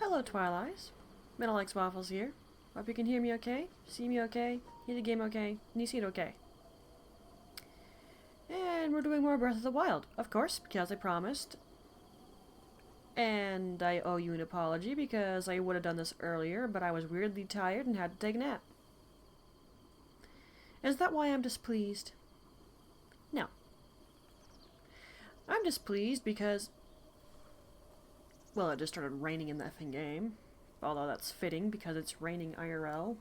Hello, Twilis. Metal Likes Waffles here. Hope you can hear me okay, see me okay, hear the game okay, and you see it okay. And we're doing more Breath of the Wild, of course, because I promised. And I owe you an apology because I would have done this earlier, but I was weirdly tired and had to take a nap. Is that why I'm displeased? No. I'm displeased because, well, it just started raining in the effing game. Although that's fitting because it's raining IRL.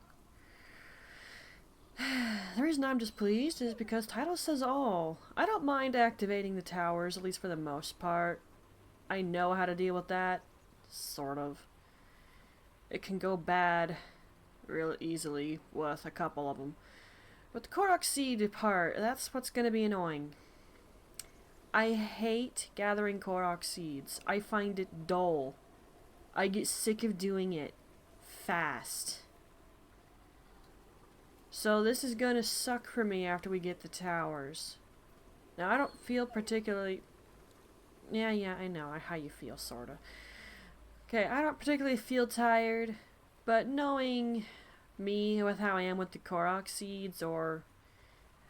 The reason I'm displeased is because title says all. I don't mind activating the towers, at least for the most part. I know how to deal with that. Sort of. It can go bad real easily with a couple of them. But the Korok seed part, that's what's going to be annoying. I hate gathering Korok seeds. I find it dull. I get sick of doing it fast. So this is gonna suck for me after we get the towers. Now I don't feel particularly... Yeah, I know how you feel, sorta. Okay, I don't particularly feel tired, but knowing me with how I am with the Korok seeds, or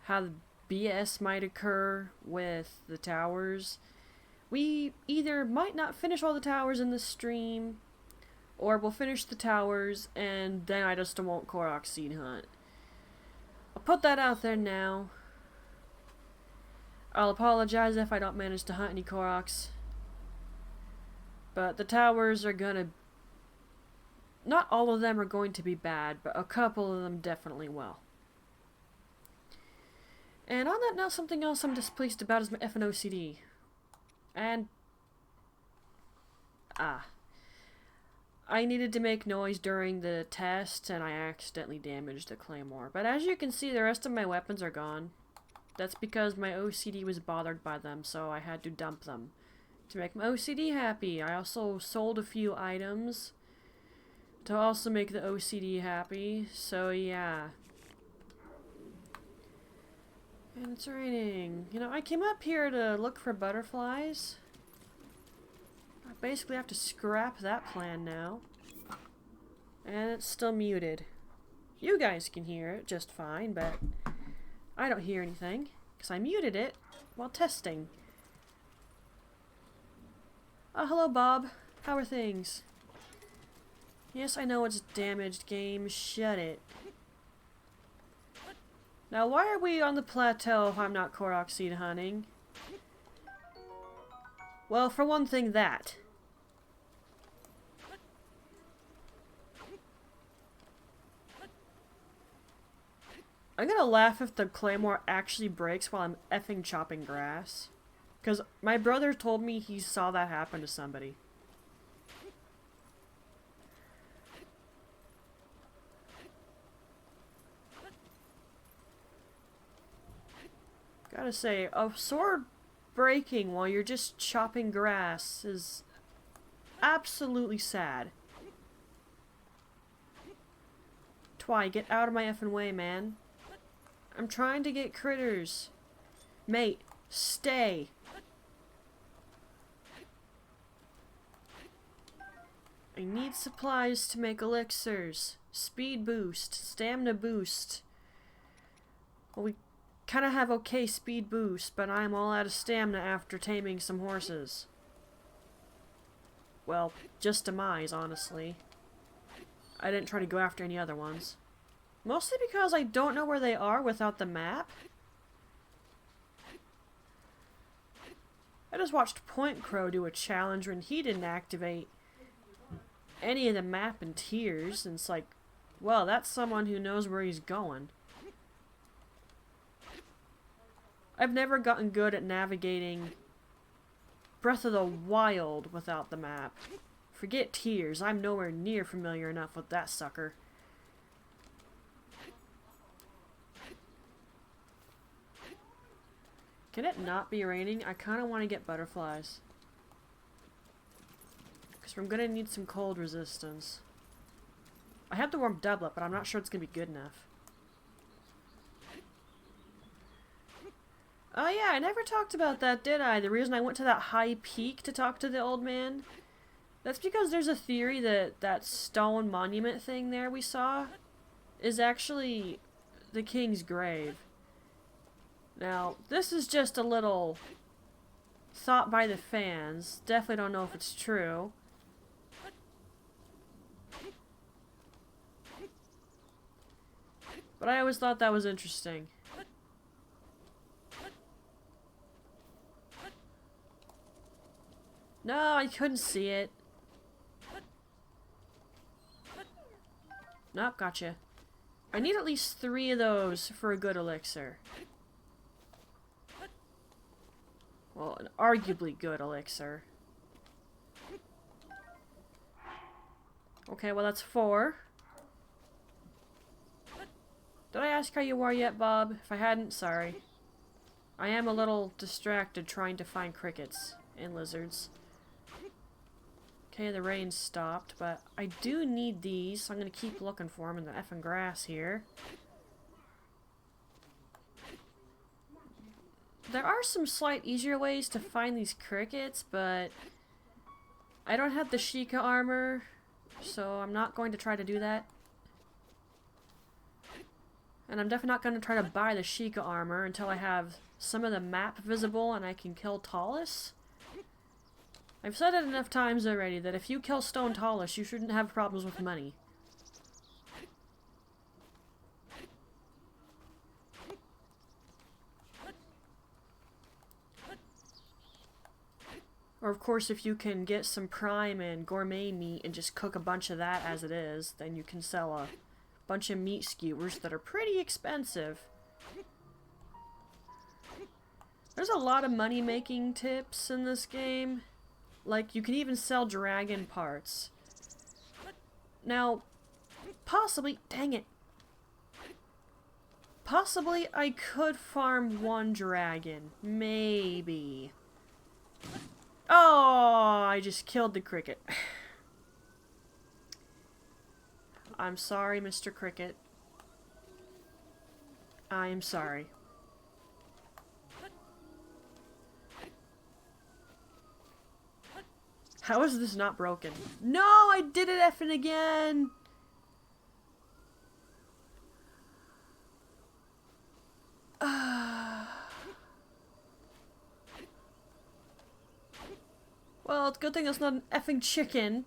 how the BS might occur with the towers, we either might not finish all the towers in the stream, or we'll finish the towers and then I just won't Korok seed hunt. I'll put that out there now. I'll apologize if I don't manage to hunt any Koroks. But the towers are gonna... Not all of them are going to be bad, but a couple of them definitely will. And on that note, something else I'm displeased about is my effing OCD. And... I needed to make noise during the test, and I accidentally damaged the claymore. But as you can see, the rest of my weapons are gone. That's because my OCD was bothered by them, so I had to dump them to make my OCD happy. I also sold a few items to also make the OCD happy, so yeah. And it's raining. You know, I came up here to look for butterflies. I basically have to scrap that plan now. And it's still muted. You guys can hear it just fine, but I don't hear anything, because I muted it while testing. Oh, hello, Bob. How are things? Yes, I know it's damaged, game. Shut it. Now, why are we on the plateau if I'm not Korok seed hunting? Well, for one thing, that. I'm gonna laugh if the claymore actually breaks while I'm effing chopping grass. Because my brother told me he saw that happen to somebody. Gotta say, a sword breaking while you're just chopping grass is absolutely sad. Twy, get out of my effing way, man. I'm trying to get critters. Mate, stay. I need supplies to make elixirs. Speed boost, stamina boost. Well, we kind of have okay speed boost, but I'm all out of stamina after taming some horses. Well, just demise, honestly. I didn't try to go after any other ones. Mostly because I don't know where they are without the map. I just watched Point Crow do a challenge when he didn't activate any of the map in tiers, and it's like, well, that's someone who knows where he's going. I've never gotten good at navigating Breath of the Wild without the map. Forget tiers, I'm nowhere near familiar enough with that sucker. Can it not be raining? I kind of want to get butterflies. Because I'm going to need some cold resistance. I have the warm doublet, but I'm not sure it's going to be good enough. Oh yeah, I never talked about that, did I? The reason I went to that high peak to talk to the old man? That's because there's a theory that that stone monument thing there we saw is actually the king's grave. Now, this is just a little thought by the fans. Definitely don't know if it's true. But I always thought that was interesting. No, I couldn't see it. Nope, gotcha. I need at least 3 of those for a good elixir. Well, an arguably good elixir. Okay, well that's 4. Did I ask how you are yet, Bob? If I hadn't, sorry. I am a little distracted trying to find crickets and lizards. Okay, the rain stopped, but I do need these, so I'm gonna keep looking for them in the effing grass here. There are some slight easier ways to find these crickets, but I don't have the Sheikah armor, so I'm not going to try to do that. And I'm definitely not going to try to buy the Sheikah armor until I have some of the map visible and I can kill Twilis. I've said it enough times already that if you kill Stone Twilis, you shouldn't have problems with money. Or of course, if you can get some prime and gourmet meat and just cook a bunch of that as it is, then you can sell a bunch of meat skewers that are pretty expensive. There's a lot of money-making tips in this game. Like, you can even sell dragon parts. Now, possibly... Dang it. Possibly I could farm 1 dragon. Maybe. Oh, I just killed the cricket. I'm sorry, Mr. Cricket. I am sorry. How is this not broken? No, I did it effing again! Well, it's a good thing it's not an effing chicken.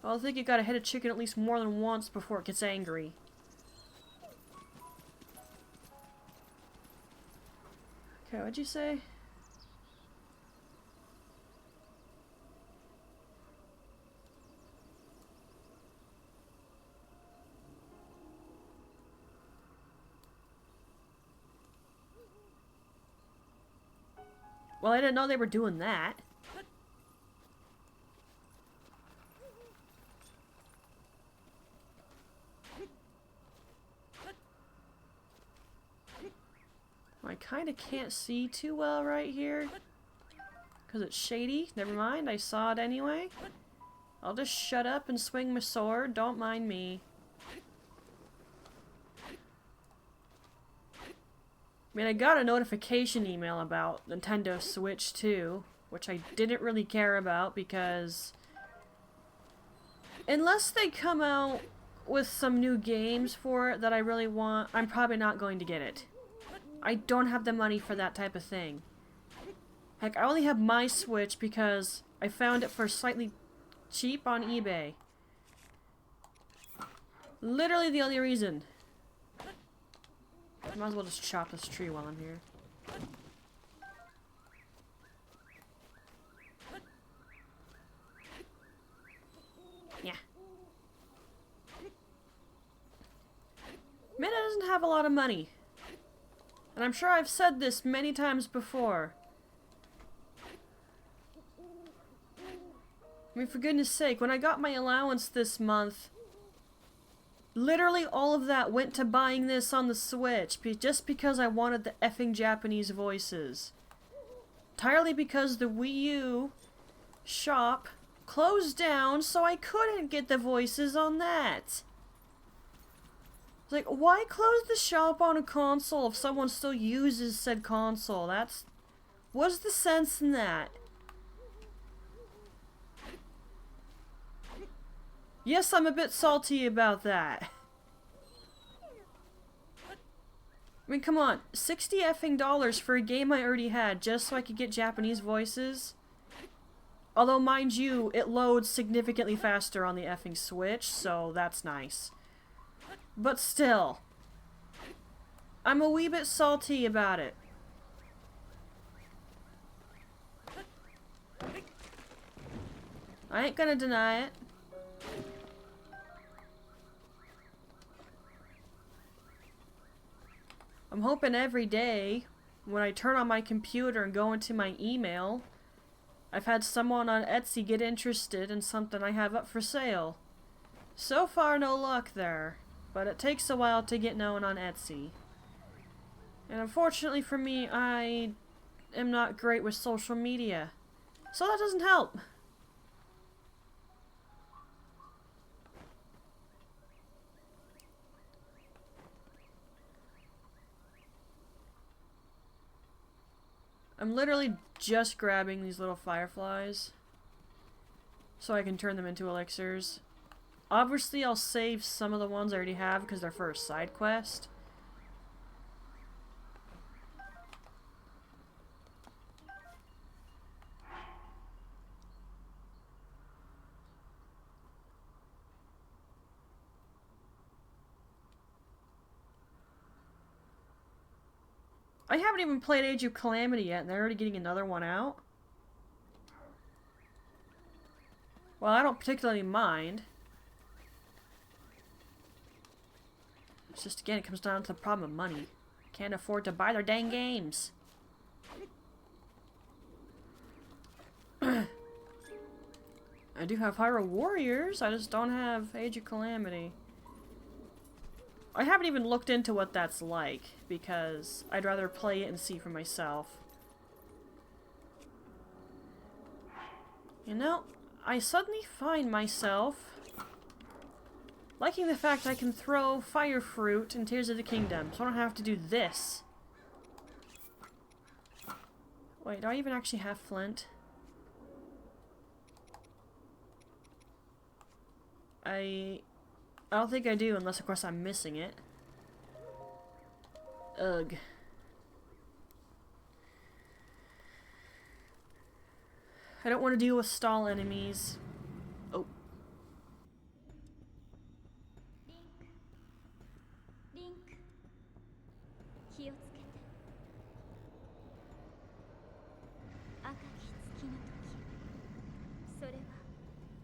Well, I think you gotta hit a chicken at least more than once before it gets angry. Okay, what'd you say? Well, I didn't know they were doing that. I kinda can't see too well right here. Because it's shady. Never mind, I saw it anyway. I'll just shut up and swing my sword. Don't mind me. I mean, I got a notification email about Nintendo Switch 2, which I didn't really care about because unless they come out with some new games for it that I really want, I'm probably not going to get it. I don't have the money for that type of thing. Heck, I only have my Switch because I found it for slightly cheap on eBay. Literally the only reason. Might as well just chop this tree while I'm here. Yeah. Mina doesn't have a lot of money. And I'm sure I've said this many times before. I mean, for goodness sake, when I got my allowance this month, Literally all of that went to buying this on the Switch, just because I wanted the effing Japanese voices. Entirely because the Wii U shop closed down, so I couldn't get the voices on that. It's like, why close the shop on a console if someone still uses said console? What's the sense in that? Yes, I'm a bit salty about that. I mean, come on, $60 effing dollars for a game I already had just so I could get Japanese voices? Although, mind you, it loads significantly faster on the effing Switch, so that's nice. But still, I'm a wee bit salty about it. I ain't gonna deny it. I'm hoping every day, when I turn on my computer and go into my email, I've had someone on Etsy get interested in something I have up for sale. So far, no luck there, but it takes a while to get known on Etsy. And unfortunately for me, I am not great with social media, so that doesn't help. I'm literally just grabbing these little fireflies so I can turn them into elixirs. Obviously, I'll save some of the ones I already have because they're for a side quest. I haven't even played Age of Calamity yet, and they're already getting another one out. Well, I don't particularly mind. It's just, again, it comes down to the problem of money. Can't afford to buy their dang games. I do have Hyrule Warriors, I just don't have Age of Calamity. I haven't even looked into what that's like, because I'd rather play it and see for myself. You know, I suddenly find myself liking the fact I can throw fire fruit in Tears of the Kingdom, so I don't have to do this. Wait, do I even actually have flint? I don't think I do, unless of course I'm missing it. Ugh. I don't want to deal with stall enemies. Oh. Link. 気をつけて。赤き月の時。それは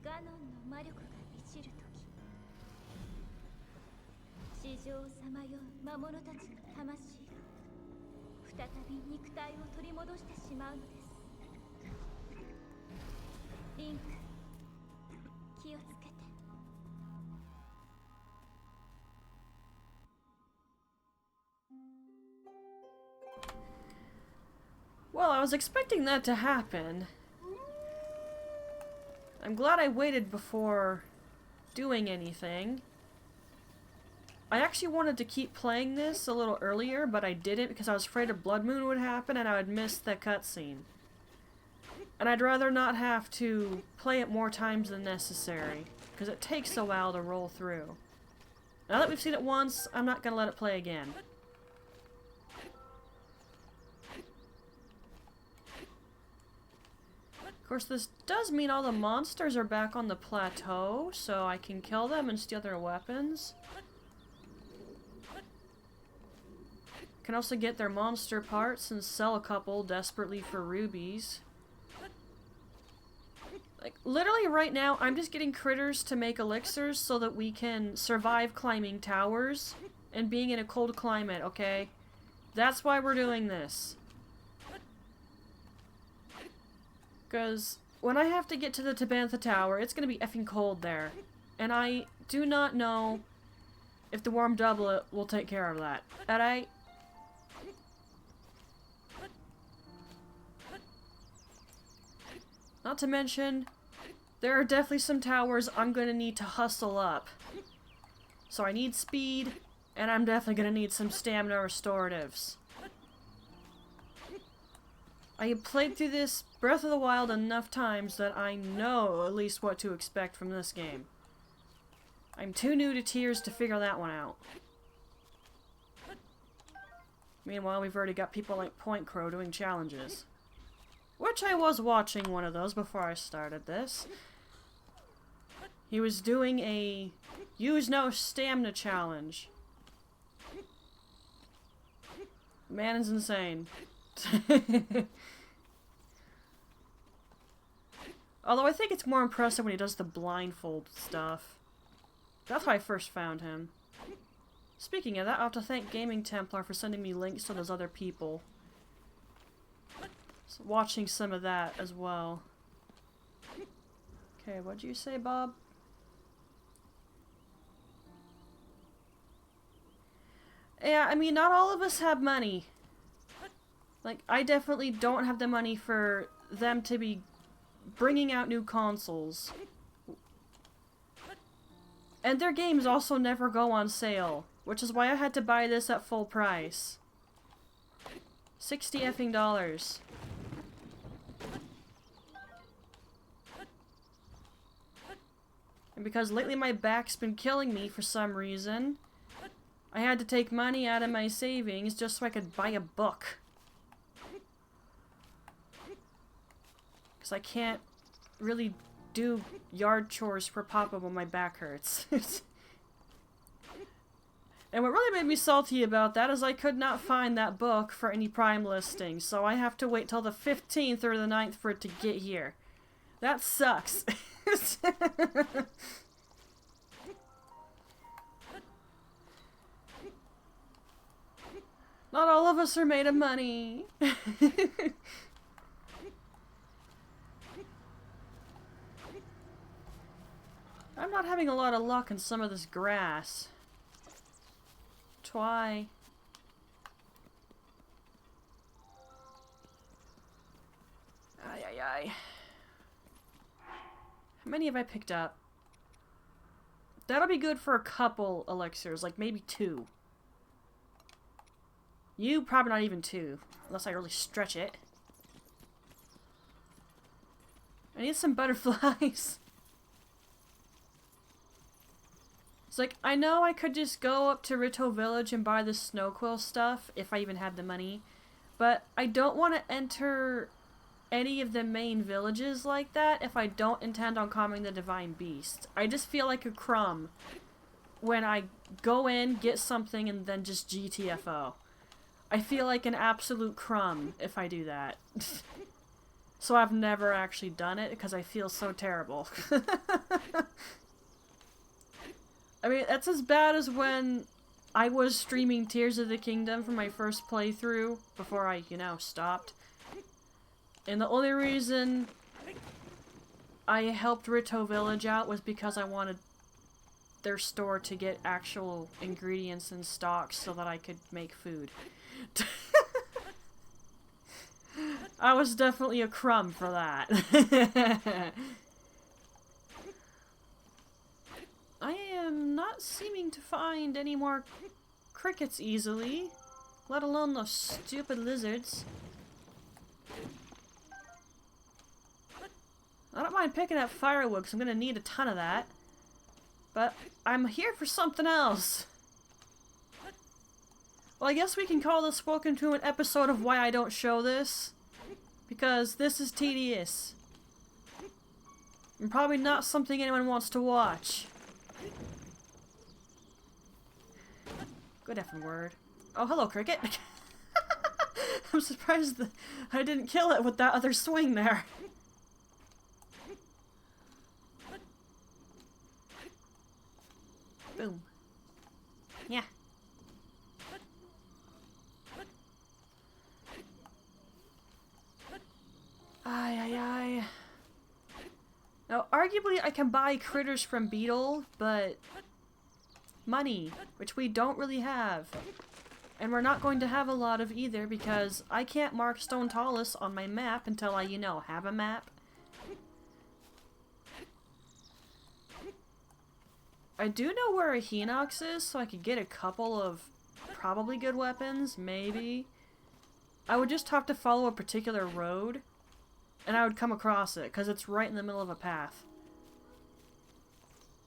ガノンの魔力が満ちる時。地上をさまよう魔物たちの魂が再び肉体を取り戻してしまうのです。リンク、気をつけて。Well, I was expecting that to happen. I'm glad I waited before doing anything. I actually wanted to keep playing this a little earlier, but I didn't because I was afraid a blood moon would happen and I would miss the cutscene. And I'd rather not have to play it more times than necessary, because it takes a while to roll through. Now that we've seen it once, I'm not going to let it play again. Of course, this does mean all the monsters are back on the plateau, so I can kill them and steal their weapons. Can also get their monster parts and sell a couple desperately for rubies. Like, literally right now, I'm just getting critters to make elixirs so that we can survive climbing towers and being in a cold climate, okay? That's why we're doing this. Because when I have to get to the Tabantha Tower, it's gonna be effing cold there. And I do not know if the warm doublet will take care of that. Alright? Not to mention, there are definitely some towers I'm gonna need to hustle up. So I need speed, and I'm definitely gonna need some stamina restoratives. I have played through this Breath of the Wild enough times that I know at least what to expect from this game. I'm too new to Tears to figure that one out. Meanwhile, we've already got people like Point Crow doing challenges. Which I was watching one of those before I started this. He was doing a use no stamina challenge. Man is insane. Although I think it's more impressive when he does the blindfold stuff. That's how I first found him. Speaking of that, I'll have to thank Gaming Templar for sending me links to those other people. So watching some of that as well. Okay, what'd you say, Bob? Yeah, I mean, not all of us have money. Like, I definitely don't have the money for them to be bringing out new consoles. And their games also never go on sale, which is why I had to buy this at full price. $60 effing dollars. And because lately my back's been killing me for some reason, I had to take money out of my savings just so I could buy a book. Because I can't really do yard chores for Papa when my back hurts. And what really made me salty about that is I could not find that book for any Prime listings, so I have to wait till the 15th or the 9th for it to get here. That sucks. Not all of us are made of money. I'm not having a lot of luck in some of this grass. Twy. Ay, ay, ay. How many have I picked up? That'll be good for a couple elixirs, like maybe 2. You, probably not even 2, unless I really stretch it. I need some butterflies. It's like, I know I could just go up to Rito Village and buy the snow quill stuff, if I even had the money, but I don't want to enter any of the main villages like that if I don't intend on calming the Divine Beast. I just feel like a crumb when I go in, get something, and then just GTFO. I feel like an absolute crumb if I do that. So I've never actually done it because I feel so terrible. I mean, that's as bad as when I was streaming Tears of the Kingdom for my first playthrough before I, you know, stopped. And the only reason I helped Rito Village out was because I wanted their store to get actual ingredients in stock so that I could make food. I was definitely a crumb for that. I am not seeming to find any more crickets easily, let alone those stupid lizards. I don't mind picking up firewood because I'm going to need a ton of that. But I'm here for something else. Well, I guess we can call this welcome to an episode of why I don't show this. Because this is tedious. And probably not something anyone wants to watch. Good effing word. Oh, hello, cricket. I'm surprised that I didn't kill it with that other swing there. Boom. Yeah. Ay, ay, ay. Now, arguably, I can buy critters from Beetle, but money, which we don't really have. And we're not going to have a lot of either because I can't mark Stone Tallest on my map until I, you know, have a map. I do know where a Hinox is, so I could get a couple of probably good weapons, maybe. I would just have to follow a particular road, and I would come across it, because it's right in the middle of a path.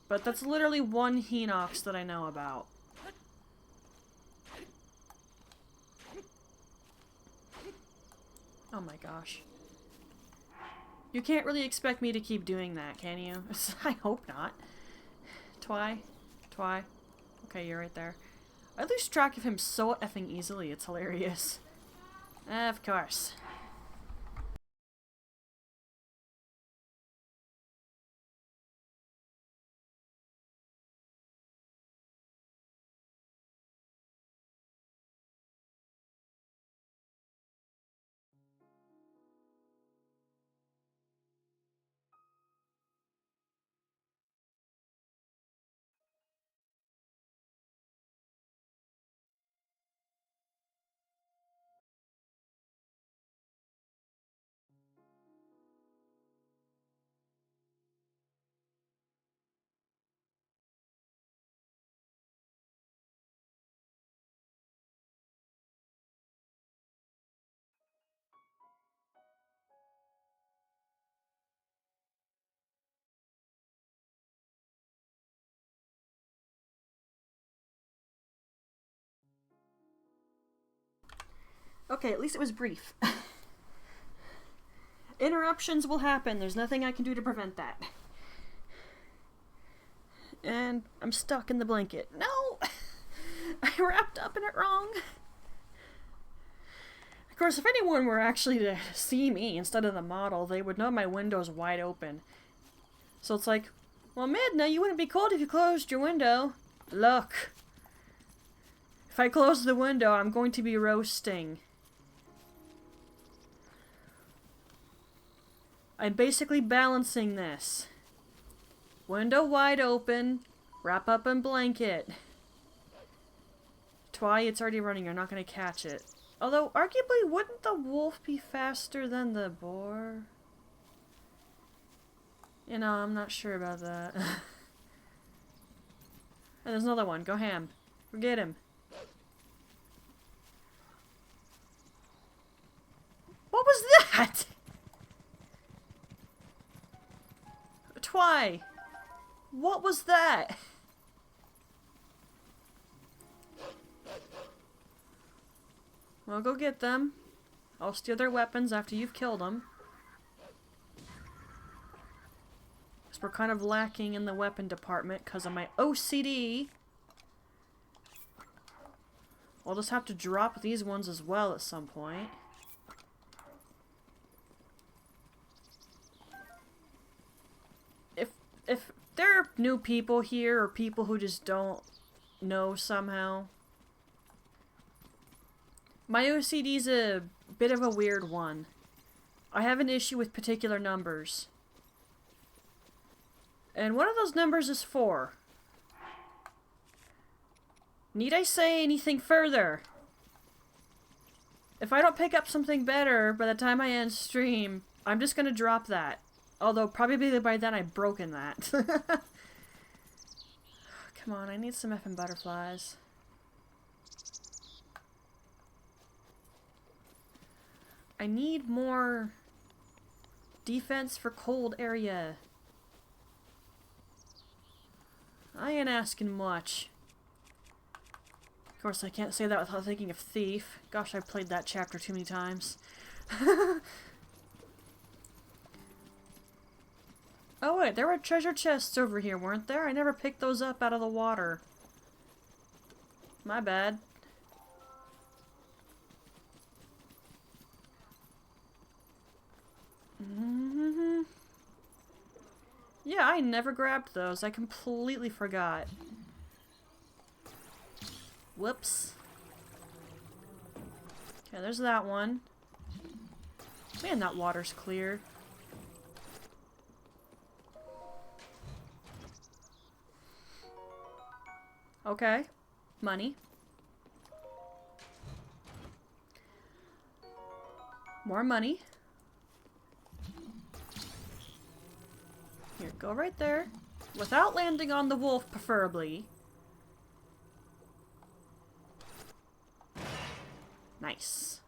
But that's literally one Hinox that I know about. Oh my gosh. You can't really expect me to keep doing that, can you? I hope not. Twy? Okay, you're right there. I lose track of him so effing easily, it's hilarious. Of course. Okay, at least it was brief. Interruptions will happen. There's nothing I can do to prevent that. And I'm stuck in the blanket. No! I wrapped up in it wrong. Of course, if anyone were actually to see me instead of the model, they would know my window's wide open. So it's like, well, Midna, you wouldn't be cold if you closed your window. Look. If I close the window, I'm going to be roasting. I'm basically balancing this. Window wide open, wrap up in blanket. Twy, it's already running, you're not going to catch it. Although, arguably, wouldn't the wolf be faster than the boar? You know, I'm not sure about that. And there's another one, go ham. Forget him. What was that? Twy! What was that? Well, go get them. I'll steal their weapons after you've killed them. Because we're kind of lacking in the weapon department because of my OCD. I'll just have to drop these ones as well at some point. If there are new people here, or people who just don't know somehow, my OCD's a bit of a weird one. I have an issue with particular numbers. And one of those numbers is 4. Need I say anything further? If I don't pick up something better by the time I end stream, I'm just gonna drop that. Although, probably by then I've broken that. Come on, I need some effing butterflies. I need more defense for cold area. I ain't asking much. Of course, I can't say that without thinking of Thief. Gosh, I've played that chapter too many times. Oh wait, there were treasure chests over here, weren't there? I never picked those up out of the water. My bad. Yeah, I never grabbed those. I completely forgot. Whoops. Okay, there's that one. Man, that water's clear. Okay. Money. More money. Here, go right there. Without landing on the wolf, preferably. Nice.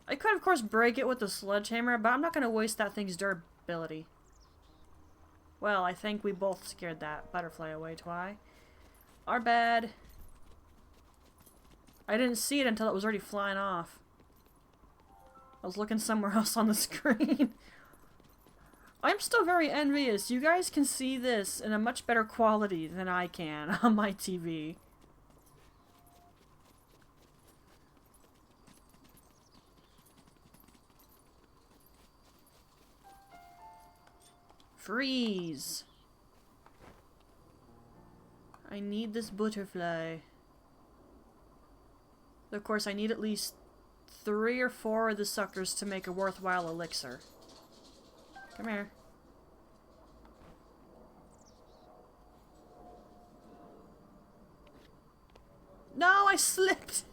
I could, of course, break it with the sledgehammer, but I'm not going to waste that thing's durability. Well, I think we both scared that butterfly away, Twi. Our bad. I didn't see it until it was already flying off. I was looking somewhere else on the screen. I'm still very envious. You guys can see this in a much better quality than I can on my TV. Freeze! I need this butterfly. Of course, I need at least 3 or 4 of the suckers to make a worthwhile elixir. Come here. No, I slipped!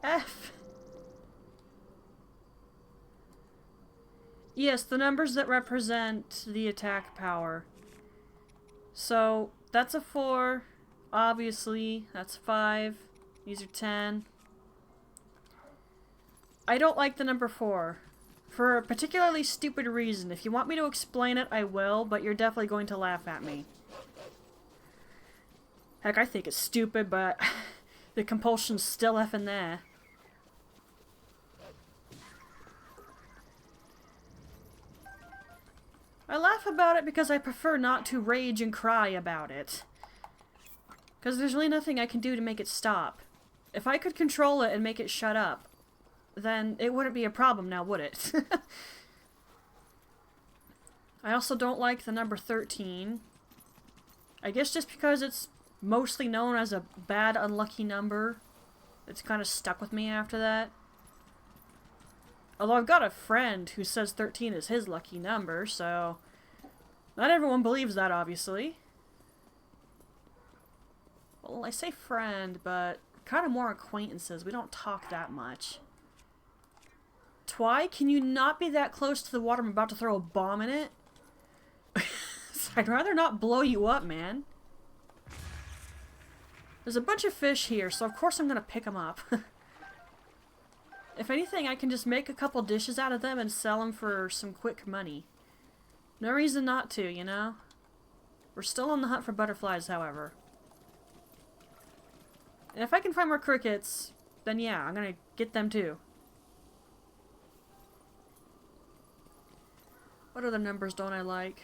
F. Yes, the numbers that represent the attack power. So, that's a 4. Obviously, that's 5. These are 10. I don't like the number 4. For a particularly stupid reason. If you want me to explain it, I will, but you're definitely going to laugh at me. Heck, I think it's stupid, but the compulsion's still effing there. I laugh about it because I prefer not to rage and cry about it. Because there's really nothing I can do to make it stop. If I could control it and make it shut up, then it wouldn't be a problem now, would it? I also don't like the number 13. I guess just because it's mostly known as a bad, unlucky number. It's kind of stuck with me after that. Although I've got a friend who says 13 is his lucky number, so... Not everyone believes that, obviously. Well, I say friend, but kind of more acquaintances. We don't talk that much. Twi, can you not be that close to the water? I'm about to throw a bomb in it. I'd rather not blow you up, man. There's a bunch of fish here, so of course I'm gonna pick them up. If anything, I can just make a couple dishes out of them and sell them for some quick money. No reason not to, you know? We're still on the hunt for butterflies, however. And if I can find more crickets, then yeah, I'm gonna get them too. What other numbers don't I like?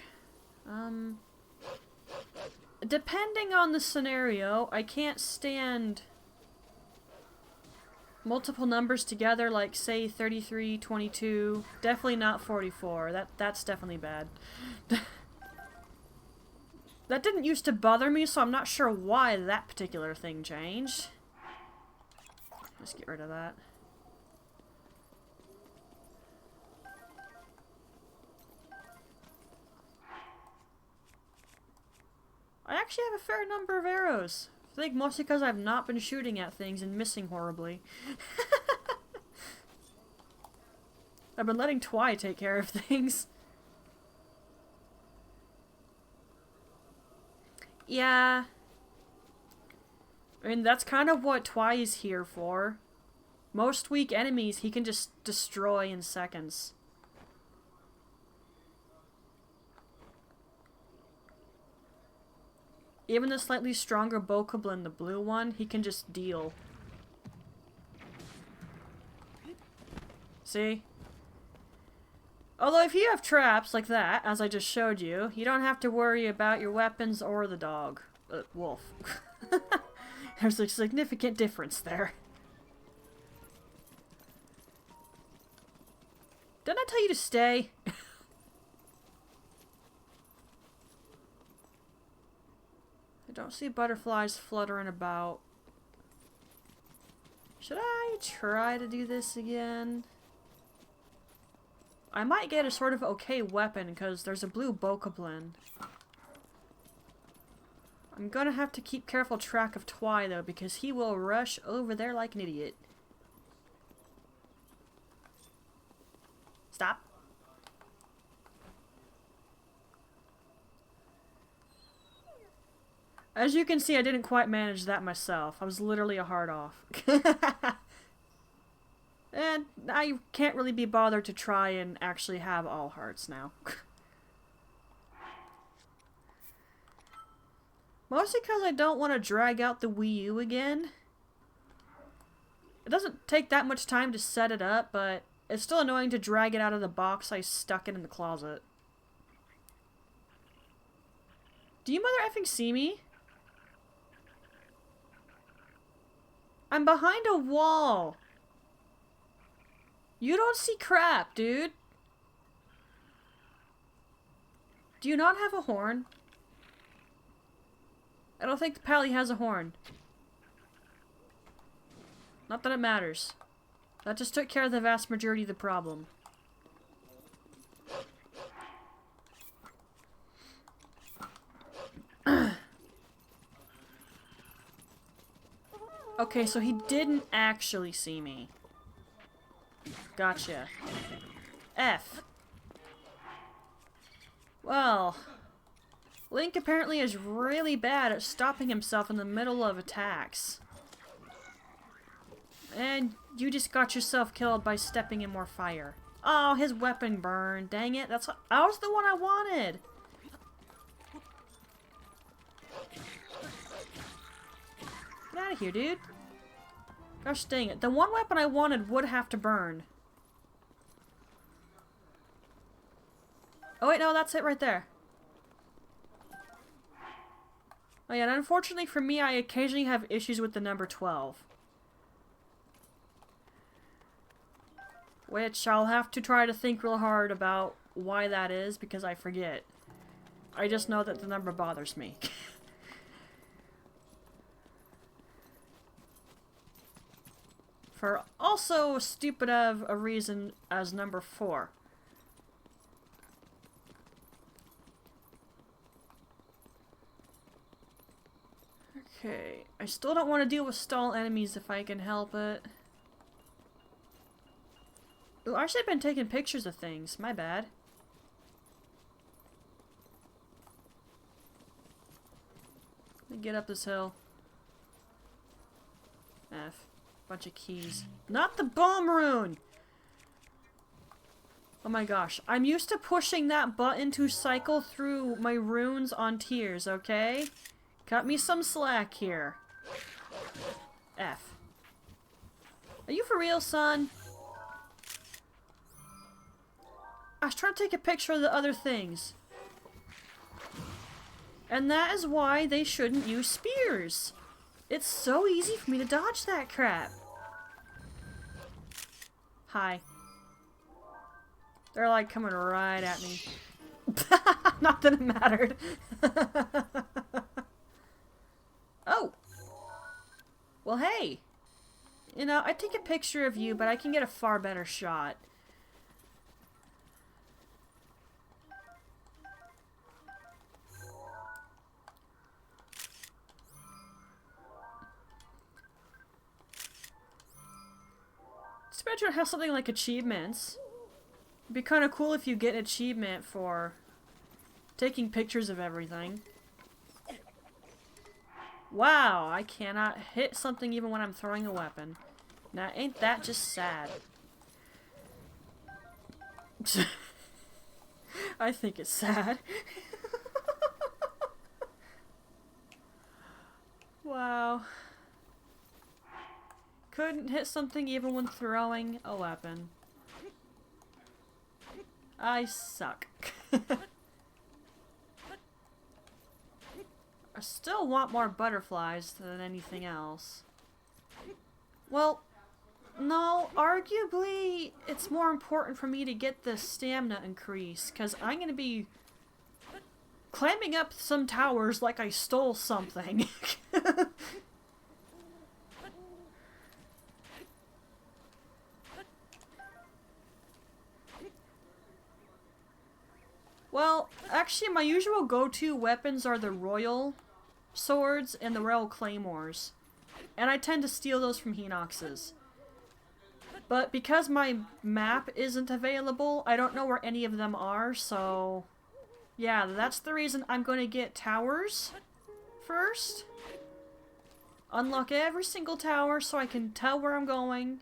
Depending on the scenario, I can't stand multiple numbers together, like, say, 33, 22. Definitely not 44. That's definitely bad. That didn't used to bother me, so I'm not sure why that particular thing changed. Let's get rid of that. I actually have a fair number of arrows. I think mostly because I've not been shooting at things and missing horribly. I've been letting Twi take care of things. Yeah. I mean, that's kind of what Twi is here for. Most weak enemies he can just destroy in seconds. Even the slightly stronger Bokoblin, the blue one, he can just deal. See? Although if you have traps like that, as I just showed you, you don't have to worry about your weapons or the dog. Wolf. There's a significant difference there. Didn't I tell you to stay? I don't see butterflies fluttering about. Should I try to do this again? I might get a sort of okay weapon, because there's a blue Bokoblin. I'm gonna have to keep careful track of Twi, though, because he will rush over there like an idiot. Stop. As you can see, I didn't quite manage that myself. I was literally a heart off. And I can't really be bothered to try and actually have all hearts now. Mostly because I don't want to drag out the Wii U again. It doesn't take that much time to set it up, but it's still annoying to drag it out of the box I stuck it in the closet. Do you mother effing see me? I'm behind a wall. You don't see crap, dude. Do you not have a horn? I don't think the Pally has a horn. Not that it matters. That just took care of the vast majority of the problem. Okay, so he didn't actually see me. Gotcha. F. Well, Link apparently is really bad at stopping himself in the middle of attacks. And you just got yourself killed by stepping in more fire. Oh, his weapon burned. Dang it. That was the one I wanted. Get out of here, dude. Gosh dang it. The one weapon I wanted would have to burn. Oh wait, no, that's it right there. Oh yeah, and unfortunately for me, I occasionally have issues with the number 12. Which I'll have to try to think real hard about why that is, because I forget. I just know that the number bothers me. For also stupid of a reason as number 4. Okay, I still don't want to deal with stall enemies if I can help it. Oh, actually I've been taking pictures of things, my bad. Let me get up this hill. F. Bunch of keys. Not the bomb rune! Oh my gosh, I'm used to pushing that button to cycle through my runes on tiers, okay? Cut me some slack here. F. Are you for real, son? I was trying to take a picture of the other things. And that is why they shouldn't use spears. It's so easy for me to dodge that crap. Hi. They're like coming right at me. Not that it mattered. Oh! Well, hey! You know, I take a picture of you, but I can get a far better shot. Spectrum has something like achievements. It'd be kind of cool if you get an achievement for taking pictures of everything. Wow, I cannot hit something even when I'm throwing a weapon. Now, ain't that just sad? I think it's sad. Wow. Couldn't hit something even when throwing a weapon. I suck. I still want more butterflies than anything else. Well, no, arguably it's more important for me to get the stamina increase, because I'm going to be climbing up some towers like I stole something. Well, actually my usual go-to weapons are the royal swords and the rail claymores. And I tend to steal those from Hinoxes. But because my map isn't available, I don't know where any of them are, so... yeah, that's the reason I'm going to get towers first. Unlock every single tower so I can tell where I'm going.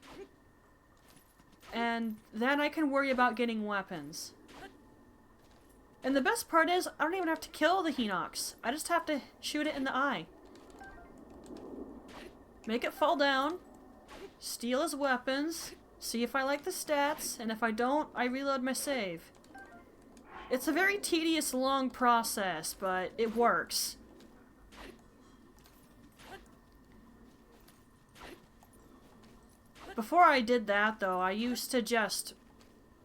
And then I can worry about getting weapons. And the best part is, I don't even have to kill the Hinox. I just have to shoot it in the eye. Make it fall down. Steal his weapons. See if I like the stats. And if I don't, I reload my save. It's a very tedious, long process, but it works. Before I did that, though, I used to just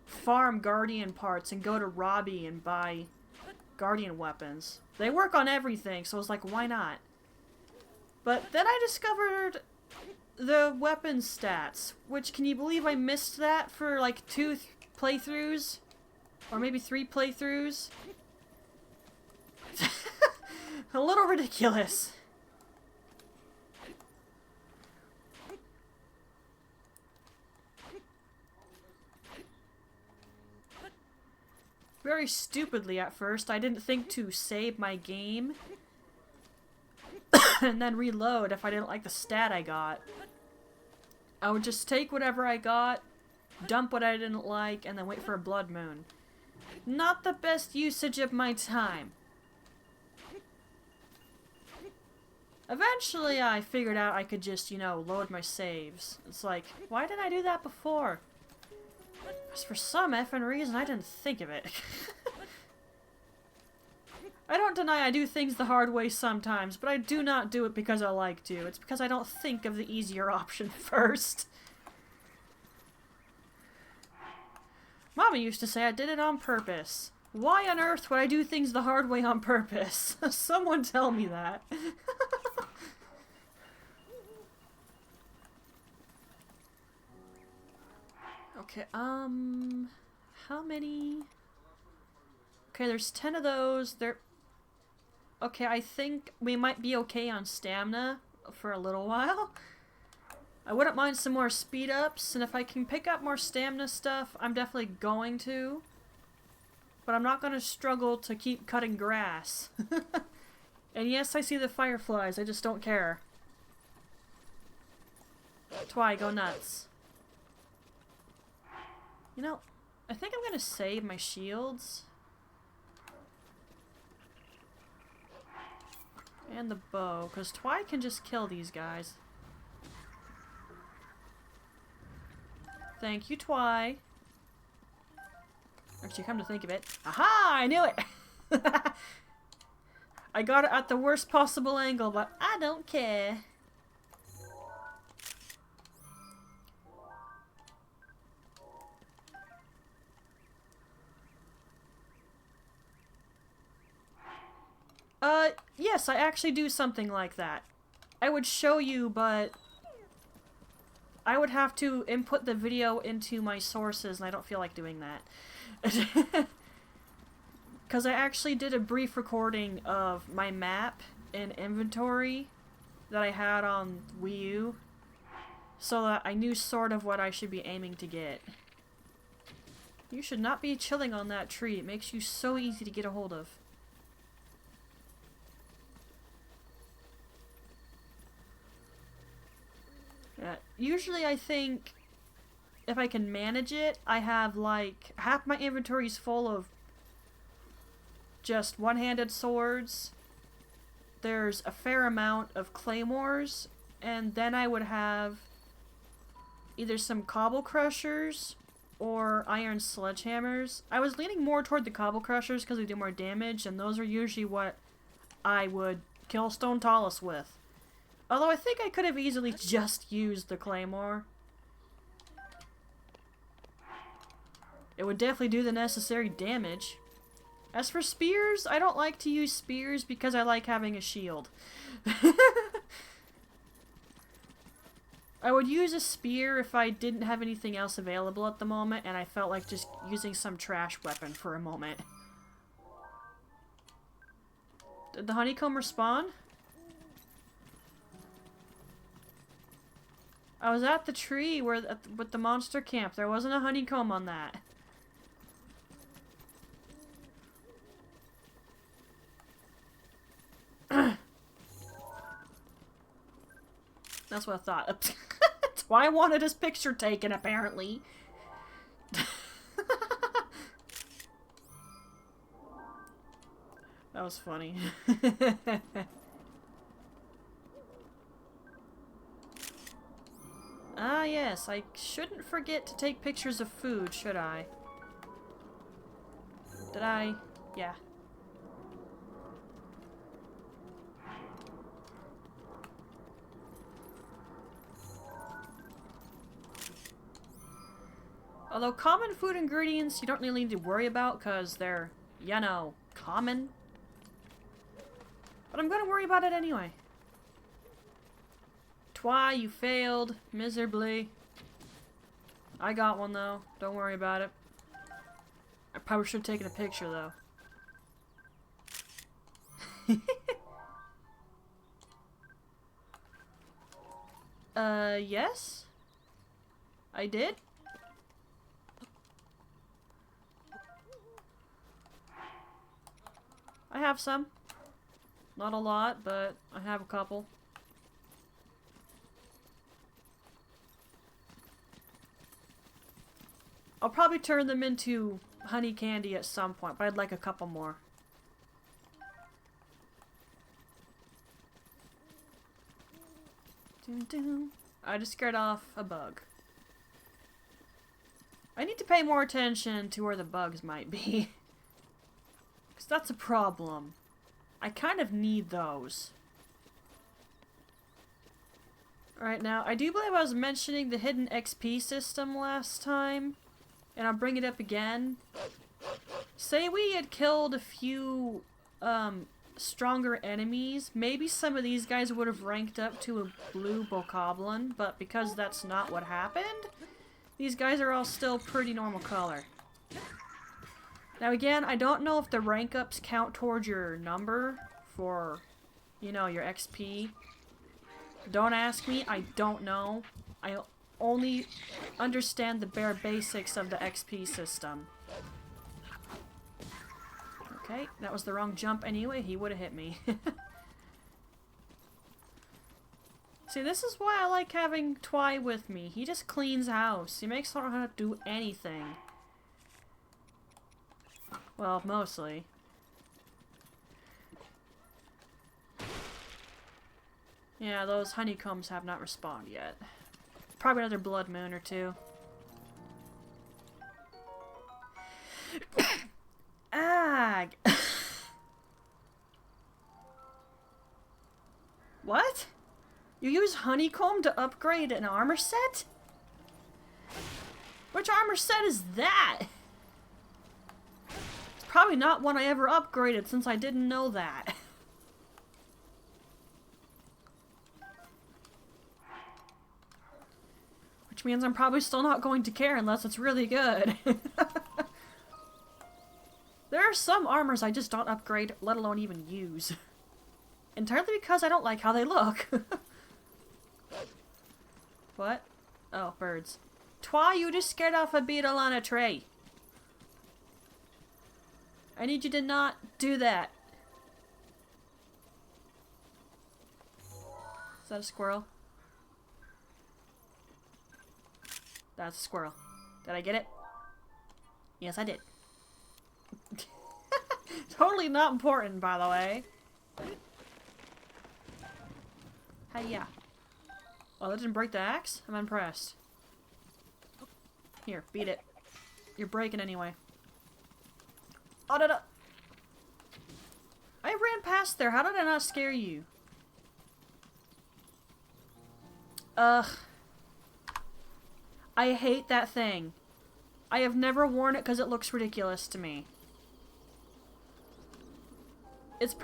farm Guardian parts and go to Robbie and buy Guardian weapons. They work on everything, so I was like, why not? But then I discovered the weapon stats, which, can you believe I missed that for like 2 playthroughs? Or maybe 3 playthroughs? A little ridiculous. Very stupidly at first, I didn't think to save my game and then reload if I didn't like the stat I got. I would just take whatever I got, dump what I didn't like, and then wait for a blood moon. Not the best usage of my time. Eventually I figured out I could just, load my saves. It's like, why didn't I do that before? Because for some effing reason I didn't think of it. I don't deny I do things the hard way sometimes, but I do not do it because I like to. It's because I don't think of the easier option first. Mama used to say I did it on purpose. Why on earth would I do things the hard way on purpose? Someone tell me that. Okay, how many? Okay, there's 10 of those. Okay, I think we might be okay on stamina for a little while. I wouldn't mind some more speed ups, and if I can pick up more stamina stuff, I'm definitely going to. But I'm not going to struggle to keep cutting grass. And yes, I see the fireflies, I just don't care. Twy, go nuts. I think I'm going to save my shields. And the bow, because Twy can just kill these guys. Thank you, Twy. Actually, come to think of it. Aha! I knew it! I got it at the worst possible angle, but I don't care. Yes, I actually do something like that. I would show you, but I would have to input the video into my sources, and I don't feel like doing that. Because I actually did a brief recording of my map and inventory that I had on Wii U, so that I knew sort of what I should be aiming to get. You should not be chilling on that tree. It makes you so easy to get a hold of. Usually I think if I can manage it, I have like half my inventory's full of just one-handed swords. There's a fair amount of claymores, and then I would have either some cobble crushers or iron sledgehammers. I was leaning more toward the cobble crushers because they do more damage, and those are usually what I would kill Stone Tallus with. Although I think I could have easily just used the claymore. It would definitely do the necessary damage. As for spears, I don't like to use spears because I like having a shield. I would use a spear if I didn't have anything else available at the moment and I felt like just using some trash weapon for a moment. Did the honeycomb respawn? I was at the tree where with the monster camp. There wasn't a honeycomb on that. That's what I thought. That's why I wanted his picture taken, apparently. That was funny. Ah, yes, I shouldn't forget to take pictures of food, should I? Did I? Yeah. Although common food ingredients you don't really need to worry about because they're, you know, common. But I'm gonna worry about it anyway. Twi, you failed miserably. I got one though. Don't worry about it. I probably should have taken a picture though. Yes? I did? I have some. Not a lot, but I have a couple. I'll probably turn them into honey candy at some point, but I'd like a couple more. Dun dun. I just scared off a bug. I need to pay more attention to where the bugs might be. Because that's a problem. I kind of need those. Alright, now, I do believe I was mentioning the hidden XP system last time. And I'll bring it up again. Say we had killed a few, stronger enemies. Maybe some of these guys would have ranked up to a blue bokoblin. But because that's not what happened, these guys are all still pretty normal color. Now again, I don't know if the rank ups count towards your number for, you know, your XP. Don't ask me, I don't know. I only understand the bare basics of the XP system. Okay, that was the wrong jump anyway, he would have hit me. See, this is why I like having Twi with me. He just cleans house. He makes I don't have to do anything. Well, mostly. Yeah, those honeycombs have not respawned yet. Probably another blood moon or two. Ag! What? You use honeycomb to upgrade an armor set? Which armor set is that? It's probably not one I ever upgraded since I didn't know that. Which means I'm probably still not going to care unless it's really good. There are some armors I just don't upgrade, let alone even use. Entirely because I don't like how they look. What? Oh, birds. Twi, you just scared off a beetle on a tray. I need you to not do that. Is that a squirrel? That's a squirrel. Did I get it? Yes, I did. Totally not important, by the way. Hiya. Oh, that didn't break the axe? I'm impressed. Here, beat it. You're breaking anyway. Oh, no, no. I ran past there. How did I not scare you? Ugh. I hate that thing. I have never worn it because it looks ridiculous to me. It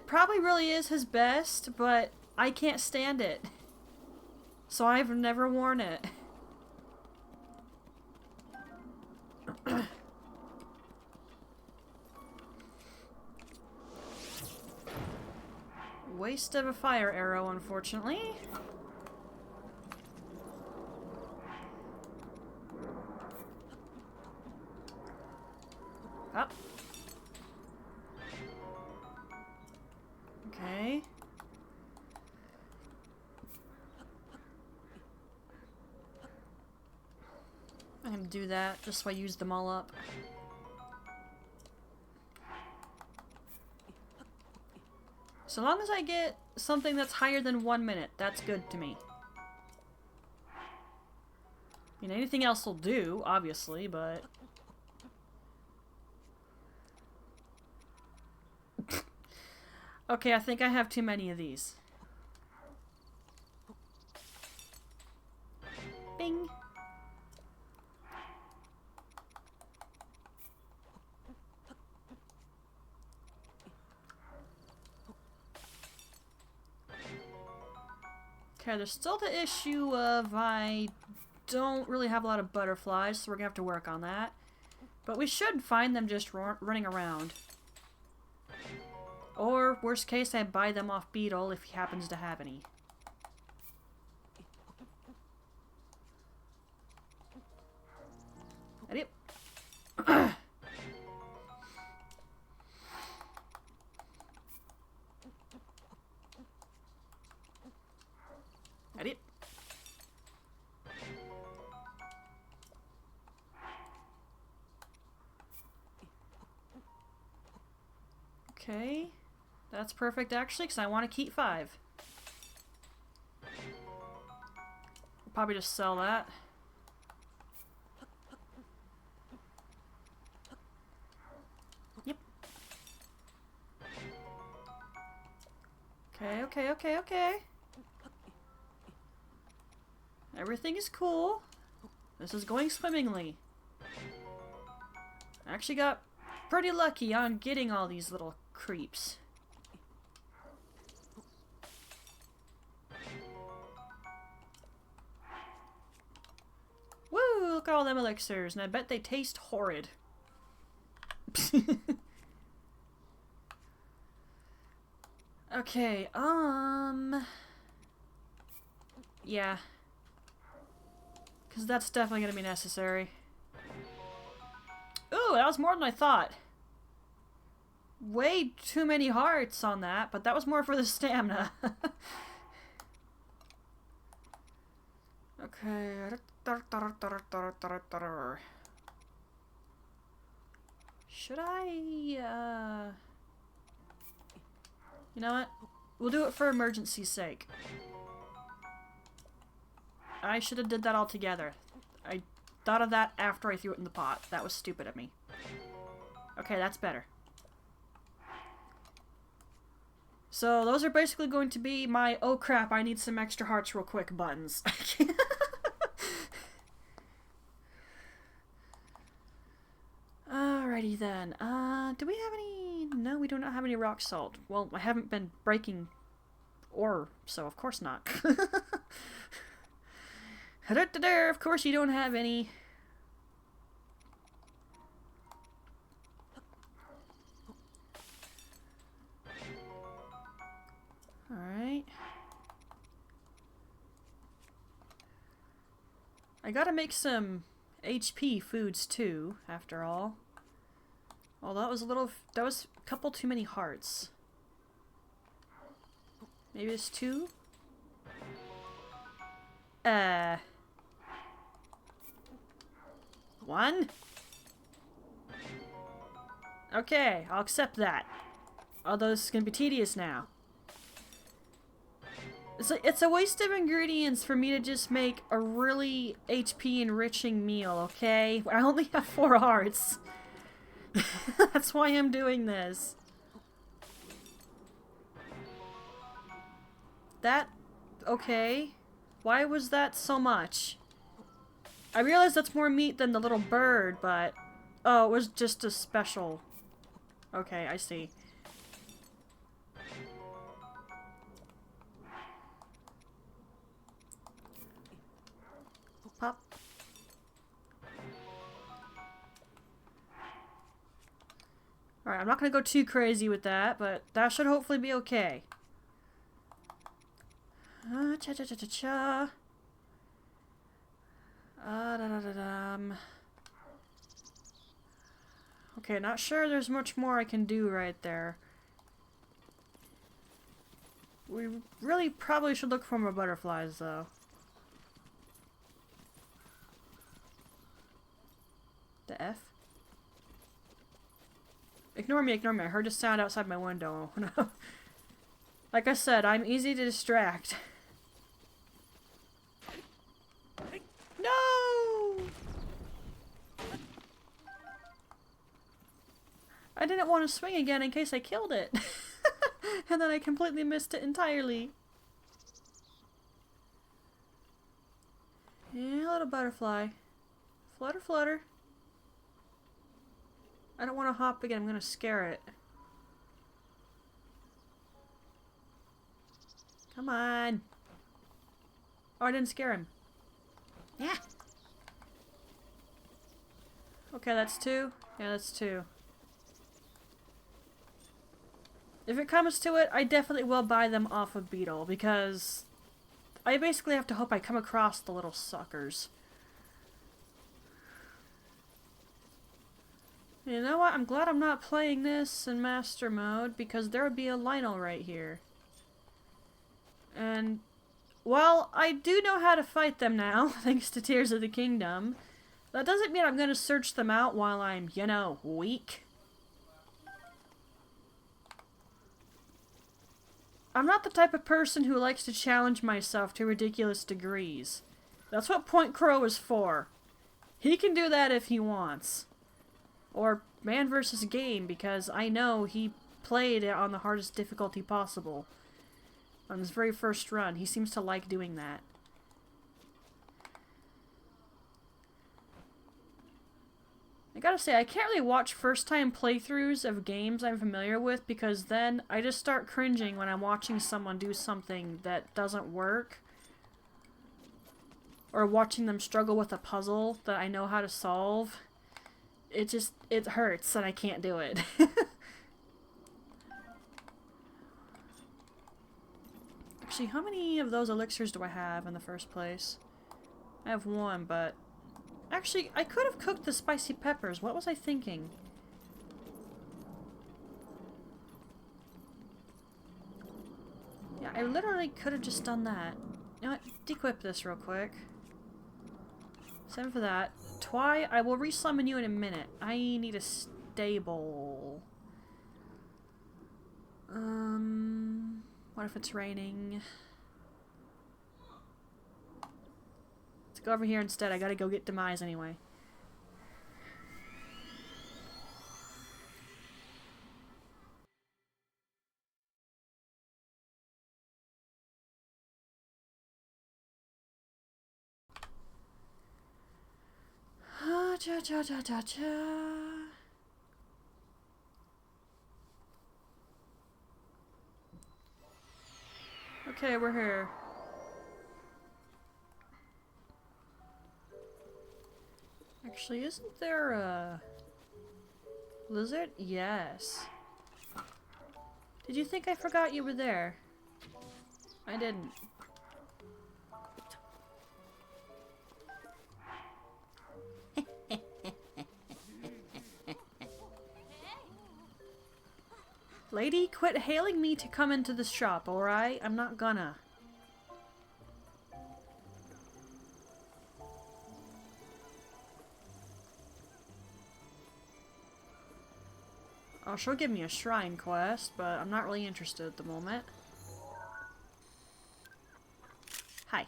probably really is his best, but I can't stand it. So I've never worn it. Waste of a fire arrow, unfortunately. do that, just so I use them all up. So long as I get something that's higher than 1 minute, that's good to me. I mean, anything else will do, obviously, but... Okay, I think I have too many of these. Bing! Okay, there's still the issue of I don't really have a lot of butterflies, so we're gonna have to work on that. But we should find them just running around. Or, worst case, I buy them off Beetle if he happens to have any. Ready? Ready? Okay. That's perfect, actually, because I want to keep 5. I'll probably just sell that. Yep. Okay. Everything is cool. This is going swimmingly. I actually got pretty lucky on getting all these little creeps. Woo! Look at all them elixirs, and I bet they taste horrid. Okay, yeah. Because that's definitely going to be necessary. Ooh, that was more than I thought. Way too many hearts on that, but that was more for the stamina. Okay. Should I, You know what? We'll do it for emergency's sake. I should have did that all together. I thought of that after I threw it in the pot. That was stupid of me. Okay, that's better. So those are basically going to be my oh crap, I need some extra hearts real quick buttons. Alrighty then. Do we have any... No, we do not have any rock salt. Well, I haven't been breaking ore, so of course not. Of course you don't have any. Alright. I gotta make some HP foods too, after all. Well, that was a couple too many hearts. Maybe it's 2? One? Okay, I'll accept that. Although this is gonna be tedious now. It's a waste of ingredients for me to just make a really HP enriching meal, okay? I only have 4 hearts. That's why I'm doing this. That... okay. Why was that so much? I realize that's more meat than the little bird, but... oh, it was just a special... okay, I see. Pop. Alright, I'm not gonna go too crazy with that, but that should hopefully be okay. Cha-cha-cha-cha-cha. Okay, not sure there's much more I can do right there. We really probably should look for more butterflies, though. ignore me, ignore me. I heard a sound outside my window. Like I said, I'm easy to distract. No! I didn't want to swing again in case I killed it. And then I completely missed it entirely. Yeah, little butterfly. Flutter, flutter. I don't want to hop again. I'm going to scare it. Come on. Oh, I didn't scare him. Yeah. Okay, that's 2. Yeah, that's 2. If it comes to it, I definitely will buy them off of Beetle, because I basically have to hope I come across the little suckers. You know what? I'm glad I'm not playing this in Master Mode, because there would be a Lionel right here. And while I do know how to fight them now, thanks to Tears of the Kingdom, that doesn't mean I'm going to search them out while I'm, you know, weak. I'm not the type of person who likes to challenge myself to ridiculous degrees. That's what Point Crow is for. He can do that if he wants. Or Man vs. Game, because I know he played it on the hardest difficulty possible. On his very first run. He seems to like doing that. I gotta say, I can't really watch first-time playthroughs of games I'm familiar with, because then I just start cringing when I'm watching someone do something that doesn't work. Or watching them struggle with a puzzle that I know how to solve. It hurts and I can't do it. Actually, how many of those elixirs do I have in the first place? I have 1, but... Actually, I could have cooked the spicy peppers. What was I thinking? Yeah, I literally could have just done that. You know what? Dequip this real quick. 7 for that. Twy, I will resummon you in a minute. I need a stable. What if it's raining? Let's go over here instead. I gotta go get Demise anyway. Okay, we're here. Actually, isn't there a lizard? Yes. Did you think I forgot you were there? I didn't. Lady, quit hailing me to come into the shop, alright? I'm not gonna. Oh, she'll give me a shrine quest, but I'm not really interested at the moment. Hi.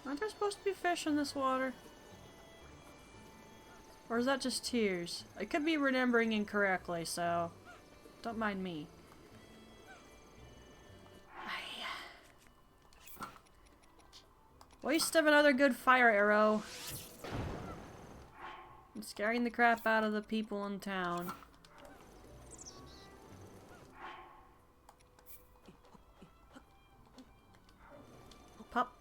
Aren't there supposed to be fish in this water? Or is that just tears? I could be remembering incorrectly, so don't mind me. Waste of another good fire arrow. I'm scaring the crap out of the people in town. Pop.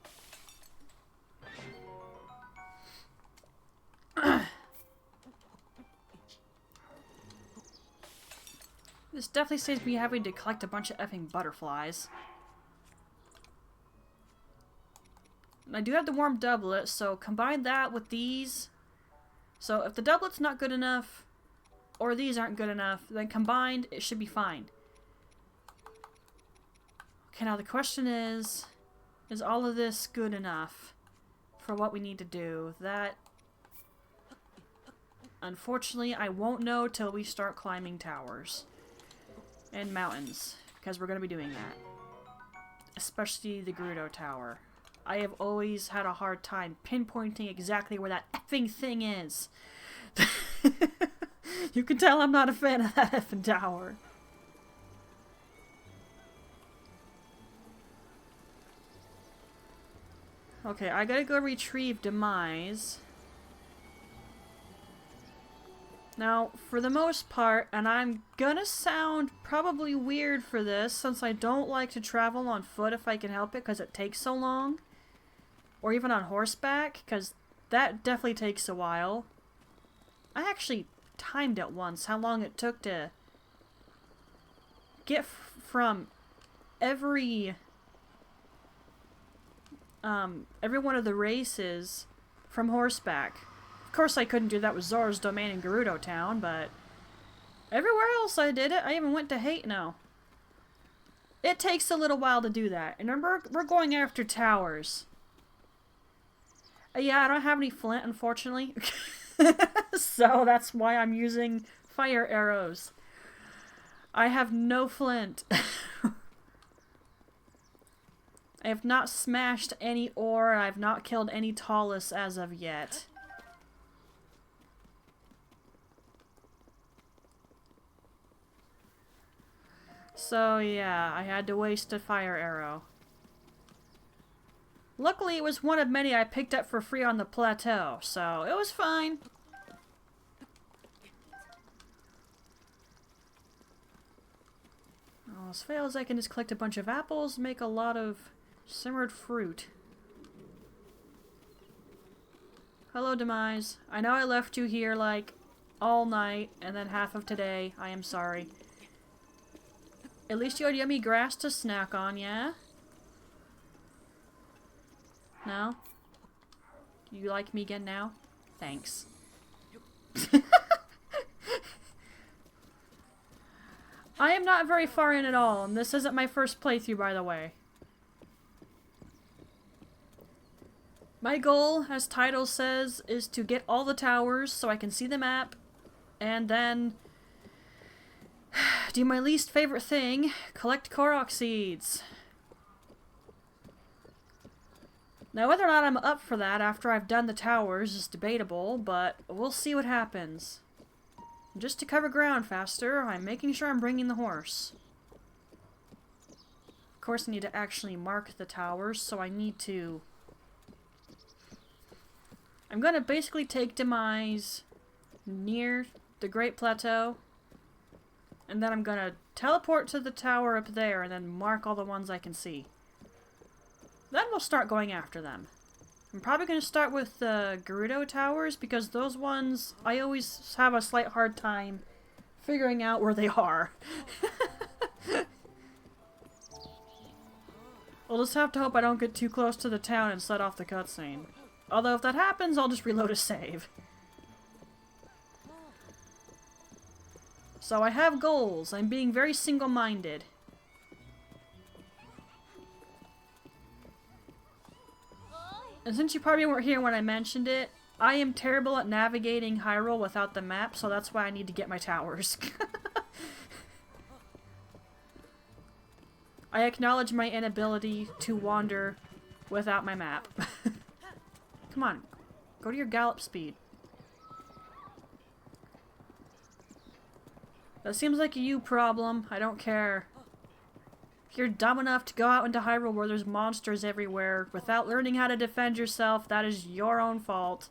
This definitely saves me having to collect a bunch of effing butterflies. I do have the warm doublet, so combine that with these. So if the doublet's not good enough, or these aren't good enough, then combined, it should be fine. Okay, now the question is all of this good enough for what we need to do. That, unfortunately, I won't know till we start climbing towers and mountains, because we're going to be doing that. Especially the Gerudo Tower. I have always had a hard time pinpointing exactly where that effing thing is. You can tell I'm not a fan of that effing tower. Okay, I gotta go retrieve Demise. Now, for the most part, and I'm gonna sound probably weird for this, since I don't like to travel on foot if I can help it, because it takes so long. Or even on horseback, because that definitely takes a while. I actually timed it once, how long it took to get from every one of the races from horseback. Of course I couldn't do that with Zora's Domain in Gerudo Town, but everywhere else I did it. I even went to Haitno. It takes a little while to do that. And remember, we're going after towers. Yeah, I don't have any flint, unfortunately. So that's why I'm using fire arrows. I have no flint. I have not smashed any ore, I have not killed any Twilis as of yet. So yeah, I had to waste a fire arrow. Luckily it was one of many I picked up for free on the plateau, so it was fine. All else fails, I can just collect a bunch of apples, make a lot of simmered fruit. Hello, Demise. I know I left you here, like, all night, and then half of today. I am sorry. At least you had yummy grass to snack on, yeah? No? You like me again now? Thanks. I am not very far in at all, and this isn't my first playthrough, by the way. My goal, as title says, is to get all the towers so I can see the map, and then do my least favorite thing, collect Korok seeds. Now, whether or not I'm up for that after I've done the towers is debatable, but we'll see what happens. Just to cover ground faster, I'm making sure I'm bringing the horse. Of course, I need to actually mark the towers, so I need to... I'm gonna basically take Demise near the Great Plateau, and then I'm gonna teleport to the tower up there and then mark all the ones I can see. Then we'll start going after them. I'm probably gonna start with the Gerudo Towers, because those ones, I always have a slight hard time figuring out where they are. We'll just have to hope I don't get too close to the town and set off the cutscene. Although if that happens, I'll just reload a save. So I have goals. I'm being very single-minded. And since you probably weren't here when I mentioned it, I am terrible at navigating Hyrule without the map, so that's why I need to get my towers. I acknowledge my inability to wander without my map. Come on, go to your gallop speed. That seems like a you problem. I don't care. If you're dumb enough to go out into Hyrule where there's monsters everywhere without learning how to defend yourself, that is your own fault.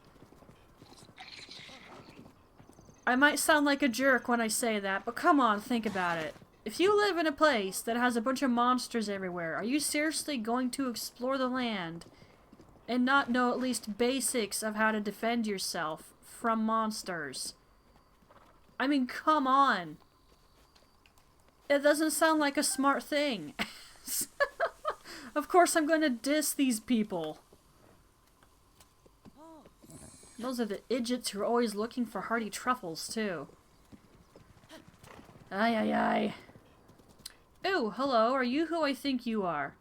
I might sound like a jerk when I say that, but come on, think about it. If you live in a place that has a bunch of monsters everywhere, are you seriously going to explore the land and not know at least basics of how to defend yourself from monsters? I mean, come on. It doesn't sound like a smart thing. Of course I'm going to diss these people. Those are the idiots who are always looking for hardy truffles, too. Ay, ay, ay. Ooh, hello, are you who I think you are?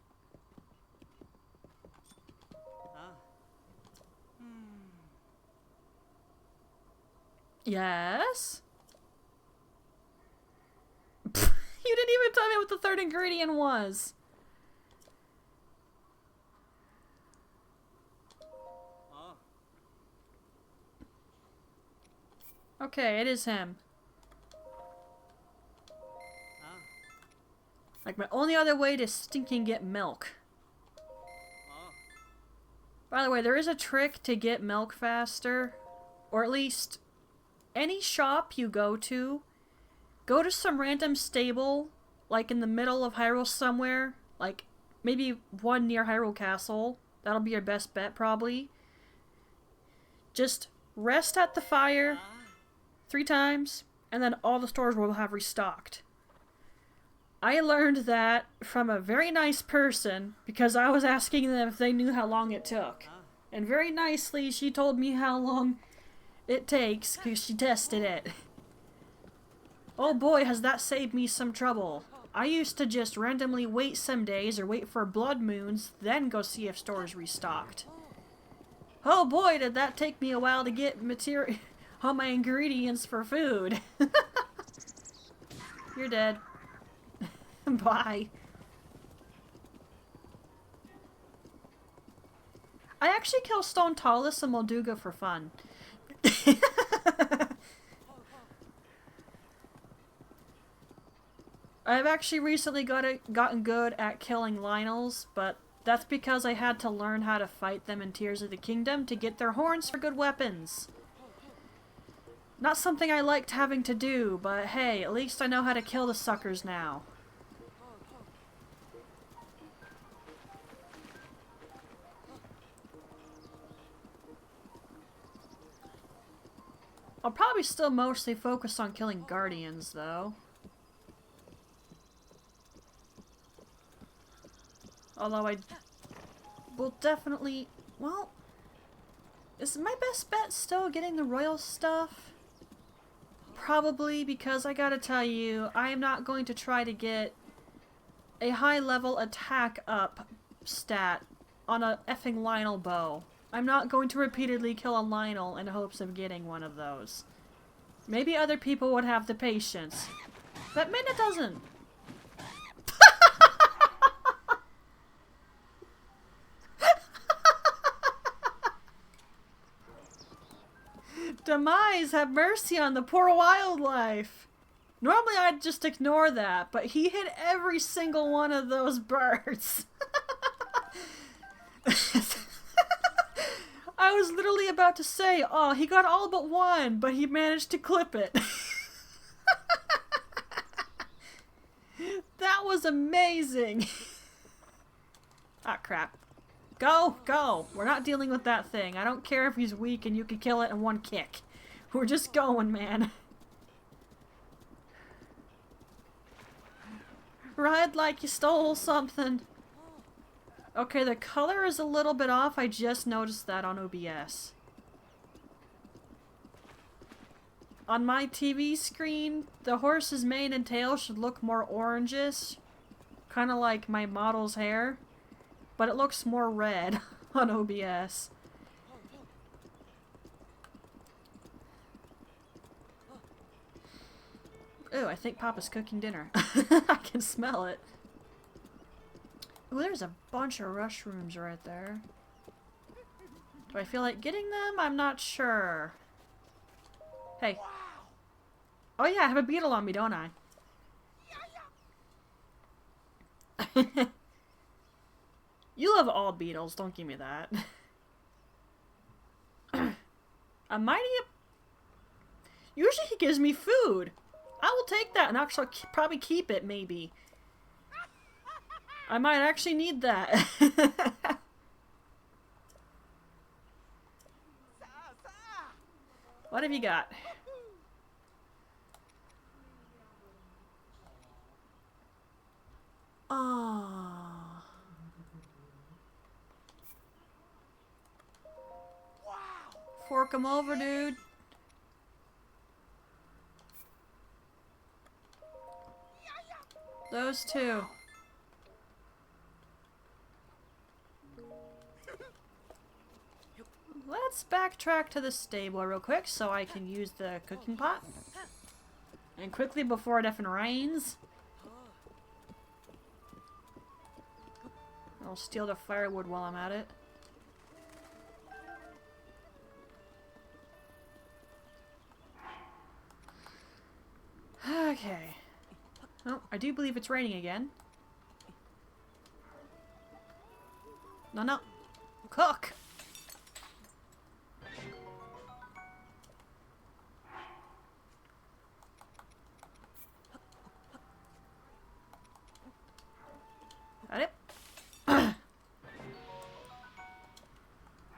Yes? You didn't even tell me what the third ingredient was. Okay, it is him. Like, my only other way to stinking get milk. By the way, there is a trick to get milk faster. Or at least, any shop you go to some random stable, like in the middle of Hyrule somewhere. Like, maybe one near Hyrule Castle. That'll be your best bet, probably. Just rest at the fire 3 times, and then all the stores will have restocked. I learned that from a very nice person because I was asking them if they knew how long it took. And very nicely, she told me how long it takes because she tested it. Oh boy, has that saved me some trouble. I used to just randomly wait some days or wait for blood moons, then go see if stores restocked. Oh boy, did that take me a while to get all my ingredients for food. You're dead. Bye. I actually kill Stone Twilis and Molduga for fun. I've actually recently gotten good at killing Lynels, but that's because I had to learn how to fight them in Tears of the Kingdom to get their horns for good weapons. Not something I liked having to do, but hey, at least I know how to kill the suckers now. I'll probably still mostly focus on killing Guardians, though. Although I will definitely... Well, is my best bet still getting the royal stuff? Probably, because I gotta tell you, I am not going to try to get a high-level attack up stat on a effing Lynel bow. I'm not going to repeatedly kill a Lynel in hopes of getting one of those. Maybe other people would have the patience. But Minna doesn't. Demise, have mercy on the poor wildlife. Normally I'd just ignore that, but he hit every single one of those birds. I was literally about to say, oh, he got all but one, but he managed to clip it. That was amazing. Ah, crap. Go, go. We're not dealing with that thing. I don't care if he's weak and you can kill it in one kick. We're just going, man. Ride like you stole something. Okay, the color is a little bit off. I just noticed that on OBS. On my TV screen, the horse's mane and tail should look more orangish. Kind of like my model's hair. But it looks more red on OBS. Ooh, I think Papa's cooking dinner. I can smell it. Ooh, there's a bunch of mushrooms right there. Do I feel like getting them? I'm not sure. Hey. Oh yeah, I have a beetle on me, don't I? You love all beetles, don't give me that. A mighty... Usually he gives me food. I will take that and actually probably keep it, maybe. I might actually need that. What have you got? Oh. Fork him over, dude. Those two. Let's backtrack to the stable real quick so I can use the cooking pot. And quickly before it effing rains. I'll steal the firewood while I'm at it. Okay. Oh, I do believe it's raining again. No, no. Cook! Got it?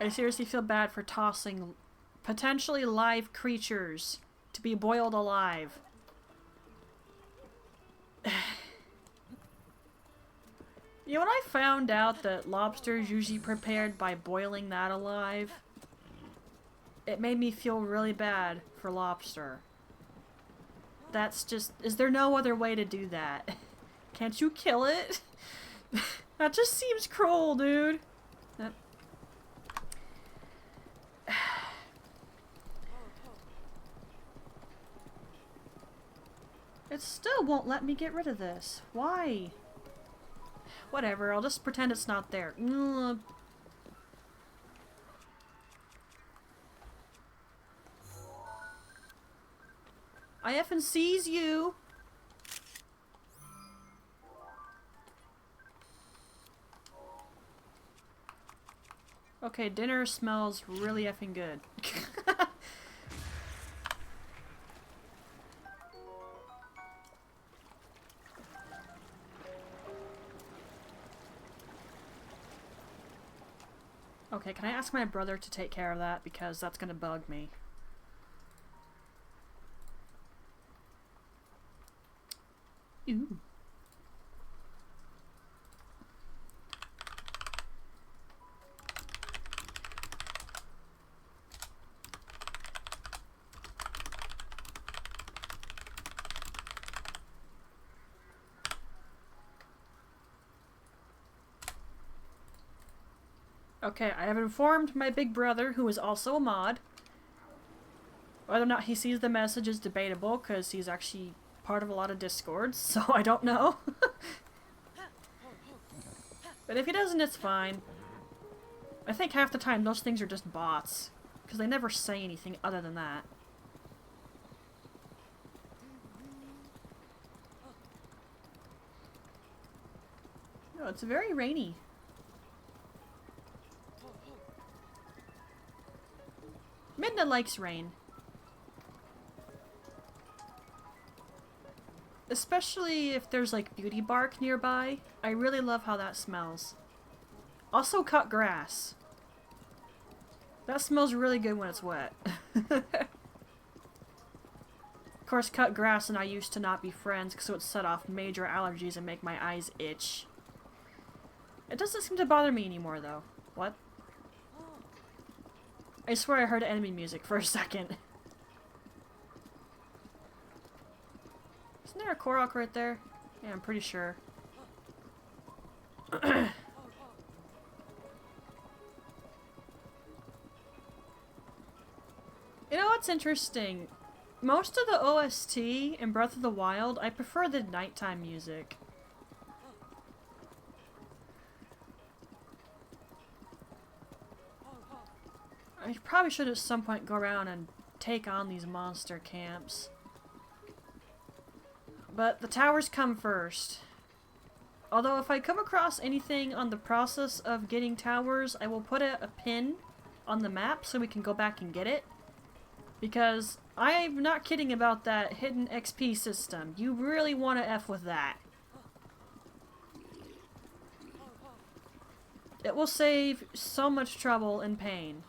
I seriously feel bad for tossing potentially live creatures to be boiled alive. You know, when I found out that lobster is usually prepared by boiling that alive, it made me feel really bad for lobster. That's just... Is there no other way to do that? Can't you kill it? That just seems cruel, dude. It still won't let me get rid of this. Why? Whatever, I'll just pretend it's not there. I effing sees you! Okay, dinner smells really effing good. Okay, can I ask my brother to take care of that? Because that's gonna bug me. Ooh. Okay, I have informed my big brother, who is also a mod. Whether or not he sees the message is debatable, because he's actually part of a lot of discords, so I don't know. But if he doesn't, it's fine. I think half the time those things are just bots, because they never say anything other than that. No, it's very rainy. Midna likes rain. Especially if there's like beauty bark nearby. I really love how that smells. Also cut grass. That smells really good when it's wet. Of course, cut grass and I used to not be friends because it would set off major allergies and make my eyes itch. It doesn't seem to bother me anymore though. What? I swear I heard enemy music for a second. Isn't there a Korok right there? Yeah, I'm pretty sure. You know what's interesting? Most of the OST in Breath of the Wild, I prefer the nighttime music. I probably should at some point go around and take on these monster camps. But the towers come first. Although if I come across anything on the process of getting towers, I will put a pin on the map so we can go back and get it. Because I'm not kidding about that hidden XP system. You really want to F with that. It will save so much trouble and pain.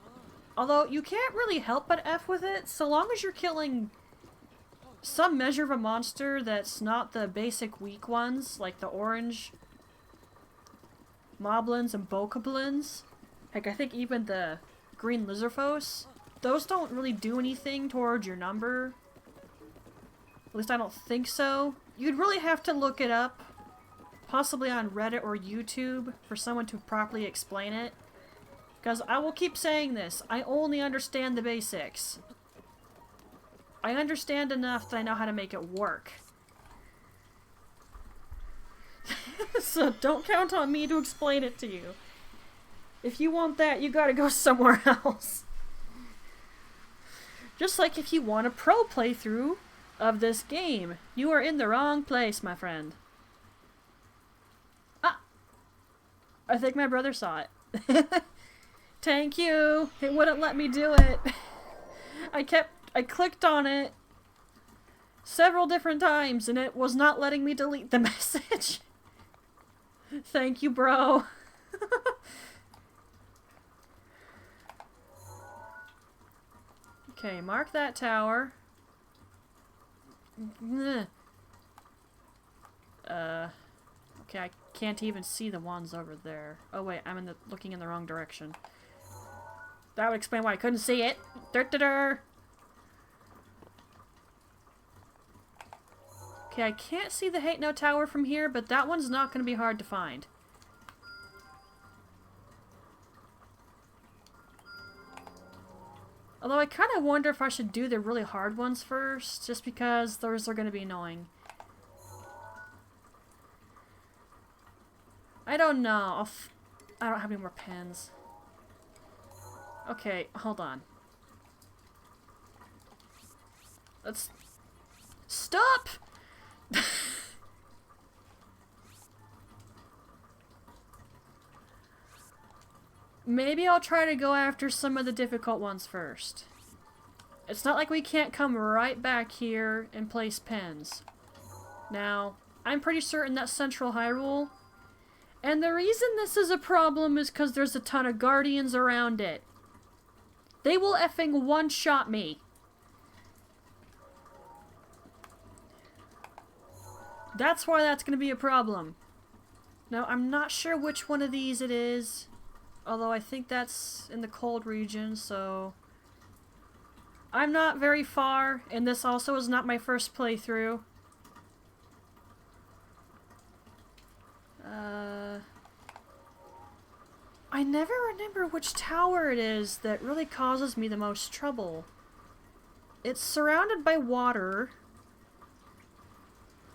Although, you can't really help but F with it, so long as you're killing some measure of a monster that's not the basic weak ones, like the orange moblins and bokoblins. Heck, I think even the green lizardphos. Those don't really do anything towards your number. At least I don't think so. You'd really have to look it up, possibly on Reddit or YouTube, for someone to properly explain it. Because I will keep saying this. I only understand the basics. I understand enough that I know how to make it work. So don't count on me to explain it to you. If you want that, you gotta go somewhere else. Just like if you want a pro playthrough of this game, you are in the wrong place, my friend. Ah! I think my brother saw it. Thank you! It wouldn't let me do it. I clicked on it several different times and it was not letting me delete the message. Thank you, bro. Okay, mark that tower. Okay, I can't even see the ones over there. Oh wait, I'm looking in the wrong direction. That would explain why I couldn't see it. Dur-dur-dur. Okay, I can't see the Hate No Tower from here, but that one's not going to be hard to find. Although I kind of wonder if I should do the really hard ones first, just because those are going to be annoying. I don't know. I don't have any more pens. Okay, hold on. Let's... Stop! Maybe I'll try to go after some of the difficult ones first. It's not like we can't come right back here and place pens. Now, I'm pretty certain that's Central Hyrule. And the reason this is a problem is because there's a ton of guardians around it. They will effing one-shot me. That's why that's going to be a problem. Now, I'm not sure which one of these it is. Although I think that's in the cold region, so... I'm not very far, and this also is not my first playthrough. I never remember which tower it is that really causes me the most trouble. It's surrounded by water.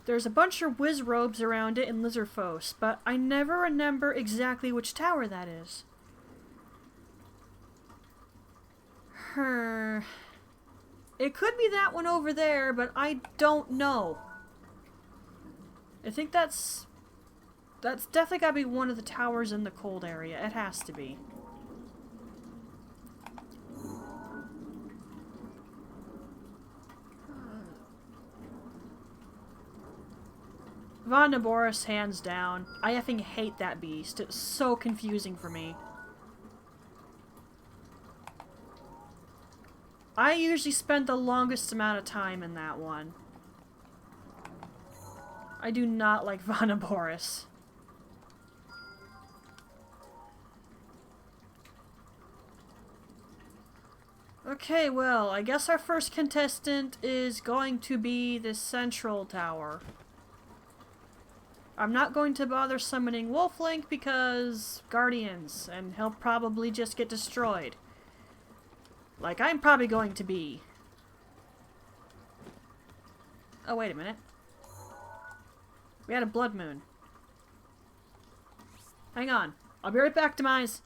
There's a bunch of whiz robes around it and lizardfolks, but I never remember exactly which tower that is. It could be that one over there, but I don't know. I think that's definitely gotta be one of the towers in the cold area. It has to be. Von Naboris, hands down. I effing hate that beast. It's so confusing for me. I usually spend the longest amount of time in that one. I do not like Von Naboris. Okay, well, I guess our first contestant is going to be the Central Tower. I'm not going to bother summoning Wolflink because Guardians, and he'll probably just get destroyed. Like I'm probably going to be. Oh, wait a minute. We had a blood moon. Hang on. I'll be right back, Demise.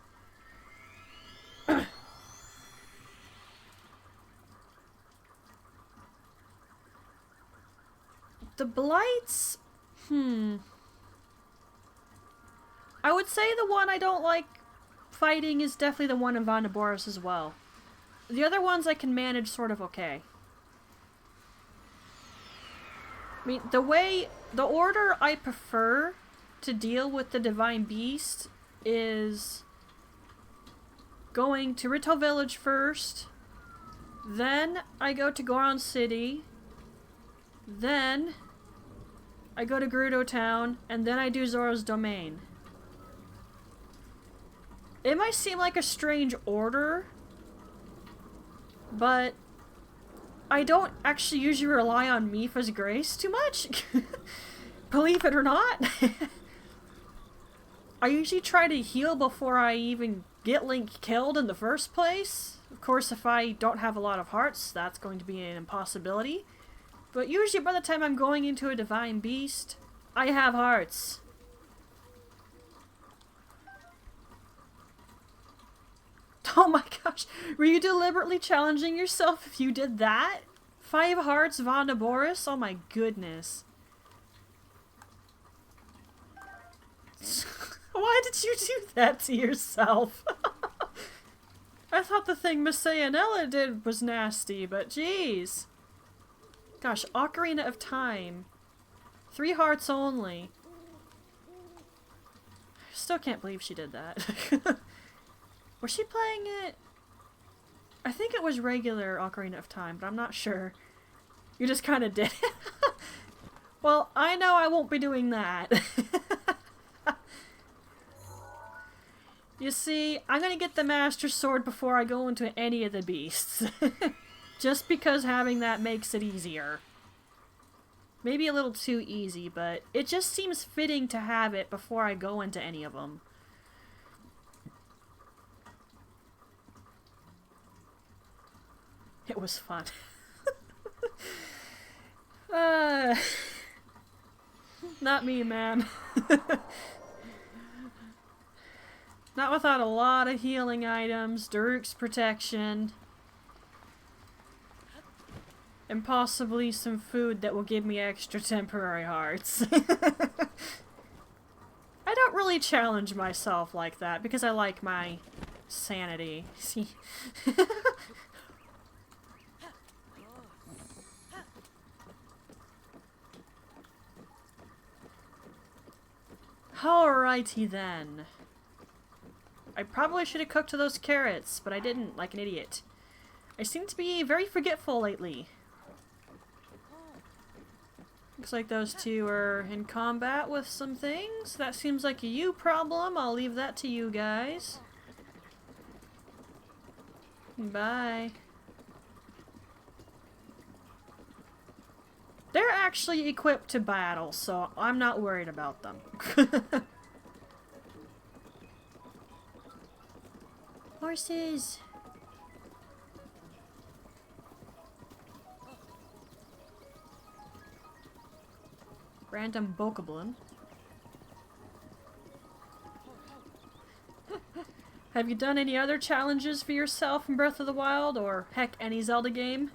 The Blights... I would say the one I don't like fighting is definitely the one in Von Naboris as well. The other ones I can manage sort of okay. I mean, the order I prefer to deal with the Divine Beast is going to Rito Village first, then I go to Goron City, then I go to Gerudo Town, and then I do Zora's Domain. It might seem like a strange order, but I don't actually usually rely on Mipha's grace too much. Believe it or not. I usually try to heal before I even get Link killed in the first place. Of course, if I don't have a lot of hearts, that's going to be an impossibility. But usually by the time I'm going into a Divine Beast, I have hearts. Oh my gosh, were you deliberately challenging yourself if you did that? 5 hearts, Vonda Boris? Oh my goodness. Why did you do that to yourself? I thought the thing Miss Sayanella did was nasty, but jeez. Gosh, Ocarina of Time. 3 hearts only. I still can't believe she did that. Was she playing it? I think it was regular Ocarina of Time, but I'm not sure. You just kind of did it. Well, I know I won't be doing that. You see, I'm gonna get the Master Sword before I go into any of the beasts. Just because having that makes it easier. Maybe a little too easy, but it just seems fitting to have it before I go into any of them. It was fun. Not me, man. Not without a lot of healing items, Daruk's protection, and possibly some food that will give me extra temporary hearts. I don't really challenge myself like that because I like my sanity. See? Alrighty then. I probably should have cooked those carrots, but I didn't, like an idiot. I seem to be very forgetful lately. Looks like those two are in combat with some things. That seems like a you problem. I'll leave that to you guys. Bye. They're actually equipped to battle, so I'm not worried about them. Horses! Random bokoblin. Have you done any other challenges for yourself in Breath of the Wild, or heck, any Zelda game?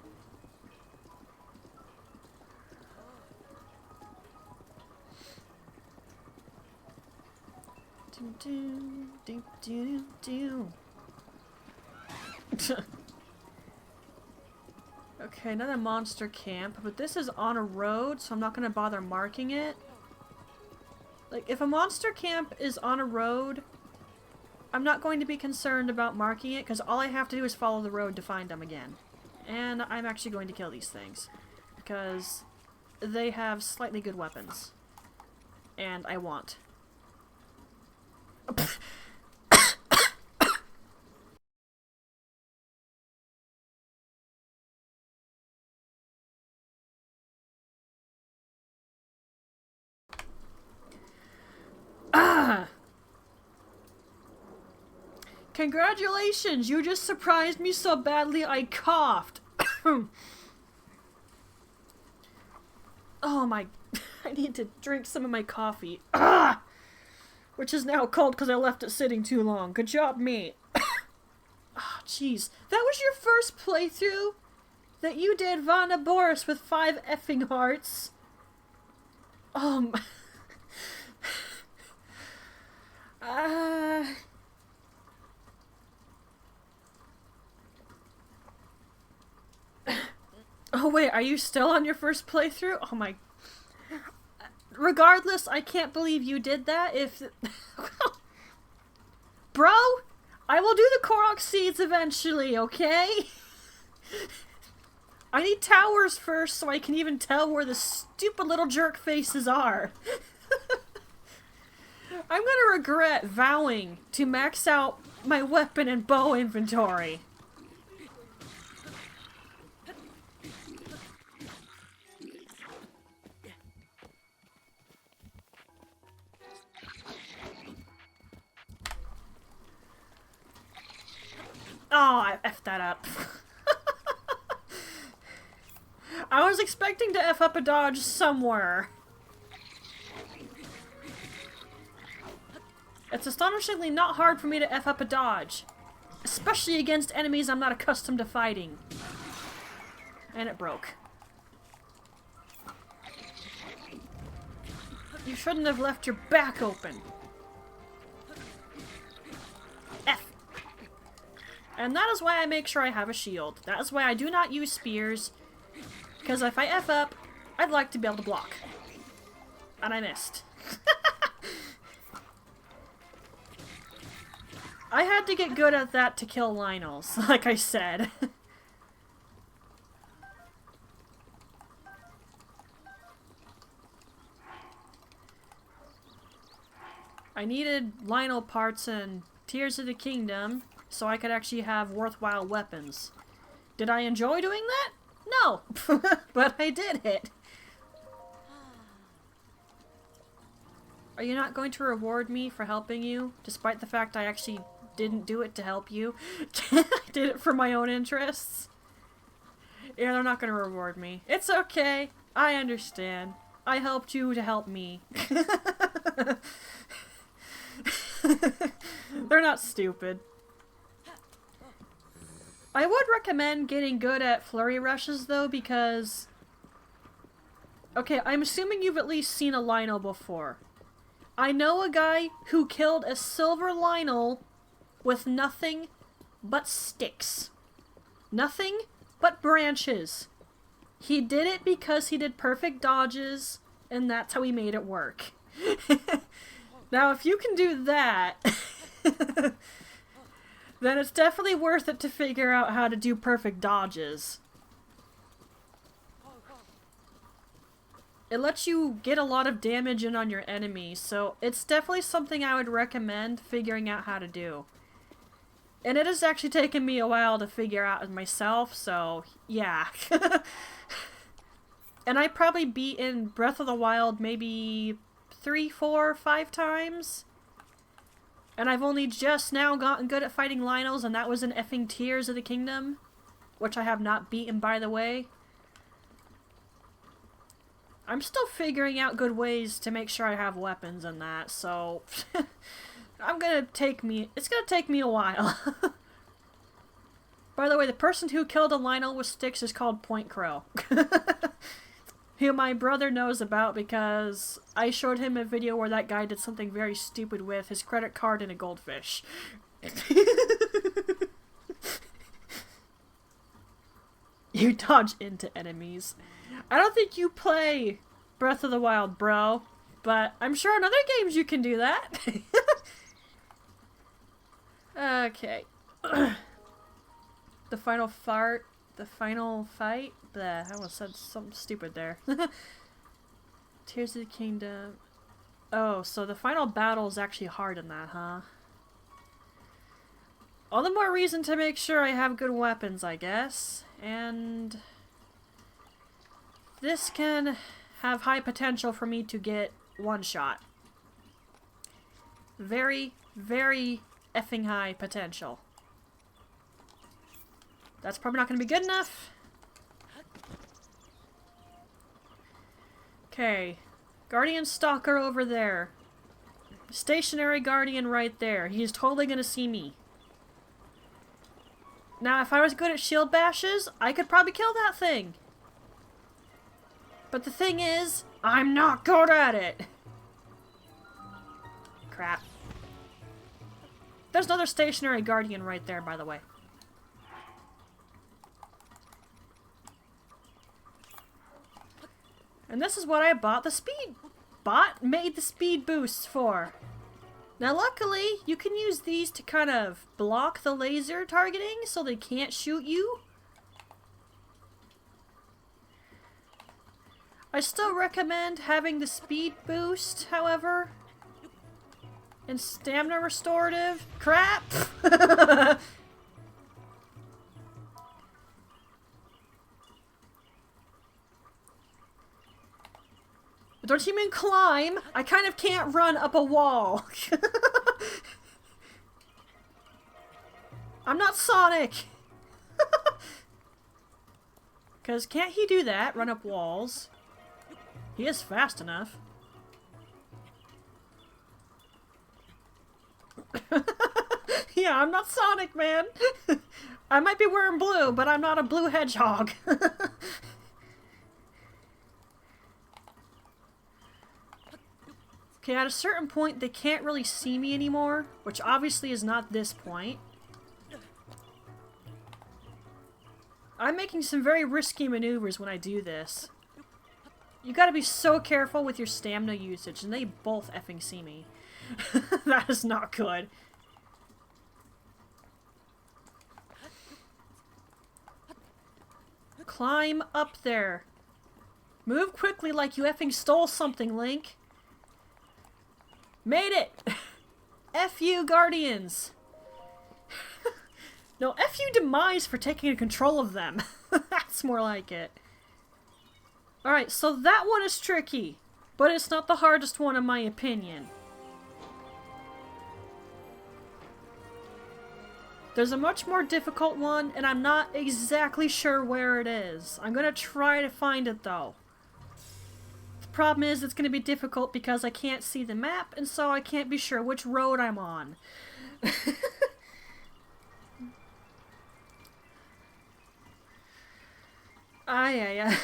Okay, another monster camp, but this is on a road, so I'm not gonna bother marking it. Like, if a monster camp is on a road, I'm not going to be concerned about marking it, because all I have to do is follow the road to find them again. And I'm actually going to kill these things, because they have slightly good weapons. And I want. Congratulations! You just surprised me so badly I coughed. Oh my... I need to drink some of my coffee. Which is now cold because I left it sitting too long. Good job, me. Oh, jeez. That was your first playthrough? That you did Vana Boris with 5 effing hearts? Oh wait, are you still on your first playthrough? Oh my... Regardless, I can't believe you did that if... Bro, I will do the Korok seeds eventually, okay? I need towers first so I can even tell where the stupid little jerk faces are. I'm gonna regret vowing to max out my weapon and bow inventory. F that up. I was expecting to F up a dodge somewhere. It's astonishingly not hard for me to F up a dodge. Especially against enemies I'm not accustomed to fighting. And it broke. You shouldn't have left your back open. F. And that is why I make sure I have a shield. That is why I do not use spears. Because if I F up, I'd like to be able to block. And I missed. I had to get good at that to kill Lynels, like I said. I needed Lynel parts and Tears of the Kingdom so I could actually have worthwhile weapons. Did I enjoy doing that? No! But I did it. Are you not going to reward me for helping you, despite the fact I actually didn't do it to help you? I did it for my own interests? Yeah, they're not going to reward me. It's okay. I understand. I helped you to help me. They're not stupid. I would recommend getting good at flurry rushes, though, because... Okay, I'm assuming you've at least seen a Lynel before. I know a guy who killed a silver Lynel with nothing but sticks. Nothing but branches. He did it because he did perfect dodges, and that's how he made it work. Now, if you can do that, then it's definitely worth it to figure out how to do perfect dodges. It lets you get a lot of damage in on your enemies, so it's definitely something I would recommend figuring out how to do. And it has actually taken me a while to figure out myself, so yeah. And I probably beat in Breath of the Wild maybe 3, 4, 5 times. And I've only just now gotten good at fighting Lynels, and that was in effing Tears of the Kingdom, which I have not beaten, by the way. I'm still figuring out good ways to make sure I have weapons and that, so it's gonna take me a while. By the way, the person who killed a Lynel with sticks is called Point Crow. Who my brother knows about because I showed him a video where that guy did something very stupid with his credit card and a goldfish. You dodge into enemies. I don't think you play Breath of the Wild, bro, but I'm sure in other games you can do that. Okay. The final fight. Bleh, I almost said something stupid there. Tears of the Kingdom. Oh, so the final battle is actually hard in that, huh? All the more reason to make sure I have good weapons, I guess. And this can have high potential for me to get one shot. Very, very effing high potential. That's probably not going to be good enough. Okay. Guardian Stalker over there. Stationary Guardian right there. He's totally going to see me. Now, if I was good at shield bashes, I could probably kill that thing. But the thing is, I'm not good at it. Crap. There's another stationary Guardian right there, by the way. And this is what I bought the speed made the speed boosts for. Now luckily, you can use these to kind of block the laser targeting so they can't shoot you. I still recommend having the speed boost, however. And stamina restorative. Crap! Don't you mean climb? I kind of can't run up a wall. I'm not Sonic. Because can't he do that? Run up walls. He is fast enough. Yeah, I'm not Sonic, man. I might be wearing blue, but I'm not a blue hedgehog. Okay, at a certain point, they can't really see me anymore, which obviously is not this point. I'm making some very risky maneuvers when I do this. You gotta be so careful with your stamina usage, and they both effing see me. That is not good. Climb up there. Move quickly like you effing stole something, Link. Made it! F you, Guardians! No, F you, Demise, for taking control of them. That's more like it. Alright, so that one is tricky, but it's not the hardest one in my opinion. There's a much more difficult one, and I'm not exactly sure where it is. I'm gonna try to find it, though. The problem is it's gonna be difficult because I can't see the map, and so I can't be sure which road I'm on. Ay.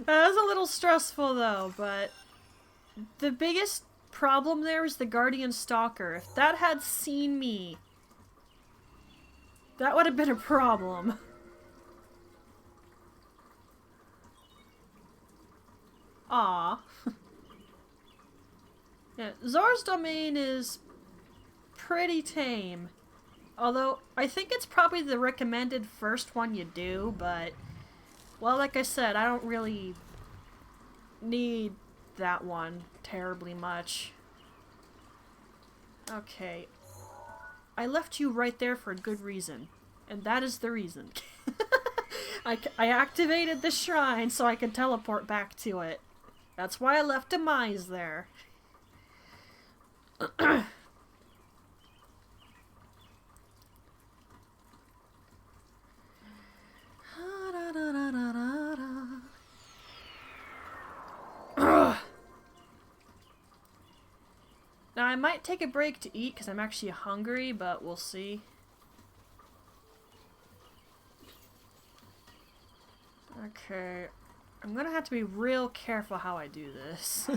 That was a little stressful, though, but the biggest problem there is the Guardian Stalker. If that had seen me, that would have been a problem. Aw. Yeah, Zor's Domain is pretty tame. Although, I think it's probably the recommended first one you do, but... Well, like I said, I don't really need that one terribly much. Okay. I left you right there for a good reason. And that is the reason. I activated the shrine so I can teleport back to it. That's why I left Demise there. Now, I might take a break to eat because I'm actually hungry, but we'll see. Okay, I'm gonna have to be real careful how I do this.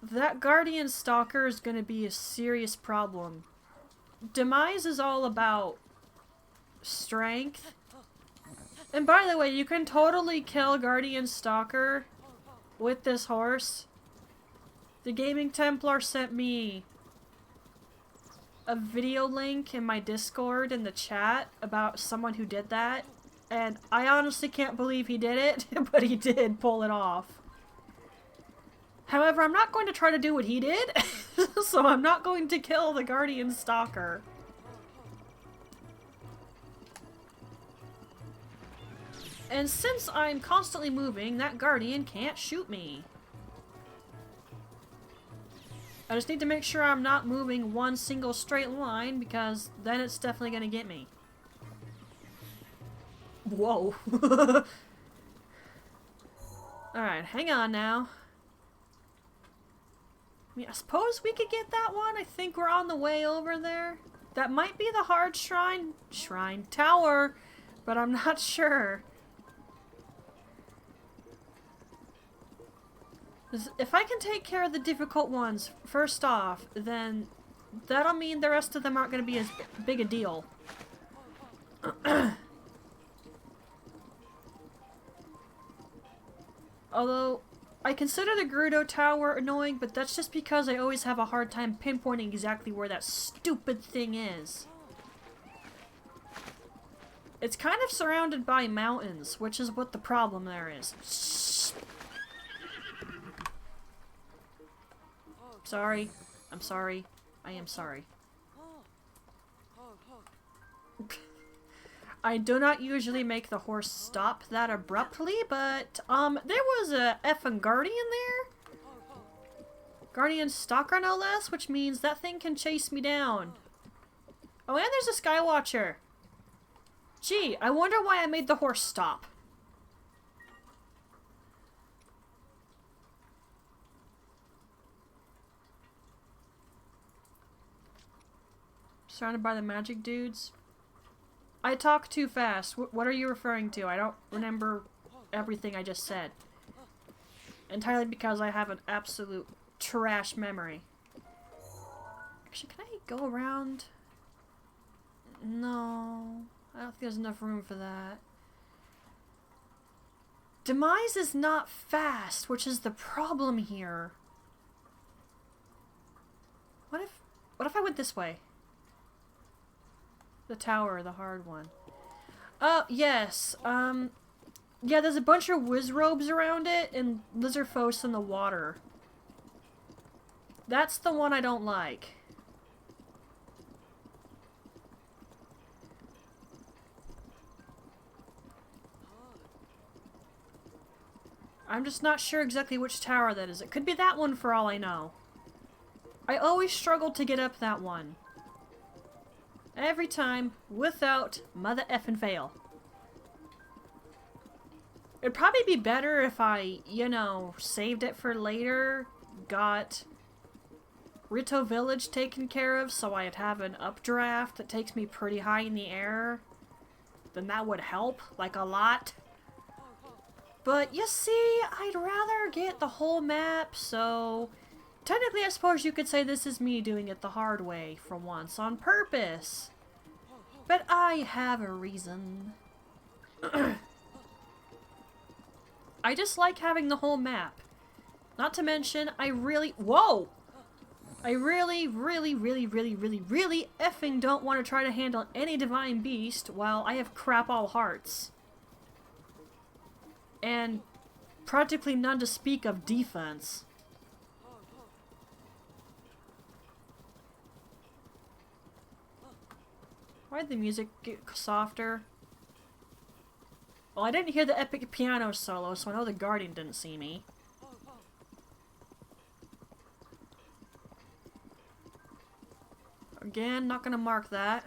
That Guardian Stalker is gonna be a serious problem. Demise is all about strength. And by the way, you can totally kill Guardian Stalker with this horse. The Gaming Templar sent me a video link in my Discord in the chat about someone who did that. And I honestly can't believe he did it, but he did pull it off. However, I'm not going to try to do what he did, so I'm not going to kill the Guardian Stalker. And since I'm constantly moving, that Guardian can't shoot me. I just need to make sure I'm not moving one single straight line, because then it's definitely gonna get me. Whoa. Alright, hang on now. I mean, I suppose we could get that one. I think we're on the way over there. That might be the hard shrine tower, but I'm not sure. If I can take care of the difficult ones first off, then that'll mean the rest of them aren't going to be as big a deal. Although, I consider the Gerudo Tower annoying, but that's just because I always have a hard time pinpointing exactly where that stupid thing is. It's kind of surrounded by mountains, which is what the problem there is. Sorry. I'm sorry. I am sorry. I do not usually make the horse stop that abruptly, but, there was a effing Guardian there? Guardian Stalker, no less, which means that thing can chase me down. Oh, and there's a Skywatcher. Gee, I wonder why I made the horse stop. Surrounded by the magic dudes. I talk too fast. What are you referring to? I don't remember everything I just said. Entirely because I have an absolute trash memory. Actually, can I go around? No. I don't think there's enough room for that. Demise is not fast, which is the problem here. What if I went this way? The tower, the hard one. Oh, yes. Yeah, there's a bunch of wizrobes around it and lizardfolks in the water. That's the one I don't like. I'm just not sure exactly which tower that is. It could be that one for all I know. I always struggle to get up that one. Every time, without mother effing fail. It'd probably be better if I, you know, saved it for later, got Rito Village taken care of so I'd have an updraft that takes me pretty high in the air. Then that would help, like a lot. But you see, I'd rather get the whole map, so technically I suppose you could say this is me doing it the hard way for once, on purpose. But I have a reason. I just like having the whole map. Not to mention, I really really effing don't want to try to handle any divine beast while I have crap all hearts. And practically none to speak of defense. Why'd the music get softer? Well, I didn't hear the epic piano solo, so I know the Guardian didn't see me. Again, not gonna mark that.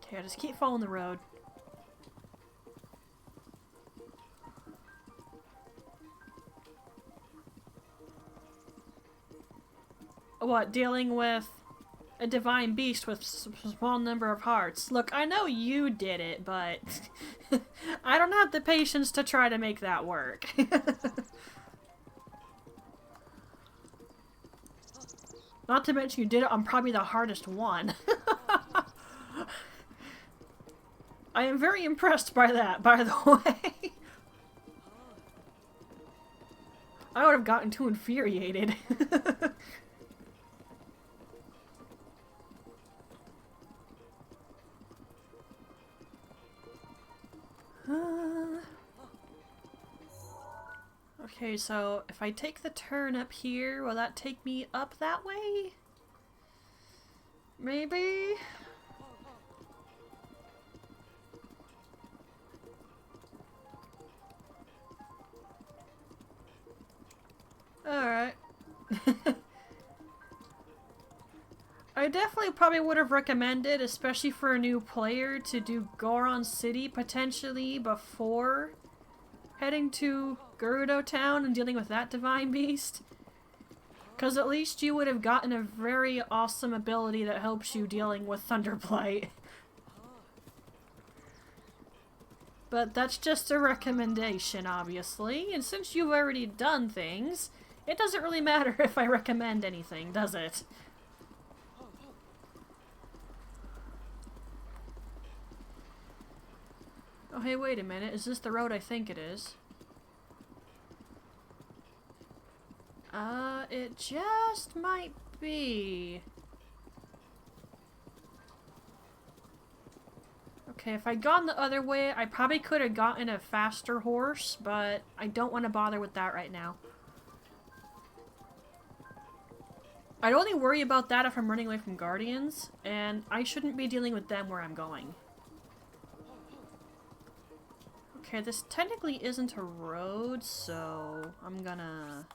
Okay, I just keep following the road. What, dealing with a divine beast with a small number of hearts? Look, I know you did it, but I don't have the patience to try to make that work. Not to mention you did it on probably the hardest one. I am very impressed by that, by the way. I would have gotten too infuriated. Okay, so if I take the turn up here, will that take me up that way? Maybe? Alright. I definitely probably would have recommended, especially for a new player, to do Goron City potentially before heading to Gerudo Town and dealing with that divine beast. Because at least you would have gotten a very awesome ability that helps you dealing with Thunderblight. But that's just a recommendation, obviously, and since you've already done things, it doesn't really matter if I recommend anything, does it? Oh, hey, wait a minute. Is this the road I think it is? It just might be. Okay, if I'd gone the other way, I probably could have gotten a faster horse, but I don't want to bother with that right now. I'd only worry about that if I'm running away from Guardians, and I shouldn't be dealing with them where I'm going. Okay, this technically isn't a road, so I'm gonna...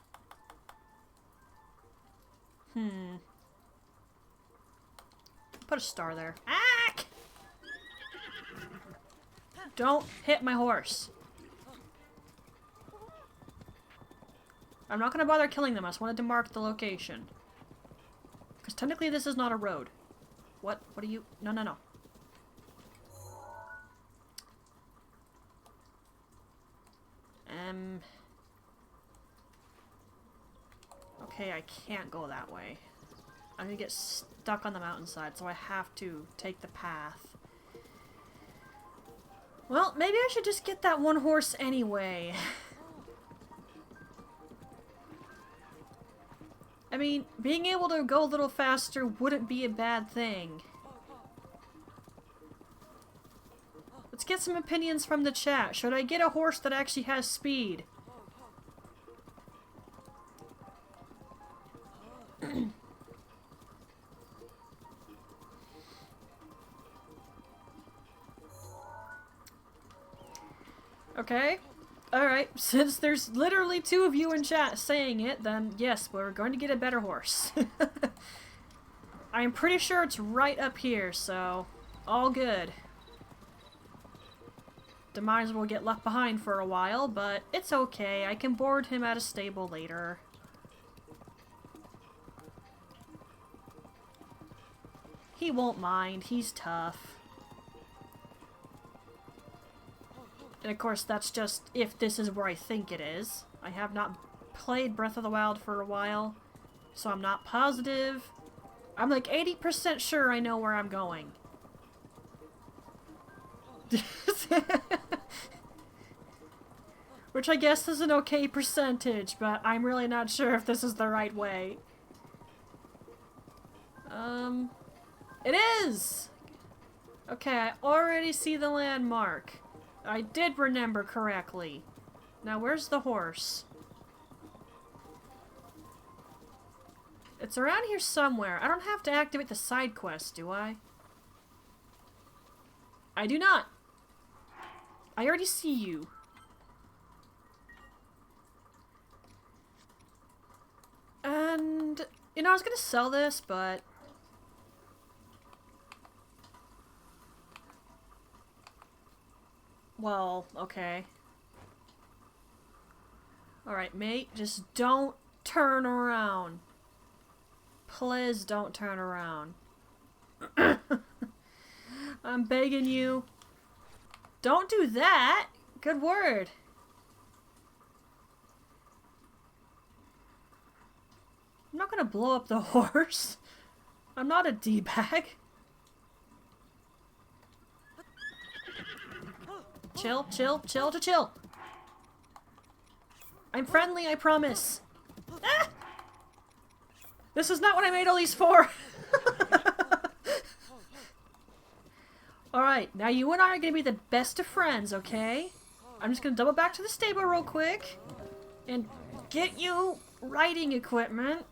Put a star there. Ah! Don't hit my horse. I'm not gonna bother killing them. I just wanted to mark the location. Because technically this is not a road. What? What are you? No, no, no. Okay, I can't go that way. I'm gonna get stuck on the mountainside, so I have to take the path. Well, maybe I should just get that one horse anyway. I mean, being able to go a little faster wouldn't be a bad thing. Let's get some opinions from the chat. Should I get a horse that actually has speed? Okay. Alright, since there's literally 2 of you in chat saying it, then yes, we're going to get a better horse. I'm pretty sure it's right up here, so all good. Demise will get left behind for a while, but it's okay. I can board him at a stable later. He won't mind. He's tough. And of course, that's just if this is where I think it is. I have not played Breath of the Wild for a while, so I'm not positive. I'm like 80% sure I know where I'm going. Which I guess is an okay percentage, but I'm really not sure if this is the right way. It is! Okay, I already see the landmark. I did remember correctly. Now where's the horse? It's around here somewhere. I don't have to activate the side quest, do I? I do not. I already see you. And, you know, I was gonna sell this, but... Well, okay. Alright, mate, just don't turn around. Please don't turn around. I'm begging you. Don't do that! Good word. I'm not gonna blow up the horse. I'm not a D-bag. Chill, chill, chill to chill. I'm friendly, I promise. Ah! This is not what I made all these for. Alright, now you and I are gonna be the best of friends, okay? I'm just gonna double back to the stable real quick and get you riding equipment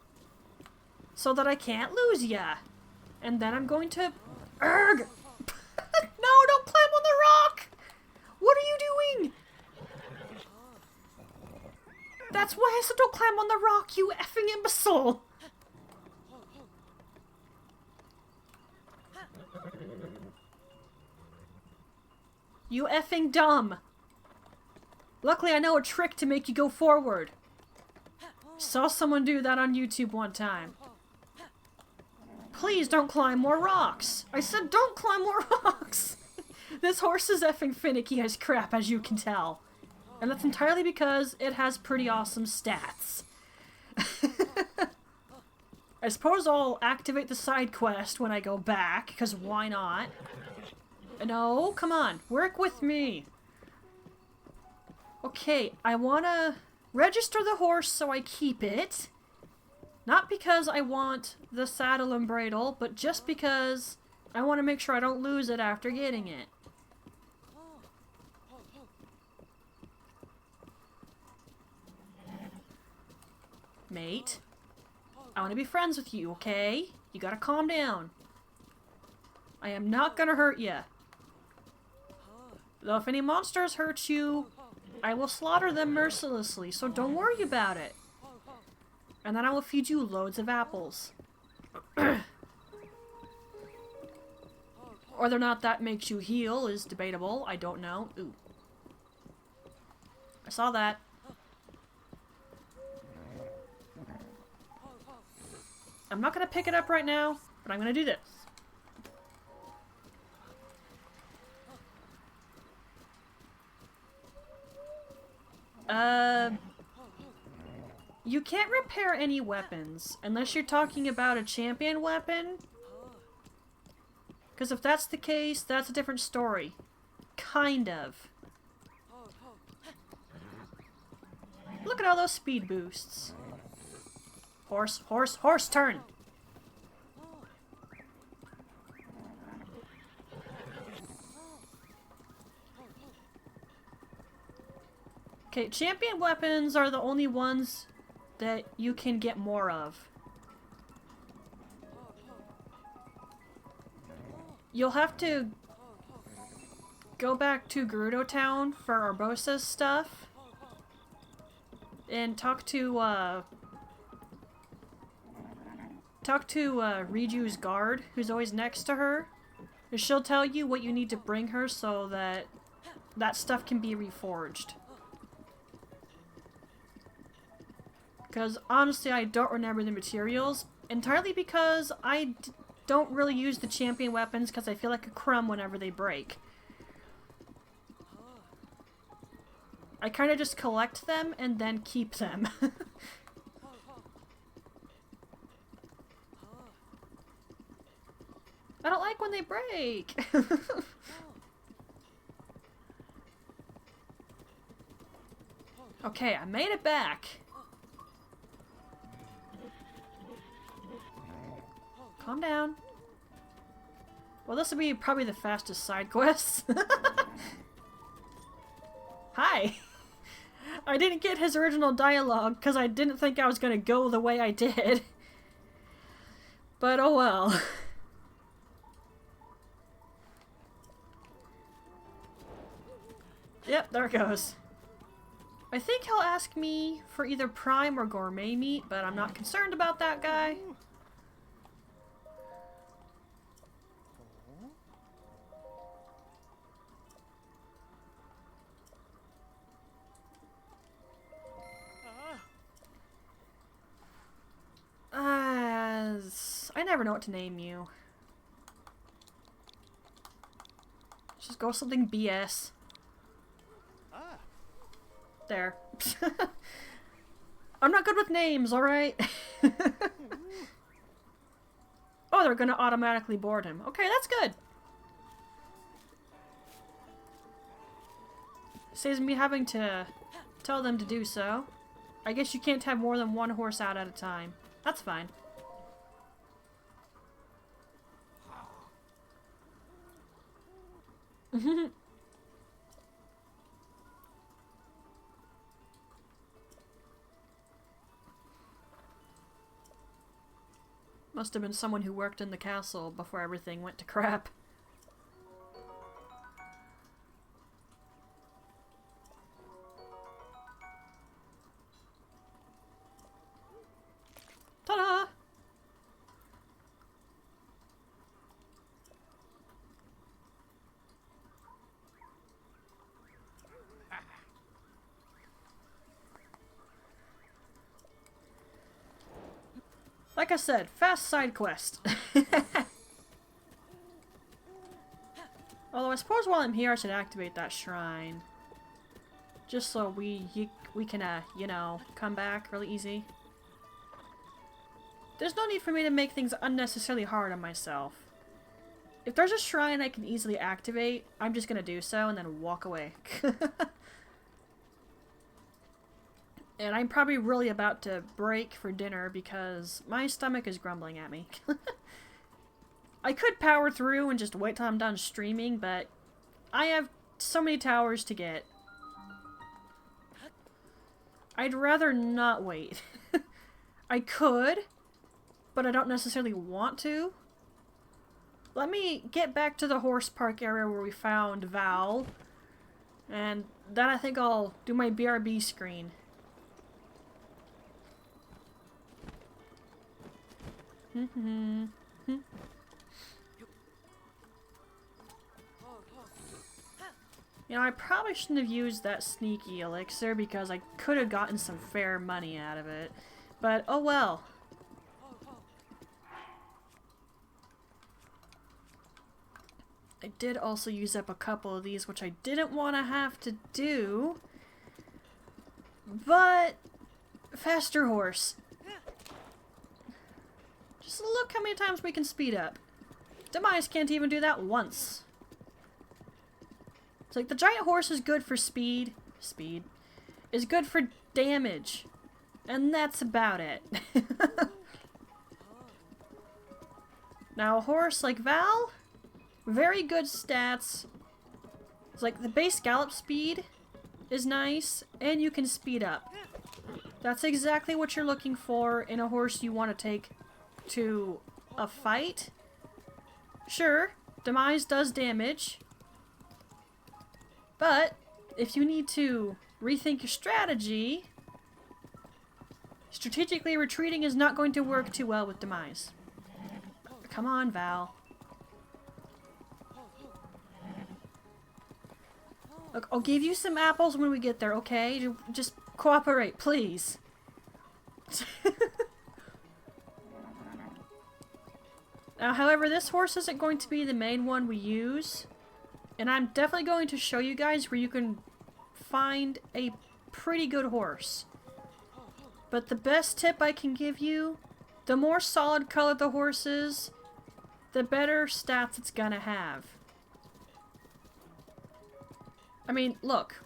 so that I can't lose ya. And then I'm going to... Erg! No, don't climb on the rock! What are you doing? That's why I said don't climb on the rock, you effing imbecile! You effing dumb! Luckily I know a trick to make you go forward. Saw someone do that on YouTube one time. Please don't climb more rocks! I said don't climb more rocks! This horse is effing finicky as crap, as you can tell. And that's entirely because it has pretty awesome stats. I suppose I'll activate the side quest when I go back, because why not? No, come on, work with me. Okay, I wanna register the horse so I keep it. Not because I want the saddle and bridle, but just because I want to make sure I don't lose it after getting it. Mate, I want to be friends with you, okay? You gotta calm down. I am not gonna hurt you. Though if any monsters hurt you, I will slaughter them mercilessly, so don't worry about it. And then I will feed you loads of apples. Whether or not that makes you heal is debatable. I don't know. Ooh. I saw that. I'm not gonna pick it up right now, but I'm gonna do this. You can't repair any weapons unless you're talking about a champion weapon. Because if that's the case, that's a different story. Kind of. Look at all those speed boosts. Horse, horse, horse, turn! Okay, champion weapons are the only ones that you can get more of. You'll have to go back to Gerudo Town for Urbosa's stuff and talk to Riju's guard, who's always next to her. And she'll tell you what you need to bring her so that that stuff can be reforged. Because honestly, I don't remember the materials, entirely because I don't really use the champion weapons because I feel like a crumb whenever they break. I kind of just collect them and then keep them. I don't like when they break. Okay, I made it back. Calm down. Well, this will be probably the fastest side quest. Hi! I didn't get his original dialogue because I didn't think I was going to go the way I did. But oh well. Yep, there it goes. I think he'll ask me for either prime or gourmet meat, but I'm not concerned about that guy. I never know what to name you. Just go with something BS. There. I'm not good with names, alright? Oh, they're gonna automatically board him. Okay, that's good. Saves me having to tell them to do so. I guess you can't have more than one horse out at a time. That's fine. Must have been someone who worked in the castle before everything went to crap. Ta-da! Like I said, fast side quest. Although I suppose while I'm here I should activate that shrine. Just so we can, you know, come back really easy. There's no need for me to make things unnecessarily hard on myself. If there's a shrine I can easily activate, I'm just gonna do so and then walk away. And I'm probably really about to break for dinner because my stomach is grumbling at me. I could power through and just wait till I'm done streaming, but I have so many towers to get. I'd rather not wait. I could, but I don't necessarily want to. Let me get back to the horse park area where we found Val, and then I think I'll do my BRB screen. You know, I probably shouldn't have used that sneaky elixir because I could have gotten some fair money out of it. But, oh well. I did also use up a couple of these, which I didn't want to have to do. But, faster horse. Just look how many times we can speed up. Demise can't even do that once. It's like the giant horse is good for speed. Speed. Is good for damage. And that's about it. Now a horse like Val, very good stats. It's like the base gallop speed is nice, and you can speed up. That's exactly what you're looking for in a horse you want to take to a fight. Sure, Demise does damage, but if you need to rethink your strategy, strategically retreating is not going to work too well with Demise. Come on, Val. Look, I'll give you some apples when we get there, okay? Just cooperate, please. Now, however, this horse isn't going to be the main one we use. And I'm definitely going to show you guys where you can find a pretty good horse. But the best tip I can give you, the more solid color the horse is, the better stats it's gonna have. I mean, look.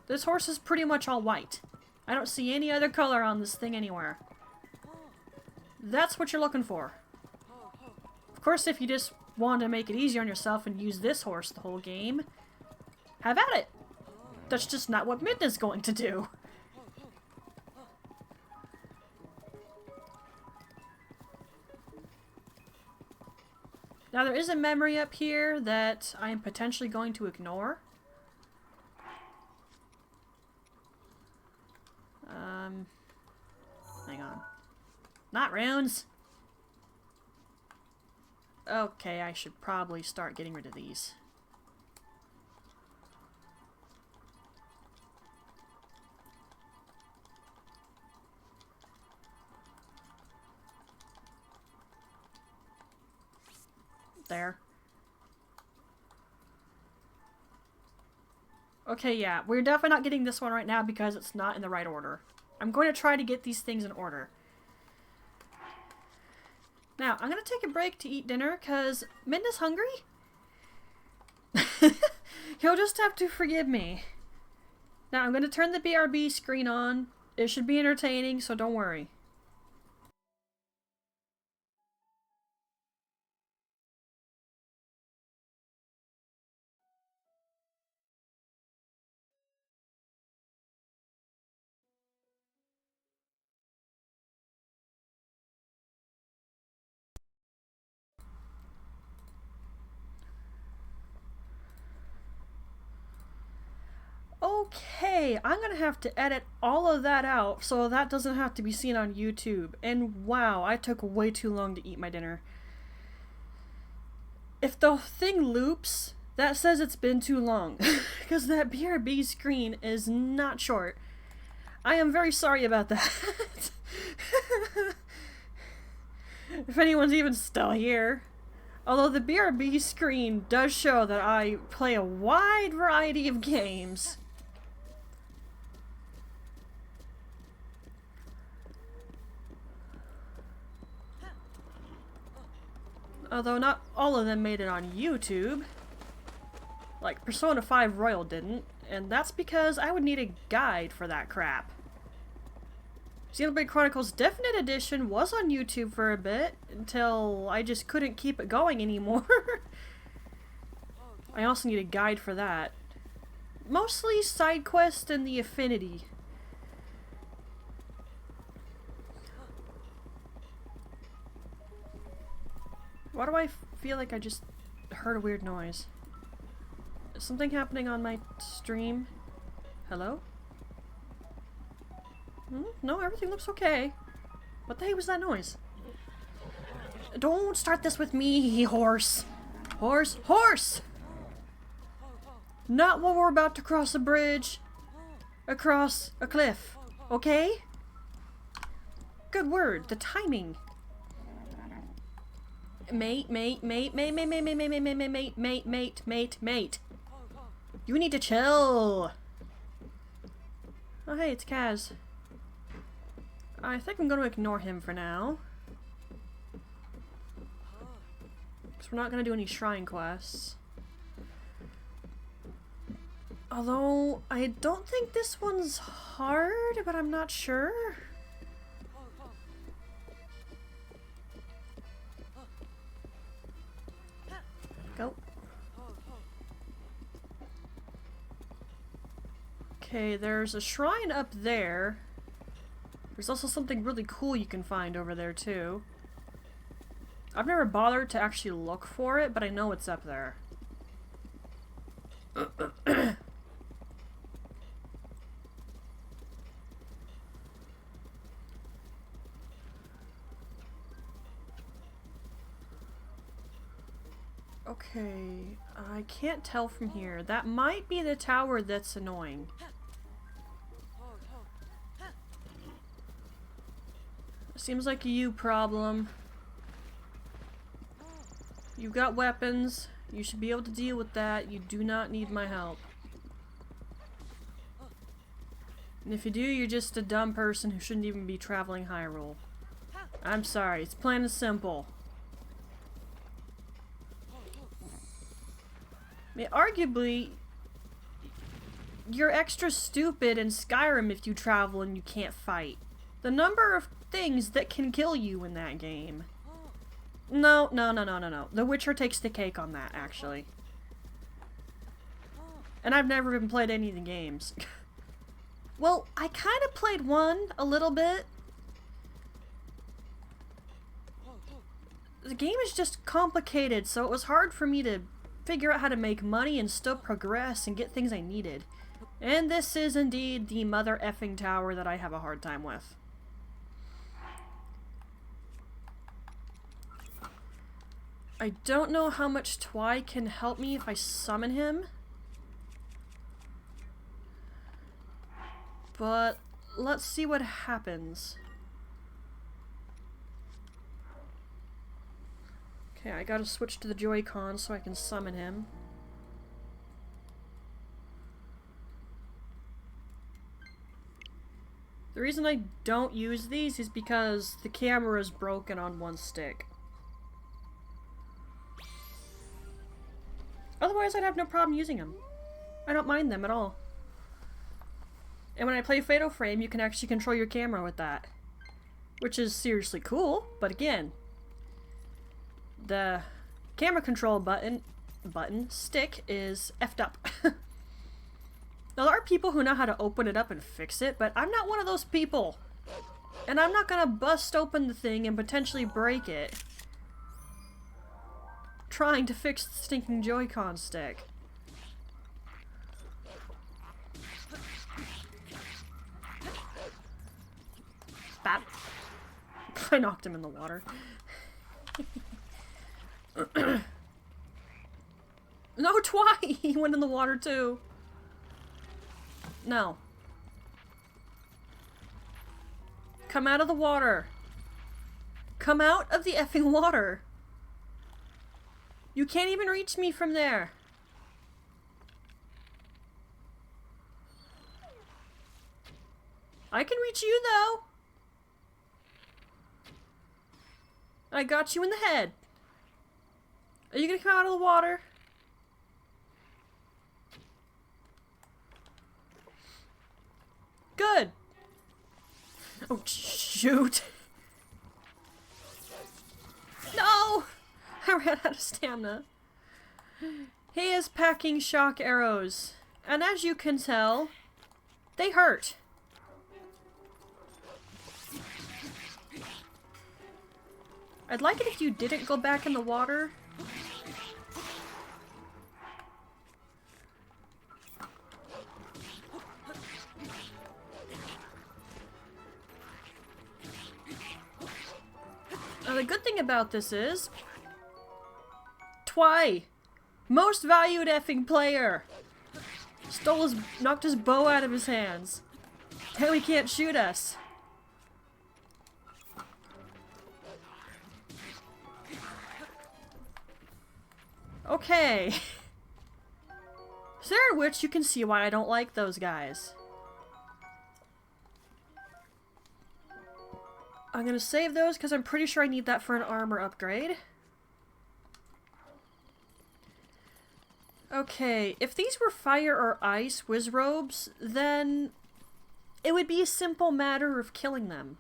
This horse is pretty much all white. I don't see any other color on this thing anywhere. That's what you're looking for. Of course, if you just want to make it easier on yourself and use this horse the whole game, have at it. That's just not what Midna's going to do. Now there is a memory up here that I am potentially going to ignore. Hang on. Not runes! Okay, I should probably start getting rid of these. There. Okay, yeah, we're definitely not getting this one right now because it's not in the right order. I'm going to try to get these things in order. Now, I'm going to take a break to eat dinner because Midna's hungry. You'll just have to forgive me. Now, I'm going to turn the BRB screen on. It should be entertaining, so don't worry. Okay, I'm gonna have to edit all of that out so that doesn't have to be seen on YouTube. And wow, I took way too long to eat my dinner. If the thing loops, that says it's been too long. Because that BRB screen is not short. I am very sorry about that. If anyone's even still here. Although the BRB screen does show that I play a wide variety of games. Although not all of them made it on YouTube. Like Persona 5 Royal didn't, and that's because I would need a guide for that crap. Xenoblade Chronicles Definite Edition was on YouTube for a bit, until I just couldn't keep it going anymore. I also need a guide for that. Mostly side quest and the Affinity. Why do I feel like I just heard a weird noise? Is something happening on my stream? Hello? No, everything looks okay. What the heck was that noise? Don't start this with me, horse. Horse, horse! Not when we're about to cross a bridge. Across a cliff. Okay? Good word. The timing. Mate. You need to chill. Oh, hey, it's Kaz. I think I'm going to ignore him for now. Because we're not going to do any shrine quests. Although, I don't think this one's hard, but I'm not sure. Go. Okay, there's a shrine up there. There's also something really cool you can find over there, too. I've never bothered to actually look for it, but I know it's up there. Okay, I can't tell from here. That might be the tower that's annoying. Seems like a you problem. You've got weapons. You should be able to deal with that. You do not need my help. And if you do, you're just a dumb person who shouldn't even be traveling Hyrule. I'm sorry, it's plain and simple. I mean, arguably, you're extra stupid in Skyrim if you travel and you can't fight. The number of things that can kill you in that game. No. The Witcher takes the cake on that, actually. And I've never even played any of the games. Well, I kind of played one, a little bit. The game is just complicated, so it was hard for me to figure out how to make money and still progress and get things I needed. And this is indeed the mother effing tower that I have a hard time with. I don't know how much Twi can help me if I summon him. But let's see what happens. Okay, I gotta switch to the Joy-Con so I can summon him. The reason I don't use these is because the camera is broken on one stick. Otherwise, I'd have no problem using them. I don't mind them at all. And when I play Fatal Frame, you can actually control your camera with that. Which is seriously cool, but again, the camera control stick is effed up. Now, there are people who know how to open it up and fix it, but I'm not one of those people. And I'm not gonna bust open the thing and potentially break it trying to fix the stinking Joy-Con stick. Bap. I knocked him in the water. No, Twi! He went in the water too. No. Come out of the water. Come out of the effing water. You can't even reach me from there. I can reach you, though. I got you in the head. Are you gonna come out of the water? Good. Oh, shoot. No! I ran out of stamina. He is packing shock arrows. And as you can tell, they hurt. I'd like it if you didn't go back in the water. good thing about this is... Twy! Most valued effing player! Knocked his bow out of his hands. Hey, he can't shoot us. Okay. There, which you can see why I don't like those guys. I'm gonna save those because I'm pretty sure I need that for an armor upgrade. Okay, if these were fire or ice Wizrobes, then it would be a simple matter of killing them.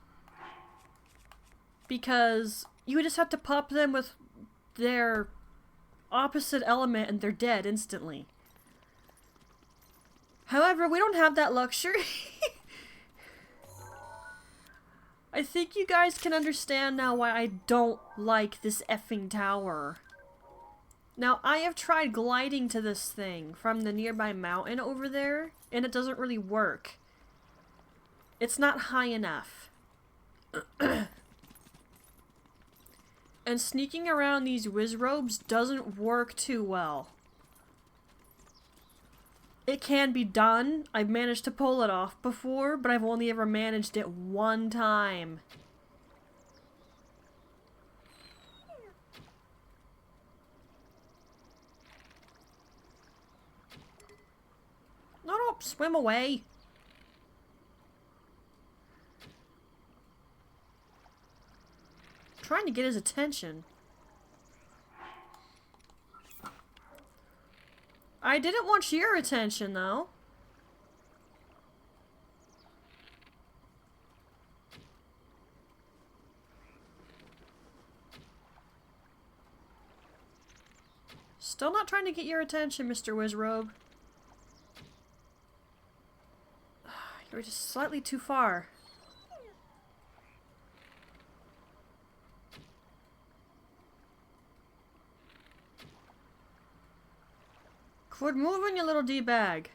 Because you would just have to pop them with their opposite element and they're dead instantly. However, we don't have that luxury. I think you guys can understand now why I don't like this effing tower. Now, I have tried gliding to this thing from the nearby mountain over there, and it doesn't really work. It's not high enough. And sneaking around these Wizrobes doesn't work too well. It can be done. I've managed to pull it off before, but I've only ever managed it one time. No, no, swim away. I'm trying to get his attention. I didn't want your attention, though. Still not trying to get your attention, Mr. Wizrobe. You're just slightly too far. Quit moving, you little D-bag.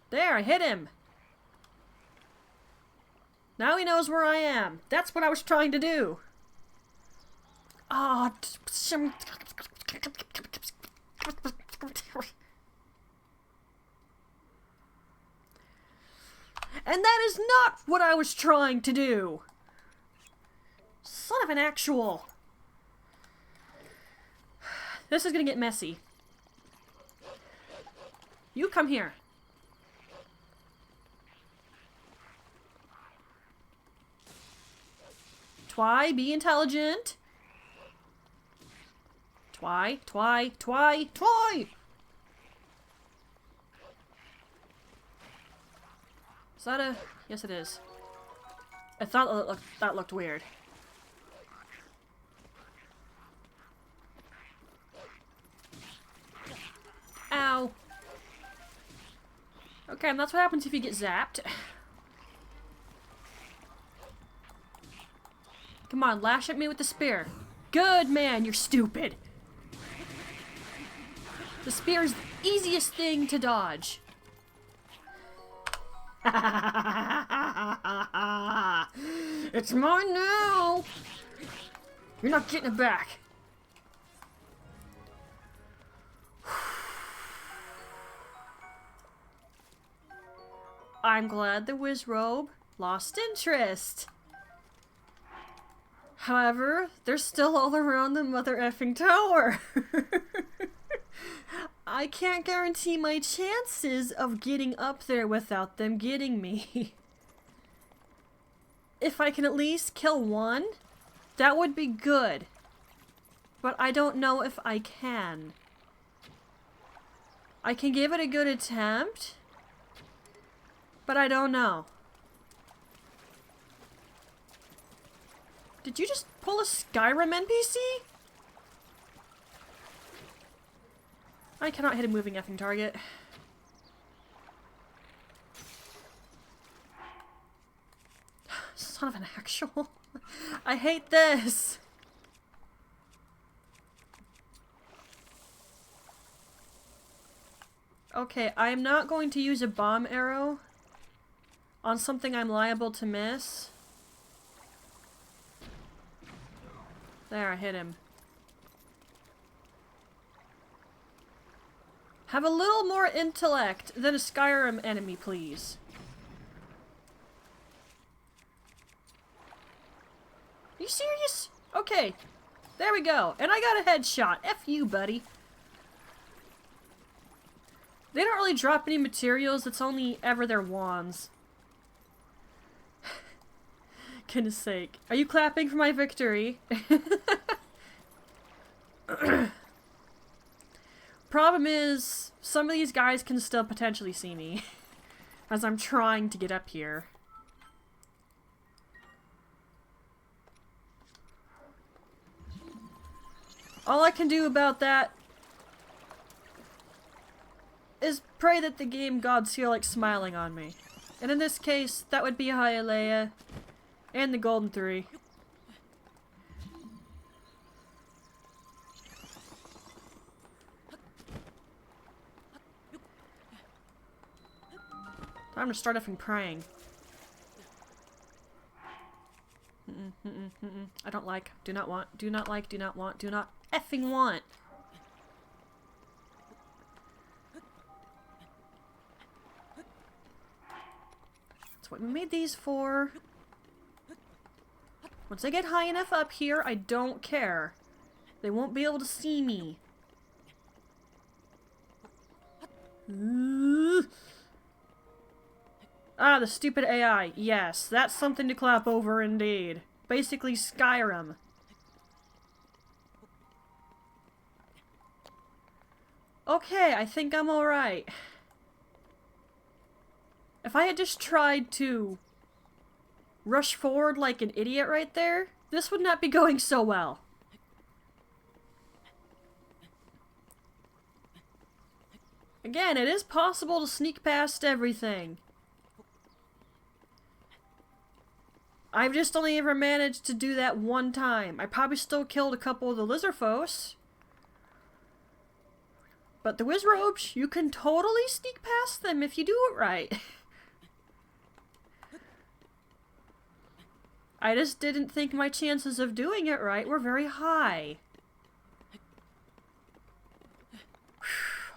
There, I hit him. Now he knows where I am. That's what I was trying to do. Oh, and that is not what I was trying to do. Son of an actual. This is gonna get messy. You come here. Twy, be intelligent. Twy, Twy, Twy, Twy! Is that a... Yes, it is. I thought that looked weird. Ow. Okay, and that's what happens if you get zapped. Come on, lash at me with the spear. Good man, you're stupid. The spear is the easiest thing to dodge. It's mine now. You're not getting it back. I'm glad the Wizrobe lost interest. However, they're still all around the mother effing tower. I can't guarantee my chances of getting up there without them getting me. If I can at least kill one, that would be good. But I don't know if I can. I can give it a good attempt, but I don't know. Did you just pull a Skyrim NPC? I cannot hit a moving effing target. Son of an actual. I hate this. Okay, I am not going to use a bomb arrow on something I'm liable to miss. There, I hit him. Have a little more intellect than a Skyrim enemy, please. Are you serious? Okay. There we go. And I got a headshot. F you, buddy. They don't really drop any materials. It's only ever their wands. Goodness sake. Are you clapping for my victory? Problem is, some of these guys can still potentially see me. As I'm trying to get up here. All I can do about that is pray that the game gods feel like smiling on me. And in this case, that would be Hialeah and the Golden Three. Time to start effing praying. I don't like, do not want, do not like, do not want, do not effing want. That's what we made these for. Once I get high enough up here, I don't care. They won't be able to see me. Ah, the stupid AI. Yes, that's something to clap over indeed. Basically Skyrim. Okay, I think I'm alright. If I had just tried to rush forward like an idiot right there, this would not be going so well. Again, it is possible to sneak past everything. I've just only ever managed to do that one time. I probably still killed a couple of the Lizardfolks. But the Wizrobes, you can totally sneak past them if you do it right. I just didn't think my chances of doing it right were very high.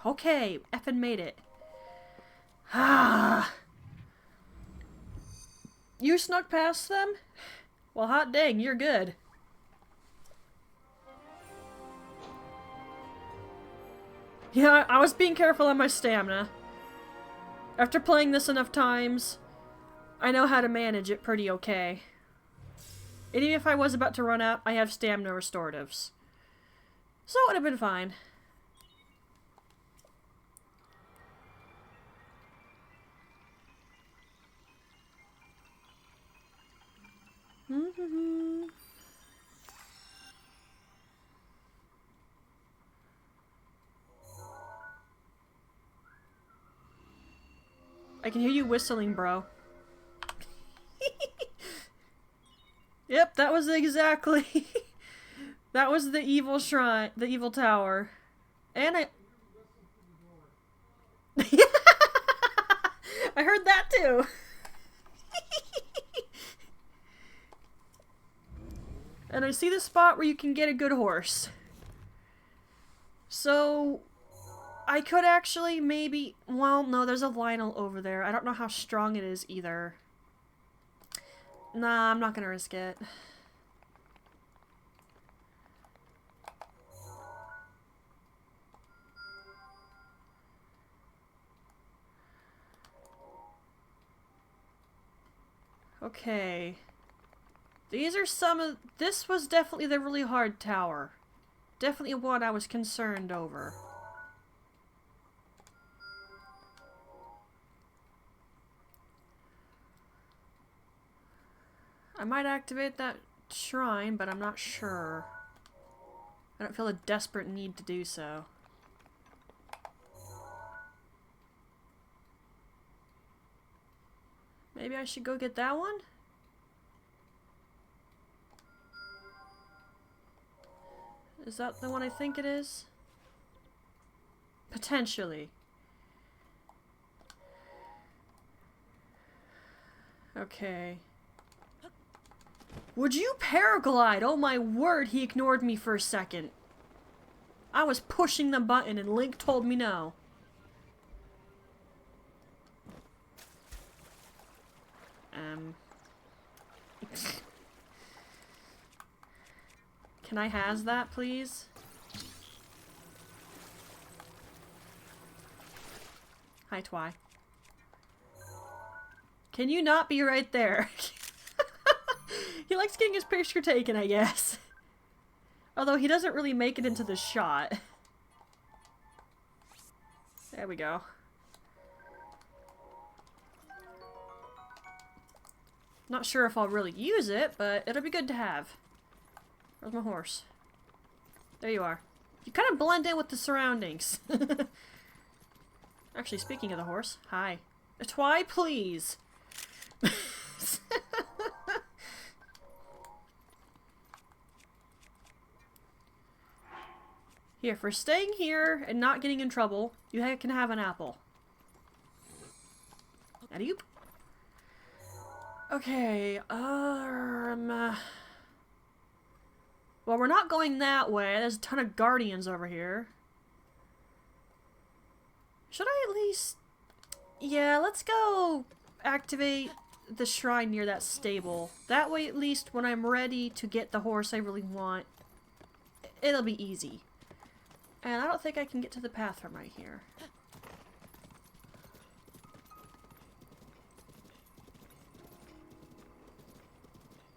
Okay, effing made it. Ah. You snuck past them? Well, hot dang, you're good. Yeah, I was being careful on my stamina. After playing this enough times, I know how to manage it pretty okay. And even if I was about to run out, I have stamina restoratives. So it would have been fine. I can hear you whistling, bro. Yep, that was exactly... that was the evil shrine, the evil tower. And I... I heard that too. And I see the spot where you can get a good horse. So... I could actually maybe... Well, no, there's a Lionel over there. I don't know how strong it is either. Nah, I'm not gonna risk it. Okay. These are some of... This was definitely the really hard tower. Definitely one I was concerned over. I might activate that shrine, but I'm not sure. I don't feel a desperate need to do so. Maybe I should go get that one? Is that the one I think it is? Potentially. Okay. Would you paraglide? Oh my word, he ignored me for a second. I was pushing the button and Link told me no. Can I has that, please? Hi, Twy. Can you not be right there? He likes getting his picture taken, I guess. Although he doesn't really make it into the shot. There we go. Not sure if I'll really use it, but it'll be good to have. Where's my horse? There you are. You kind of blend in with the surroundings. Actually, speaking of the horse, hi. Twy, please. Here, for staying here and not getting in trouble, you can have an apple. Adioop. Okay, well, we're not going that way. There's a ton of guardians over here. Should I at least... Yeah, let's go activate the shrine near that stable. That way, at least, when I'm ready to get the horse I really want, it'll be easy. And I don't think I can get to the path from right here.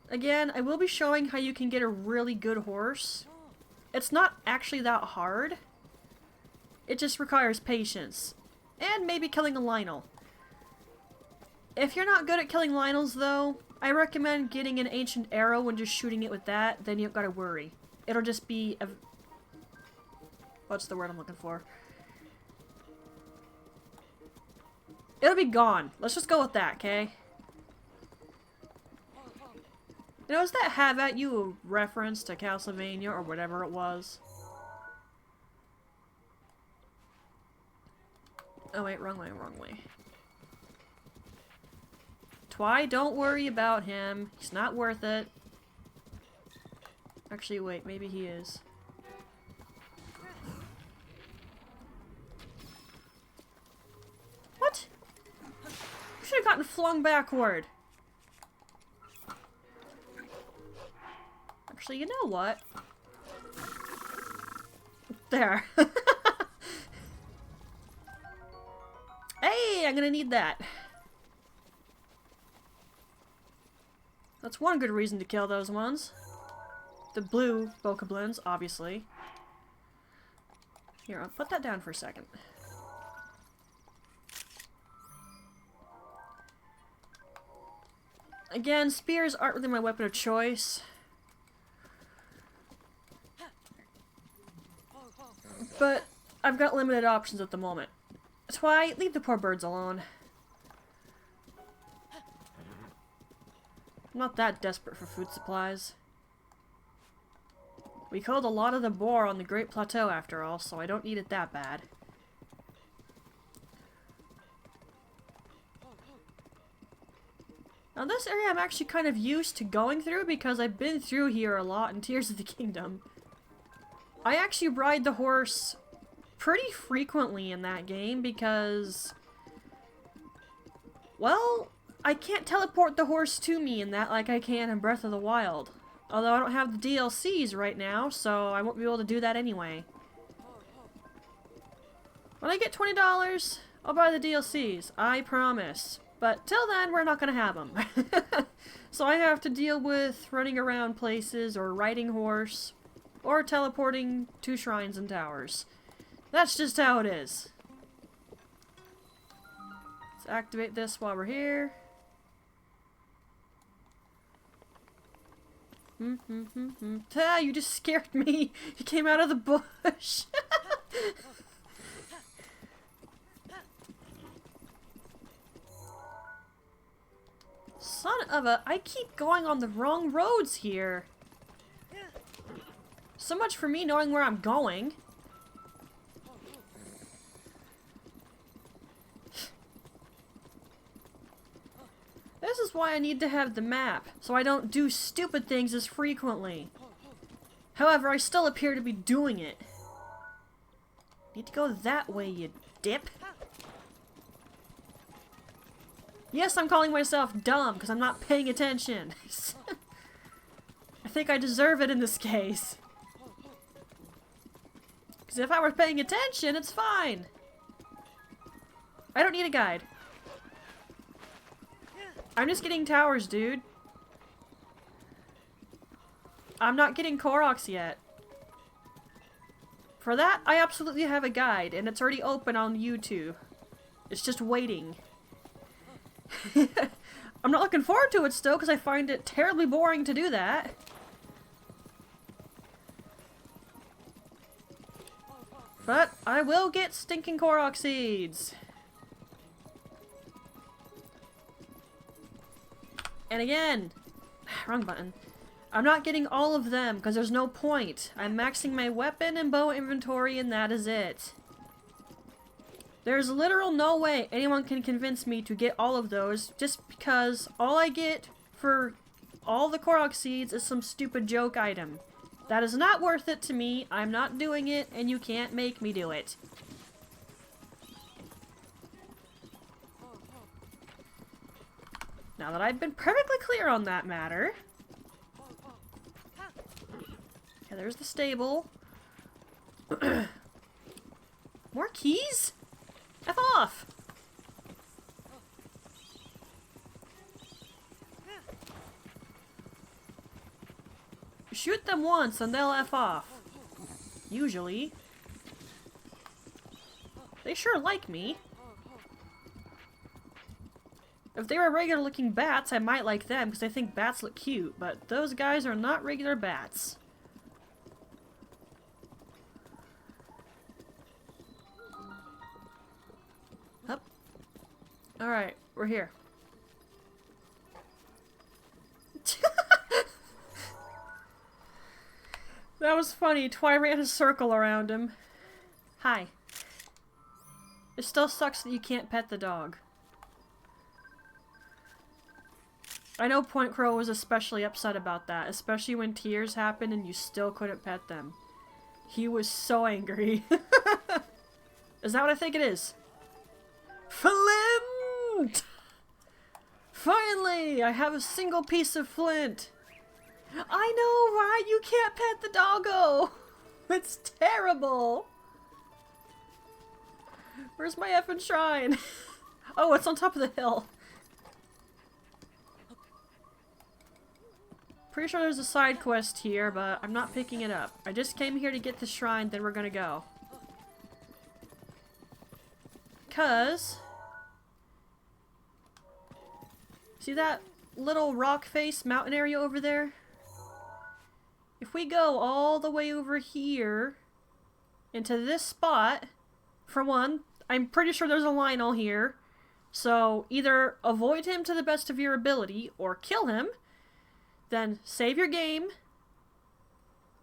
Again, I will be showing how you can get a really good horse. It's not actually that hard. It just requires patience. And maybe killing a Lionel. If you're not good at killing Lionels, though, I recommend getting an ancient arrow and just shooting it with that. Then you don't gotta worry. It'll just be a... What's the word I'm looking for? It'll be gone. Let's just go with that, okay? You know, is that have at you a reference to Castlevania or whatever it was? Oh wait, wrong way, wrong way. Twy, don't worry about him. He's not worth it. Actually, wait, maybe he is. What? You should have gotten flung backward. Actually, you know what? There. Hey, I'm gonna need that. That's one good reason to kill those ones. The blue bokoblins, obviously. Here, I'll put that down for a second. Again, spears aren't really my weapon of choice. But I've got limited options at the moment. That's why leave the poor birds alone. I'm not that desperate for food supplies. We killed a lot of the boar on the Great Plateau after all, so I don't need it that bad. Now this area I'm actually kind of used to going through because I've been through here a lot in Tears of the Kingdom. I actually ride the horse pretty frequently in that game because, well, I can't teleport the horse to me in that like I can in Breath of the Wild. Although I don't have the DLCs right now, so I won't be able to do that anyway. When I get $20, I'll buy the DLCs, I promise. But till then, we're not gonna have them. So I have to deal with running around places, or riding horse, or teleporting to shrines and towers. That's just how it is. Let's activate this while we're here. Ah, you just scared me. You came out of the bush. Son of a... I keep going on the wrong roads here. So much for me knowing where I'm going. why I need to have the map, so I don't do stupid things as frequently. However, I still appear to be doing it. Need to go that way, you dip. Yes, I'm calling myself dumb because I'm not paying attention. I think I deserve it in this case. Because if I were paying attention, it's fine. I don't need a guide. I'm just getting towers, dude. I'm not getting Koroks yet. For that, I absolutely have a guide, and it's already open on YouTube. It's just waiting. I'm not looking forward to it still, because I find it terribly boring to do that. But I will get stinking Korok seeds. And again, wrong button. I'm not getting all of them because there's no point. I'm maxing my weapon and bow inventory and that is it. There's literal no way anyone can convince me to get all of those just because all I get for all the Korok seeds is some stupid joke item. That is not worth it to me. I'm not doing it and you can't make me do it. Now that I've been perfectly clear on that matter. Okay, there's the stable. More keys? F off! Shoot them once and they'll F off. Usually. They sure like me. If they were regular looking bats, I might like them because I think bats look cute, but those guys are not regular bats. Up. Alright, we're here. That was funny. Twi ran a circle around him. Hi. It still sucks that you can't pet the dog. I know Point Crow was especially upset about that, especially when tears happened and you still couldn't pet them. He was so angry. Is that what I think it is? Flint! Finally! I have a single piece of flint. I know, right? You can't pet the doggo! It's terrible! Where's my effing shrine? Oh, it's on top of the hill. Pretty sure there's a side quest here, but I'm not picking it up. I just came here to get the shrine, then we're gonna go. 'Cause... see that little rock face mountain area over there? If we go all the way over here into this spot, for one, I'm pretty sure there's a Lionel here. So either avoid him to the best of your ability or kill him. Then save your game,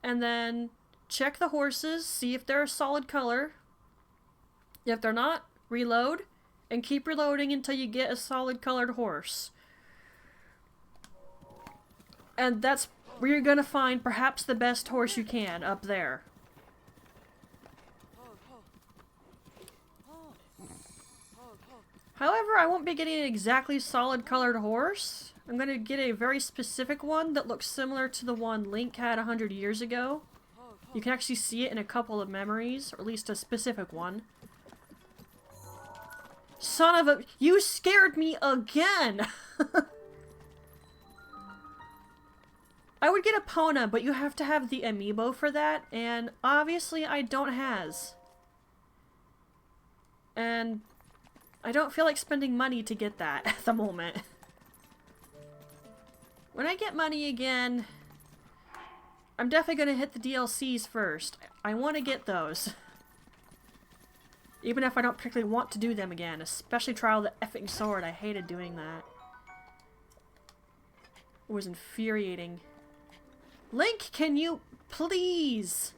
and then check the horses, see if they're a solid color. If they're not, reload, and keep reloading until you get a solid colored horse. And that's where you're gonna find perhaps the best horse you can, up there. However, I won't be getting an exactly solid colored horse. I'm gonna get a very specific one that looks similar to the one Link had 100 years ago. You can actually see it in a couple of memories, or at least a specific one. Son of a... you scared me again! I would get a Pona, but you have to have the amiibo for that, and obviously I don't has. And I don't feel like spending money to get that at the moment. When I get money again, I'm definitely going to hit the DLCs first. I want to get those. Even if I don't particularly want to do them again, especially Trial of the Effing Sword. I hated doing that. It was infuriating. Link, can you please?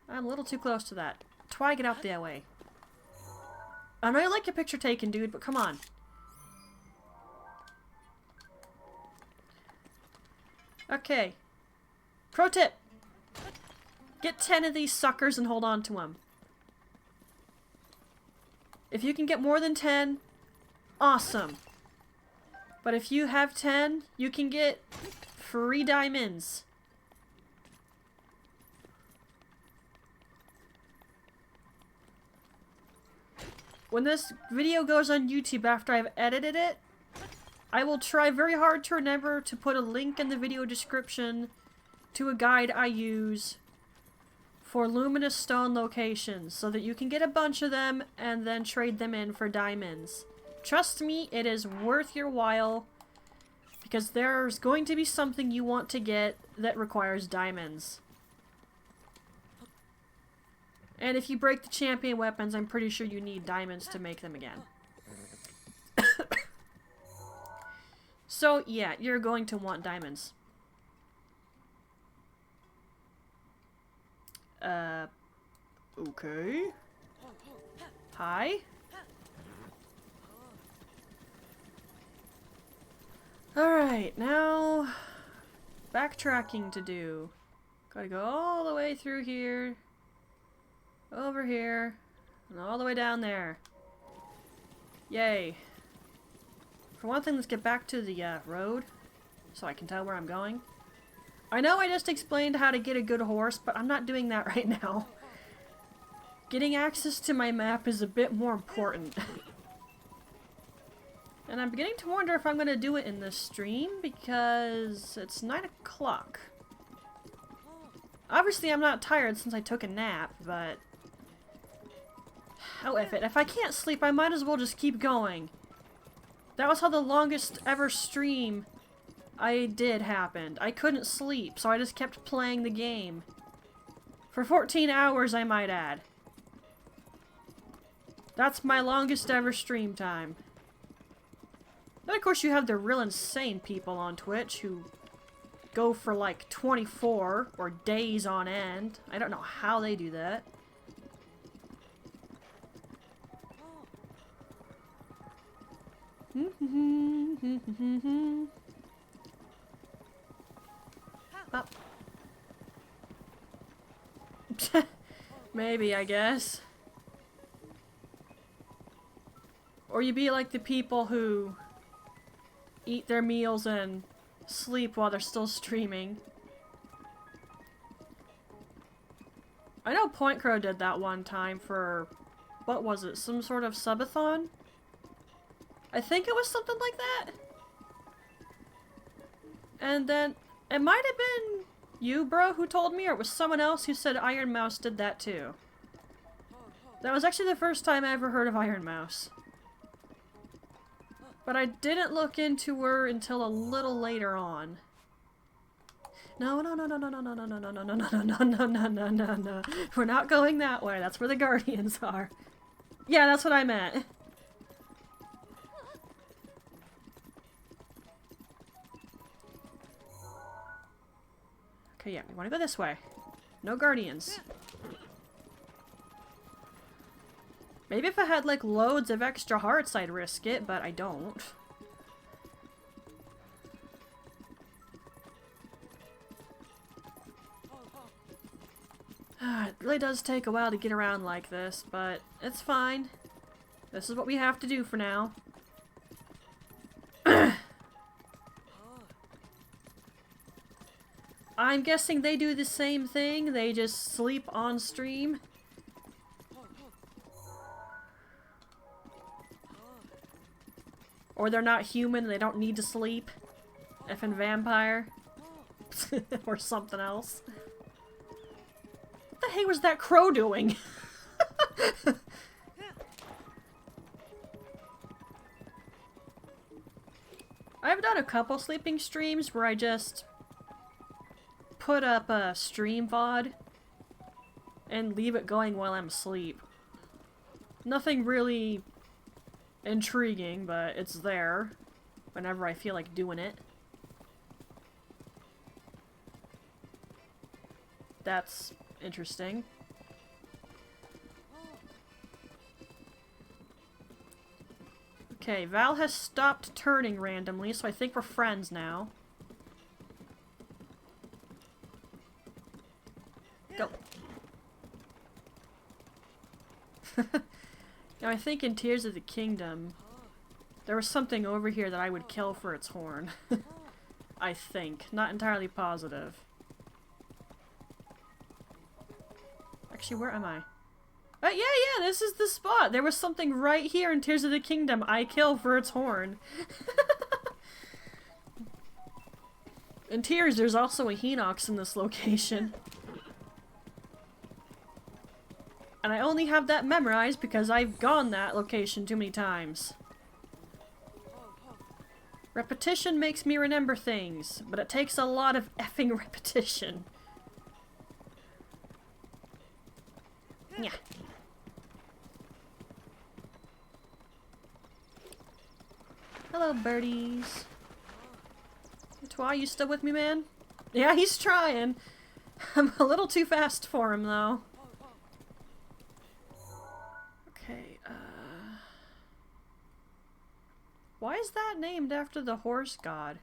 I'm a little too close to that. Twi, get out the way. I know you like your picture taken, dude, but come on. Okay. Pro tip. Get 10 of these suckers and hold on to them. If you can get more than 10, awesome. But if you have 10, you can get free diamonds. When this video goes on YouTube after I've edited it, I will try very hard to remember to put a link in the video description to a guide I use for luminous stone locations so that you can get a bunch of them and then trade them in for diamonds. Trust me, it is worth your while because there's going to be something you want to get that requires diamonds. And if you break the champion weapons, I'm pretty sure you need diamonds to make them again. So, yeah, you're going to want diamonds. Okay. Hi? Alright, now... backtracking to do. Gotta go all the way through here. Over here. And all the way down there. Yay. For one thing, let's get back to the road. So I can tell where I'm going. I know I just explained how to get a good horse, but I'm not doing that right now. Getting access to my map is a bit more important. And I'm beginning to wonder if I'm going to do it in this stream, because it's 9 o'clock. Obviously I'm not tired since I took a nap, but... oh, F it. If I can't sleep, I might as well just keep going. That was how the longest ever stream I did happened. I couldn't sleep, so I just kept playing the game. For 14 hours, I might add. That's my longest ever stream time. Then of course you have the real insane people on Twitch who go for like 24 or days on end. I don't know how they do that. Up. Maybe, I guess. Or you be like the people who eat their meals and sleep while they're still streaming. I know Point Crow did that one time for, what was it, some sort of subathon? I think it was something like that. And then, it might have been you, bro, who told me, or it was someone else who said Iron Mouse did that too. That was actually the first time I ever heard of Iron Mouse. But I didn't look into her until a little later on. No, no, no, no, no, no, no, no, no, no, no, no, no, no, no, no, no, no, no. We're not going that way. That's where the Guardians are. Yeah, that's what I meant. Okay, yeah, we want to go this way. No Guardians. Maybe if I had, like, loads of extra hearts, I'd risk it, but I don't. It really does take a while to get around like this, but it's fine. This is what we have to do for now. I'm guessing they do the same thing, they just sleep on stream. Or they're not human and they don't need to sleep. Effing vampire. Or something else. What the heck was that crow doing? I've done a couple sleeping streams where I just put up a stream VOD and leave it going while I'm asleep. Nothing really intriguing, but it's there whenever I feel like doing it. That's interesting. Okay, Val has stopped turning randomly, so I think we're friends now. Go. Now I think in Tears of the Kingdom, there was something over here that I would kill for its horn. I think. Not entirely positive. Actually, where am I? Yeah, this is the spot! There was something right here in Tears of the Kingdom I kill for its horn. In Tears, there's also a Hinox in this location. And I only have that memorized because I've gone that location too many times. Repetition makes me remember things, but it takes a lot of effing repetition. Yeah. Hello, birdies. Twi, you still with me, man? Yeah, he's trying. I'm a little too fast for him, though. Okay, why is that named after the horse god?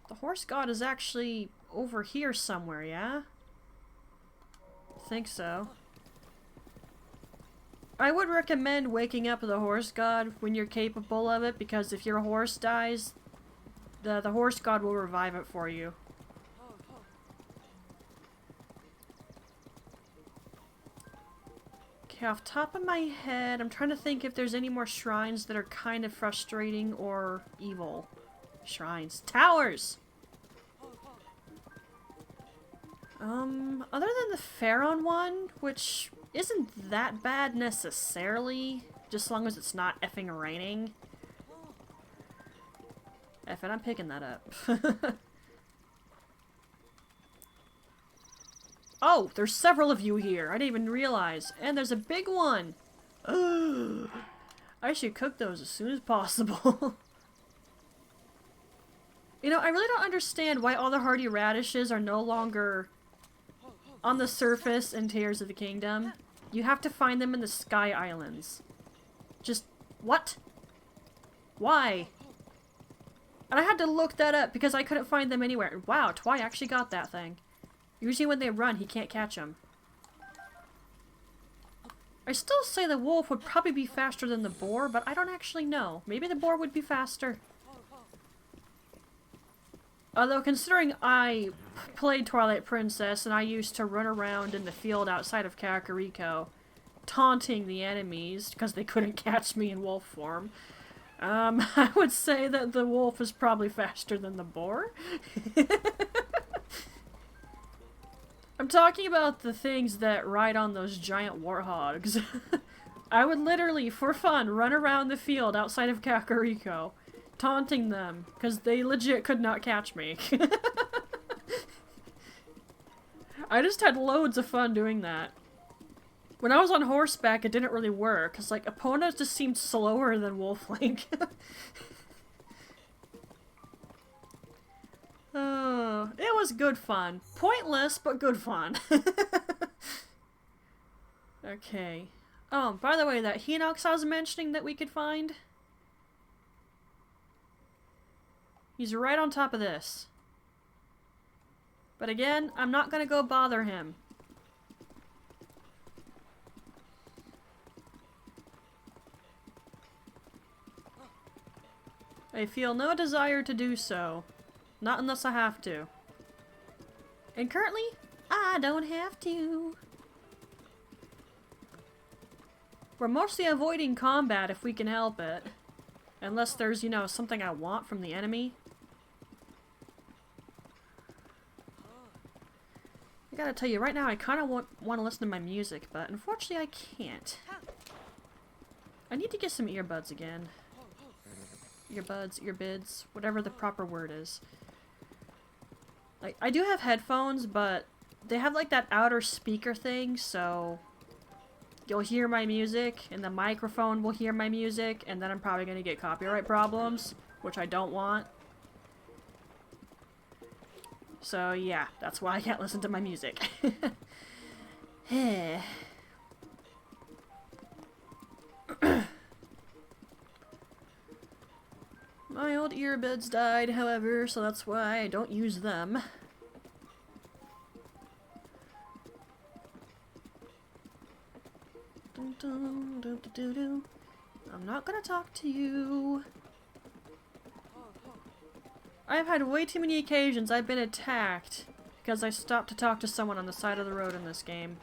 The horse god is actually over here somewhere, yeah? I think so. I would recommend waking up the horse god when you're capable of it, because if your horse dies, the horse god will revive it for you. Okay, off top of my head, I'm trying to think if there's any more shrines that are kind of frustrating or evil. Shrines. Towers! Other than the Pharaoh one, which isn't that bad necessarily, just as long as it's not effing raining. F it, I'm picking that up. Oh, there's several of you here. I didn't even realize. And there's a big one. Ugh. I should cook those as soon as possible. You know, I really don't understand why all the hardy radishes are no longer on the surface in Tears of the Kingdom. You have to find them in the Sky Islands. Just, what? Why? And I had to look that up because I couldn't find them anywhere. Wow, Twi actually got that thing. Usually when they run, he can't catch them. I still say the wolf would probably be faster than the boar, but I don't actually know. Maybe the boar would be faster. Although, considering I played Twilight Princess and I used to run around in the field outside of Kakariko, taunting the enemies because they couldn't catch me in wolf form, I would say that the wolf is probably faster than the boar. I'm talking about the things that ride on those giant warthogs. I would literally, for fun, run around the field outside of Kakariko, taunting them, because they legit could not catch me. I just had loads of fun doing that. When I was on horseback, it didn't really work, because, like, opponents just seemed slower than Wolf Link. Oh, it was good fun. Pointless, but good fun. Okay. Oh, by the way, that Hinox I was mentioning that we could find, he's right on top of this. But again, I'm not gonna go bother him. I feel no desire to do so. Not unless I have to. And currently, I don't have to. We're mostly avoiding combat if we can help it. Unless there's, you know, something I want from the enemy. I gotta tell you, right now I kinda want to listen to my music, but unfortunately I can't. I need to get some earbuds again. Earbuds, earbids, whatever the proper word is. Like, I do have headphones, but they have like that outer speaker thing, so you'll hear my music, and the microphone will hear my music, and then I'm probably gonna get copyright problems, which I don't want. So yeah, that's why I can't listen to my music. My old earbuds died, however, so that's why I don't use them. I'm not gonna talk to you. I've had way too many occasions I've been attacked because I stopped to talk to someone on the side of the road in this game.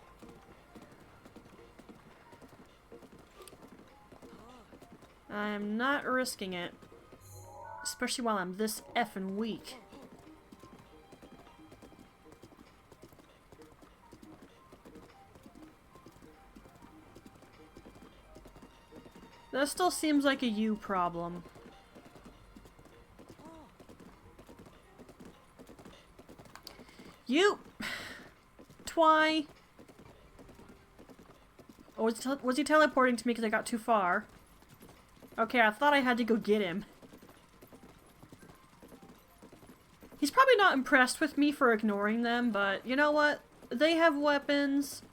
I am not risking it. Especially while I'm this effing weak. That still seems like a you problem. You! Twy! Oh, was he teleporting to me because I got too far? Okay, I thought I had to go get him. He's probably not impressed with me for ignoring them, but you know what? They have weapons.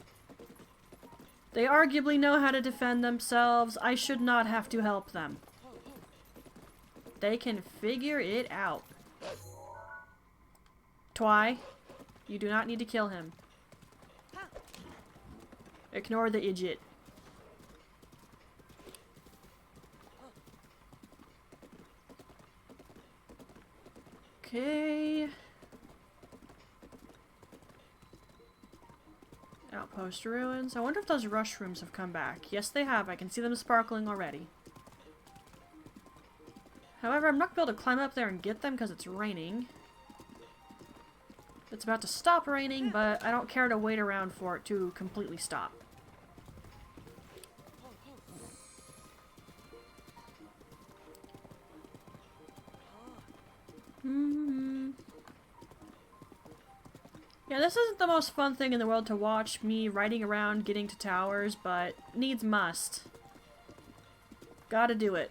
They arguably know how to defend themselves. I should not have to help them. They can figure it out. Twy, you do not need to kill him. Ignore the idiot. Okay. Outpost ruins. I wonder if those rush rooms have come back. Yes, they have. I can see them sparkling already. However, I'm not going to be able to climb up there and get them because it's raining. It's about to stop raining, but I don't care to wait around for it to completely stop. Yeah, this isn't the most fun thing in the world to watch, me riding around getting to towers, but needs must. Gotta do it.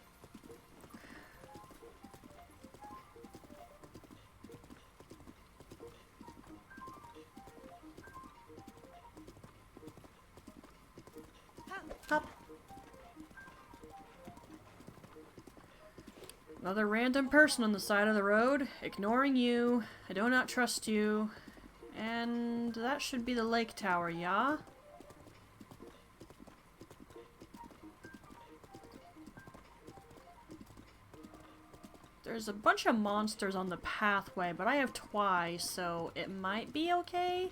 Hop. Another random person on the side of the road, ignoring you. I do not trust you. And that should be the lake tower, yeah? There's a bunch of monsters on the pathway, but I have Twy, so it might be okay?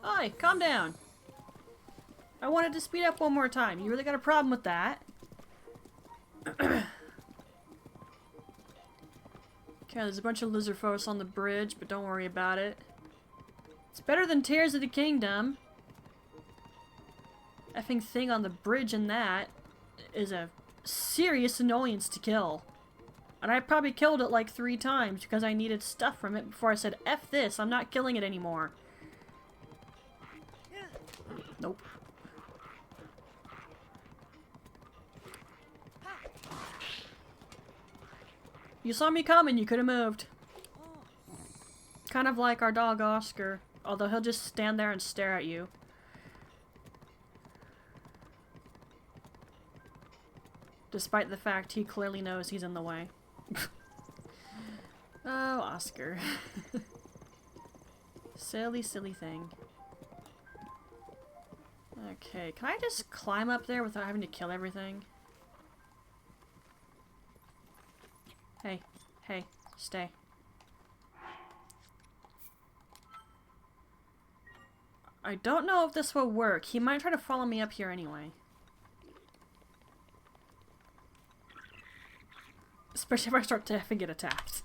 Oi, calm down. I wanted to speed up one more time. You really got a problem with that? Okay, there's a bunch of lizard folks on the bridge, but don't worry about it. It's better than Tears of the Kingdom. Effing thing on the bridge and that is a serious annoyance to kill. And I probably killed it like 3 times because I needed stuff from it before I said, F this, I'm not killing it anymore. Nope. You saw me coming, you could have moved. Kind of like our dog Oscar, although he'll just stand there and stare at you. Despite the fact he clearly knows he's in the way. Oh, Oscar. Silly, silly thing. Okay, can I just climb up there without having to kill everything? Hey, hey, stay. I don't know if this will work. He might try to follow me up here anyway. Especially if I start to effing get attacked.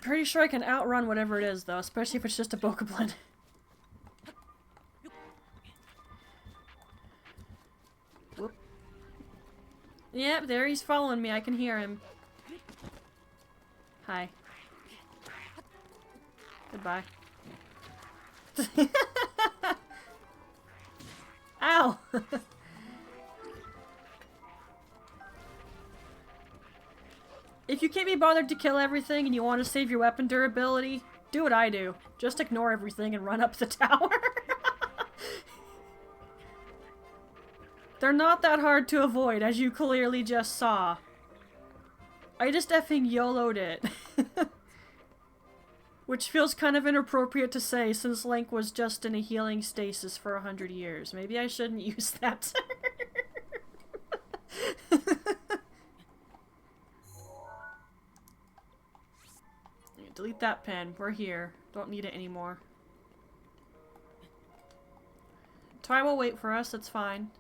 Pretty sure I can outrun whatever it is, though, especially if it's just a bokoblin. Whoop. Yep, there he's following me. I can hear him. Hi. Goodbye. Ow! If you can't be bothered to kill everything and you want to save your weapon durability, do what I do. Just ignore everything and run up the tower. They're not that hard to avoid, as you clearly just saw. I just effing YOLO'd it. Which feels kind of inappropriate to say since Link was just in a healing stasis for 100 years. Maybe I shouldn't use that. Delete that pen. We're here. Don't need it anymore. Time will wait for us. That's fine.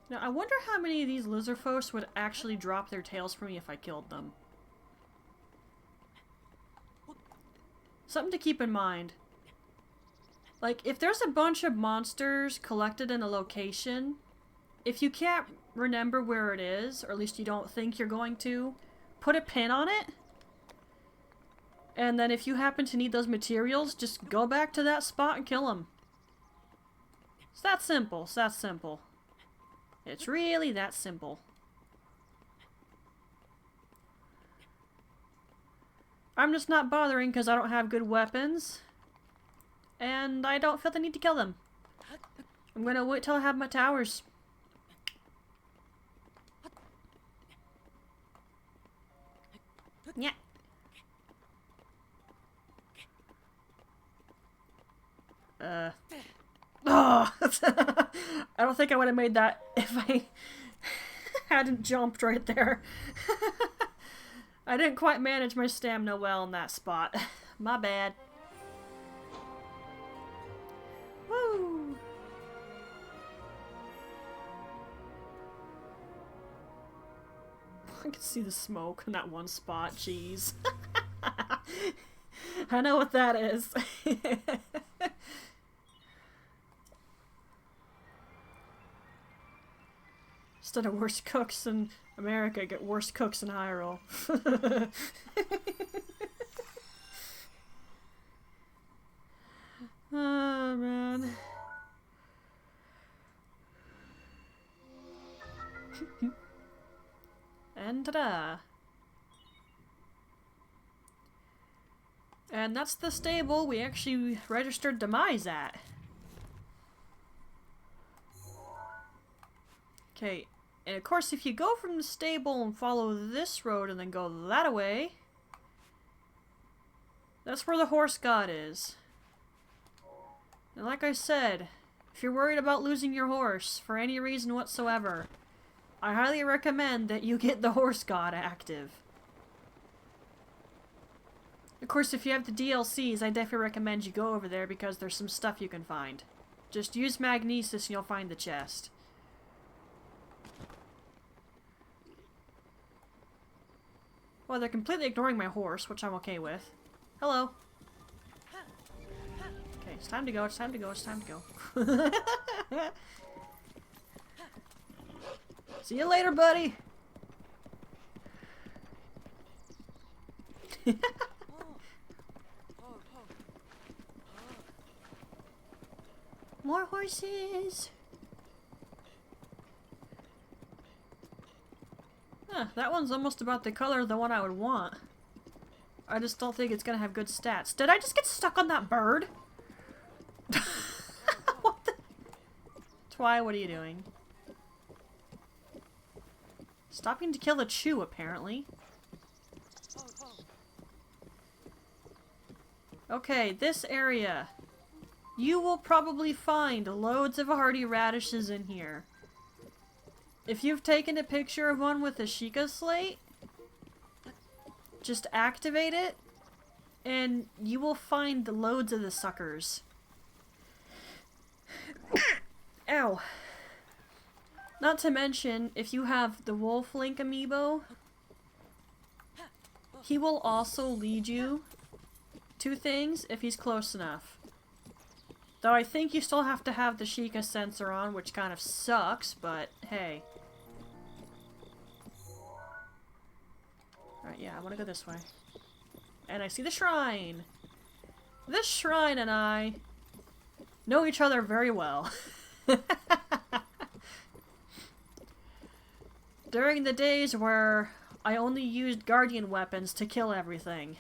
Now, I wonder how many of these lizardfolks would actually drop their tails for me if I killed them. Something to keep in mind. Like, if there's a bunch of monsters collected in a location, if you can't remember where it is, or at least you don't think you're going to, put a pin on it. And then if you happen to need those materials, just go back to that spot and kill them. It's that simple. It's that simple. It's really that simple. I'm just not bothering because I don't have good weapons. And I don't feel the need to kill them. I'm gonna wait till I have my towers. Yeah. Oh! I don't think I would have made that if I hadn't jumped right there. I didn't quite manage my stamina well in that spot. My bad. Woo! I can see the smoke in that one spot, jeez. I know what that is. Instead of worst cooks in America, get worst cooks in Hyrule. Oh, man. And ta-da! And that's the stable we actually registered Demise at. Okay, and of course if you go from the stable and follow this road and then go that way, that's where the horse god is. And like I said, if you're worried about losing your horse for any reason whatsoever, I highly recommend that you get the horse god active. Of course, if you have the DLCs, I definitely recommend you go over there because there's some stuff you can find. Just use Magnesis and you'll find the chest. Well, they're completely ignoring my horse, which I'm okay with. Hello. Okay, it's time to go, it's time to go, it's time to go. See you later, buddy! More horses! Huh, that one's almost about the color of the one I would want. I just don't think it's gonna have good stats. Did I just get stuck on that bird? What the? Twy, what are you doing? Stopping to kill a chew, apparently. Okay, this area. You will probably find loads of hardy radishes in here. If you've taken a picture of one with a Sheikah slate, just activate it, and you will find loads of the suckers. Ow. Not to mention, if you have the Wolf Link amiibo, he will also lead you to things if he's close enough. Though I think you still have to have the Sheikah sensor on, which kind of sucks, but hey. Alright, yeah, I want to go this way. And I see the shrine! This shrine and I know each other very well. During the days where I only used guardian weapons to kill everything,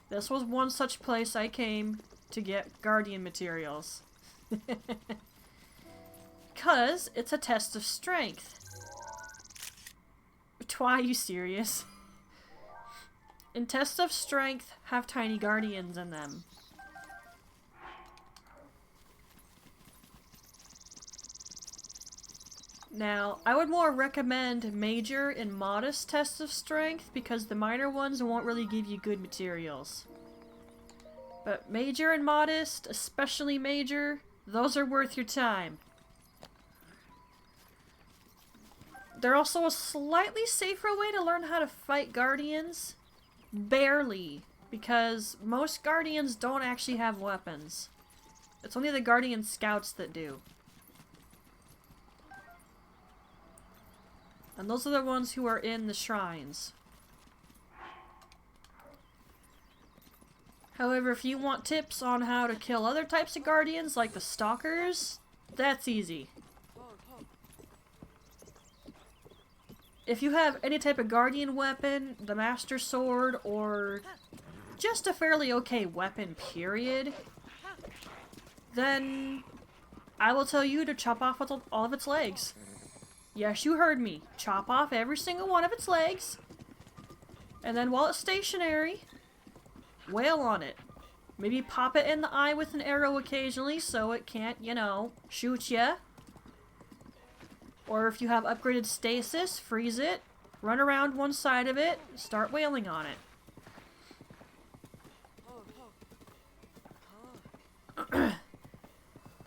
this was one such place I came to get guardian materials. Because it's a test of strength. Twi, you serious? And tests of strength have tiny guardians in them. Now, I would more recommend major and modest tests of strength because the minor ones won't really give you good materials. But major and modest, especially major, those are worth your time. They're also a slightly safer way to learn how to fight guardians. Barely, because most guardians don't actually have weapons. It's only the guardian scouts that do. And those are the ones who are in the shrines. However, if you want tips on how to kill other types of guardians, like the stalkers, that's easy. If you have any type of guardian weapon, the master sword, or just a fairly okay weapon, period, then I will tell you to chop off all of its legs. Yes, you heard me. Chop off every single one of its legs. And then while it's stationary, wail on it. Maybe pop it in the eye with an arrow occasionally so it can't, you know, shoot ya. Or if you have upgraded stasis, freeze it, run around one side of it, start wailing on it.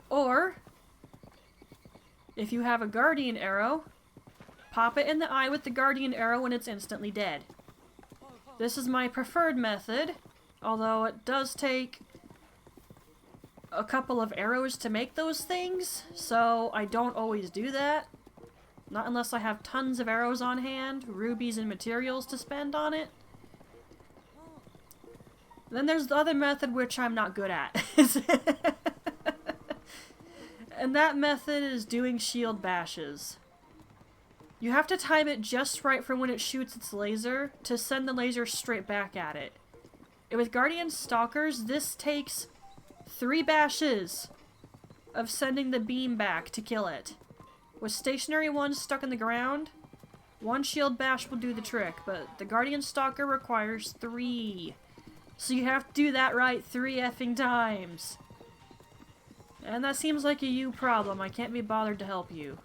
Or, if you have a guardian arrow, pop it in the eye with the guardian arrow and it's instantly dead. This is my preferred method, although it does take a couple of arrows to make those things, so I don't always do that. Not unless I have tons of arrows on hand, rubies and materials to spend on it. Then there's the other method which I'm not good at. And that method is doing shield bashes. You have to time it just right for when it shoots its laser to send the laser straight back at it. And with Guardian Stalkers, this takes 3 bashes of sending the beam back to kill it. With stationary ones stuck in the ground, 1 shield bash will do the trick, but the Guardian Stalker requires 3. So you have to do that right 3 effing times. And that seems like a you problem. I can't be bothered to help you.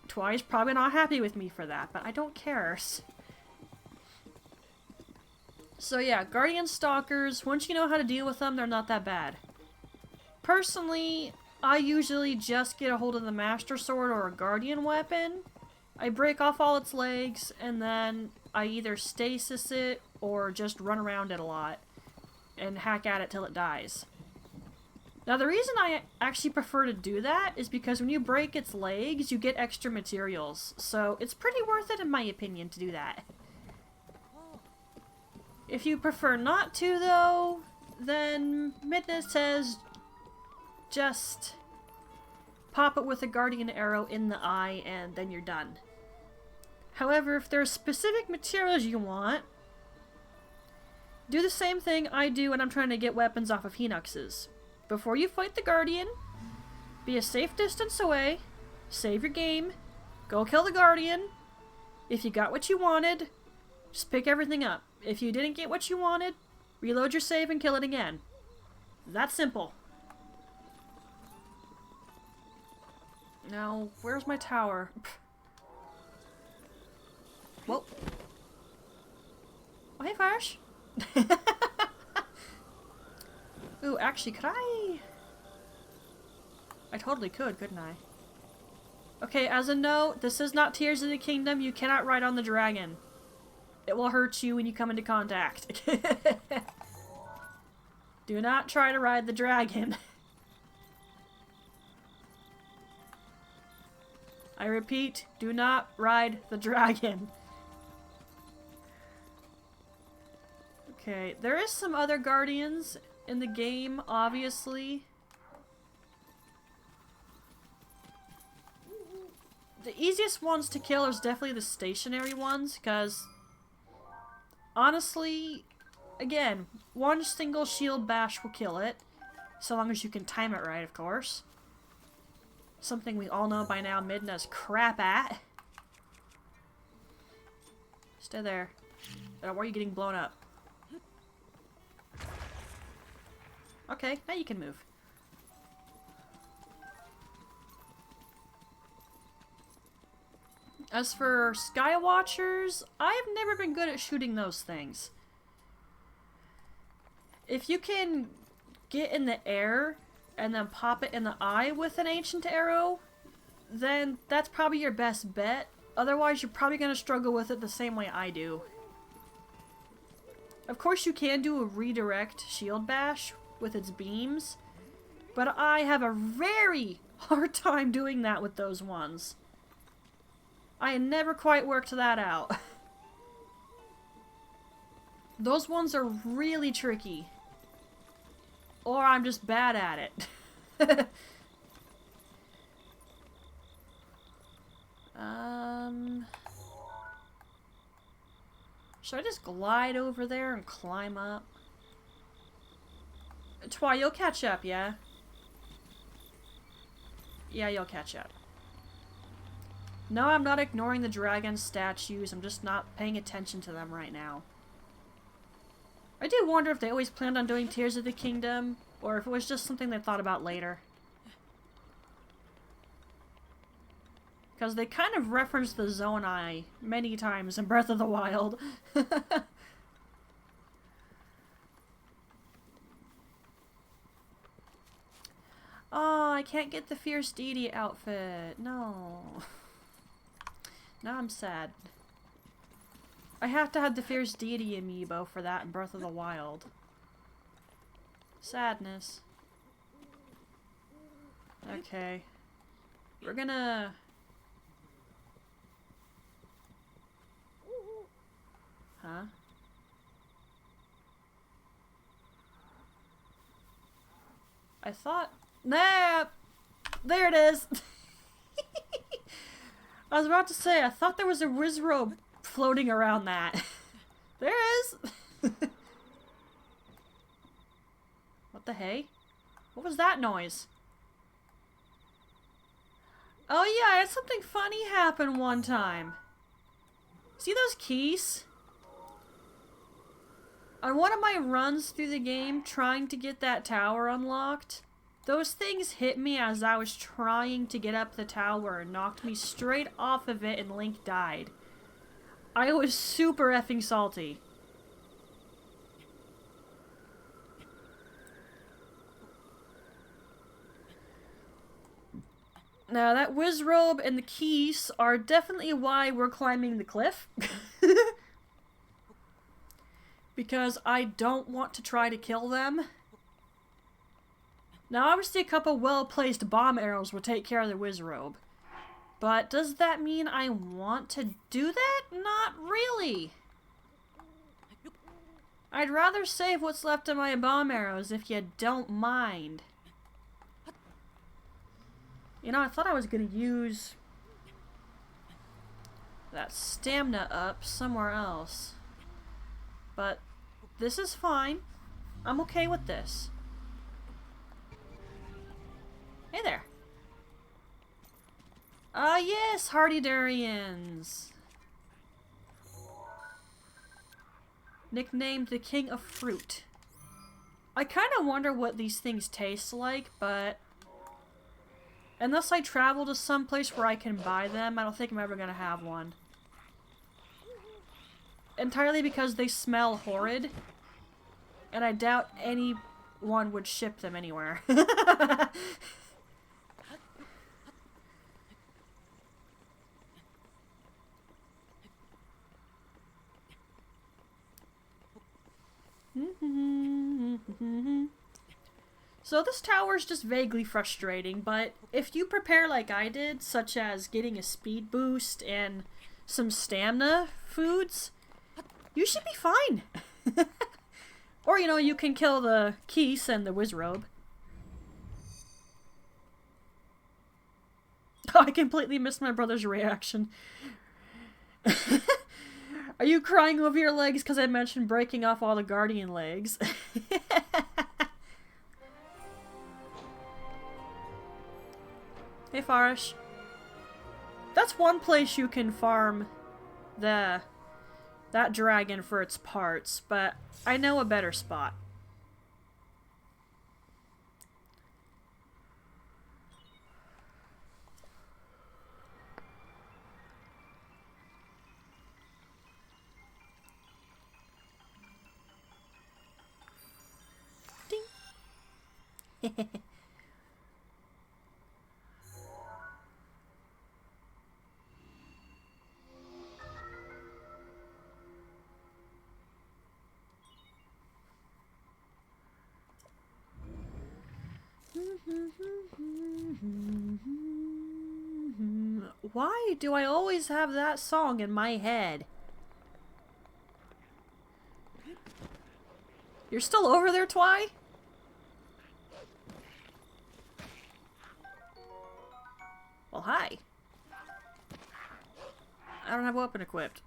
Twi's probably not happy with me for that, but I don't care. So yeah, Guardian Stalkers, once you know how to deal with them, they're not that bad. Personally, I usually just get a hold of the Master Sword or a Guardian weapon. I break off all its legs, and then I either stasis it or just run around it a lot and hack at it till it dies. Now the reason I actually prefer to do that is because when you break its legs, you get extra materials. So it's pretty worth it in my opinion to do that. If you prefer not to though, then Midna says just pop it with a guardian arrow in the eye and then you're done. However, if there are specific materials you want, do the same thing I do when I'm trying to get weapons off of Henoxes. Before you fight the Guardian, be a safe distance away, save your game, go kill the Guardian. If you got what you wanted, just pick everything up. If you didn't get what you wanted, reload your save and kill it again. That simple. Now, where's my tower? Whoa. Oh, hey, Flash. Ooh, actually, could I? I totally could, couldn't I? Okay, as a note, this is not Tears of the Kingdom. You cannot ride on the dragon. It will hurt you when you come into contact. Do not try to ride the dragon. I repeat, do not ride the dragon. Okay, there is some other guardians in the game, obviously. The easiest ones to kill is definitely the stationary ones, because honestly, again, 1 single shield bash will kill it, so long as you can time it right, of course. Something we all know by now Midna's crap at. Stay there. Why are you getting blown up? Okay, now you can move. As for Skywatchers, I've never been good at shooting those things. If you can get in the air and then pop it in the eye with an ancient arrow, then that's probably your best bet. Otherwise, you're probably going to struggle with it the same way I do. Of course, you can do a redirect shield bash with its beams, but I have a very hard time doing that with those ones. I never quite worked that out. Those ones are really tricky. Or I'm just bad at it. Should I just glide over there and climb up? Twi, you'll catch up, yeah? Yeah, you'll catch up. No, I'm not ignoring the dragon statues. I'm just not paying attention to them right now. I do wonder if they always planned on doing Tears of the Kingdom, or if it was just something they thought about later. Because they kind of referenced the Zonai many times in Breath of the Wild. Oh, I can't get the Fierce Deity outfit. No. Now I'm sad. I have to have the Fierce Deity amiibo for that in Breath of the Wild. Sadness. Okay. We're gonna... Huh? I thought... Nah! There it is! I was about to say, I thought there was a Wizrobe floating around that. There is! What the hey? What was that noise? Oh yeah, I had something funny happen one time. See those keys? On one of my runs through the game, trying to get that tower unlocked, those things hit me as I was trying to get up the tower and knocked me straight off of it and Link died. I was super effing salty. Now that Wizrobe and the keys are definitely why we're climbing the cliff. Because I don't want to try to kill them. Now obviously a couple well-placed bomb arrows will take care of the Wizrobe. But does that mean I want to do that? Not really. I'd rather save what's left of my bomb arrows if you don't mind. You know, I thought I was going to use that stamina up somewhere else. But this is fine. I'm okay with this. Hey there. Ah, yes, Hardy Durians. Nicknamed the King of Fruit. I kind of wonder what these things taste like, but unless I travel to some place where I can buy them, I don't think I'm ever going to have one. Entirely because they smell horrid, and I doubt anyone would ship them anywhere. So this tower is just vaguely frustrating, but if you prepare like I did, such as getting a speed boost and some stamina foods, you should be fine. Or, you know, you can kill the Keese and the Wizrobe. Oh, I completely missed my brother's reaction. Are you crying over your legs because I mentioned breaking off all the guardian legs? Hey, Farish. That's one place you can farm that dragon for its parts, but I know a better spot. Ding. Why do I always have that song in my head? You're still over there, Twy? Well, hi. I don't have a weapon equipped.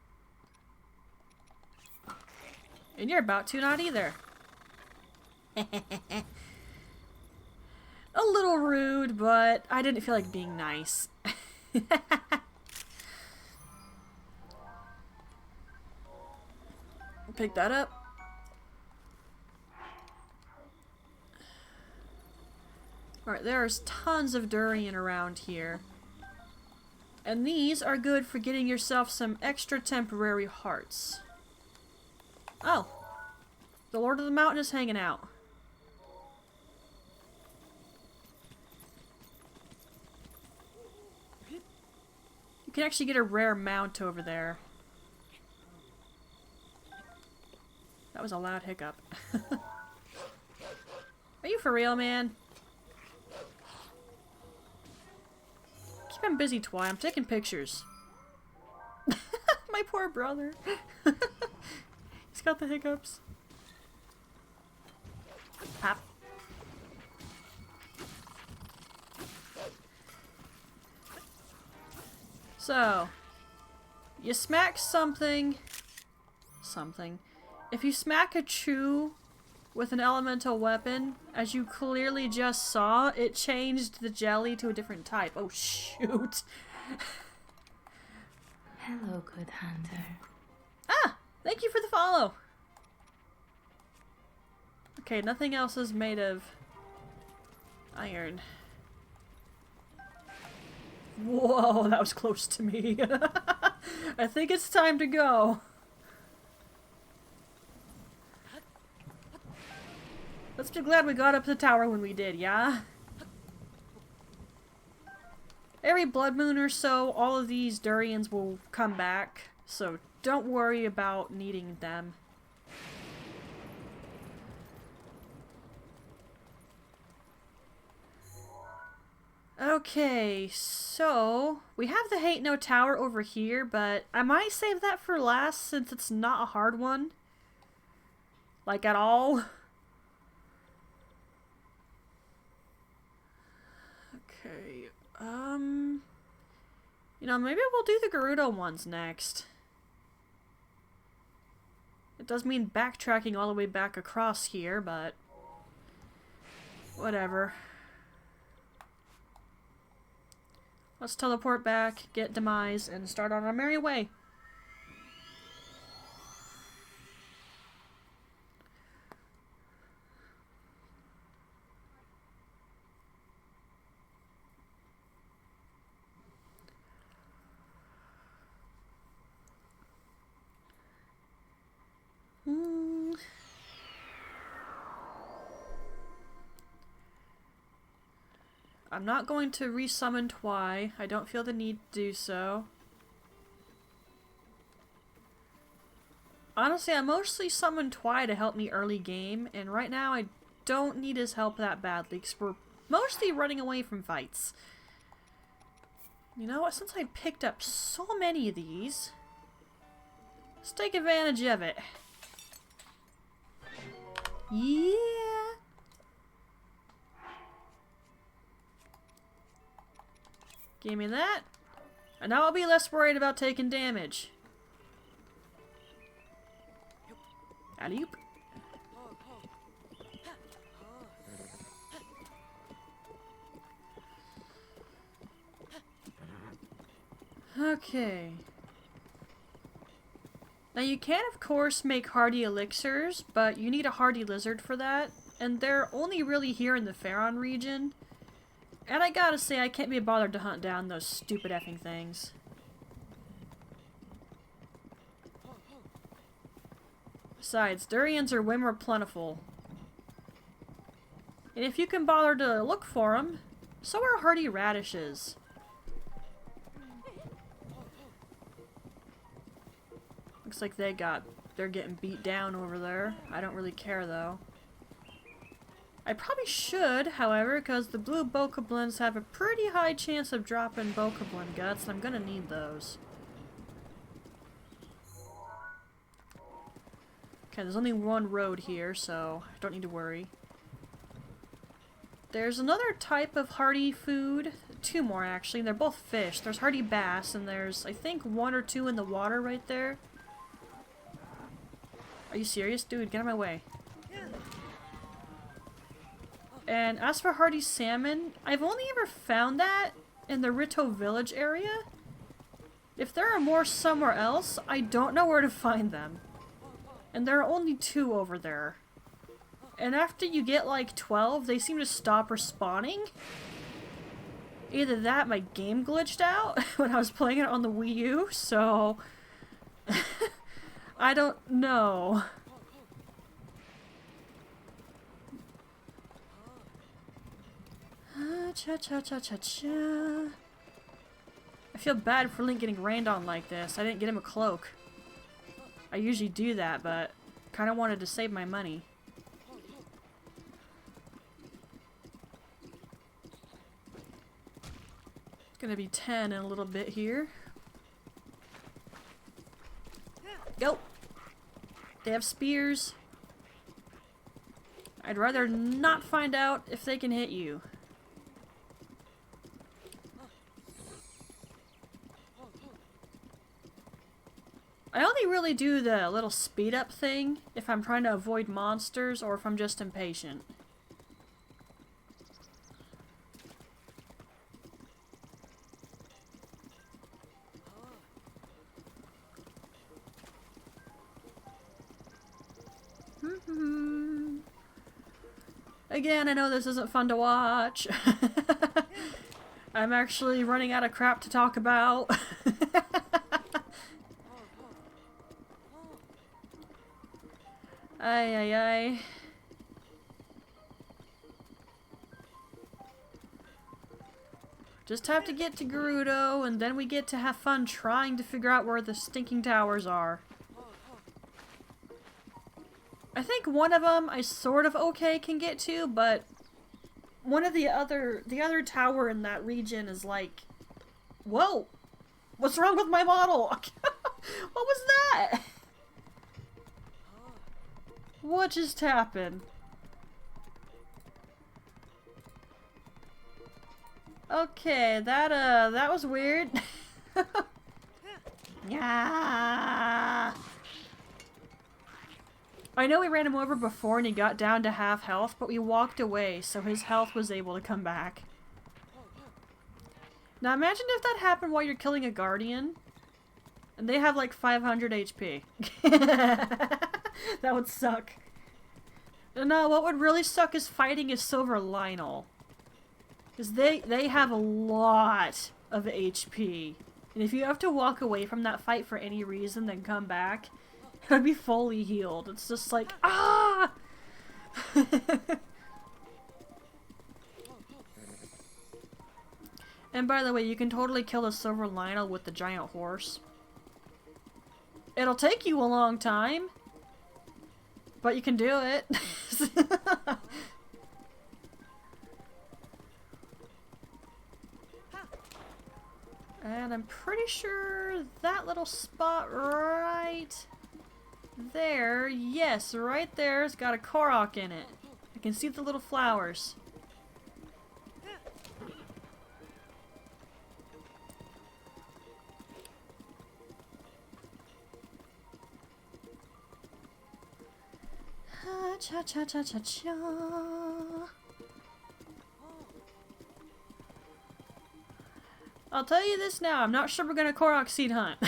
And you're about to not either. A little rude, but I didn't feel like being nice. Pick that up. Alright, there's tons of durian around here. And these are good for getting yourself some extra temporary hearts. Oh. The Lord of the Mountain is hanging out. You can actually get a rare mount over there. That was a loud hiccup. Are you for real, man? Keep him busy, Twy. I'm taking pictures. My poor brother. He's got the hiccups. Pop. So, you smack something. If you smack a chew with an elemental weapon, as you clearly just saw, it changed the jelly to a different type. Oh, shoot. Hello, good hunter. Ah! Thank you for the follow! Okay, nothing else is made of iron. Whoa, that was close to me. I think it's time to go. Let's be glad we got up the tower when we did, yeah? Every blood moon or so, all of these durians will come back, so don't worry about needing them. Okay, so we have the Hate No Tower over here, but I might save that for last since it's not a hard one. Like, at all. Okay, you know, maybe we'll do the Gerudo ones next. It does mean backtracking all the way back across here, but whatever. Let's teleport back, get Demise, and start on our merry way. I'm not going to resummon Twy. I don't feel the need to do so. Honestly, I mostly summoned Twy to help me early game, and right now I don't need his help that badly, because we're mostly running away from fights. You know what? Since I picked up so many of these, let's take advantage of it. Yeah! Give me that. And now I'll be less worried about taking damage. Alley-oop. Okay. Now you can, of course, make hardy elixirs, but you need a hardy lizard for that, and they're only really here in the Faron region. And I gotta say, I can't be bothered to hunt down those stupid effing things. Besides, durians are way more plentiful. And if you can bother to look for them, so are hardy radishes. Looks like they're getting beat down over there. I don't really care though. I probably should, however, because the blue bokoblins have a pretty high chance of dropping bokoblin guts, and I'm gonna need those. Okay, there's only one road here, so I don't need to worry. There's another type of hardy food. Two more, actually, and they're both fish. There's hardy bass, and there's, I think, one or two in the water right there. Are you serious? Dude, get out of my way. And as for hardy salmon, I've only ever found that in the Rito village area. If there are more somewhere else, I don't know where to find them. And there are only 2 over there. And after you get like 12, they seem to stop respawning. Either that, my game glitched out when I was playing it on the Wii U, so... I don't know. Cha-cha-cha-cha-cha. I feel bad for Link getting rained on like this. I didn't get him a cloak. I usually do that, but kind of wanted to save my money. It's gonna be 10 in a little bit here. Go! They have spears. I'd rather not find out if they can hit you. I only really do the little speed up thing if I'm trying to avoid monsters or if I'm just impatient. Again, I know this isn't fun to watch. I'm actually running out of crap to talk about. Ay, ay, ay. Just have to get to Gerudo, and then we get to have fun trying to figure out where the stinking towers are. I think one of them I sort of okay can get to, but one of the other tower in that region is like, whoa, what's wrong with my model? What was that? What just happened? Okay, that was weird. Yeah. I know we ran him over before and he got down to half health, but we walked away, so his health was able to come back. Now imagine if that happened while you're killing a guardian, and they have like 500 HP. That would suck. No, what would really suck is fighting a silver Lionel. Because they have a lot of HP. And if you have to walk away from that fight for any reason, then come back, it would be fully healed. It's just like, ah! And by the way, you can totally kill the silver Lionel with the giant horse. It'll take you a long time, but you can do it. And I'm pretty sure that little spot right there, yes, right there has got a Korok in it. I can see the little flowers. Cha-cha-cha-cha-cha. I'll tell you this now, I'm not sure we're gonna Korok seed hunt.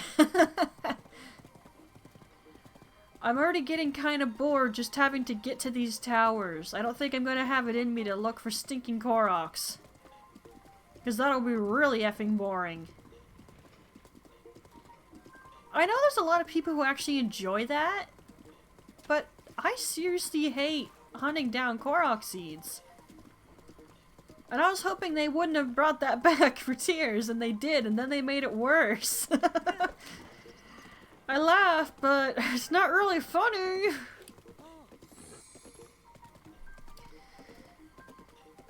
I'm already getting kind of bored just having to get to these towers. I don't think I'm gonna have it in me to look for stinking Koroks. Because that'll be really effing boring. I know there's a lot of people who actually enjoy that, but I seriously hate hunting down Korok seeds. And I was hoping they wouldn't have brought that back for Tears, and they did, and then they made it worse. I laugh, but it's not really funny.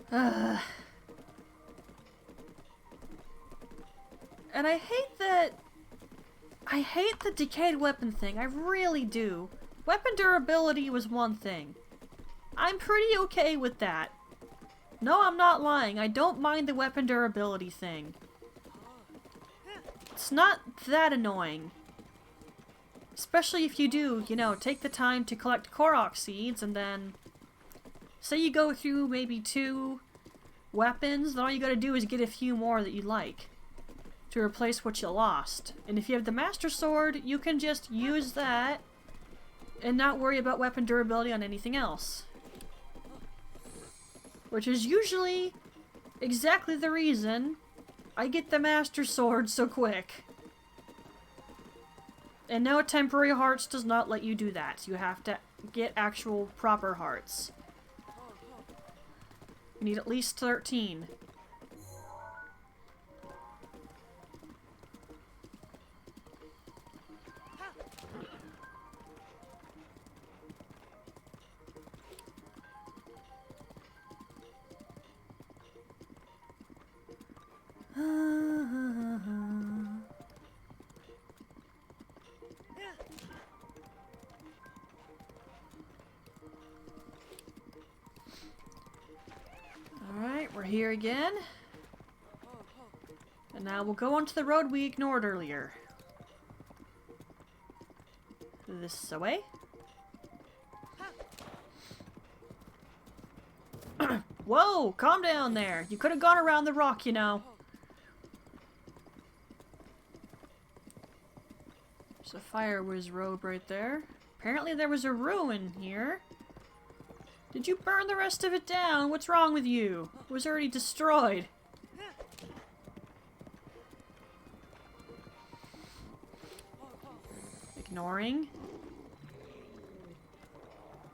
And I hate the decayed weapon thing, I really do. Weapon durability was one thing. I'm pretty okay with that. No, I'm not lying. I don't mind the weapon durability thing. It's not that annoying. Especially if you do, you know, take the time to collect Korok seeds and then... Say you go through maybe 2 weapons, then all you gotta do is get a few more that you like to replace what you lost. And if you have the Master Sword, you can just use that and not worry about weapon durability on anything else. Which is usually exactly the reason I get the Master Sword so quick. And no, temporary hearts does not let you do that. You have to get actual proper hearts. You need at least 13. Alright, we're here again. And now we'll go onto the road we ignored earlier. This away. Whoa! Calm down there! You could have gone around the rock, you know. There's a Fire Whiz robe right there. Apparently there was a ruin here. Did you burn the rest of it down? What's wrong with you? It was already destroyed. Ignoring.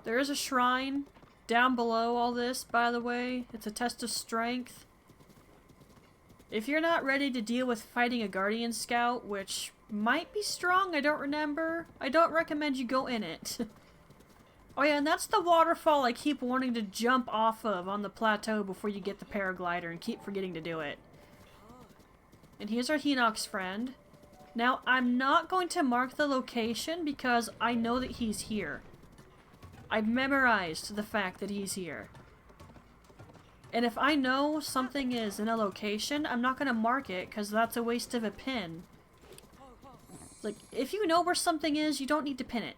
There is a shrine down below all this, by the way. It's a test of strength. If you're not ready to deal with fighting a Guardian Scout, which might be strong, I don't remember, I don't recommend you go in it. Oh yeah, and that's the waterfall I keep wanting to jump off of on the plateau before you get the paraglider and keep forgetting to do it. And here's our Hinox friend. Now, I'm not going to mark the location because I know that he's here. I've memorized the fact that he's here. And if I know something is in a location, I'm not going to mark it because that's a waste of a pin. Like, if you know where something is, you don't need to pin it.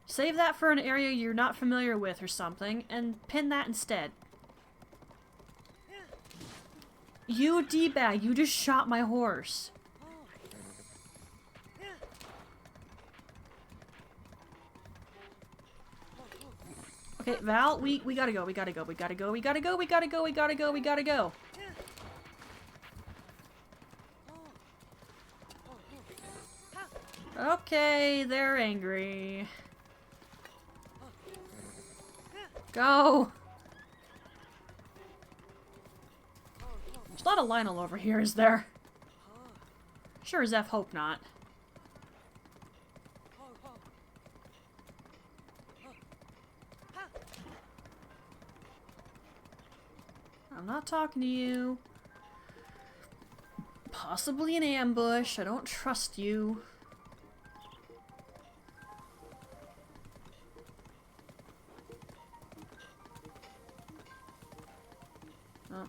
Save that for an area you're not familiar with or something, and pin that instead. You D-bag, you just shot my horse. Okay, Val, we gotta go, we gotta go, we gotta go, we gotta go, we gotta go, we gotta go, we gotta go. Okay, they're angry. Go! There's not a Lionel over here, is there? Sure as F hope not. I'm not talking to you. Possibly an ambush. I don't trust you. Oh.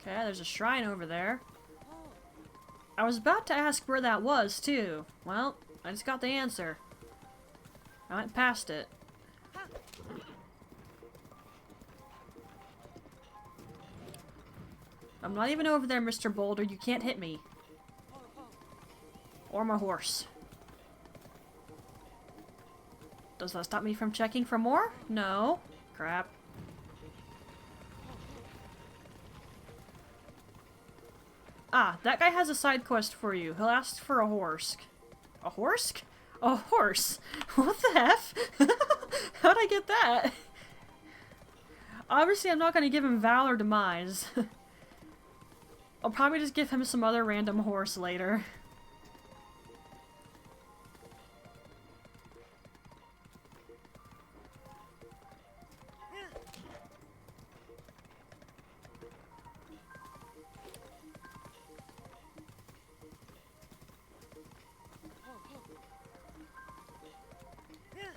Okay, there's a shrine over there. I was about to ask where that was, too. Well, I just got the answer. I went past it. I'm not even over there, Mr. Boulder. You can't hit me. Or my horse. Does that stop me from checking for more? No. Crap. Ah, that guy has a side quest for you. He'll ask for a horse. A horse? A horse? What the F? How'd I get that? Obviously, I'm not going to give him Valor Demise. I'll probably just give him some other random horse later.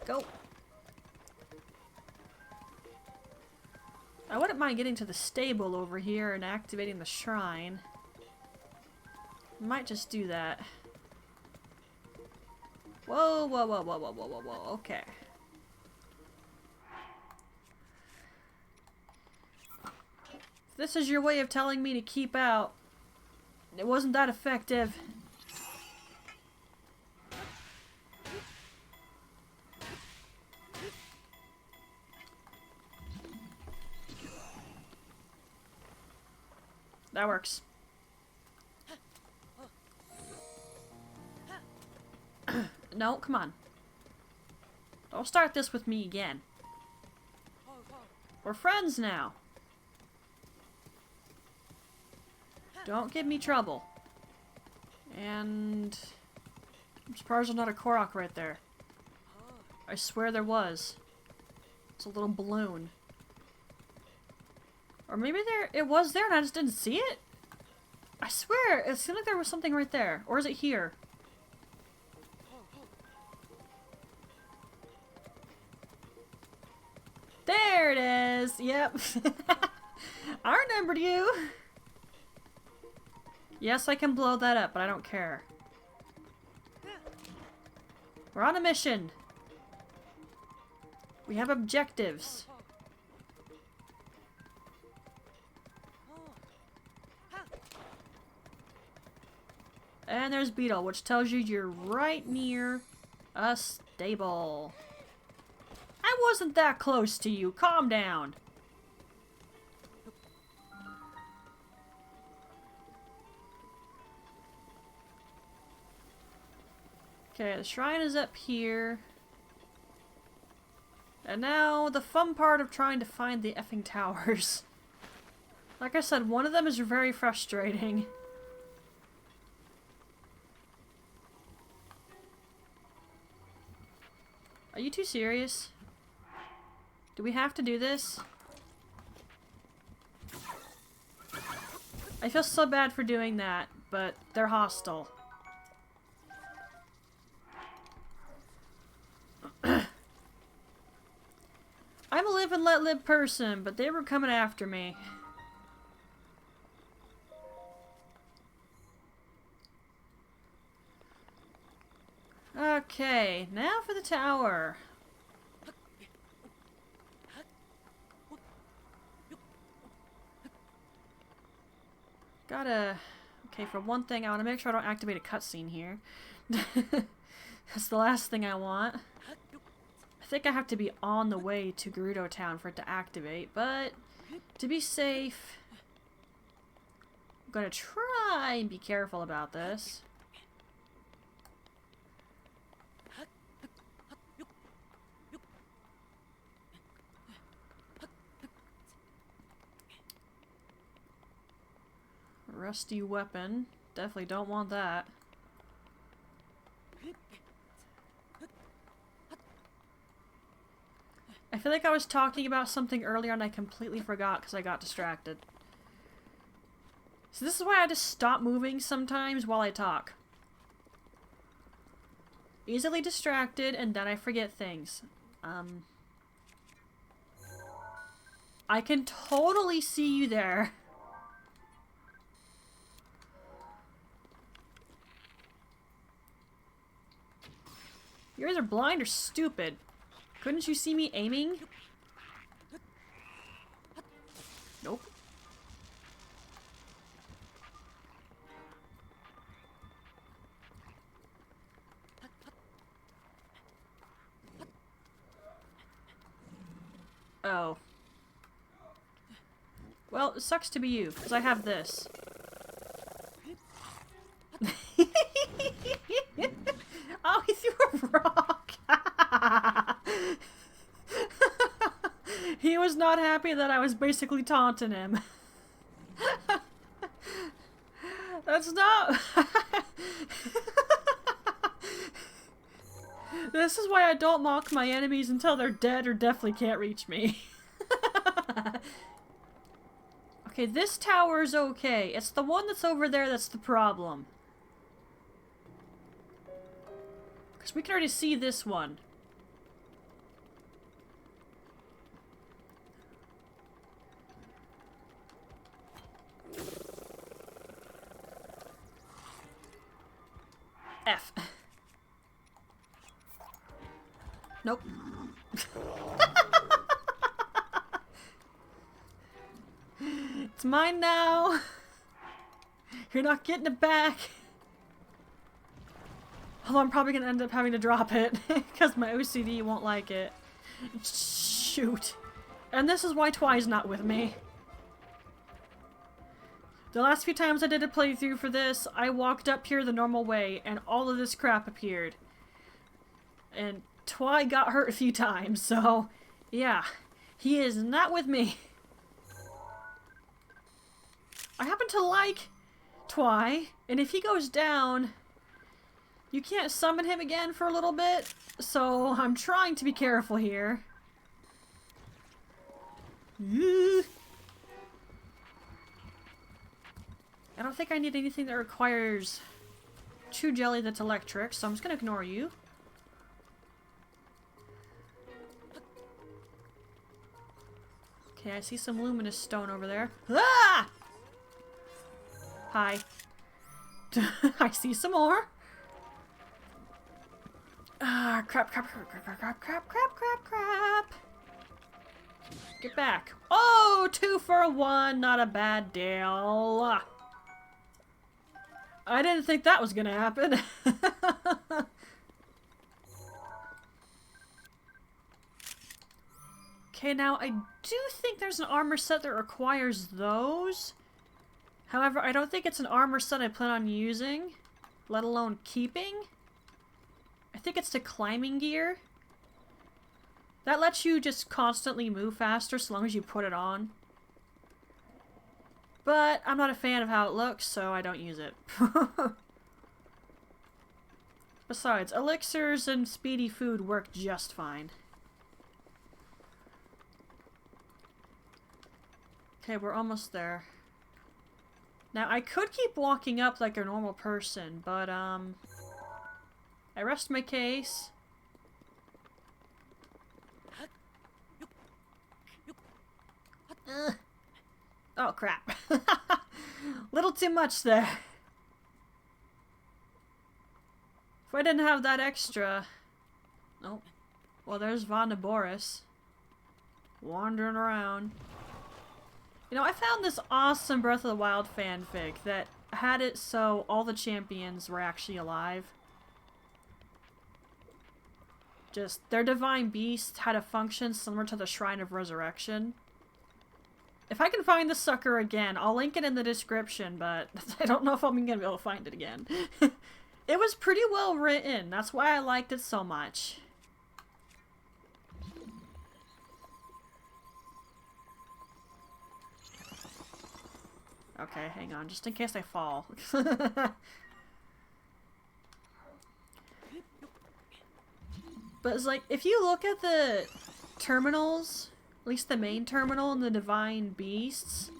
Go. I wouldn't mind getting to the stable over here and activating the shrine. Might just do that. Whoa, whoa, whoa, whoa, whoa, whoa, whoa, whoa, okay. If this is your way of telling me to keep out, it wasn't that effective. That works. No, come on. Don't start this with me again. We're friends now. Don't give me trouble. And I'm surprised there's not a Korok right there. I swear there was. It's a little balloon. Or maybe it was there and I just didn't see it? I swear, it seemed like there was something right there. Or is it here? There it is! Yep. I remembered you! Yes, I can blow that up, but I don't care. We're on a mission. We have objectives. And there's Beetle, which tells you you're right near a stable. I wasn't that close to you. Calm down. Okay, the shrine is up here. And now the fun part of trying to find the effing towers. Like I said, one of them is very frustrating. Are you too serious? Do we have to do this? I feel so bad for doing that, but they're hostile. I'm a live and let live person, but they were coming after me. Okay, now for the tower. Gotta... Okay, for one thing, I want to make sure I don't activate a cutscene here. That's the last thing I want. I think I have to be on the way to Gerudo Town for it to activate, but to be safe, I'm gonna try and be careful about this. Rusty weapon. Definitely don't want that. I feel like I was talking about something earlier and I completely forgot because I got distracted. So this is why I just stop moving sometimes while I talk. Easily distracted and then I forget things. I can totally see you there. You guys are blind or stupid. Couldn't you see me aiming? Nope. Oh. Well, it sucks to be you, because I have this. Oh, he threw a rock! He was not happy that I was basically taunting him. That's not... This is why I don't mock my enemies until they're dead or definitely can't reach me. Okay, this tower's okay. It's the one that's over there that's the problem. Because we can already see this one. F. Nope. It's mine now. You're not getting it back. Although I'm probably gonna end up having to drop it because my OCD won't like it. Shoot. And this is why Twi's not with me. The last few times I did a playthrough for this, I walked up here the normal way and all of this crap appeared. And Twi got hurt a few times, so yeah, he is not with me. I happen to like Twi, and if he goes down, you can't summon him again for a little bit, so I'm trying to be careful here. I don't think I need anything that requires Chew Jelly that's electric, so I'm just gonna ignore you. Okay, I see some luminous stone over there. Ah! Hi. I see some more. Ah, crap. Get back. Oh, 2 for 1. Not a bad deal. I didn't think that was gonna happen. Okay, now I do think there's an armor set that requires those. However, I don't think it's an armor set I plan on using, let alone keeping. I think it's the climbing gear. That lets you just constantly move faster so long as you put it on. But I'm not a fan of how it looks, so I don't use it. Besides, elixirs and speedy food work just fine. Okay, we're almost there. Now, I could keep walking up like a normal person, but, I rest my case. Oh, crap. Little too much there. If I didn't have that extra... Nope. Well, there's Vonda Boris. Wandering around. You know, I found this awesome Breath of the Wild fanfic that had it so all the champions were actually alive. Just, their divine beast had a function similar to the Shrine of Resurrection. If I can find the sucker again, I'll link it in the description, but I don't know if I'm gonna be able to find it again. It was pretty well written, that's why I liked it so much. Okay, hang on, just in case I fall. But it's like, if you look at the terminals, at least the main terminal and the Divine Beasts,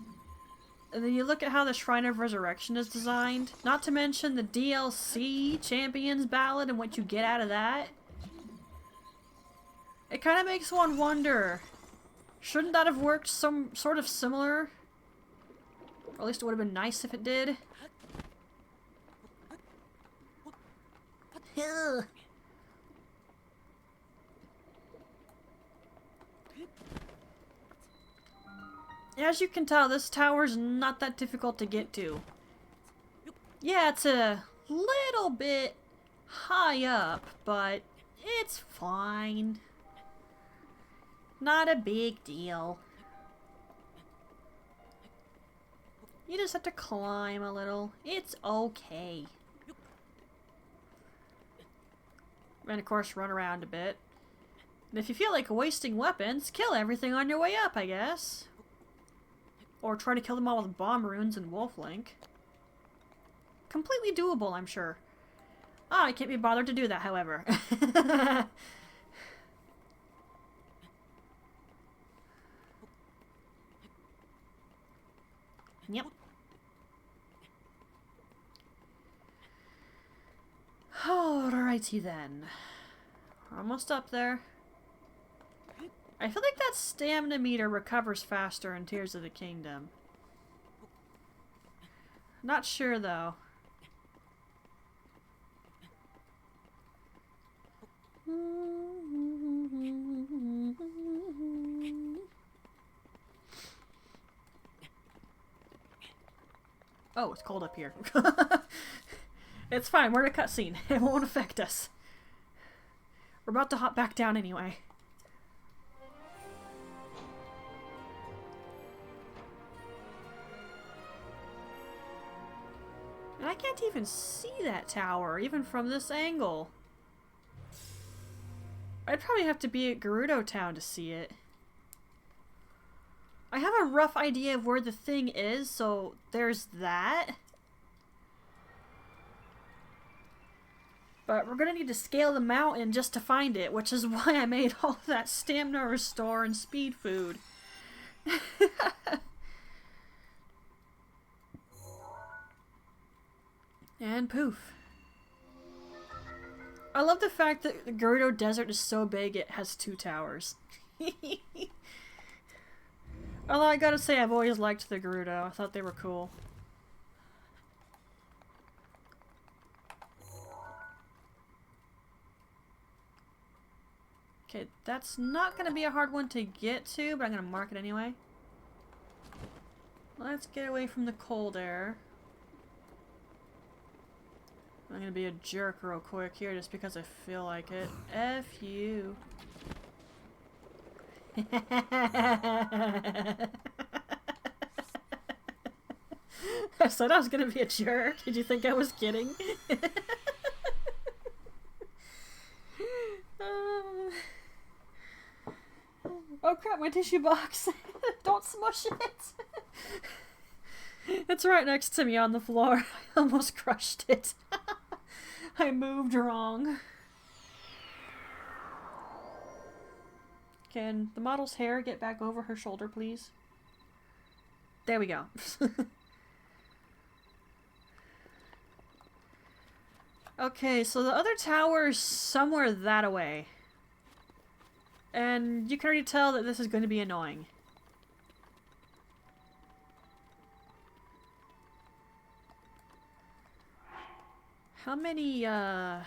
and then you look at how the Shrine of Resurrection is designed, not to mention the DLC Champions Ballad and what you get out of that, it kind of makes one wonder, shouldn't that have worked some sort of similar? Or at least it would have been nice if it did. As you can tell, this tower's not that difficult to get to. Yeah, it's a little bit high up, but it's fine. Not a big deal. You just have to climb a little. It's okay. And of course, run around a bit. And if you feel like wasting weapons, kill everything on your way up, I guess. Or try to kill them all with bomb runes and wolf link. Completely doable, I'm sure. Ah, I can't be bothered to do that, however. Yep. Alrighty then. We're almost up there. I feel like that stamina meter recovers faster in Tears of the Kingdom. Not sure though. Oh, it's cold up here. It's fine, we're in a cutscene. It won't affect us. We're about to hop back down anyway. And I can't even see that tower, even from this angle. I'd probably have to be at Gerudo Town to see it. I have a rough idea of where the thing is, so there's that. But we're gonna need to scale the mountain just to find it, which is why I made all that stamina restore and speed food. And poof. I love the fact that the Gerudo Desert is so big it has 2 towers. Although I gotta say, I've always liked the Gerudo. I thought they were cool. Okay, that's not gonna be a hard one to get to, but I'm gonna mark it anyway. Let's get away from the cold air. I'm gonna be a jerk real quick here just because I feel like it. F you. I said I was gonna be a jerk. Did you think I was kidding? Oh crap, my tissue box. Don't smush it. It's right next to me on the floor. I almost crushed it. I moved wrong. Can the model's hair get back over her shoulder, please? There we go. Okay, so the other tower is somewhere that away. And you can already tell that this is going to be annoying. How many, I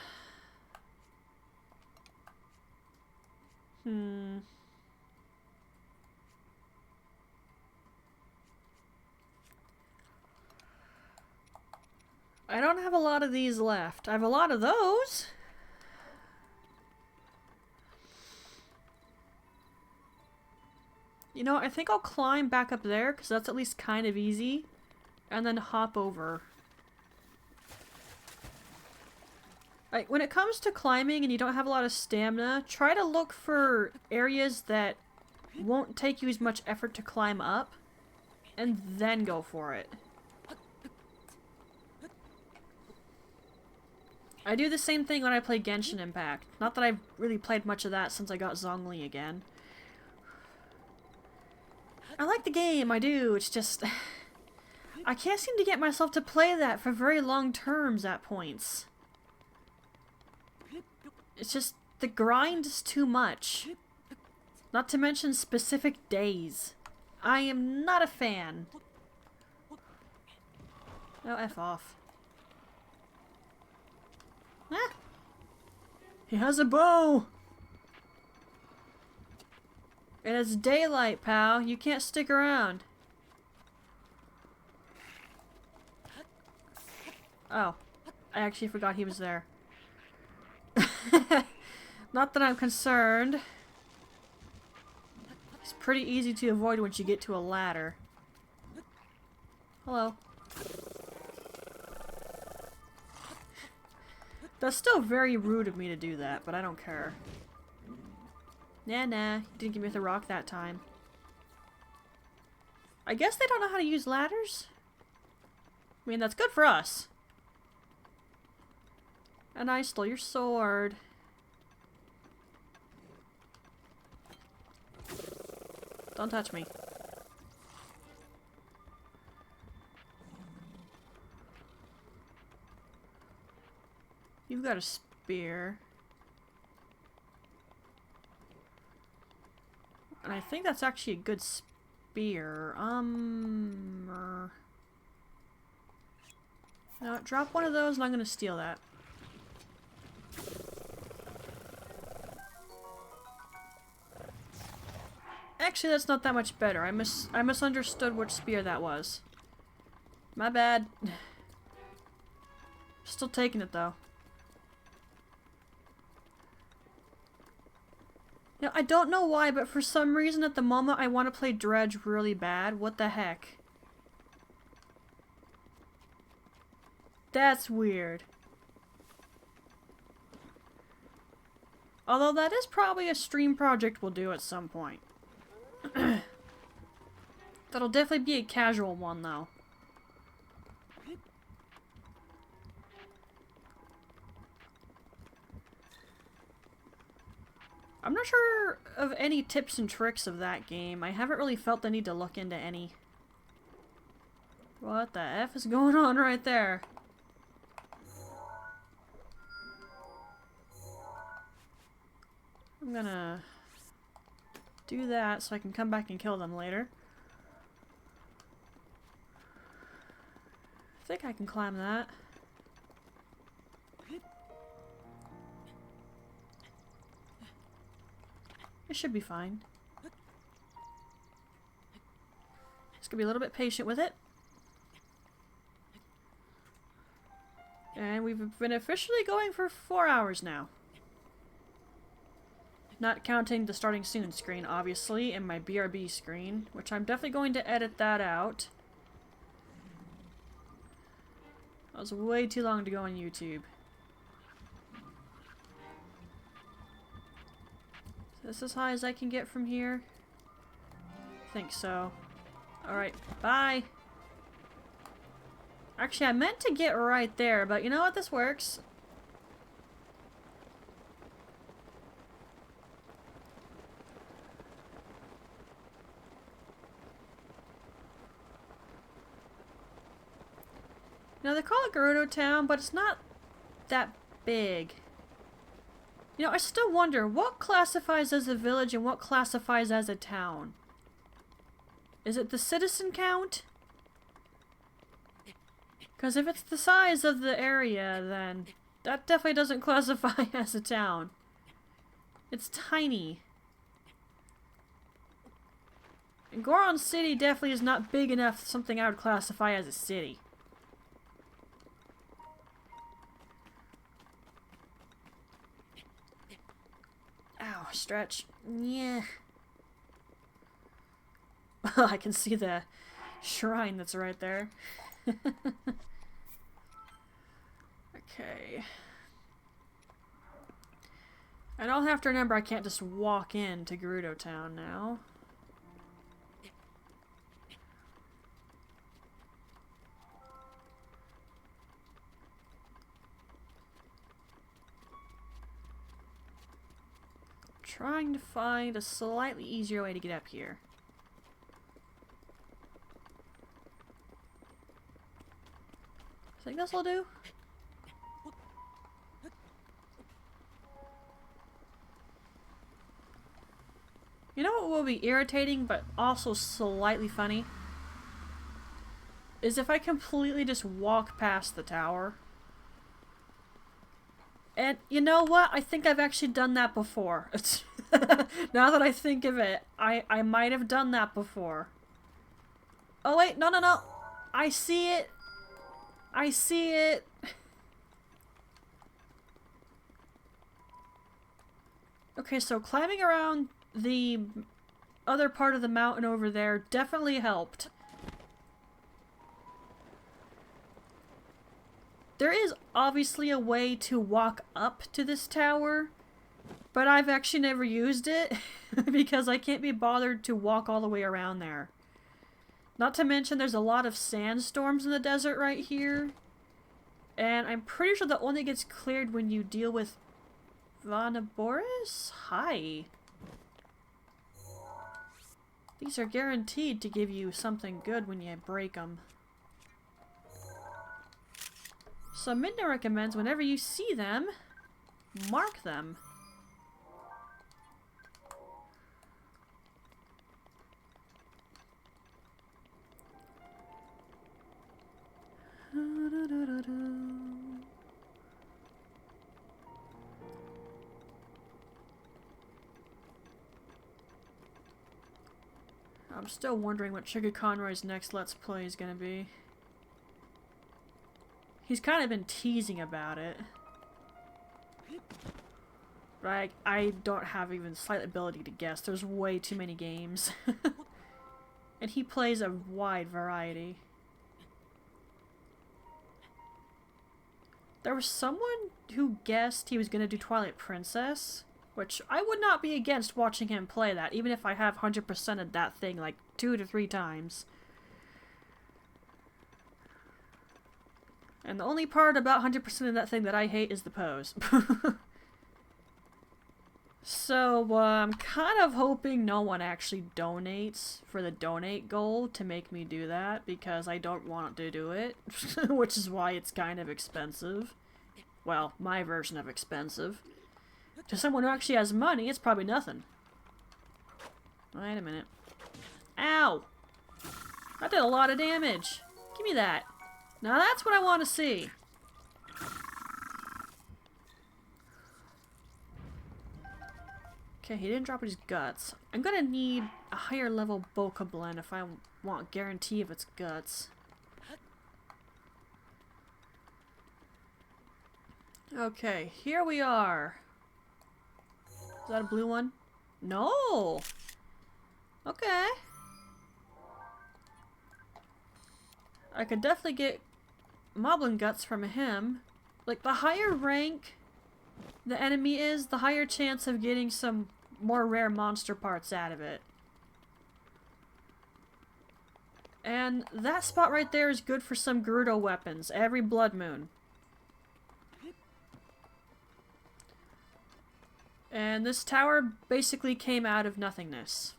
don't have a lot of these left. I have a lot of those. You know, I think I'll climb back up there, because that's at least kind of easy. And then hop over. Like, when it comes to climbing and you don't have a lot of stamina, try to look for areas that won't take you as much effort to climb up. And then go for it. I do the same thing when I play Genshin Impact. Not that I've really played much of that since I got Zhongli again. I like the game, I do, it's just... I can't seem to get myself to play that for very long terms at points. It's just, the grind is too much. Not to mention specific days. I am not a fan. No, F off. Ah! He has a bow! It is daylight, pal. You can't stick around. Oh. I actually forgot he was there. Not that I'm concerned. pretty easy to avoid once you get to a ladder. Hello. That's still very rude of me to do that, but I don't care. Nah, you didn't give me the rock that time. I guess they don't know how to use ladders? I mean, that's good for us. And I stole your sword. Don't touch me. You've got a spear. And I think that's actually a good spear. No, drop one of those and I'm gonna steal that. Actually, that's not that much better. I misunderstood which spear that was. My bad. Still taking it though. You know, I don't know why, but for some reason at the moment I want to play Dredge really bad. What the heck? That's weird. Although that is probably a stream project we'll do at some point. That'll definitely be a casual one though. I'm not sure of any tips and tricks of that game. I haven't really felt the need to look into any. What the F is going on right there? I'm gonna do that so I can come back and kill them later. I think I can climb that. It should be fine. Just gonna be a little bit patient with it. And we've been officially going for 4 hours now. Not counting the starting soon screen, obviously, and my BRB screen, which I'm definitely going to edit that out. That was way too long to go on YouTube. Is this as high as I can get from here? I think so. Alright, bye! Actually, I meant to get right there, but you know what? This works. Now, they call it Gerudo Town, but it's not that big. You know, I still wonder, what classifies as a village and what classifies as a town? Is it the citizen count? Because if it's the size of the area, then that definitely doesn't classify as a town. It's tiny. And Goron City definitely is not big enough something I would classify as a city. Ow, stretch. Yeah. I can see the shrine that's right there. Okay. And I'll have to remember I can't just walk into Gerudo Town now. Trying to find a slightly easier way to get up here. I think this will do. You know what will be irritating but also slightly funny? Is if I completely just walk past the tower. And you know what? I think I've actually done that before. Now that I think of it, I might have done that before. Oh wait, no. I see it. I see it. Okay, so climbing around the other part of the mountain over there definitely helped. There is obviously a way to walk up to this tower, but I've actually never used it because I can't be bothered to walk all the way around there. Not to mention there's a lot of sandstorms in the desert right here. And I'm pretty sure that only gets cleared when you deal with Vanaboris? Hi. These are guaranteed to give you something good when you break them. So Midna recommends whenever you see them, mark them. I'm still wondering what Sugar Conroy's next Let's Play is gonna be. He's kind of been teasing about it. But I don't have even slight ability to guess. There's way too many games. And he plays a wide variety. There was someone who guessed he was gonna do Twilight Princess, which I would not be against watching him play that, even if I have 100% of that thing like 2 to 3 times. And the only part about 100% of that thing that I hate is the pose. So, I'm kind of hoping no one actually donates for the donate goal to make me do that, because I don't want to do it, which is why it's kind of expensive. Well, my version of expensive. To someone who actually has money, it's probably nothing. Wait a minute. Ow! That did a lot of damage. Give me that. Now that's what I want to see. Okay, he didn't drop his guts. I'm gonna need a higher level Bokoblin if I want guarantee of its guts. Okay, here we are. Is that a blue one? No! Okay. I could definitely get Moblin guts from him. Like, the higher rank the enemy is, the higher chance of getting some more rare monster parts out of it. And that spot right there is good for some Gerudo weapons, every Blood Moon. And this tower basically came out of nothingness.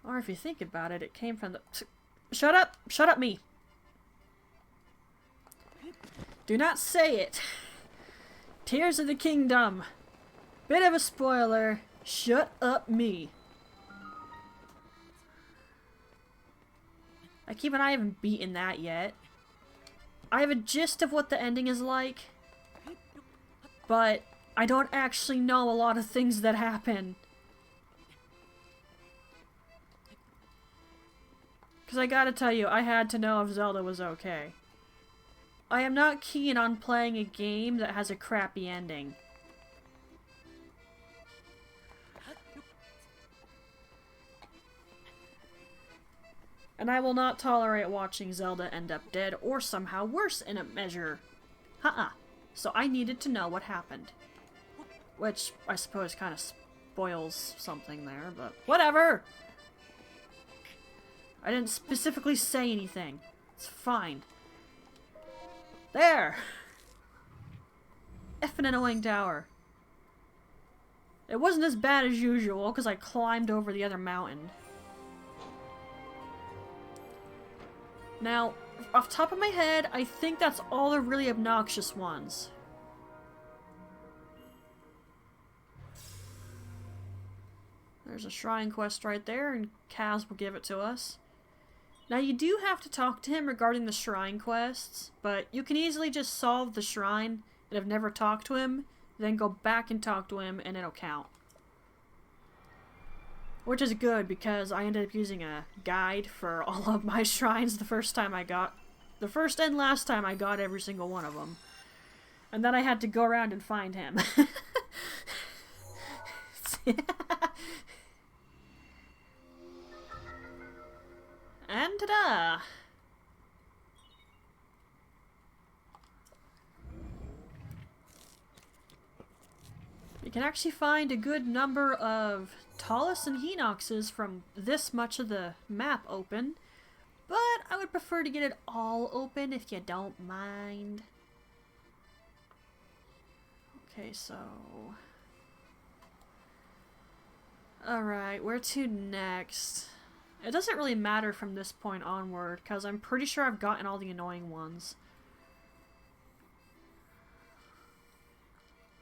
Or if you think about it, it came from the... Shut up! Shut up, me! Do not say it! Tears of the Kingdom! Bit of a spoiler. Shut up, me! I haven't beaten that yet. I have a gist of what the ending is like, but I don't actually know a lot of things that happen. Because I gotta tell you, I had to know if Zelda was okay. I am not keen on playing a game that has a crappy ending. And I will not tolerate watching Zelda end up dead or somehow worse in a measure. So I needed to know what happened. Which I suppose kind of spoils something there, but whatever! I didn't specifically say anything. It's fine. There! Effing annoying tower. It wasn't as bad as usual, because I climbed over the other mountain. Now, off the top of my head, I think that's all the really obnoxious ones. There's a shrine quest right there, and Kaz will give it to us. Now, you do have to talk to him regarding the shrine quests, but you can easily just solve the shrine and have never talked to him, then go back and talk to him, and it'll count. Which is good, because I ended up using a guide for all of my shrines the first and last time I got every single one of them. And then I had to go around and find him. And ta-da! You can actually find a good number of Twilis and Hinoxes from this much of the map open, but I would prefer to get it all open if you don't mind. Okay, so... Alright, where to next? It doesn't really matter from this point onward, because I'm pretty sure I've gotten all the annoying ones.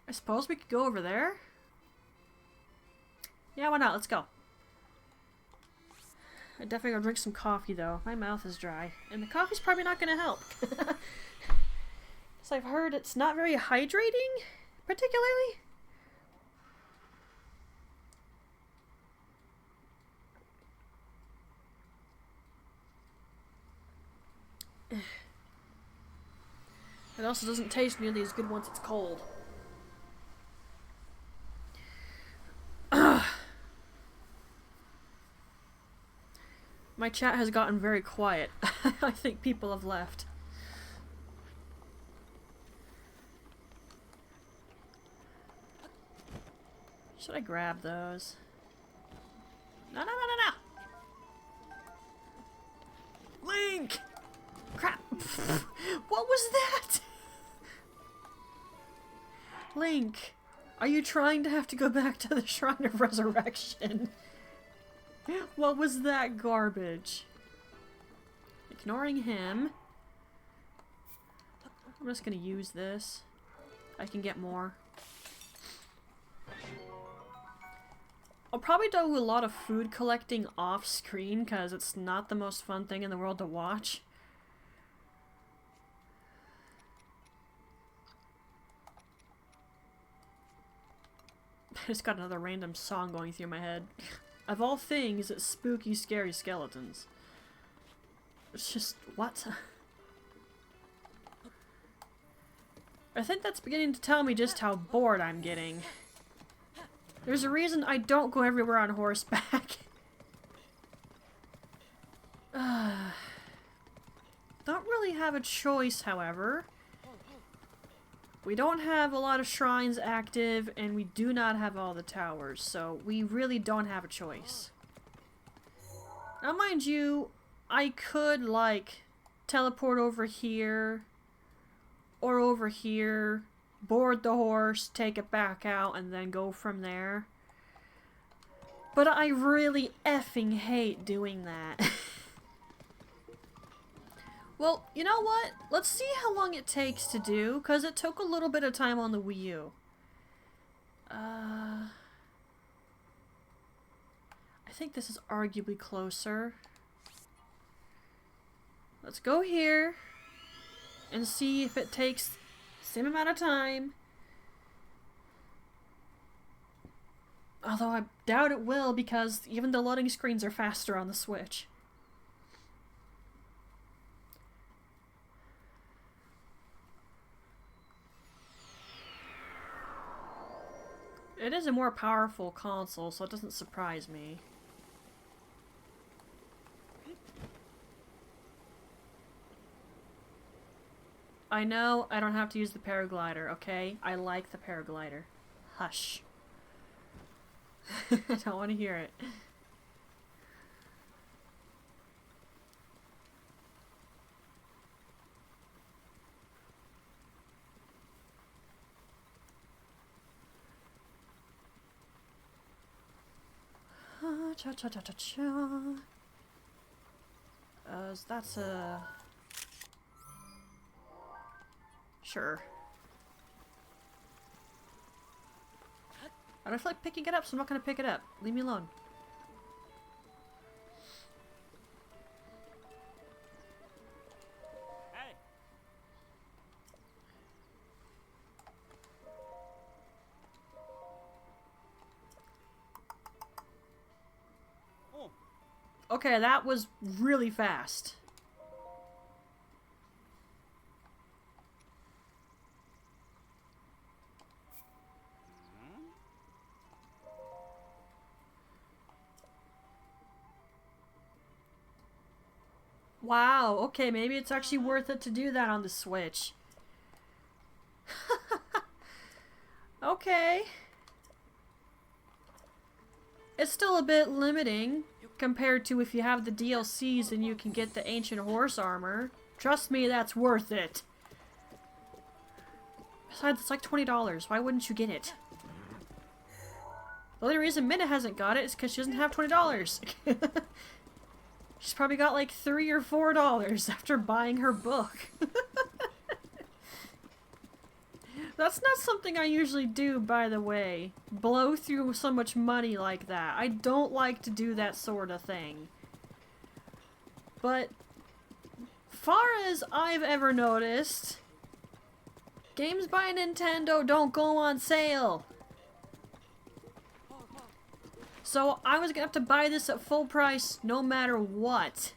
I suppose we could go over there? Yeah, why not? Let's go. I definitely gotta drink some coffee, though. My mouth is dry. And the coffee's probably not gonna help. So I've heard it's not very hydrating, particularly. It also doesn't taste nearly as good once it's cold. My chat has gotten very quiet. I think people have left. Should I grab those? No, no, no, no, no! Link! Crap! What was that? Link, are you trying to have to go back to the Shrine of Resurrection? What was that garbage? Ignoring him. I'm just gonna use this. I can get more. I'll probably do a lot of food collecting off screen because it's not the most fun thing in the world to watch. I just got another random song going through my head. Of all things, it's spooky, scary skeletons. It's just, what? I think that's beginning to tell me just how bored I'm getting. There's a reason I don't go everywhere on horseback. Don't really have a choice, however. We don't have a lot of shrines active, and we do not have all the towers, so we really don't have a choice. Now, mind you, I could, like, teleport over here, or over here, board the horse, take it back out, and then go from there. But I really effing hate doing that. Well, you know what? Let's see how long it takes to do, because it took a little bit of time on the Wii U. I think this is arguably closer. Let's go here and see if it takes the same amount of time. Although I doubt it will, because even the loading screens are faster on the Switch. It is a more powerful console, so it doesn't surprise me. I know I don't have to use the paraglider, okay? I like the paraglider. Hush. I don't want to hear it. Cha-cha-cha-cha-cha. That's a... Sure. I don't feel like picking it up, so I'm not gonna pick it up. Leave me alone. Hey. Oh. Okay, that was really fast. Wow, okay, maybe it's actually worth it to do that on the Switch. Okay. It's still a bit limiting compared to if you have the DLCs and you can get the ancient horse armor. Trust me, that's worth it. Besides, it's like $20. Why wouldn't you get it? The only reason Minna hasn't got it is because she doesn't have $20. She's probably got like $3 or $4 after buying her book. That's not something I usually do, by the way. Blow through so much money like that. I don't like to do that sort of thing. But, far as I've ever noticed, games by Nintendo don't go on sale. So I was gonna have to buy this at full price no matter what.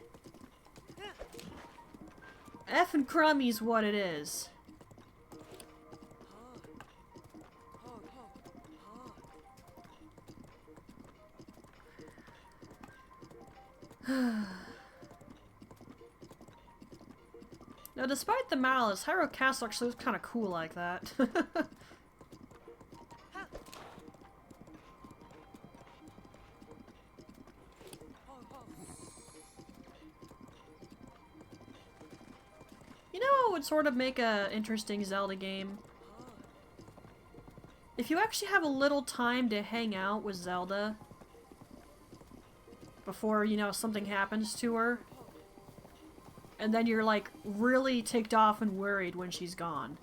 Effing crummy's what it is. Now, despite the malice, Hyrule Castle actually looks kind of cool like that. You know what would sort of make a interesting Zelda game? If you actually have a little time to hang out with Zelda before, you know, something happens to her. And then you're, like, really ticked off and worried when she's gone.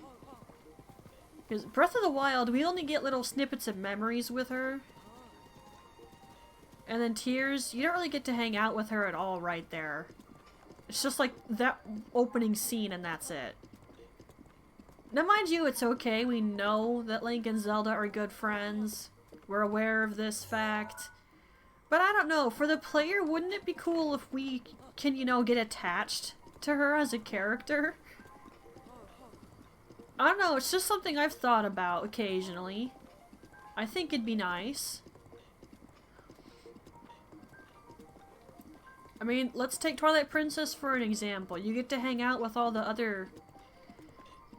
Because Breath of the Wild, we only get little snippets of memories with her. And then Tears, you don't really get to hang out with her at all right there. It's just like that opening scene and that's it. Now mind you, it's okay. We know that Link and Zelda are good friends. We're aware of this fact. But I don't know, for the player, wouldn't it be cool if we can, you know, get attached to her as a character? I don't know, it's just something I've thought about occasionally. I think it'd be nice. I mean, let's take Twilight Princess for an example. You get to hang out with all the other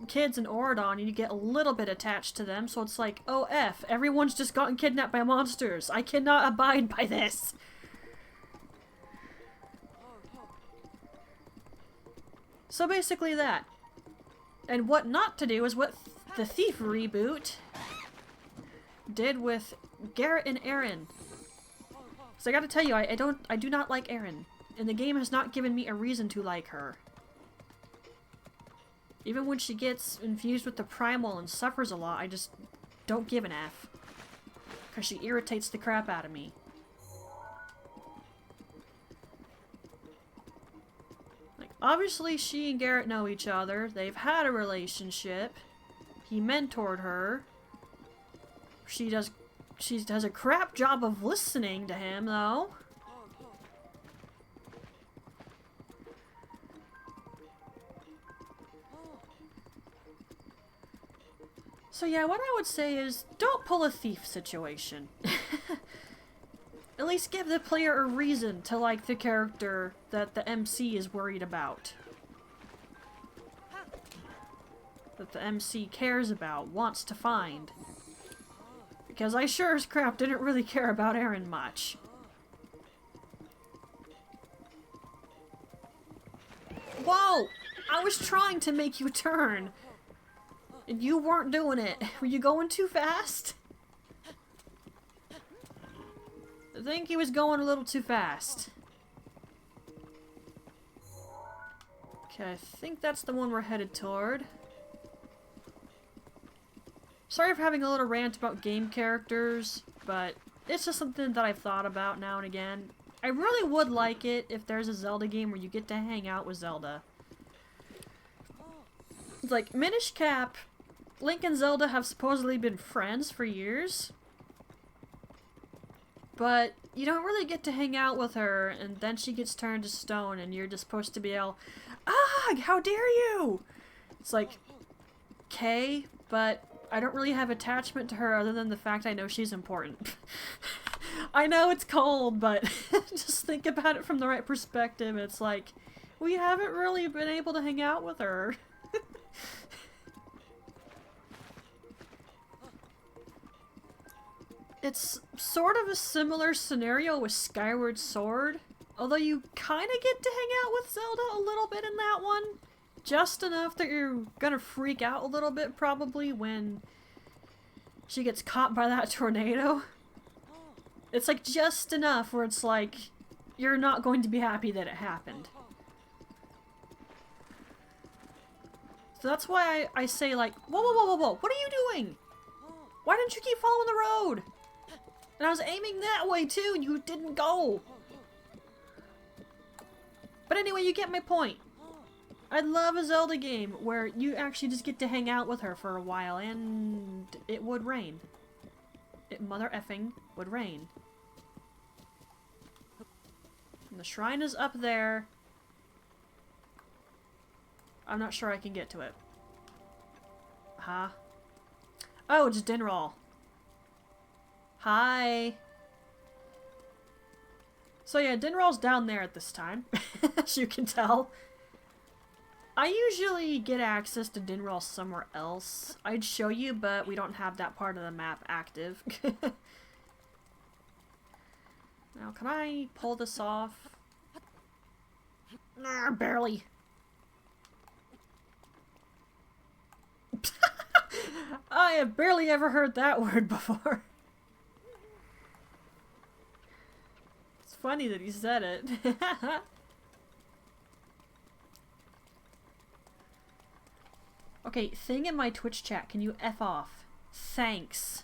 kids in Auradon and you get a little bit attached to them, so it's like, oh F, everyone's just gotten kidnapped by monsters. I cannot abide by this. So basically that. And what not to do is what the Thief reboot did with Garrett and Aaron. So I gotta tell you, I do not like Aaron. And the game has not given me a reason to like her. Even when she gets infused with the primal and suffers a lot, I just don't give an F. Because she irritates the crap out of me. Like, obviously she and Garrett know each other. They've had a relationship. He mentored her. She does a crap job of listening to him, though. So yeah, what I would say is, don't pull a Thief situation. At least give the player a reason to like the character that the MC is worried about. That the MC cares about, wants to find. Because I sure as crap didn't really care about Aaron much. Whoa! I was trying to make you turn! And you weren't doing it. Were you going too fast? I think he was going a little too fast. Okay, I think that's the one we're headed toward. Sorry for having a little rant about game characters, but it's just something that I've thought about now and again. I really would like it if there's a Zelda game where you get to hang out with Zelda. It's like, Minish Cap, Link and Zelda have supposedly been friends for years. But you don't really get to hang out with her, and then she gets turned to stone, and you're just supposed to be all, ah, how dare you! It's like, okay, but I don't really have attachment to her other than the fact I know she's important. I know it's cold, but just think about it from the right perspective. It's like, We haven't really been able to hang out with her. It's sort of a similar scenario with Skyward Sword, although you kind of get to hang out with Zelda a little bit in that one. Just enough that you're gonna freak out a little bit probably when she gets caught by that tornado. It's like just enough where it's like, you're not going to be happy that it happened. So that's why I say like, whoa, whoa, whoa, whoa, whoa, what are you doing? Why didn't you keep following the road? And I was aiming that way too, and you didn't go. But anyway, you get my point. I'd love a Zelda game where you actually just get to hang out with her for a while, and it would rain. It mother effing would rain. And the shrine is up there. I'm not sure I can get to it. Huh? Oh, it's Dinroll. Hi. So yeah, Dinroll's down there at this time, as you can tell. I usually get access to Dinroll somewhere else. I'd show you, but we don't have that part of the map active. Now, can I pull this off? Nah, barely. I have barely ever heard that word before. It's funny that he said it. Okay, thing in my Twitch chat, can you F off? Thanks.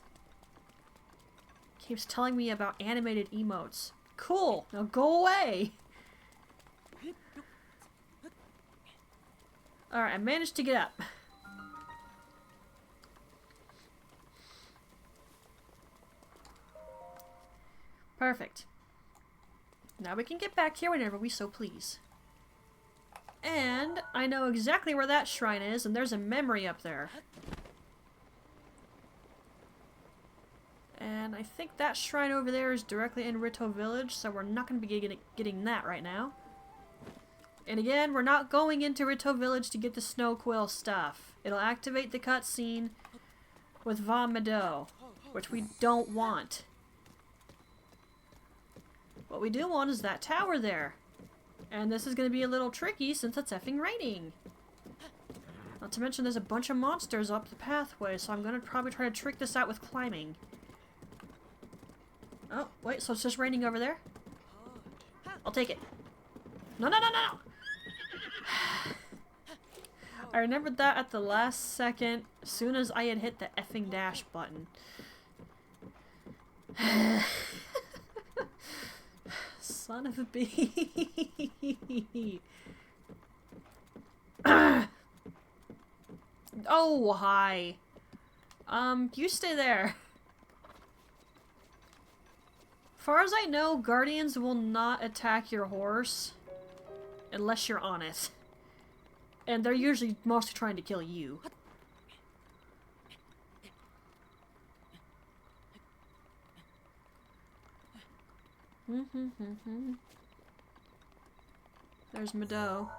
Keeps telling me about animated emotes. Cool, now go away! Alright, I managed to get up. Perfect. Now we can get back here whenever we so please. And I know exactly where that shrine is, and there's a memory up there. And I think that shrine over there is directly in Rito Village, so we're not going to be getting that right now. And again, we're not going into Rito Village to get the Snow Quill stuff. It'll activate the cutscene with Von Meadow, which we don't want. What we do want is that tower there. And this is going to be a little tricky since it's effing raining. Not to mention there's a bunch of monsters up the pathway, so I'm going to probably try to trick this out with climbing. Oh, wait, so it's just raining over there? I'll take it. No, no, no, no! I remembered that at the last second, as soon as I had hit the effing dash button. Son of a bee. Oh, hi. You stay there. Far as I know, guardians will not attack your horse unless you're on it. And they're usually mostly trying to kill you. There's Meadow.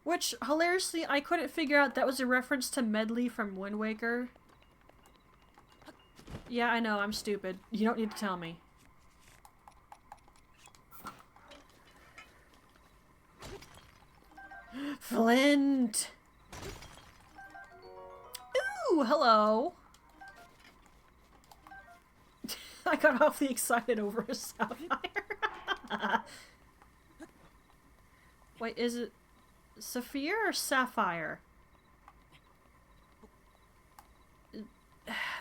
Which, hilariously, I couldn't figure out that was a reference to Medley from Wind Waker. Yeah, I know, I'm stupid. You don't need to tell me. Flint! Ooh, hello! I got awfully excited over a sapphire. Wait, is it Sapphire or Sapphire?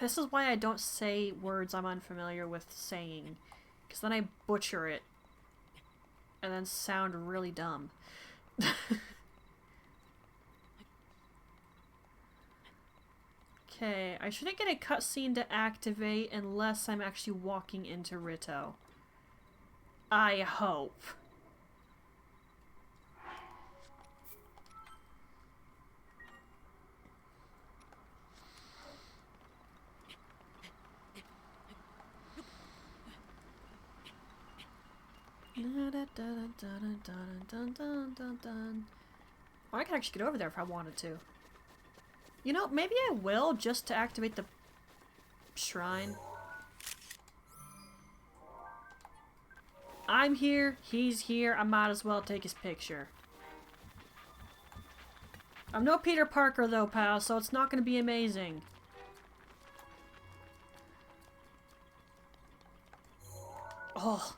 This is why I don't say words I'm unfamiliar with saying. Because then I butcher it. And then sound really dumb. Okay, I shouldn't get a cutscene to activate unless I'm actually walking into Rito. I hope. I can actually get over there if I wanted to. You know, maybe I will just to activate the shrine. I'm here, he's here, I might as well take his picture. I'm no Peter Parker though, pal, so it's not gonna be amazing. Oh.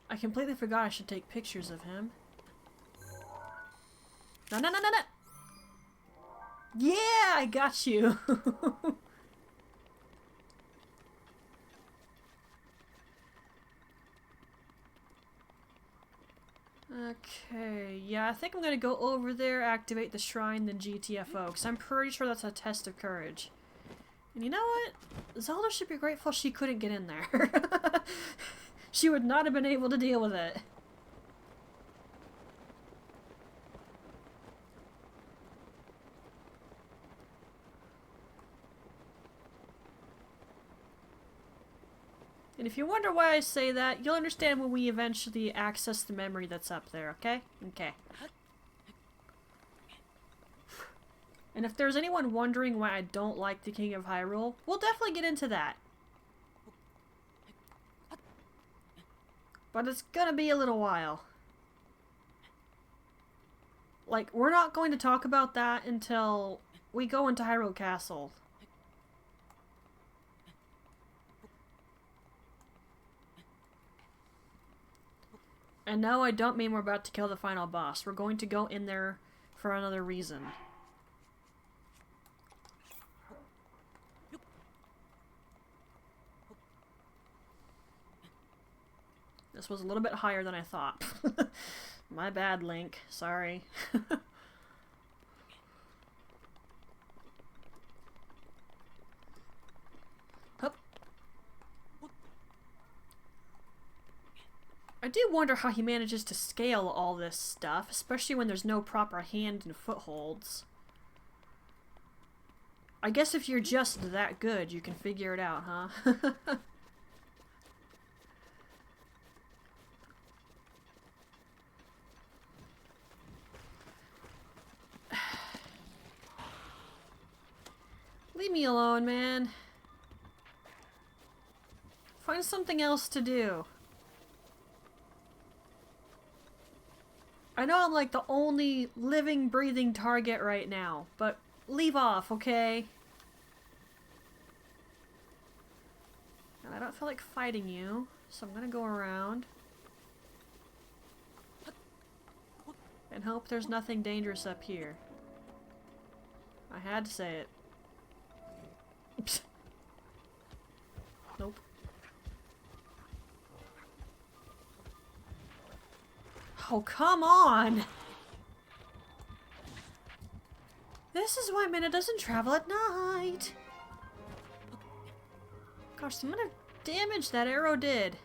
I completely forgot I should take pictures of him. No, no, no, no, no! Yeah, I got you! Okay, yeah, I think I'm gonna go over there, activate the shrine, then GTFO, because I'm pretty sure that's a test of courage. And you know what? Zelda should be grateful she couldn't get in there. She would not have been able to deal with it. And if you wonder why I say that, you'll understand when we eventually access the memory that's up there, okay? Okay. And if there's anyone wondering why I don't like the King of Hyrule, we'll definitely get into that. But it's gonna be a little while. Like, we're not going to talk about that until we go into Hyrule Castle. And no, I don't mean we're about to kill the final boss. We're going to go in there for another reason. This was a little bit higher than I thought. My bad, Link. Sorry. Hup. I do wonder how he manages to scale all this stuff, especially when there's no proper hand and footholds. I guess if you're just that good, you can figure it out, huh? Leave me alone, man. Find something else to do. I know I'm like the only living, breathing target right now, but leave off, okay? And I don't feel like fighting you, so I'm gonna go around. And hope there's nothing dangerous up here. I had to say it. Nope. Oh, come on! This is why Minna doesn't travel at night! Gosh, the amount of damage that arrow did.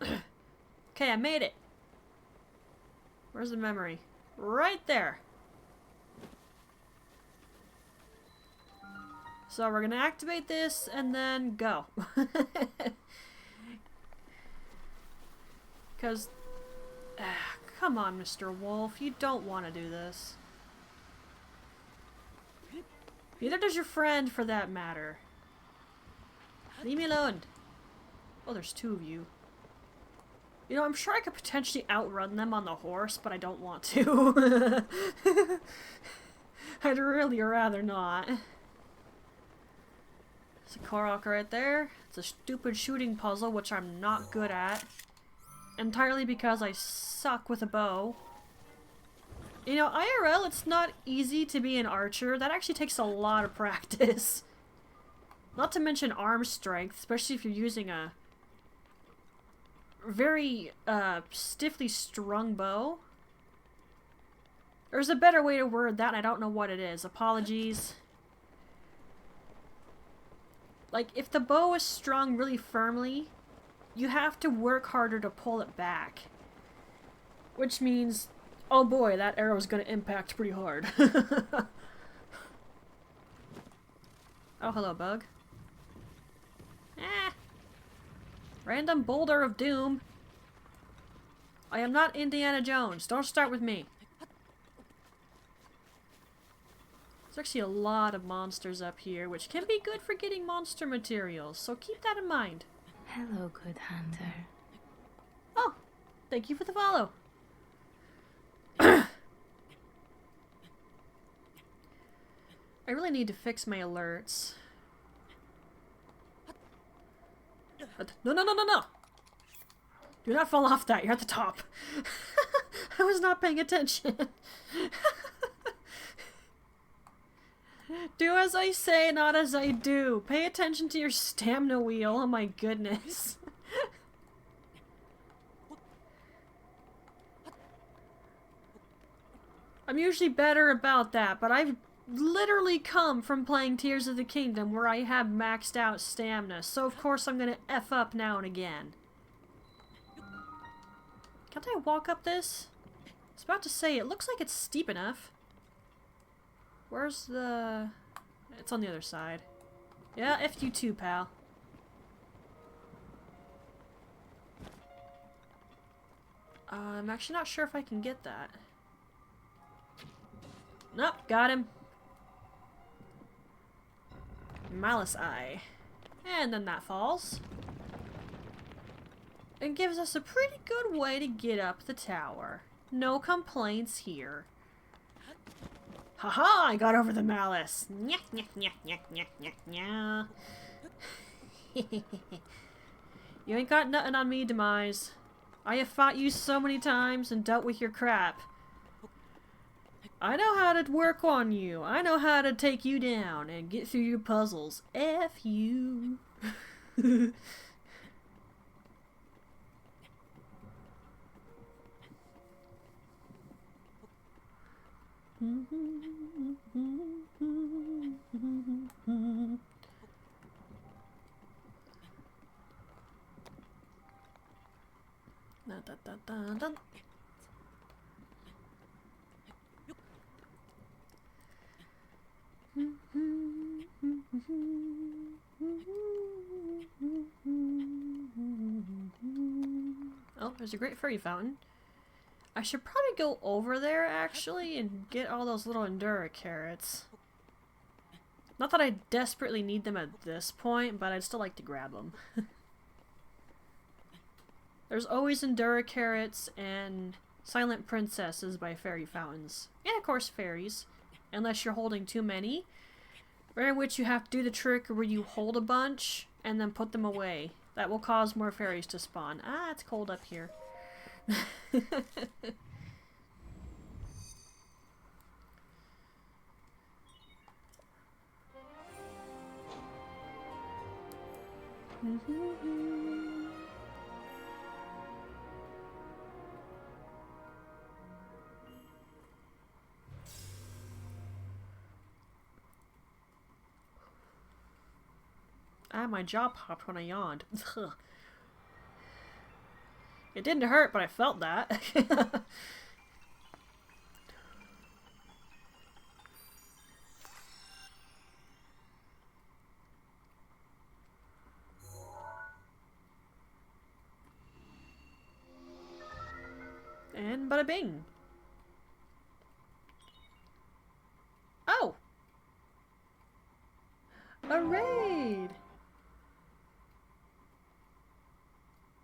Okay, I made it. Where's the memory? Right there! So we're gonna activate this and then go. Because, come on, Mr. Wolf, you don't want to do this. Neither does your friend, for that matter. Leave me alone. Oh, there's two of you. You know, I'm sure I could potentially outrun them on the horse, but I don't want to. I'd really rather not. There's a Korok right there. It's a stupid shooting puzzle, which I'm not good at. Entirely because I suck with a bow. You know, IRL, it's not easy to be an archer. That actually takes a lot of practice. Not to mention arm strength, especially if you're using a very stiffly strung bow. There's a better way to word that, and I don't know what it is. Apologies. Like, if the bow is strung really firmly, you have to work harder to pull it back. Which means, oh boy, that arrow is going to impact pretty hard. Oh, hello, bug. Random boulder of doom. I am not Indiana Jones. Don't start with me. There's actually a lot of monsters up here, which can be good for getting monster materials, so keep that in mind. Hello, good hunter. Oh, thank you for the follow. I really need to fix my alerts. No, no, no, no, no! Do not fall off that, you're at the top. I was not paying attention. Do as I say, not as I do. Pay attention to your stamina wheel, oh my goodness. I'm usually better about that, but I've literally come from playing Tears of the Kingdom where I have maxed out stamina, so of course I'm gonna F up now and again. Can't I walk up this? I was about to say, it looks like it's steep enough. Where's the... It's on the other side. Yeah, F you too, pal. I'm actually not sure if I can get that. Nope, got him. Malice Eye. And then that falls. It gives us a pretty good way to get up the tower. No complaints here. Haha, I got over the malice. Nya, nya, nya, nya, nya, nya, nya. You ain't got nothing on me, Demise. I have fought you so many times and dealt with your crap. I know how to work on you. I know how to take you down and get through your puzzles. F you. Da, da, da, da, da. Oh, there's a great fairy fountain. I should probably go over there, actually, and get all those little Endura carrots. Not that I desperately need them at this point, but I'd still like to grab them. There's always Endura carrots and Silent Princesses by fairy fountains. And of course fairies, unless you're holding too many. In which you have to do the trick where you hold a bunch and then put them away. That will cause more fairies to spawn. Ah, it's cold up here. Ah, my jaw popped when I yawned. It didn't hurt, but I felt that. And bada bing. Oh! A raid!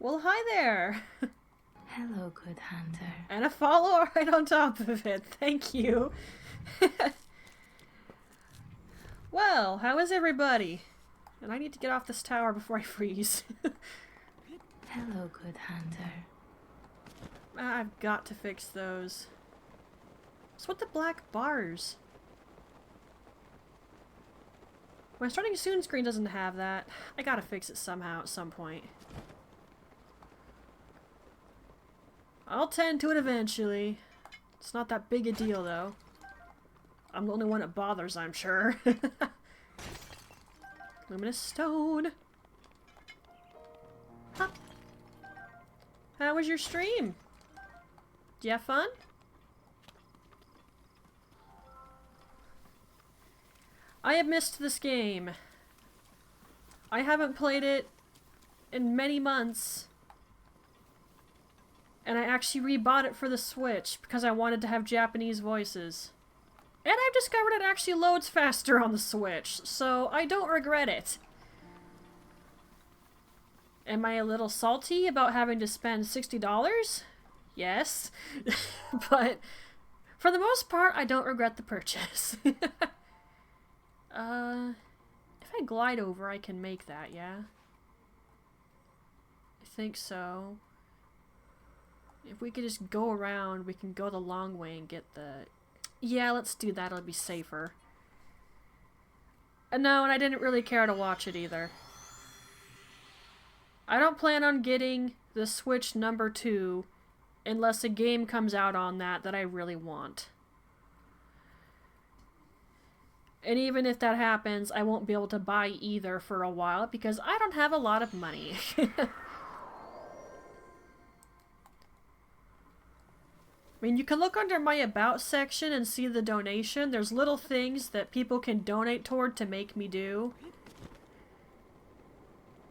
Well, hi there! Hello, good hunter. And a follower right on top of it. Thank you. Well, how is everybody? And I need to get off this tower before I freeze. Hello, good hunter. I've got to fix those. What's with the black bars? My starting soon screen doesn't have that. I gotta fix it somehow at some point. I'll tend to it eventually. It's not that big a deal, though. I'm the only one it bothers, I'm sure. Luminous stone. Huh. How was your stream? Did you have fun? I have missed this game. I haven't played it in many months. And I actually rebought it for the Switch because I wanted to have Japanese voices. And I've discovered it actually loads faster on the Switch, so I don't regret it. Am I a little salty about having to spend $60? Yes. But for the most part, I don't regret the purchase. If I glide over, I can make that, yeah? I think so. If we could just go around, we can go the long way and get the... Yeah, let's do that. It'll be safer. No, and I didn't really care to watch it either. I don't plan on getting the Switch number 2 unless a game comes out on that I really want. And even if that happens, I won't be able to buy either for a while because I don't have a lot of money. I mean, you can look under my About section and see the donation. There's little things that people can donate toward to make me do.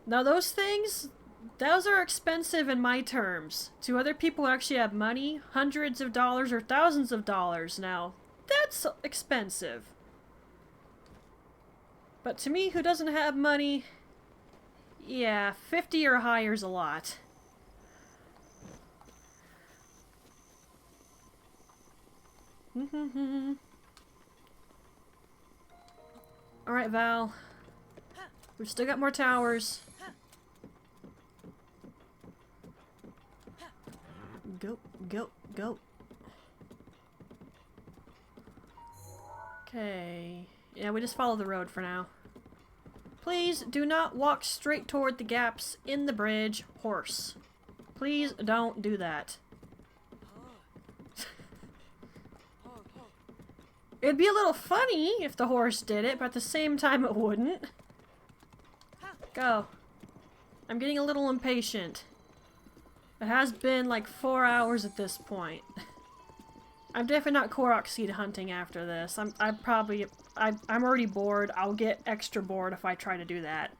Now those things, those are expensive in my terms. To other people who actually have money, hundreds of dollars or thousands of dollars now, that's expensive. But to me, who doesn't have money, yeah, 50 or higher is a lot. Alright, Val. We've still got more towers. Go, go, go. Okay. Yeah, we just follow the road for now. Please do not walk straight toward the gaps in the bridge, horse. Please don't do that. It'd be a little funny if the horse did it, but at the same time it wouldn't. Go. I'm getting a little impatient. It has been like 4 hours at this point. I'm definitely not Korok seed hunting after this. I'm already bored. I'll get extra bored if I try to do that.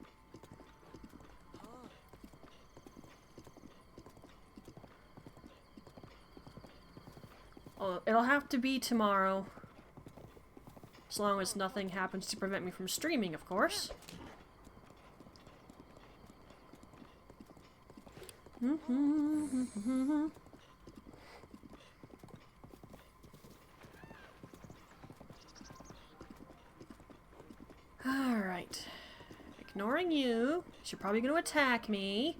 Oh, it'll have to be tomorrow. As long as nothing happens to prevent me from streaming, of course. Alright. Ignoring you. You're probably going to attack me.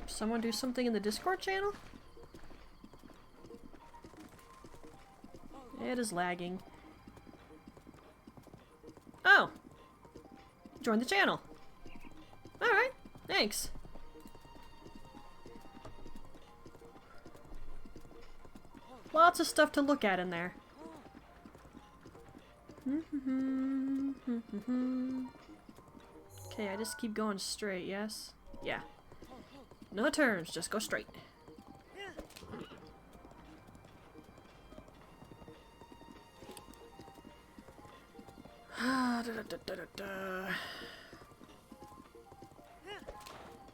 Someone do something in the Discord channel? It is lagging. Oh! Join the channel. Alright, thanks. Lots of stuff to look at in there. Okay, I just keep going straight, yes? Yeah. No turns, just go straight.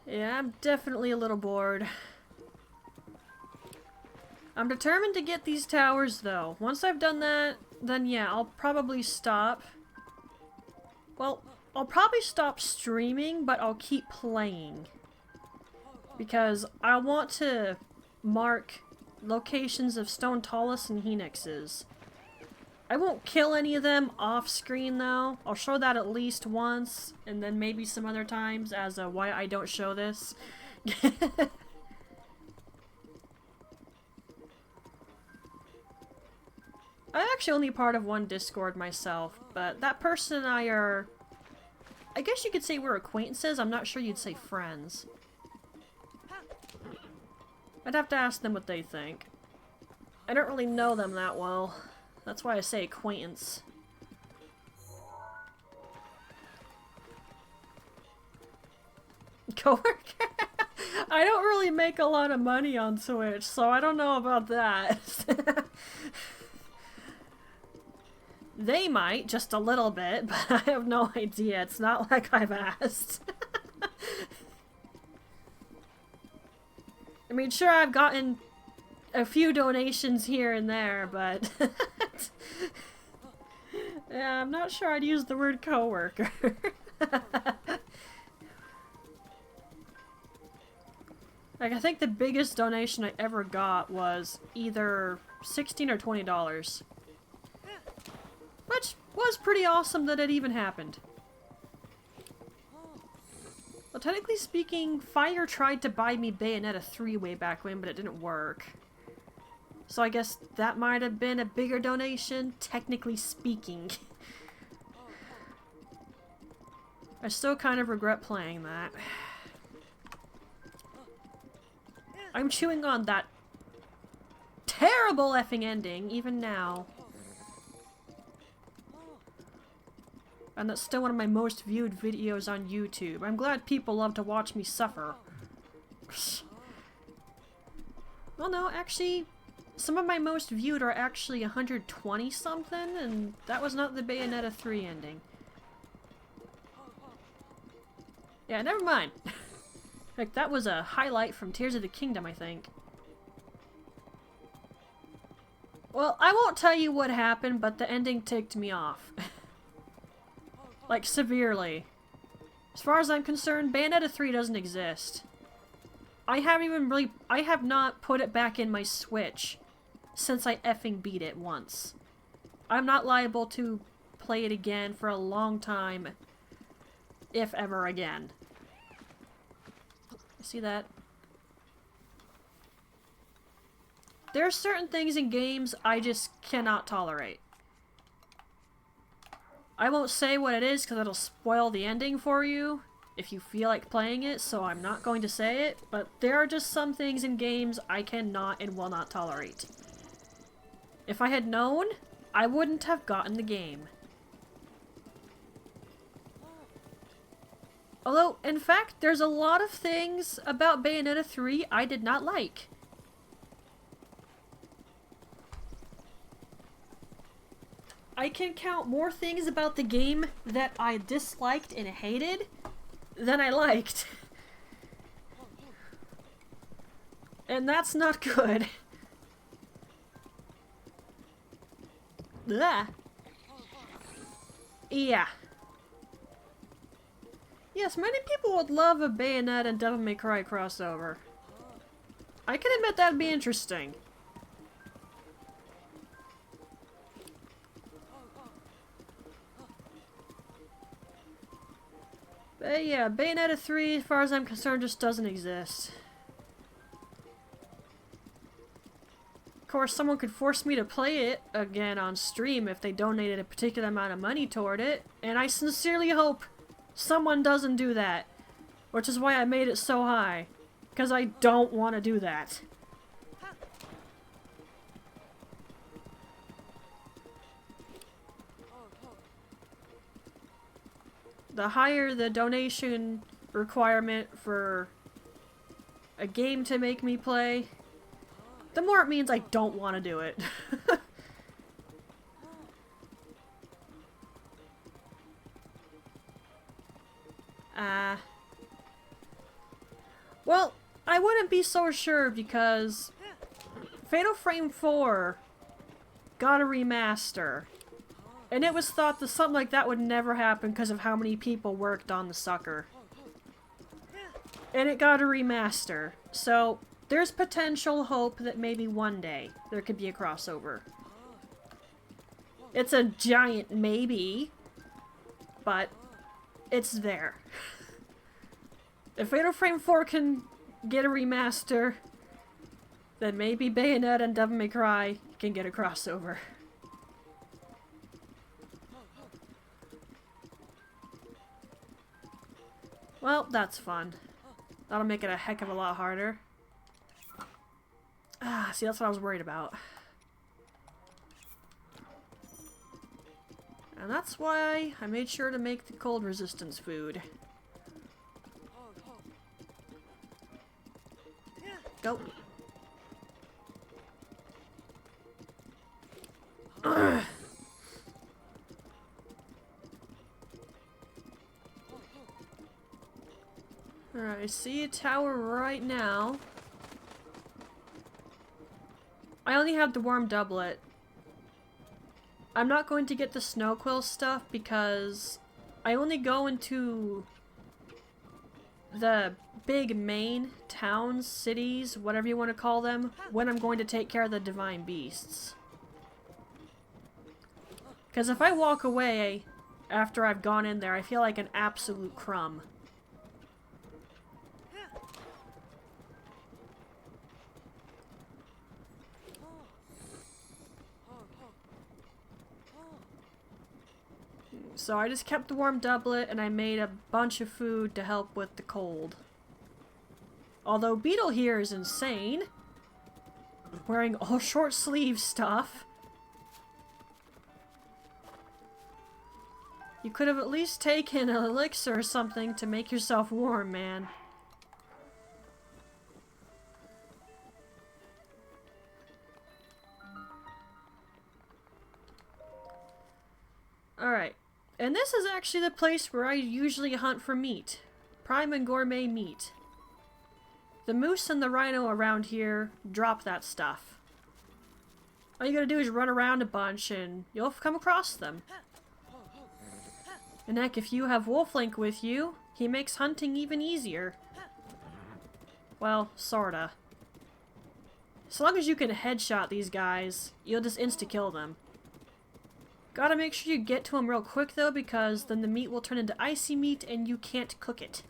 Yeah, I'm definitely a little bored. I'm determined to get these towers, though. Once I've done that, then yeah, I'll probably stop. Well, I'll probably stop streaming, but I'll keep playing. Because I want to mark locations of Stone Tallus and Henixes. I won't kill any of them off screen, though. I'll show that at least once, and then maybe some other times as a why I don't show this. I'm actually only part of one Discord myself, but that person and I are... I guess you could say we're acquaintances. I'm not sure you'd say friends. I'd have to ask them what they think. I don't really know them that well. That's why I say acquaintance. Coworker? I don't really make a lot of money on Twitch, so I don't know about that. They might, just a little bit, but I have no idea. It's not like I've asked. I mean, sure, I've gotten a few donations here and there, but yeah, I'm not sure I'd use the word coworker. Like, I think the biggest donation I ever got was either $16 or $20. Which was pretty awesome that it even happened. Well, technically speaking, Fire tried to buy me Bayonetta 3 way back when, but it didn't work. So I guess that might have been a bigger donation, technically speaking. I still kind of regret playing that. I'm chewing on that terrible effing ending, even now. And that's still one of my most viewed videos on YouTube. I'm glad people love to watch me suffer. Well, no, actually, some of my most viewed are actually 120 something, and that was not the Bayonetta 3 ending. Yeah, never mind. Like, that was a highlight from Tears of the Kingdom, I think. Well, I won't tell you what happened, but the ending ticked me off. Like, severely. As far as I'm concerned, Bayonetta 3 doesn't exist. I have not put it back in my Switch since I effing beat it once. I'm not liable to play it again for a long time, if ever again. See that? There are certain things in games I just cannot tolerate. I won't say what it is because it'll spoil the ending for you if you feel like playing it, so I'm not going to say it, but there are just some things in games I cannot and will not tolerate. If I had known, I wouldn't have gotten the game. Although, in fact, there's a lot of things about Bayonetta 3 I did not like. I can count more things about the game that I disliked and hated than I liked. And that's not good. Blah. Yeah. Yes, many people would love a Bayonetta and Devil May Cry crossover. I can admit that'd be interesting. But yeah, Bayonetta 3, as far as I'm concerned, just doesn't exist. Of course, someone could force me to play it again on stream if they donated a particular amount of money toward it, and I sincerely hope someone doesn't do that. Which is why I made it so high. Because I don't want to do that. The higher the donation requirement for a game to make me play, the more it means I don't want to do it. Well, I wouldn't be so sure because Fatal Frame 4 got a remaster. And it was thought that something like that would never happen because of how many people worked on the sucker. And it got a remaster. So, there's potential hope that maybe one day there could be a crossover. It's a giant maybe, but it's there. If Fatal Frame 4 can get a remaster, then maybe Bayonetta and Devil May Cry can get a crossover. Well, that's fun. That'll make it a heck of a lot harder. Ah, see, that's what I was worried about. And that's why I made sure to make the cold resistance food. Go. Ugh. Alright, I see a tower right now. I only have the worm doublet. I'm not going to get the snow quill stuff because I only go into the big main towns, cities, whatever you want to call them, when I'm going to take care of the divine beasts. Because if I walk away after I've gone in there, I feel like an absolute crumb. So I just kept the warm doublet and I made a bunch of food to help with the cold. Although Beetle here is insane. Wearing all short sleeve stuff. You could have at least taken an elixir or something to make yourself warm, man. Alright. And this is actually the place where I usually hunt for meat. Prime and gourmet meat. The moose and the rhino around here drop that stuff. All you gotta do is run around a bunch and you'll come across them. And heck, if you have Wolflink with you, he makes hunting even easier. Well, sorta. As long as you can headshot these guys, you'll just insta-kill them. Gotta make sure you get to them real quick though, because then the meat will turn into icy meat and you can't cook it.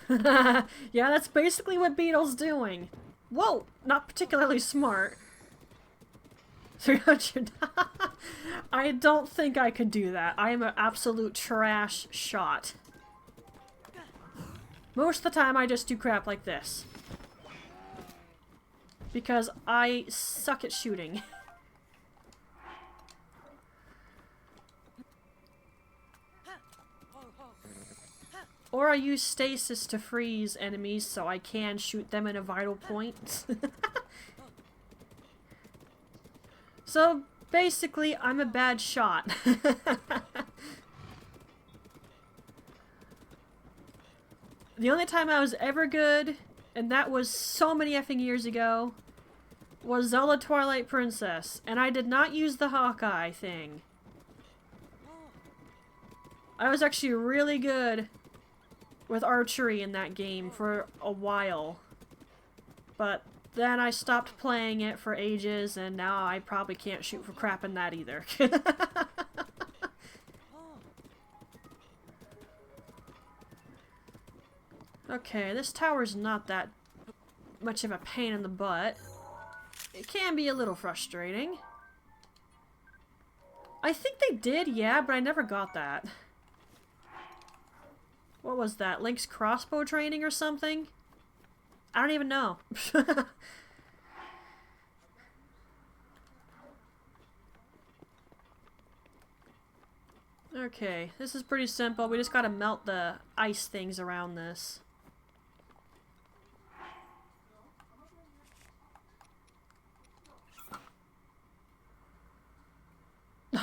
Yeah, that's basically what Beetle's doing. Whoa! Not particularly smart. 300. I don't think I could do that. I am an absolute trash shot. Most of the time I just do crap like this. Because I suck at shooting. Or I use stasis to freeze enemies so I can shoot them in a vital point. So basically, I'm a bad shot. The only time I was ever good, and that was so many effing years ago, was Zelda Twilight Princess, and I did not use the Hawkeye thing. I was actually really good with archery in that game for a while, but then I stopped playing it for ages, and now I probably can't shoot for crap in that either. Okay, this tower's not that much of a pain in the butt. It can be a little frustrating. I think they did, yeah, but I never got that. What was that? Link's crossbow training or something? I don't even know. Okay, this is pretty simple. We just gotta melt the ice things around this.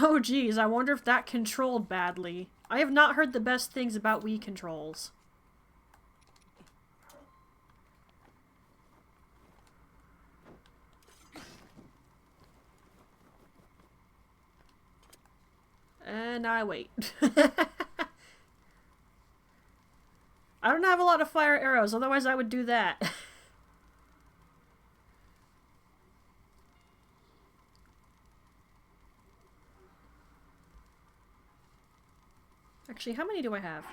Oh geez, I wonder if that controlled badly. I have not heard the best things about Wii controls. And I wait. I don't have a lot of fire arrows, otherwise I would do that. Actually, how many do I have?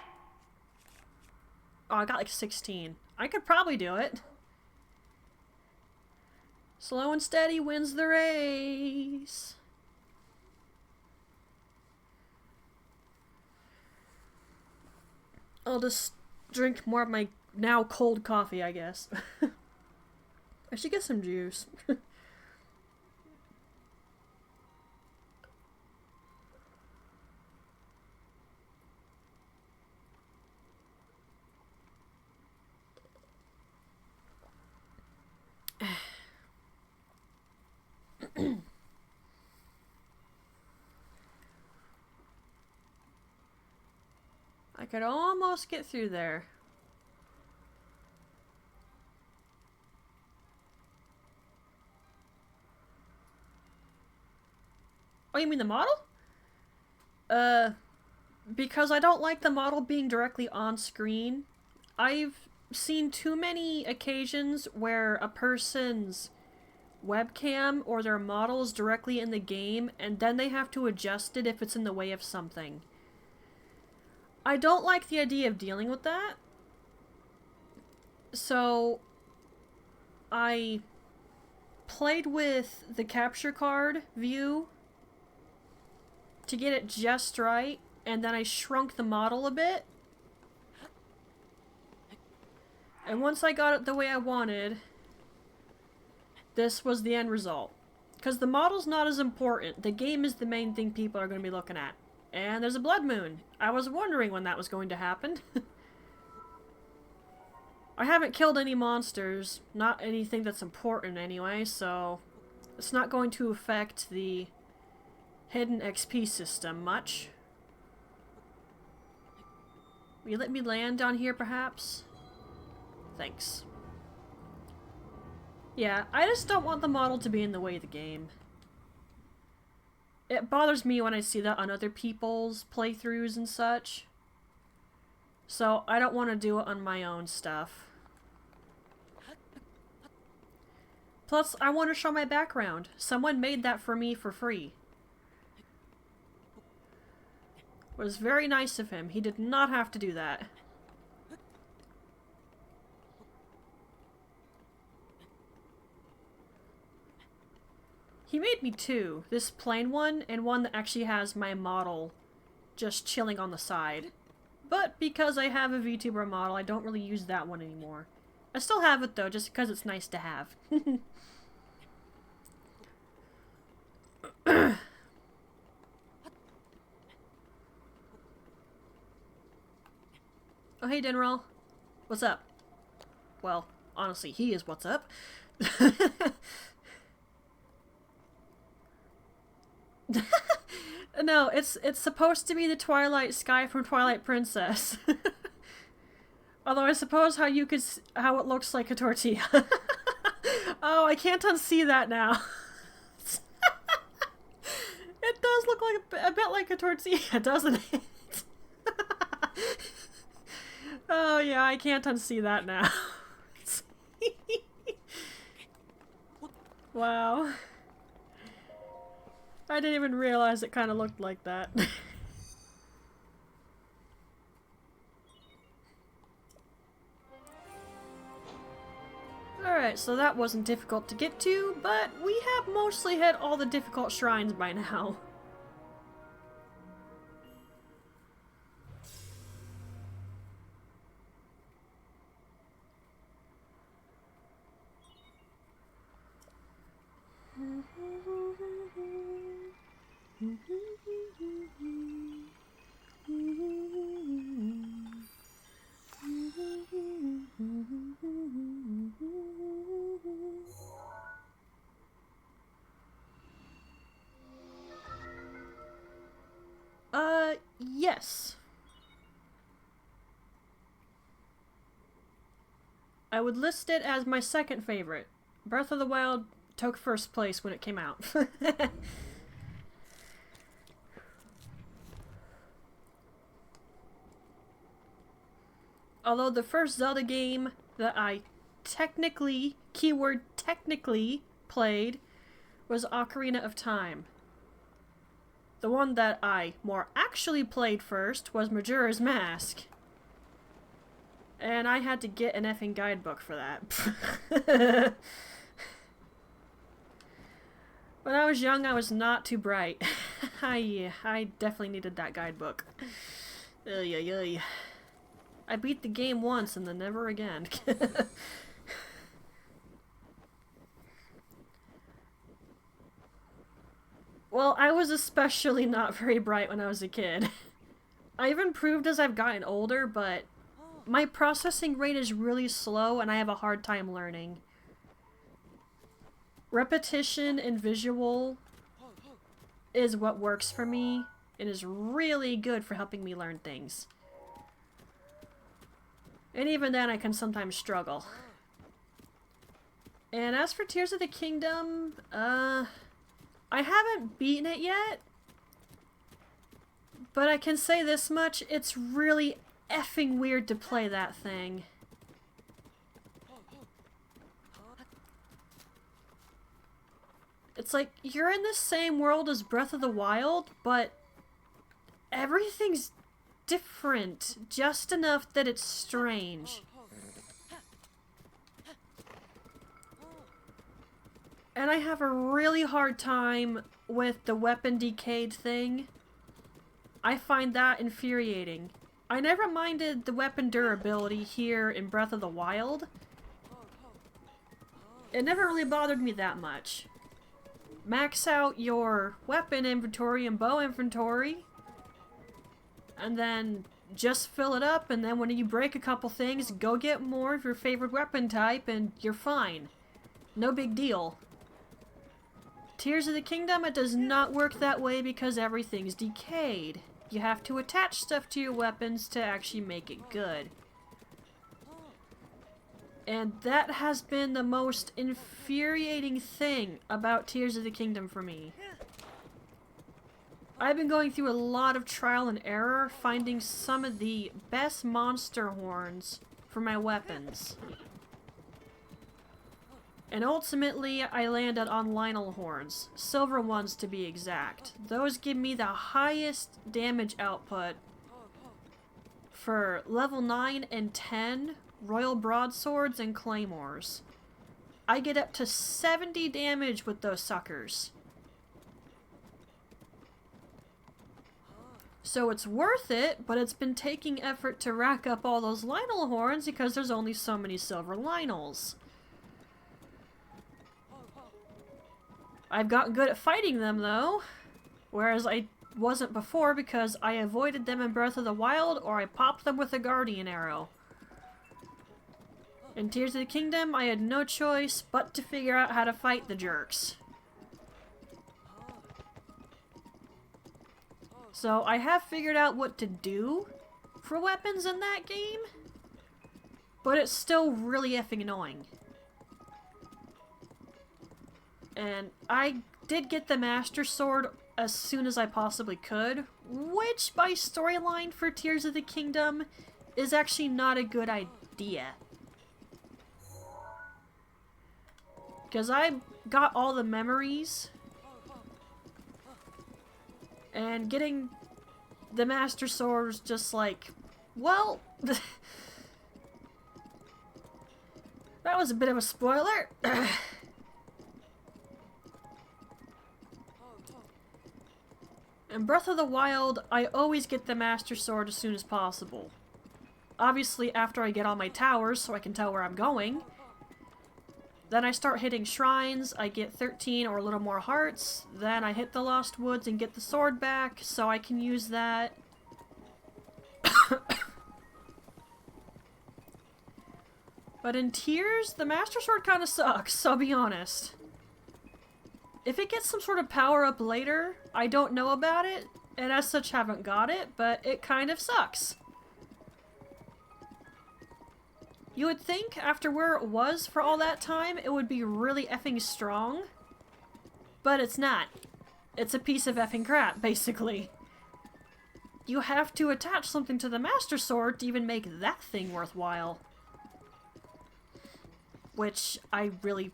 Oh, I got like 16. I could probably do it. Slow and steady wins the race. I'll just drink more of my now cold coffee, I guess. I should get some juice. could almost get through there. Oh, you mean the model? Because I don't like the model being directly on screen. I've seen too many occasions where a person's webcam or their model is directly in the game, and then they have to adjust it if it's in the way of something. I don't like the idea of dealing with that. So I played with the capture card view to get it just right, and then I shrunk the model a bit. And once I got it the way I wanted, this was the end result. Because the model's not as important. The game is the main thing people are going to be looking at. And there's a blood moon. I was wondering when that was going to happen. I haven't killed any monsters. Not anything that's important anyway, so it's not going to affect the hidden XP system much. Will you let me land down here, perhaps? Thanks. Yeah, I just don't want the model to be in the way of the game. It bothers me when I see that on other people's playthroughs and such. So I don't want to do it on my own stuff. Plus, I want to show my background. Someone made that for me for free. It was very nice of him. He did not have to do that. He made me two. This plain one, and one that actually has my model just chilling on the side. But because I have a VTuber model, I don't really use that one anymore. I still have it though, just because it's nice to have. Oh, hey, Dinrel. What's up? Well, honestly, he is what's up. No, it's supposed to be the Twilight Sky from Twilight Princess. Although I suppose how it looks like a tortilla. Oh, I can't unsee that now. It does look like a bit like a tortilla, doesn't it? Oh yeah, I can't unsee that now. Wow. I didn't even realize it kind of looked like that. Alright, so that wasn't difficult to get to, but we have mostly hit all the difficult shrines by now. Yes. I would list it as my second favorite. Breath of the Wild took first place when it came out. Although the first Zelda game that I technically, keyword technically, played was Ocarina of Time. The one that I more actually played first was Majora's Mask. And I had to get an effing guidebook for that. When I was young, I was not too bright. I definitely needed that guidebook. I beat the game once and then never again. Well, I was especially not very bright when I was a kid. I've improved as I've gotten older, but my processing rate is really slow and I have a hard time learning. Repetition and visual is what works for me and is really good for helping me learn things. And even then I can sometimes struggle. And as for Tears of the Kingdom, I haven't beaten it yet. But I can say this much, it's really effing weird to play that thing. It's like, you're in the same world as Breath of the Wild, but everything's different, just enough that it's strange. And I have a really hard time with the weapon decayed thing. I find that infuriating. I never minded the weapon durability here in Breath of the Wild. It never really bothered me that much. Max out your weapon inventory and bow inventory, and then just fill it up, and then when you break a couple things, go get more of your favorite weapon type, and you're fine. No big deal. Tears of the Kingdom, it does not work that way because everything's decayed. You have to attach stuff to your weapons to actually make it good. And that has been the most infuriating thing about Tears of the Kingdom for me. I've been going through a lot of trial and error, finding some of the best monster horns for my weapons. And ultimately, I landed on Lionel horns, silver ones to be exact. Those give me the highest damage output for level 9 and 10 royal broadswords and claymores. I get up to 70 damage with those suckers. So it's worth it, but it's been taking effort to rack up all those Lionel horns because there's only so many silver Lionels. I've gotten good at fighting them though, whereas I wasn't before because I avoided them in Breath of the Wild or I popped them with a Guardian Arrow. In Tears of the Kingdom, I had no choice but to figure out how to fight the jerks. So I have figured out what to do for weapons in that game, but it's still really effing annoying. And I did get the Master Sword as soon as I possibly could, which by storyline for Tears of the Kingdom is actually not a good idea. Because I got all the memories, and getting the Master Sword was just like, well, that was a bit of a spoiler. In Breath of the Wild, I always get the Master Sword as soon as possible. Obviously after I get all my towers so I can tell where I'm going. Then I start hitting shrines, I get 13 or a little more hearts, then I hit the Lost Woods and get the sword back, so I can use that. But in Tears, the Master Sword kinda sucks, I'll be honest. If it gets some sort of power-up later, I don't know about it, and as such haven't got it, but it kind of sucks. You would think, after where it was for all that time, it would be really effing strong. But it's not. It's a piece of effing crap, basically. You have to attach something to the Master Sword to even make that thing worthwhile. Which I really...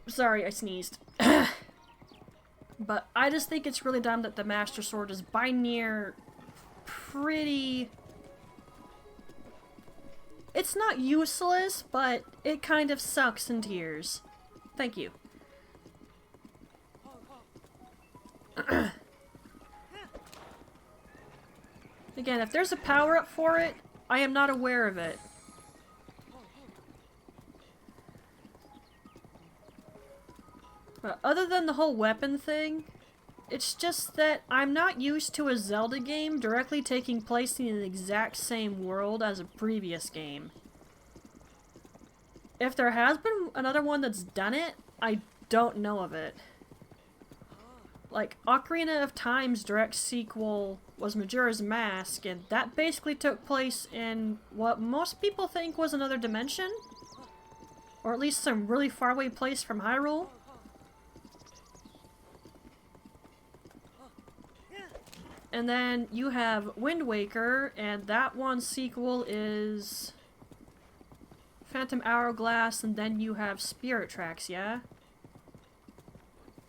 Sorry, I sneezed. But I just think it's really dumb that the Master Sword is by near pretty... It's not useless, but it kind of sucks in Tears. Thank you. Again, if there's a power-up for it, I am not aware of it. But other than the whole weapon thing, it's just that I'm not used to a Zelda game directly taking place in the exact same world as a previous game. If there has been another one that's done it, I don't know of it. Like, Ocarina of Time's direct sequel was Majora's Mask, and that basically took place in what most people think was another dimension? Or at least some really faraway place from Hyrule. And then you have Wind Waker, and that one's sequel is Phantom Hourglass, and then you have Spirit Tracks, yeah?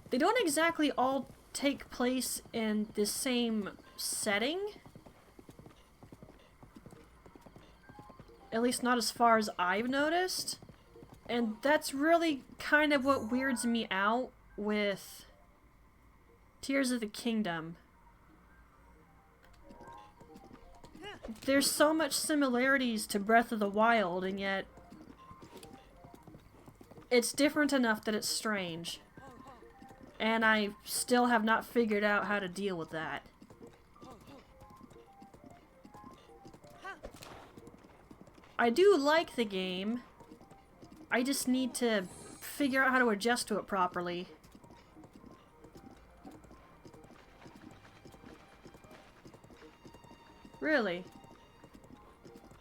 They don't exactly all take place in the same setting. At least not as far as I've noticed. And that's really kind of what weirds me out with Tears of the Kingdom. There's so much similarities to Breath of the Wild, and yet it's different enough that it's strange. And I still have not figured out how to deal with that. I do like the game. I just need to figure out how to adjust to it properly. Really?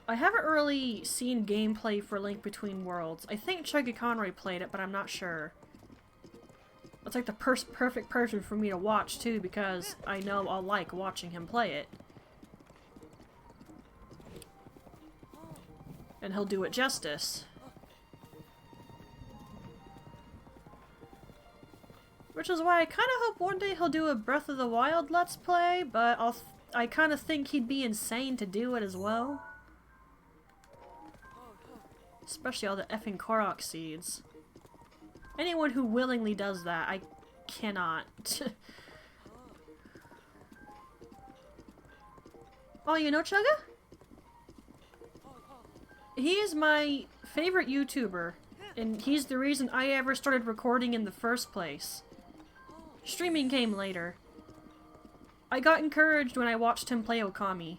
I haven't really seen gameplay for Link Between Worlds. I think Chuggy Conroy played it, but I'm not sure. It's like the perfect person for me to watch, too, because I know I'll like watching him play it. And he'll do it justice. Which is why I kind of hope one day he'll do a Breath of the Wild Let's Play, but I kind of think he'd be insane to do it as well. Especially all the effing Korok seeds. Anyone who willingly does that, I cannot. Oh, you know Chugga? He is my favorite YouTuber, and he's the reason I ever started recording in the first place. Streaming came later. I got encouraged when I watched him play Okami.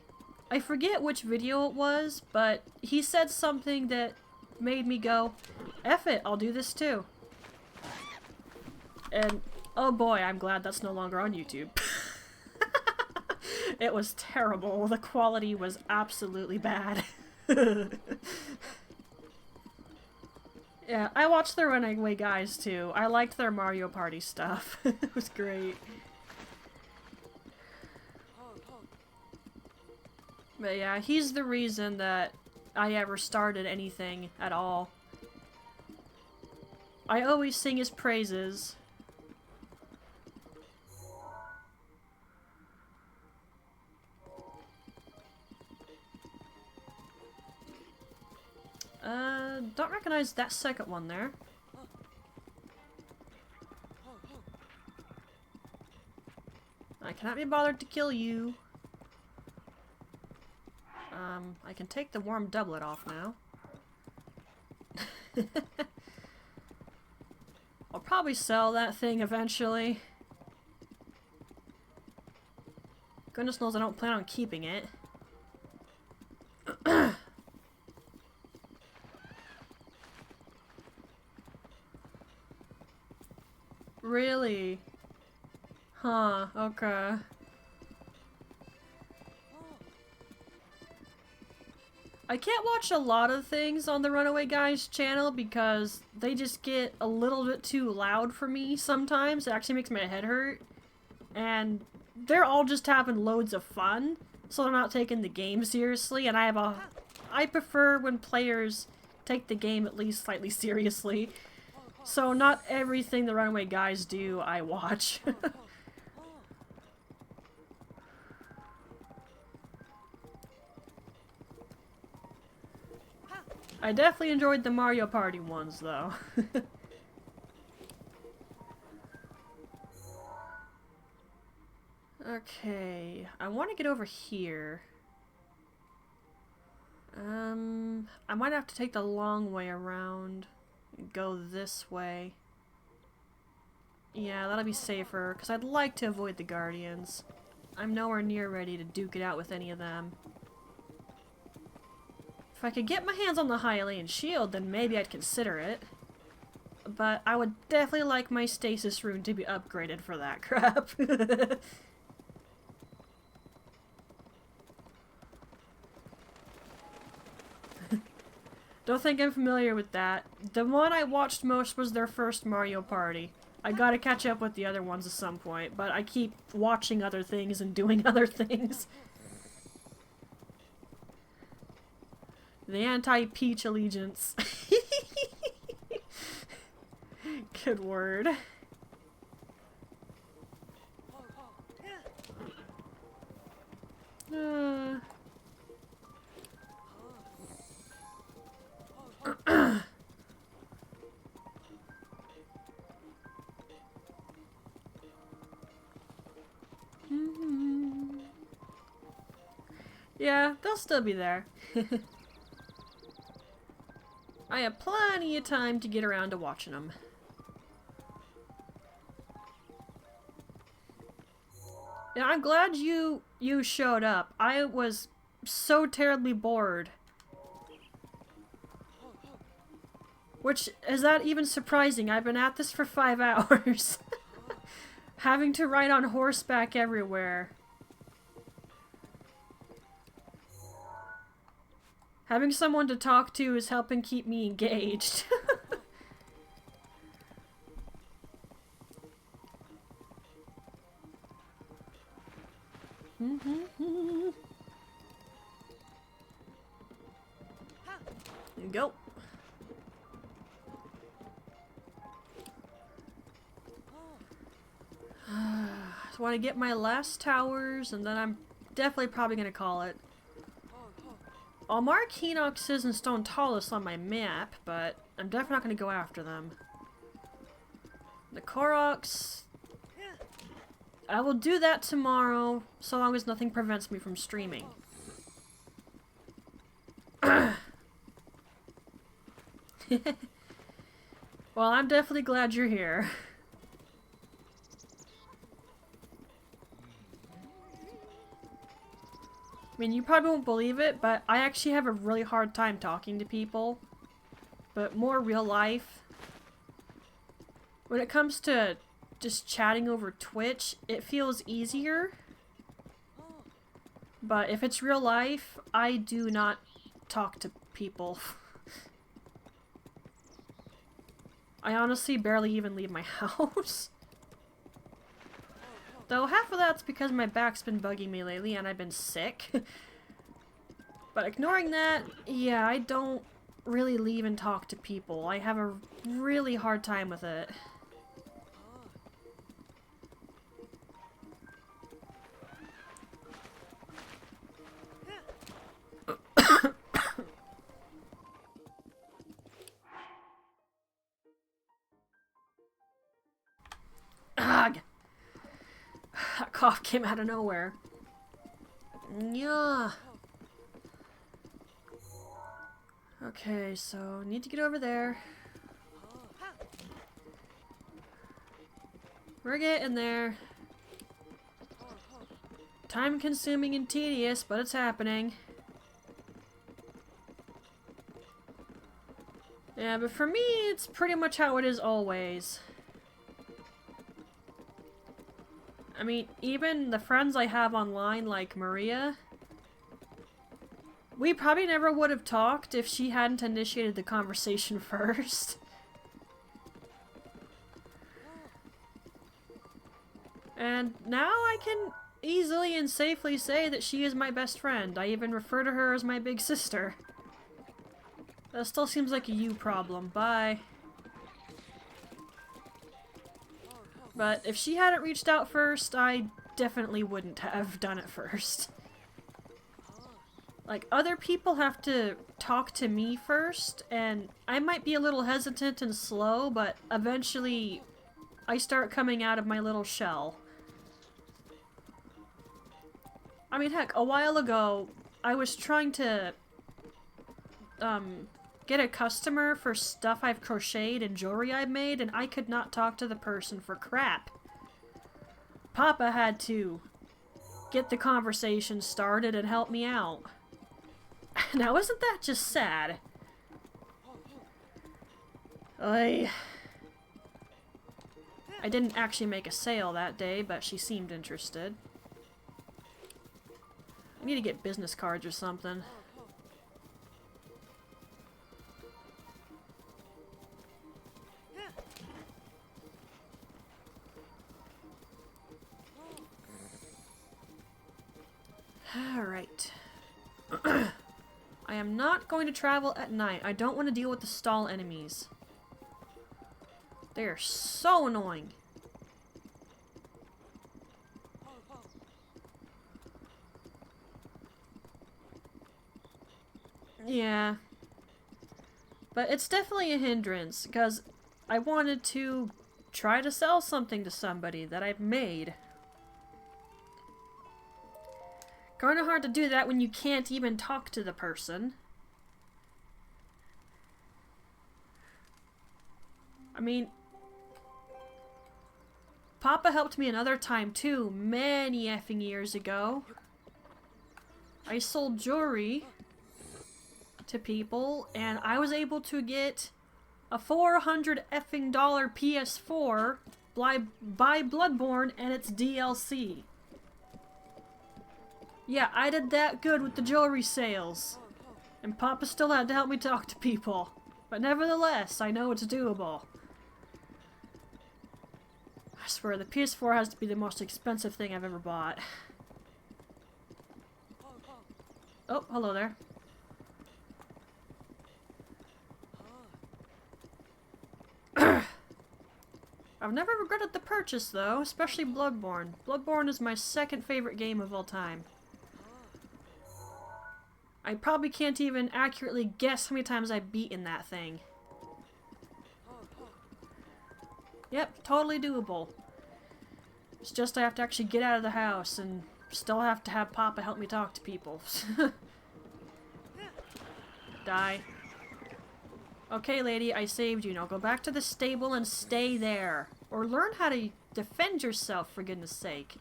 I forget which video it was, but he said something that made me go, F it, I'll do this too. And, oh boy, I'm glad that's no longer on YouTube. It was terrible. The quality was absolutely bad. Yeah, I watched the Runaway Guys too. I liked their Mario Party stuff. It was great. But yeah, he's the reason that I ever started anything at all. I always sing his praises. Don't recognize that second one there. I cannot be bothered to kill you. I can take the warm doublet off now. I'll probably sell that thing eventually. Goodness knows I don't plan on keeping it. Really? Huh, okay. I can't watch a lot of things on the Runaway Guys channel because they just get a little bit too loud for me sometimes. It actually makes my head hurt. And they're all just having loads of fun, so they're not taking the game seriously, and I prefer when players take the game at least slightly seriously. So not everything the Runaway Guys do, I watch. I definitely enjoyed the Mario Party ones, though. Okay, I want to get over here. I might have to take the long way around. Go this way. Yeah, that'll be safer, because I'd like to avoid the Guardians. I'm nowhere near ready to duke it out with any of them. If I could get my hands on the Hylian shield, then maybe I'd consider it. but I would definitely like my stasis rune to be upgraded for that crap. Don't think I'm familiar with that. The one I watched most was their first Mario Party. I gotta catch up with the other ones at some point, but I keep watching other things and doing other things. The anti-Peach allegiance. Good word. Yeah, they'll still be there. I have plenty of time to get around to watching them. Yeah, I'm glad you showed up. I was so terribly bored. Which, is that even surprising? I've been at this for 5 hours. Having to ride on horseback everywhere. Having someone to talk to is helping keep me engaged. Go. Just want to get my last towers, and then I'm definitely probably going to call it. I'll mark Henoxes and Stone Tallus on my map, but I'm definitely not going to go after them. The Koroks... I will do that tomorrow, so long as nothing prevents me from streaming. Well, I'm definitely glad you're here. I mean, you probably won't believe it, but I actually have a really hard time talking to people. But more real life. When it comes to just chatting over Twitch, it feels easier. But if it's real life, I do not talk to people. I honestly barely even leave my house. Though half of that's because my back's been bugging me lately and I've been sick. But ignoring that, yeah, I don't really leave and talk to people. I have a really hard time with it. Ugh. That cough came out of nowhere. Yeah. Okay, so need to get over there. We're getting there. Time consuming and tedious, but it's happening. Yeah, but for me, it's pretty much how it is always. I mean, even the friends I have online, like Maria, we probably never would have talked if she hadn't initiated the conversation first. And now I can easily and safely say that she is my best friend. I even refer to her as my big sister. That still seems like a you problem. Bye. But if she hadn't reached out first, I definitely wouldn't have done it first. Like, other people have to talk to me first, and I might be a little hesitant and slow, but eventually I start coming out of my little shell. I mean, heck, a while ago, I was trying to, get a customer for stuff I've crocheted and jewelry I've made, and I could not talk to the person for crap. Papa had to get the conversation started and help me out. Now, isn't that just sad? I didn't actually make a sale that day, but she seemed interested. I need to get business cards or something. Alright. I am not going to travel at night. I don't want to deal with the stall enemies. They are so annoying. Yeah. But it's definitely a hindrance, because I wanted to try to sell something to somebody that I've made. Kinda hard to do that when you can't even talk to the person. I mean, Papa helped me another time too, many effing years ago. I sold jewelry to people, and I was able to get a $400 effing PS4 by Bloodborne and its DLC. Yeah, I did that good with the jewelry sales. And Papa still had to help me talk to people. But nevertheless, I know it's doable. I swear, the PS4 has to be the most expensive thing I've ever bought. Oh, hello there. I've never regretted the purchase, though, especially Bloodborne. Bloodborne is my second favorite game of all time. I probably can't even accurately guess how many times I've beaten that thing. Yep, totally doable. It's just I have to actually get out of the house and still have to have Papa help me talk to people. Die. Okay, lady, I saved you. Now go back to the stable and stay there. Or learn how to defend yourself, for goodness sake.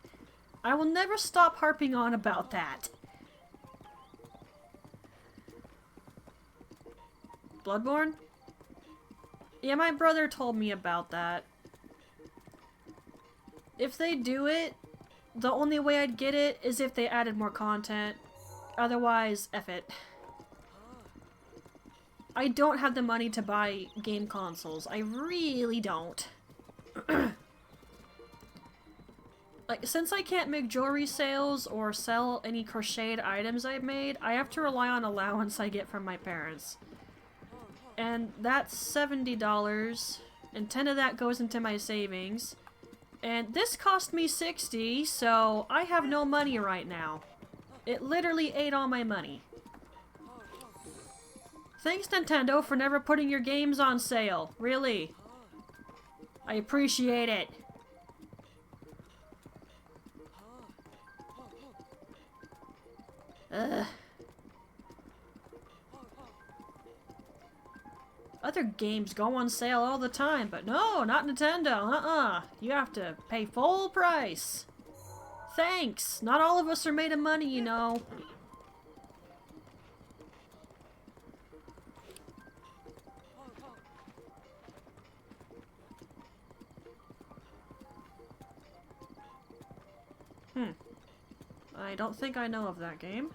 I will never stop harping on about that. Bloodborne? Yeah, my brother told me about that. If they do it, the only way I'd get it is if they added more content. Otherwise, F it. I don't have the money to buy game consoles. I really don't. Like, since I can't make jewelry sales or sell any crocheted items I've made, I have to rely on allowance I get from my parents. And that's $70, and 10 of that goes into my savings. And this cost me $60, so I have no money right now. It literally ate all my money. Thanks, Nintendo, for never putting your games on sale. Really. I appreciate it. Ugh. Other games go on sale all the time, but no, not Nintendo. You have to pay full price. Thanks. Not all of us are made of money, you know. I don't think I know of that game.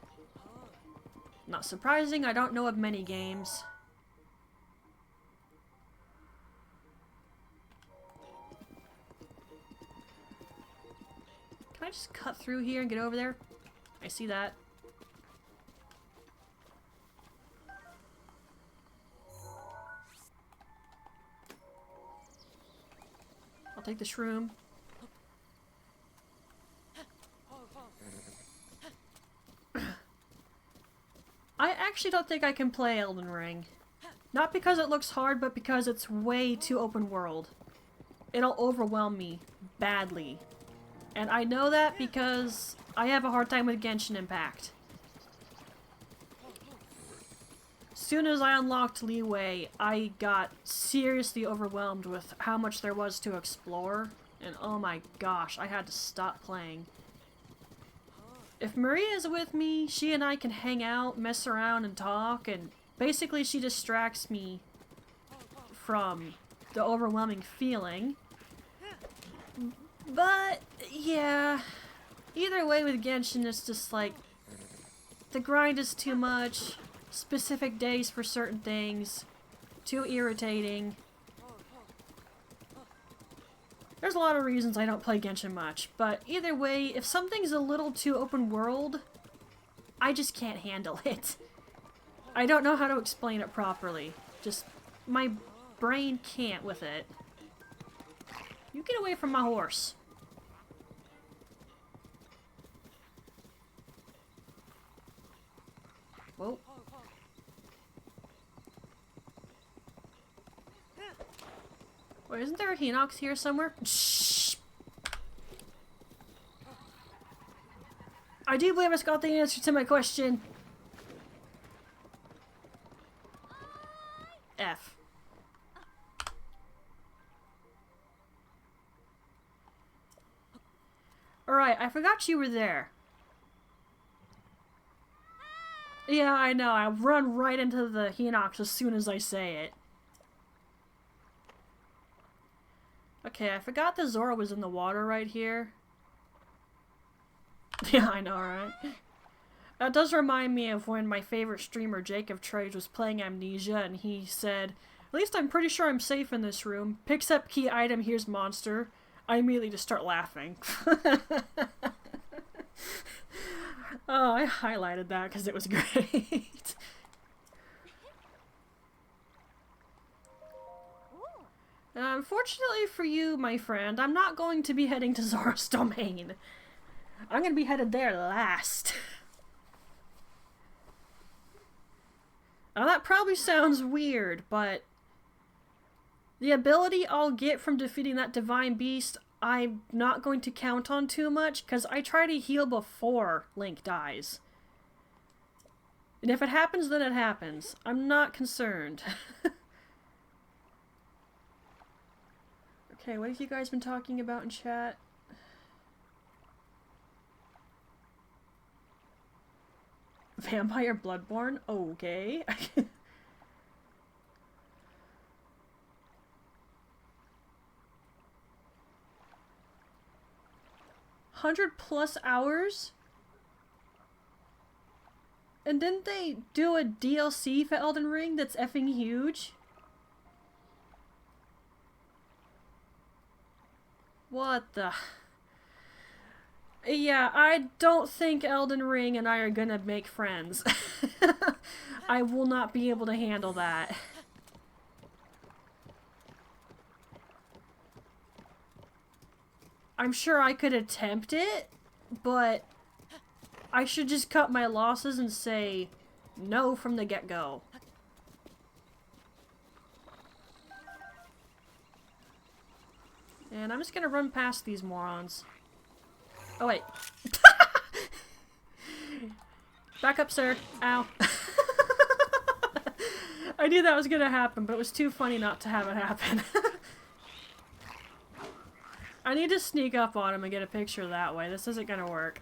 Not surprising, I don't know of many games. Can I just cut through here and get over there? I see that. I'll take the shroom. I actually don't think I can play Elden Ring. Not because it looks hard, but because it's way too open world. It'll overwhelm me badly. And I know that because I have a hard time with Genshin Impact. Soon as I unlocked Leeway, I got seriously overwhelmed with how much there was to explore. And oh my gosh, I had to stop playing. If Maria is with me, she and I can hang out, mess around, and talk, and basically she distracts me from the overwhelming feeling. But, yeah. Either way with Genshin, it's just like, the grind is too much, specific days for certain things, too irritating. There's a lot of reasons I don't play Genshin much, but either way, if something's a little too open world, I just can't handle it. I don't know how to explain it properly. Just, my brain can't with it. You get away from my horse. Whoa. Wait, isn't there a Hinox here somewhere? Shh. I do believe I just got the answer to my question. F. Alright, I forgot you were there. Yeah, I know. I run right into the Hinox as soon as I say it. Okay, I forgot the Zora was in the water right here. Yeah, I know, right? That does remind me of when my favorite streamer, Jacob Trage, was playing Amnesia, and he said, "At least I'm pretty sure I'm safe in this room. Picks up key item, here's monster." I immediately just start laughing. Oh, I highlighted that because it was great. Unfortunately for you, my friend, I'm not going to be heading to Zora's domain. I'm going to be headed there last. Now that probably sounds weird, but the ability I'll get from defeating that divine beast, I'm not going to count on too much, because I try to heal before Link dies. And if it happens, then it happens. I'm not concerned. Okay, what have you guys been talking about in chat? Vampire Bloodborne? Okay. 100+ hours? And didn't they do a DLC for Elden Ring that's effing huge? What the... Yeah, I don't think Elden Ring and I are gonna make friends. I will not be able to handle that. I'm sure I could attempt it, but I should just cut my losses and say no from the get-go. And I'm just gonna run past these morons. Oh, wait. Back up, sir. Ow. I knew that was gonna happen, but it was too funny not to have it happen. I need to sneak up on him and get a picture that way. This isn't gonna work.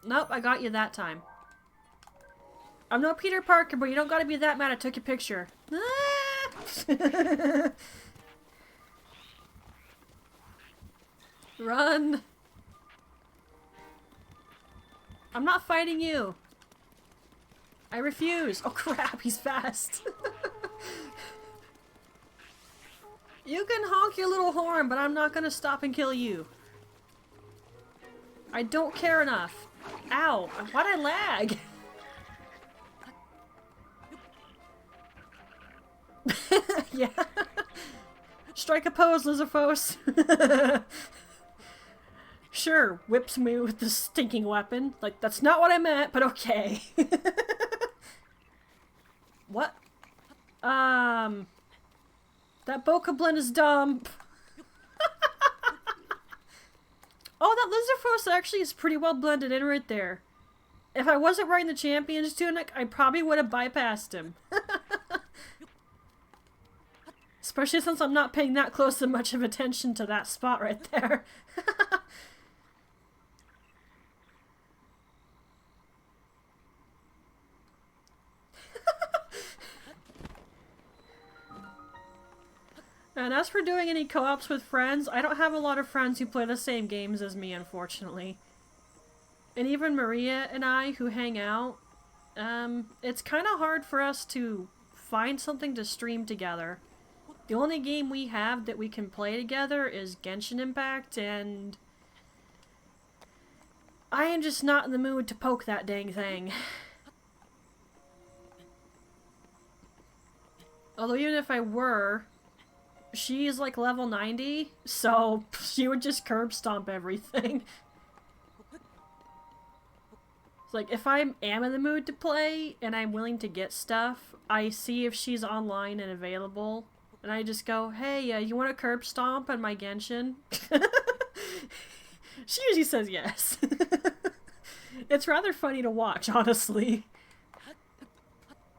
Nope, I got you that time. I'm no Peter Parker, but you don't gotta be that mad I took your picture. Run! I'm not fighting you. I refuse. Oh crap, he's fast. You can honk your little horn, but I'm not gonna stop and kill you. I don't care enough. Ow, why'd I lag? Yeah. Strike a pose, Lizarphos. Sure, whips me with this stinking weapon. Like, that's not what I meant, but okay. What? That Bokoblin is dumb. Oh, that Lizarphos actually is pretty well blended in right there. If I wasn't wearing the champion's tunic, I probably would have bypassed him. Especially since I'm not paying that close to much of attention to that spot right there. And as for doing any co-ops with friends, I don't have a lot of friends who play the same games as me, unfortunately. And even Maria and I, who hang out, it's kind of hard for us to find something to stream together. The only game we have that we can play together is Genshin Impact, and I am just not in the mood to poke that dang thing. Although even if I were, she's like level 90, so she would just curb stomp everything. It's like, if I am in the mood to play and I'm willing to get stuff, I see if she's online and available, and I just go, hey, you want to curb stomp on my Genshin? She usually says yes. It's rather funny to watch, honestly.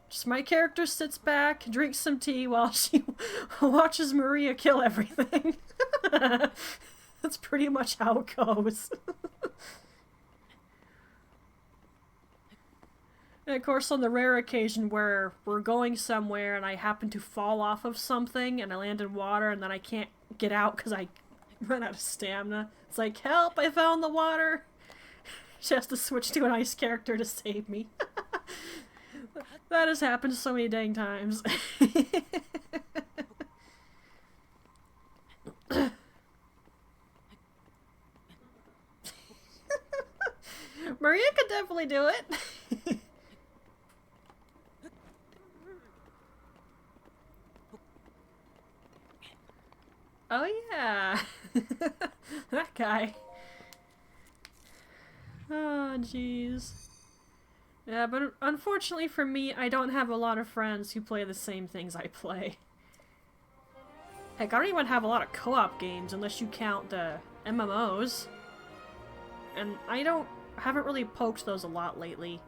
Just my character sits back, drinks some tea while she watches Maria kill everything. That's pretty much how it goes. And of course, on the rare occasion where we're going somewhere and I happen to fall off of something and I land in water and then I can't get out because I run out of stamina, it's like, help, I fell in the water! She has to switch to an ice character to save me. That has happened so many dang times. Maria could definitely do it. Oh yeah. That guy. Oh jeez. Yeah, but unfortunately for me, I don't have a lot of friends who play the same things I play. Heck, I don't even have a lot of co-op games unless you count the MMOs. And I haven't really poked those a lot lately.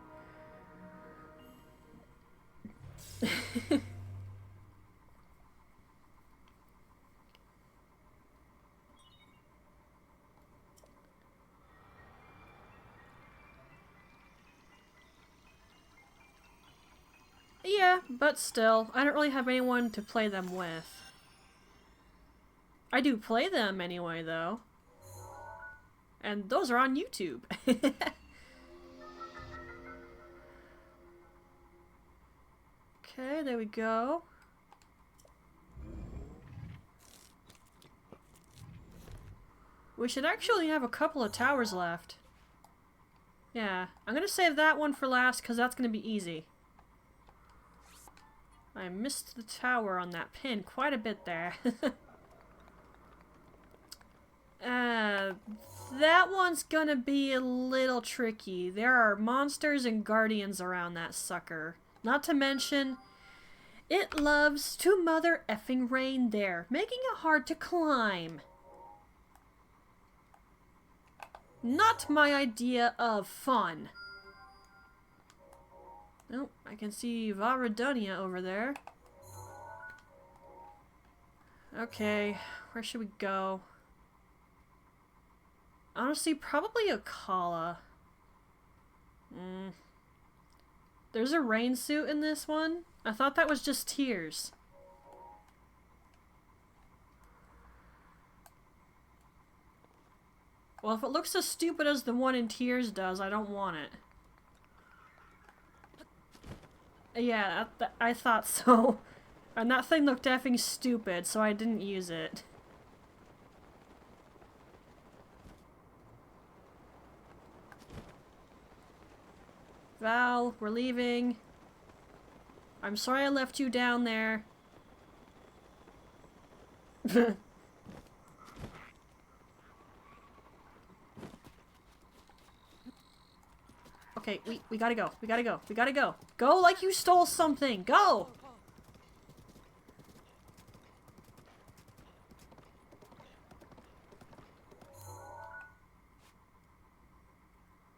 Yeah, but still, I don't really have anyone to play them with. I do play them anyway, though. And those are on YouTube. Okay, there we go. We should actually have a couple of towers left. Yeah, I'm gonna save that one for last because that's gonna be easy. I missed the tower on that pin quite a bit there. That one's gonna be a little tricky. There are monsters and guardians around that sucker. Not to mention, it loves to mother effing rain there, making it hard to climb. Not my idea of fun. Oh, I can see Varadonia over there. Okay, where should we go? Honestly, probably a Kala. There's a rain suit in this one? I thought that was just tears. Well, if it looks as stupid as the one in Tears does, I don't want it. Yeah, I thought so. And that thing looked effing stupid, so I didn't use it. Val, we're leaving. I'm sorry I left you down there. Okay, we gotta go. We gotta go. We gotta go. Go like you stole something. Go!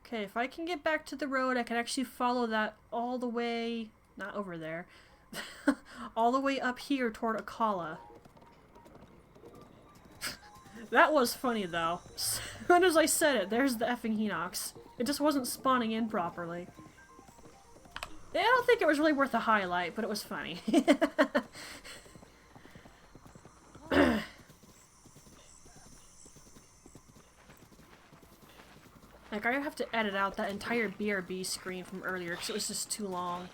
Okay, if I can get back to the road, I can actually follow that all the way... Not over there. All the way up here toward Akala. That was funny, though. As soon as I said it, there's the effing Hinox. It just wasn't spawning in properly. Yeah, I don't think it was really worth a highlight, but it was funny. Like, I have to edit out that entire BRB screen from earlier because it was just too long.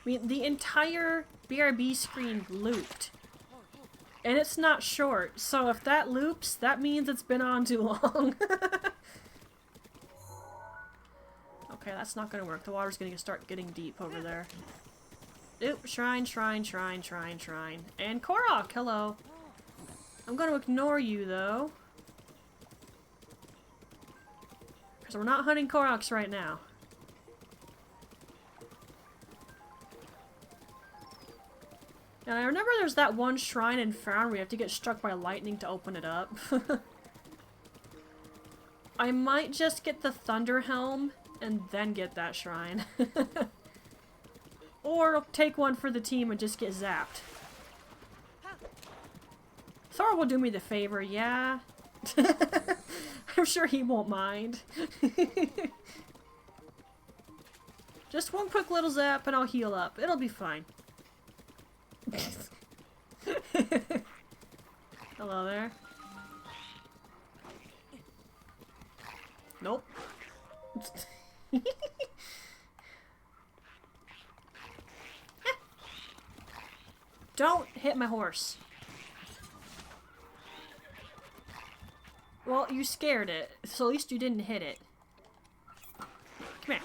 I mean, the entire BRB screen looped. And it's not short, so if that loops, that means it's been on too long. Okay, that's not gonna work. The water's gonna start getting deep over there. Oop, shrine, shrine, shrine, shrine, shrine. And Korok, hello. I'm gonna ignore you, though. Because we're not hunting Koroks right now. And I remember there's that one shrine in Faron where you have to get struck by lightning to open it up. I might just get the Thunder Helm and then get that shrine. Or take one for the team and just get zapped. Thor will do me the favor, yeah. I'm sure he won't mind. Just one quick little zap and I'll heal up. It'll be fine. Hello there. Nope. Don't hit my horse. Well, you scared it, so at least you didn't hit it. Come here.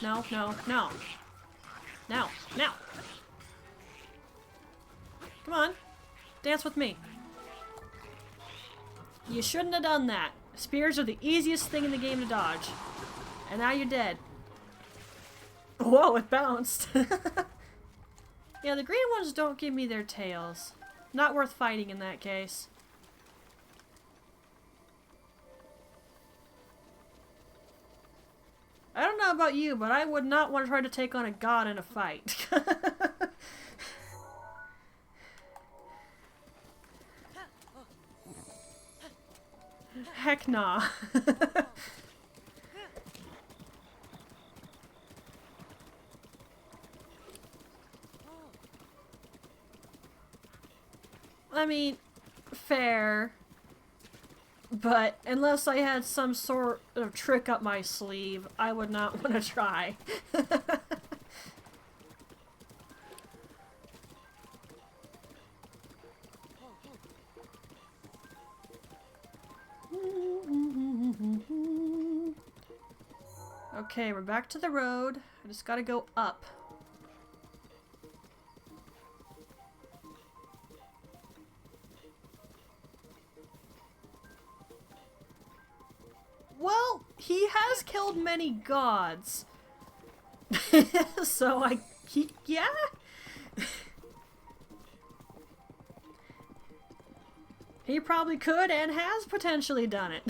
No, no, no. No, no. Come on. Dance with me. You shouldn't have done that. Spears are the easiest thing in the game to dodge. And now you're dead. Whoa, it bounced. Yeah, the green ones don't give me their tails. Not worth fighting in that case. I don't know about you, but I would not want to try to take on a god in a fight. Heck nah. I mean, fair. But unless I had some sort of trick up my sleeve, I would not want to try. Okay, we're back to the road. I just gotta go up. Well, he has killed many gods. So yeah. He probably could and has potentially done it.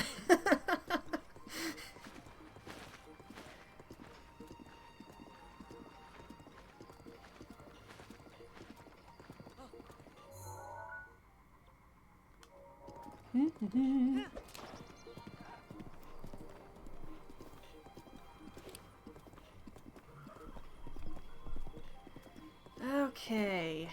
Okay.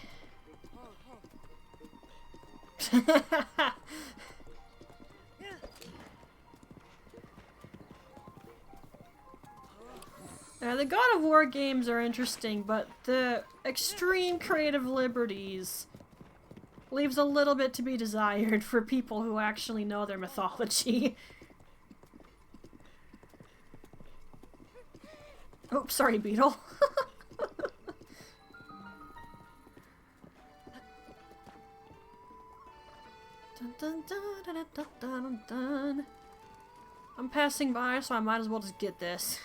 Now, the God of War games are interesting, but the extreme creative liberties leaves a little bit to be desired for people who actually know their mythology. Oh, sorry, Beetle. Dun, dun, dun, dun, dun, dun, dun. I'm passing by, so I might as well just get this.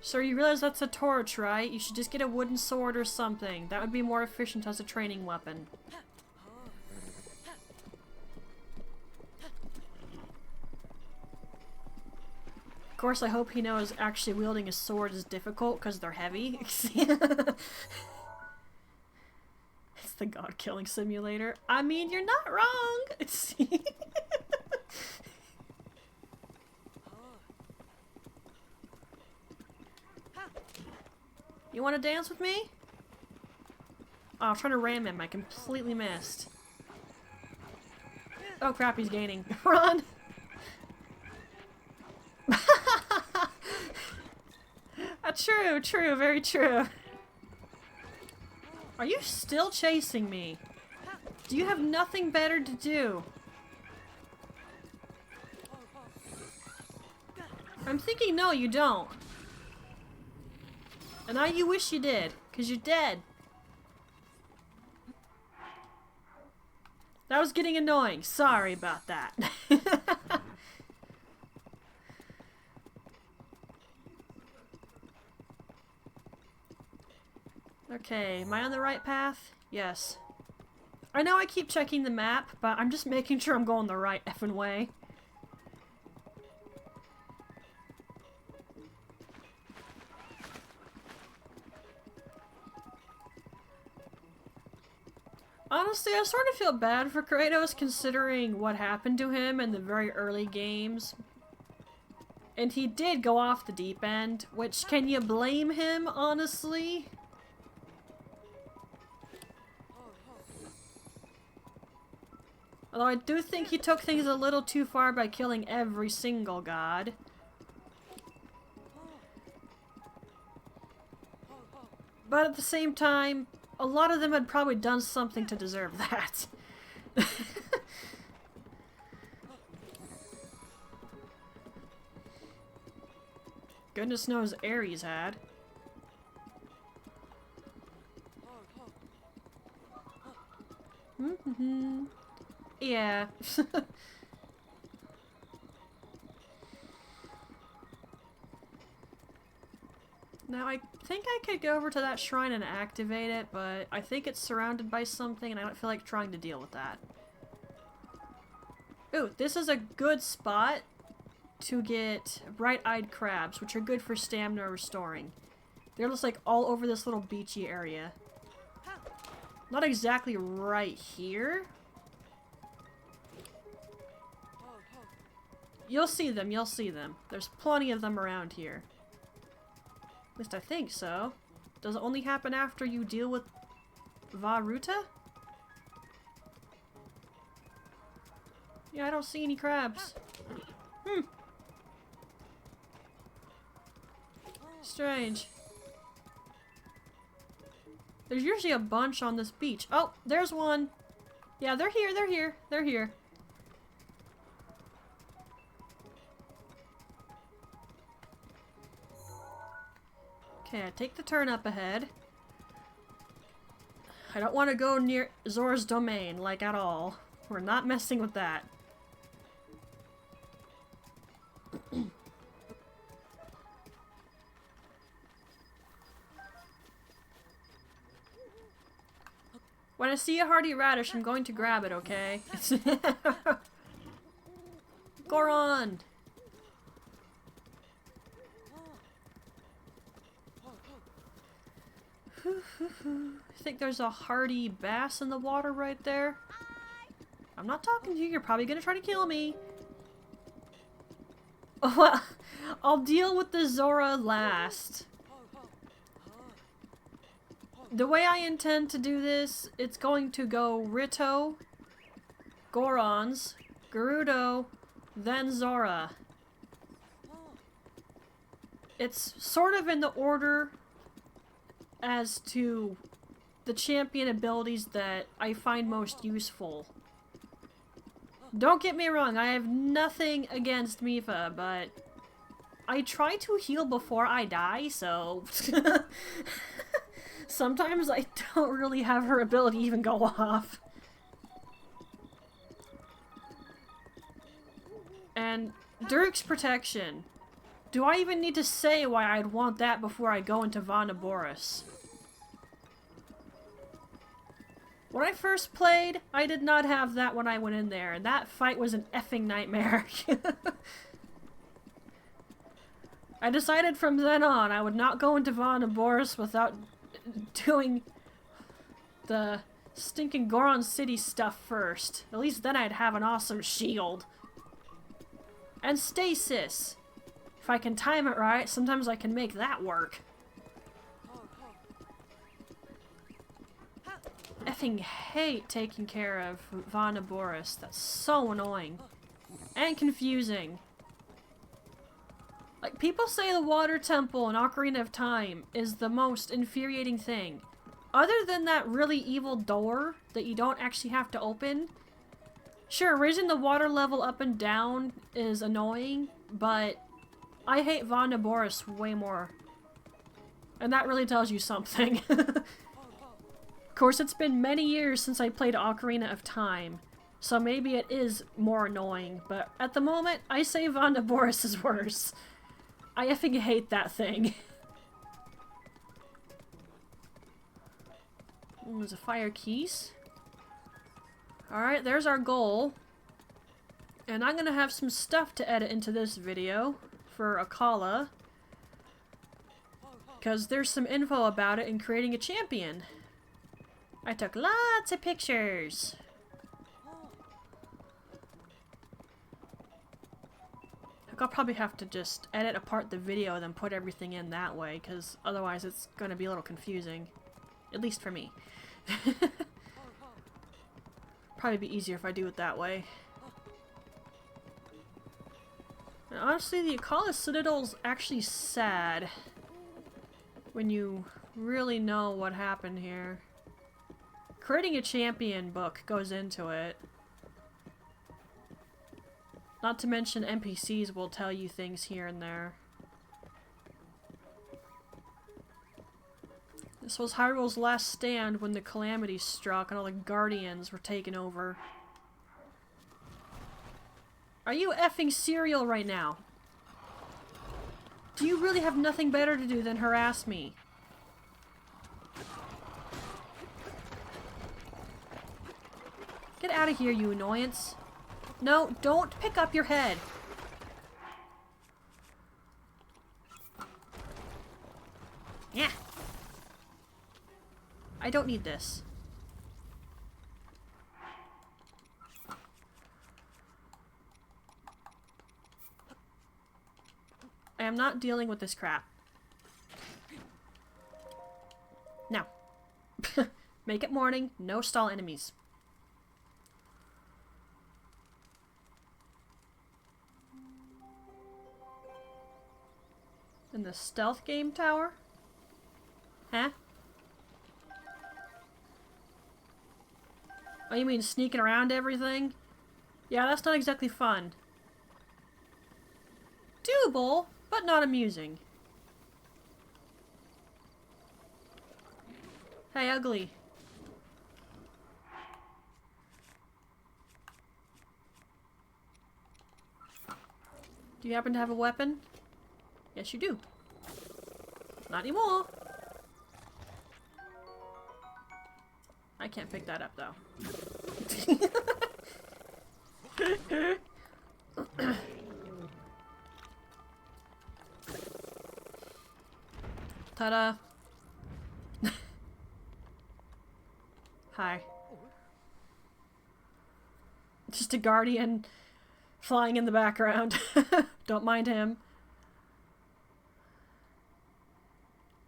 Sir, you realize that's a torch, right? You should just get a wooden sword or something. That would be more efficient as a training weapon. Of course, I hope he knows actually wielding a sword is difficult because they're heavy. It's the god-killing simulator. I mean, you're not wrong. You want to dance with me? Oh, I'm trying to ram him. I completely missed. Oh crap, he's gaining. Run! True, true, very true. Are you still chasing me? Do you have nothing better to do? I'm thinking no, you don't. And now you wish you did, because you're dead. That was getting annoying. Sorry about that. Okay, am I on the right path? Yes. I know I keep checking the map, but I'm just making sure I'm going the right effing way. Honestly, I sort of feel bad for Kratos considering what happened to him in the very early games. And he did go off the deep end, which, can you blame him, honestly? Although I do think he took things a little too far by killing every single god. But at the same time, a lot of them had probably done something to deserve that. Goodness knows Ares had. Mm-hmm. Yeah. Now, I think I could go over to that shrine and activate it, but I think it's surrounded by something and I don't feel like trying to deal with that. Ooh, this is a good spot to get bright-eyed crabs, which are good for stamina restoring. They're just like all over this little beachy area. Not exactly right here. You'll see them, you'll see them. There's plenty of them around here. At least I think so. Does it only happen after you deal with Varuta? Yeah, I don't see any crabs. Hmm. Strange. There's usually a bunch on this beach. Oh, there's one. Yeah, they're here, they're here, they're here. Okay, I take the turn up ahead. I don't want to go near Zora's domain, like, at all. We're not messing with that. When I see a hardy radish, I'm going to grab it, okay? Goron! I think there's a hardy bass in the water right there. I'm not talking to you, you're probably gonna try to kill me. Well, I'll deal with the Zora last. The way I intend to do this, it's going to go Rito, Gorons, Gerudo, then Zora. It's sort of in the order as to the champion abilities that I find most useful. Don't get me wrong, I have nothing against Mipha, but I try to heal before I die, so sometimes I don't really have her ability even go off. And Dirk's protection. Do I even need to say why I'd want that before I go into Vanaboris? When I first played, I did not have that when I went in there, and that fight was an effing nightmare. I decided from then on I would not go into Vanaboris without doing the stinking Goron City stuff first. At least then I'd have an awesome shield. And stasis. If I can time it right, sometimes I can make that work. effing hate taking care of Boris. That's so annoying. And confusing. Like, people say the Water Temple in Ocarina of Time is the most infuriating thing. Other than that really evil door that you don't actually have to open. Sure, raising the water level up and down is annoying, but I hate Boris way more. And that really tells you something. Of course, it's been many years since I played Ocarina of Time, so maybe it is more annoying, but at the moment, I say Boris is worse. I effing hate that thing. There's a fire keys. Alright, there's our goal. And I'm gonna have some stuff to edit into this video for Akala. Because there's some info about it in creating a champion. I took lots of pictures. I'll probably have to just edit apart the video and then put everything in that way, because otherwise it's going to be a little confusing. At least for me. Probably be easier if I do it that way. And honestly, the Akala Citadel's actually sad. When you really know what happened here. Creating a champion book goes into it. Not to mention NPCs will tell you things here and there. This was Hyrule's last stand when the calamity struck and all the guardians were taken over. Are you effing serial right now? Do you really have nothing better to do than harass me? Get out of here, you annoyance. No, don't pick up your head. Yeah. I don't need this. I am not dealing with this crap. Now. Make it morning, no stall enemies. In the stealth game tower? Huh? Oh, you mean sneaking around everything? Yeah, that's not exactly fun. Doable, but not amusing. Hey, ugly. Do you happen to have a weapon? Yes, you do. Not anymore. I can't pick that up, though. Ta-da. Hi. Just a guardian flying in the background. Don't mind him.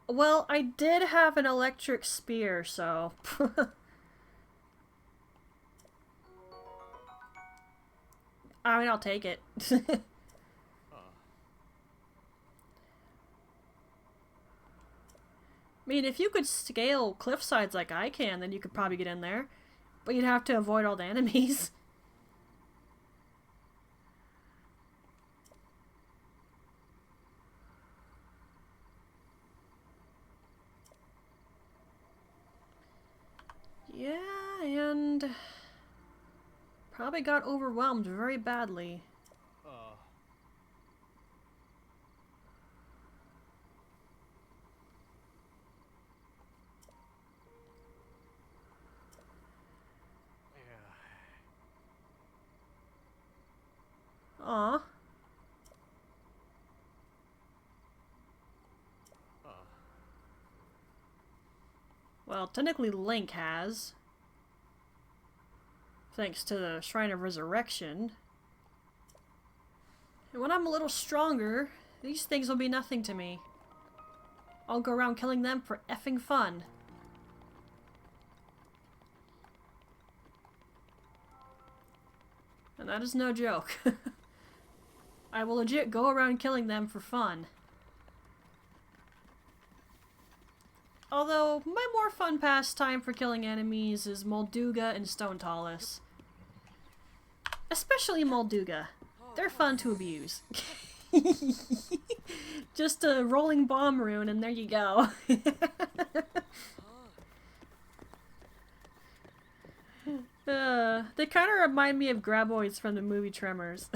Well, I did have an electric spear, so... I mean, I'll take it. I mean, if you could scale cliff sides like I can, then you could probably get in there. But you'd have to avoid all the enemies. Yeah, and probably got overwhelmed very badly. Aw. Well, technically Link has. Thanks to the Shrine of Resurrection. And when I'm a little stronger, these things will be nothing to me. I'll go around killing them for effing fun. And that is no joke. I will legit go around killing them for fun. Although, my more fun pastime for killing enemies is Molduga and Stone Tallus. Especially Molduga. They're fun to abuse. Just a rolling bomb rune and there you go. They kind of remind me of Graboids from the movie Tremors.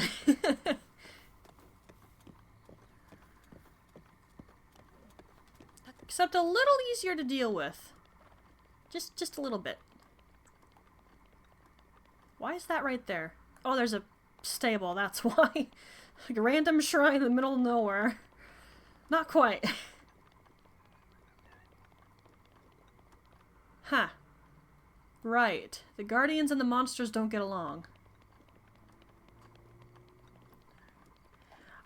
Except a little easier to deal with. Just a little bit. Why is that right there? Oh, there's a stable, that's why. Like a random shrine in the middle of nowhere. Not quite. Huh. Right. The guardians and the monsters don't get along.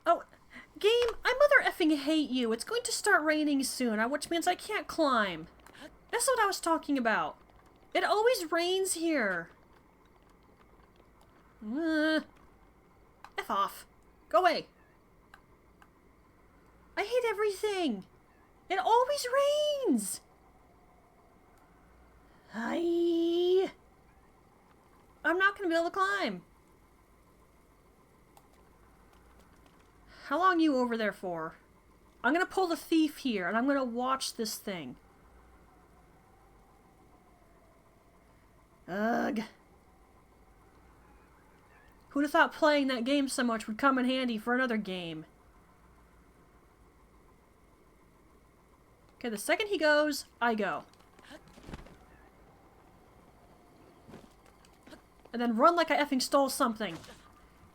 Oh, game, I mother effing hate you. It's going to start raining soon, which means I can't climb. That's what I was talking about. It always rains here. F off. Go away. I hate everything. It always rains. Hi. I'm not going to be able to climb. How long are you over there for? I'm going to pull the thief here, and I'm going to watch this thing. Ugh. Who'd have thought playing that game so much would come in handy for another game? Okay, the second he goes, I go. And then run like I effing stole something.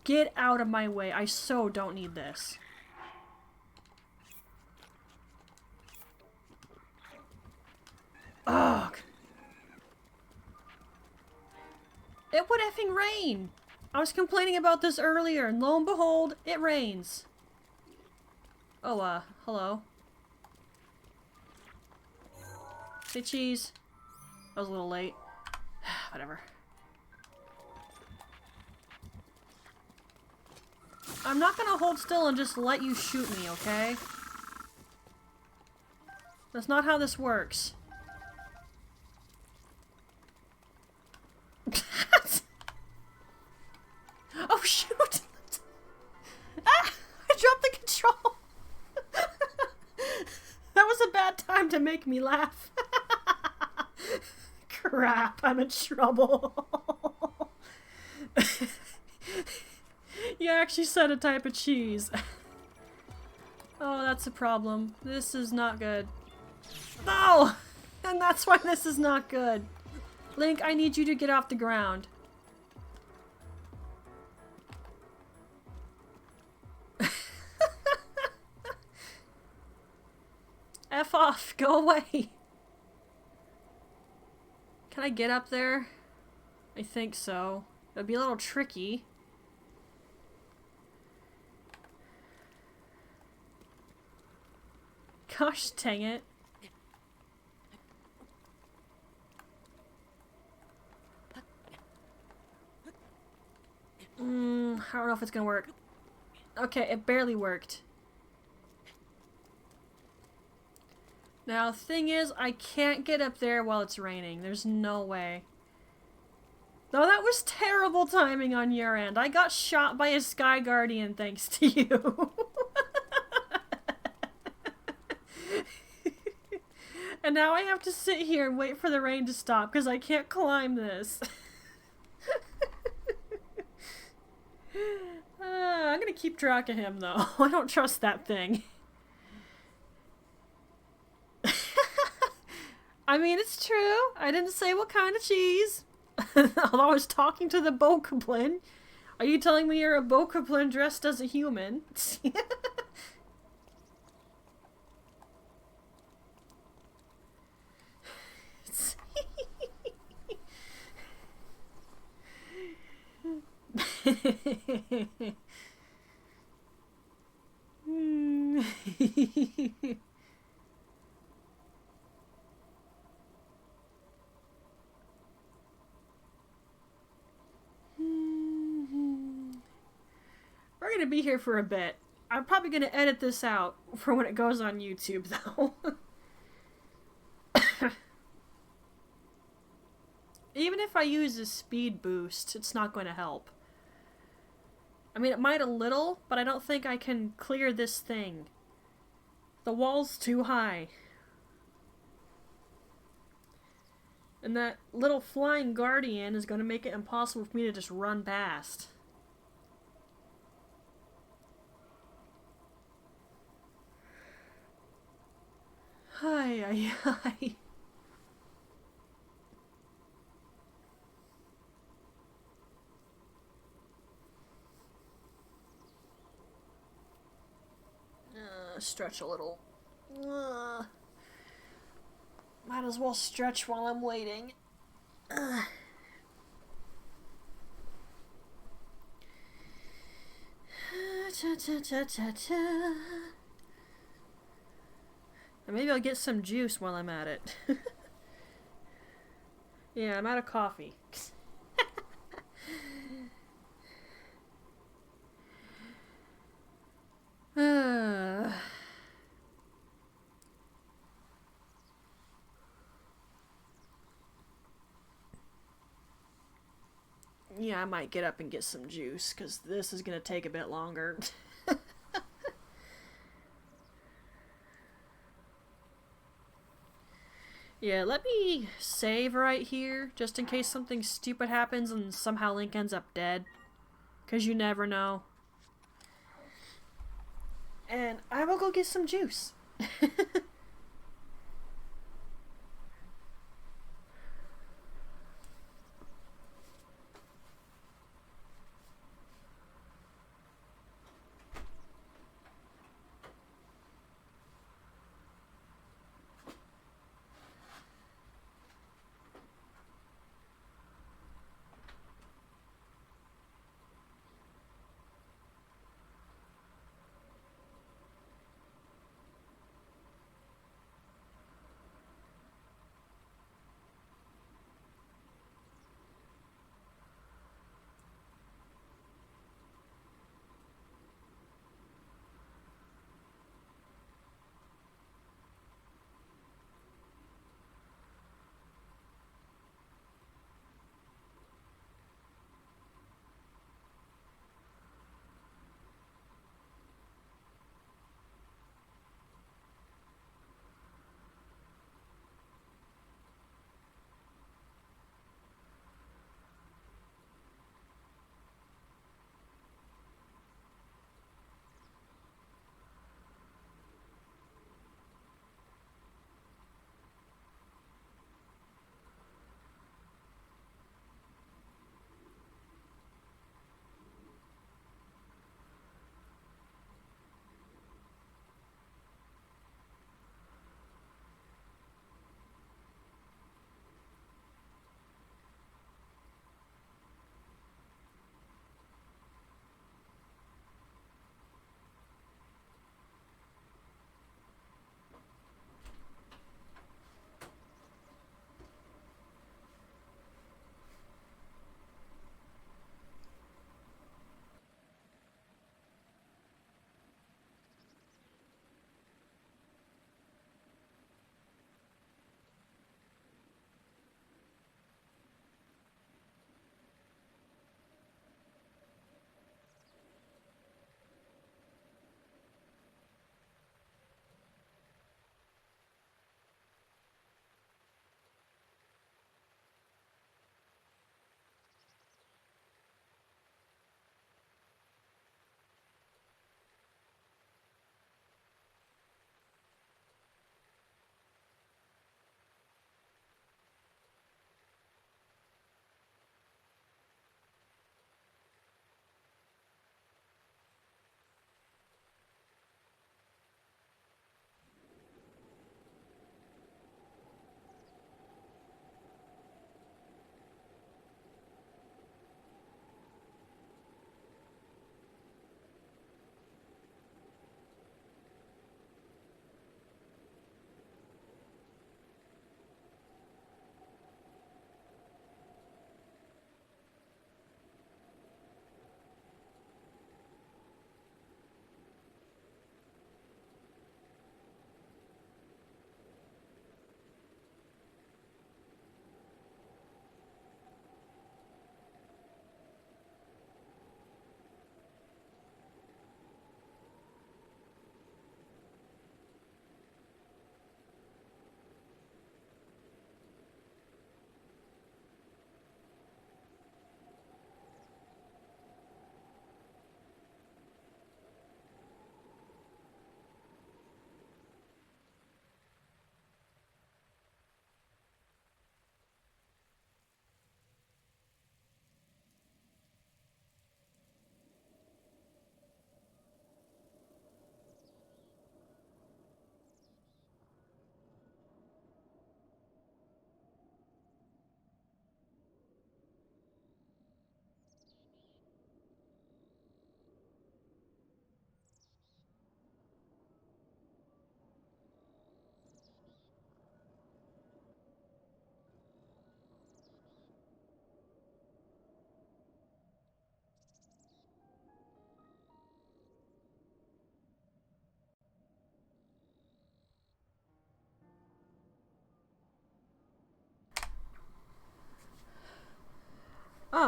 Get out of my way. I so don't need this. Ugh. It would effing rain. I was complaining about this earlier, and lo and behold, it rains. Oh, hello. Say cheese. I was a little late. Whatever. I'm not gonna hold still and just let you shoot me, okay? That's not how this works. Oh shoot! Ah! I dropped the control! That was a bad time to make me laugh. Crap, I'm in trouble. You actually said a type of cheese. Oh, that's a problem. This is not good. No! And that's why this is not good. Link, I need you to get off the ground. F off. Go away. Can I get up there? I think so. It'd be a little tricky. Gosh dang it. I don't know if it's gonna work. Okay, it barely worked. Now, the thing is, I can't get up there while it's raining. There's no way. No, that was terrible timing on your end. I got shot by a Sky Guardian thanks to you. And now I have to sit here and wait for the rain to stop because I can't climb this. I'm gonna keep track of him though. I don't trust that thing. I mean, it's true. I didn't say what kind of cheese. Although I was talking to the bokoblin. Are you telling me you're a bokoblin dressed as a human? be here for a bit. I'm probably gonna edit this out for when it goes on YouTube, though. Even if I use a speed boost, it's not going to help. I mean, it might a little, but I don't think I can clear this thing. The wall's too high. And that little flying guardian is going to make it impossible for me to just run past. Hi, hi, hi. Stretch a little. Might as well stretch while I'm waiting. And maybe I'll get some juice while I'm at it. Yeah, I'm out of coffee. Yeah, I might get up and get some juice, because this is going to take a bit longer. Yeah, let me save right here, just in case something stupid happens and somehow Link ends up dead. Because you never know. And I will go get some juice.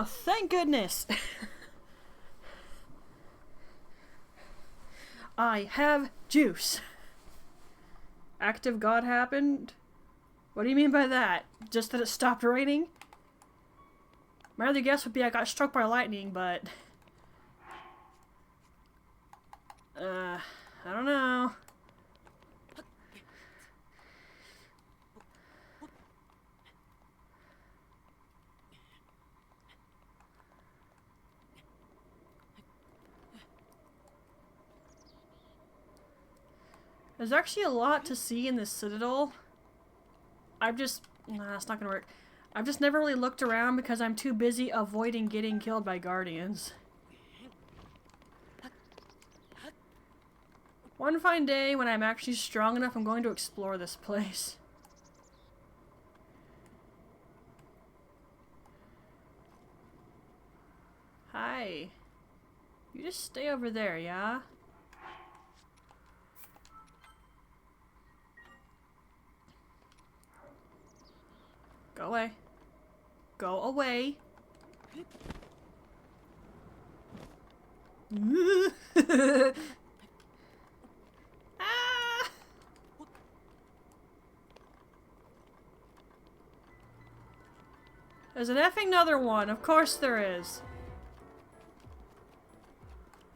Oh, thank goodness! I have juice. Active God happened? What do you mean by that? Just that it stopped raining? My other guess would be I got struck by lightning, but... I don't know. There's actually a lot to see in this citadel. Nah, it's not gonna work. I've just never really looked around because I'm too busy avoiding getting killed by guardians. One fine day, when I'm actually strong enough, I'm going to explore this place. Hi. You just stay over there, yeah? Go away. Go away. Ah! There's an effing another one. Of course there is.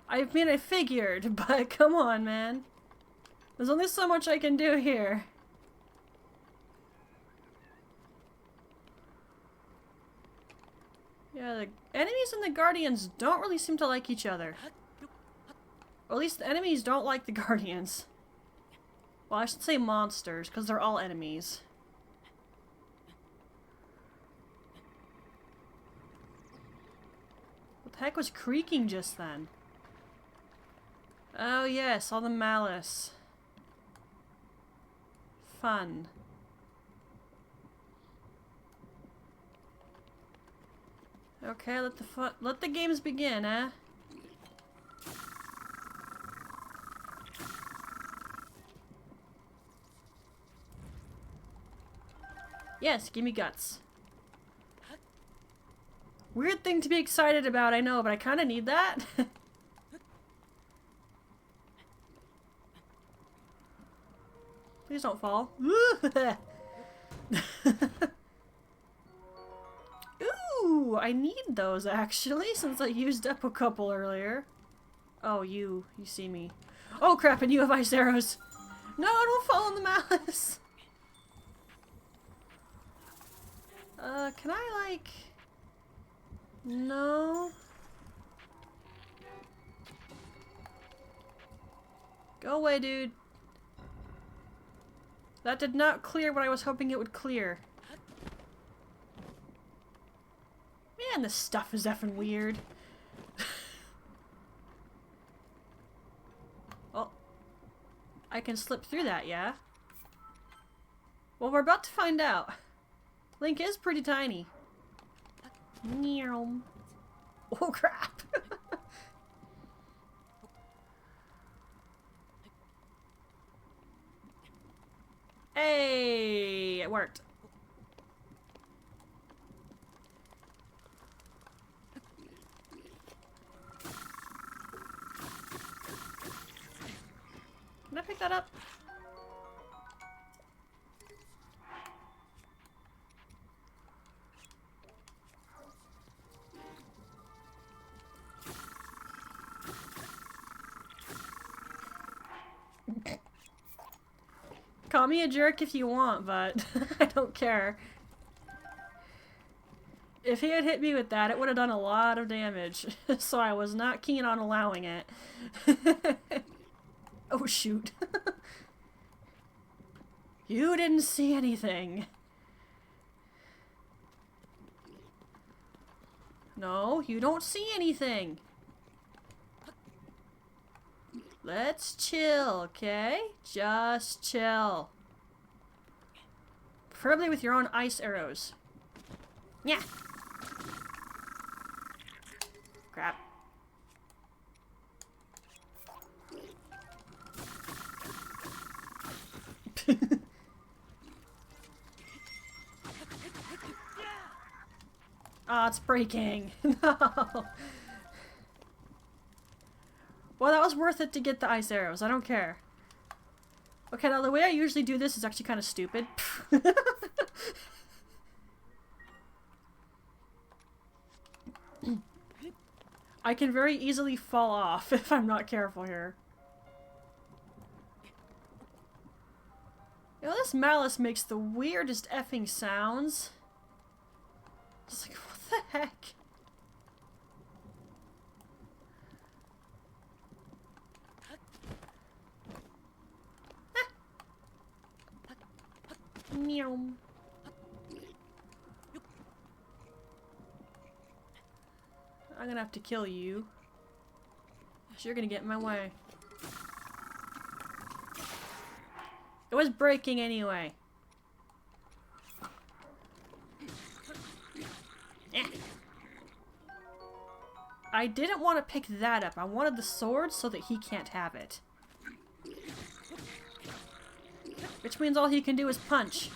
I mean, I figured, but come on, man. There's only so much I can do here. Yeah, the enemies and the guardians don't really seem to like each other. Or at least the enemies don't like the guardians. Well, I should say monsters, because they're all enemies. What the heck was creaking just then? Oh yes, all the malice. Fun. Okay, let the games begin, eh? Yes, give me guts. Weird thing to be excited about, I know, but I kind of need that. Please don't fall. Ooh, I need those actually, since I used up a couple earlier. Oh, you see me. Oh crap, and you have ice arrows. No, don't fall in the malice. Can I like... No. Go away, dude. That did not clear what I was hoping it would clear. Man, this stuff is effing weird. Well, I can slip through that, yeah? Well, we're about to find out. Link is pretty tiny. Oh, crap. Hey, it worked. Can I pick that up? Call me a jerk if you want, but I don't care. If he had hit me with that, it would have done a lot of damage, so I was not keen on allowing it. Oh shoot. You didn't see anything. No, you don't see anything. Let's chill, okay? Just chill. Preferably with your own ice arrows. Yeah. Crap. Ah, it's breaking. No. Well, that was worth it to get the ice arrows. I don't care. Okay, now the way I usually do this is actually kind of stupid. I can very easily fall off if I'm not careful here. You know, this malice makes the weirdest effing sounds. It's like, what the heck? Meow. I'm gonna have to kill you. You're gonna get in my way. It was breaking anyway. Eh. I didn't want to pick that up. I wanted the sword so that he can't have it. Which means all he can do is punch.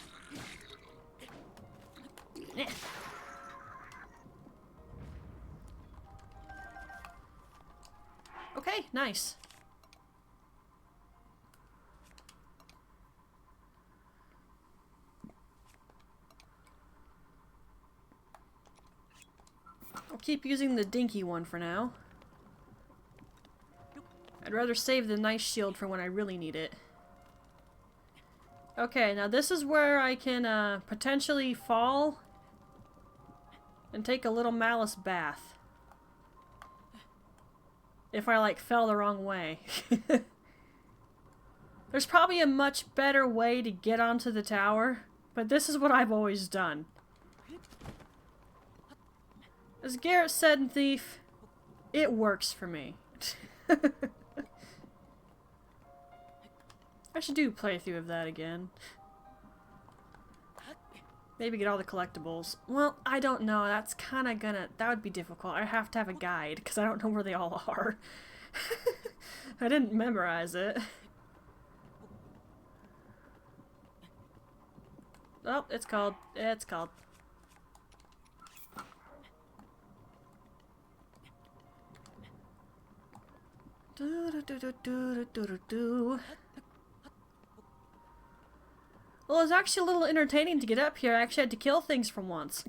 Eh. Okay, nice. I'll keep using the dinky one for now. I'd rather save the nice shield for when I really need it. Okay, now this is where I can potentially fall and take a little malice bath. If I, like, fell the wrong way. There's probably a much better way to get onto the tower, but this is what I've always done. As Garrett said in Thief, it works for me. I should do a playthrough of that again. Maybe get all the collectibles. Well, I don't know. That's kind of gonna... That would be difficult. I have to have a guide, because I don't know where they all are. I didn't memorize it. Oh, it's called. It's called. Well, it was actually a little entertaining to get up here. I actually had to kill things for once.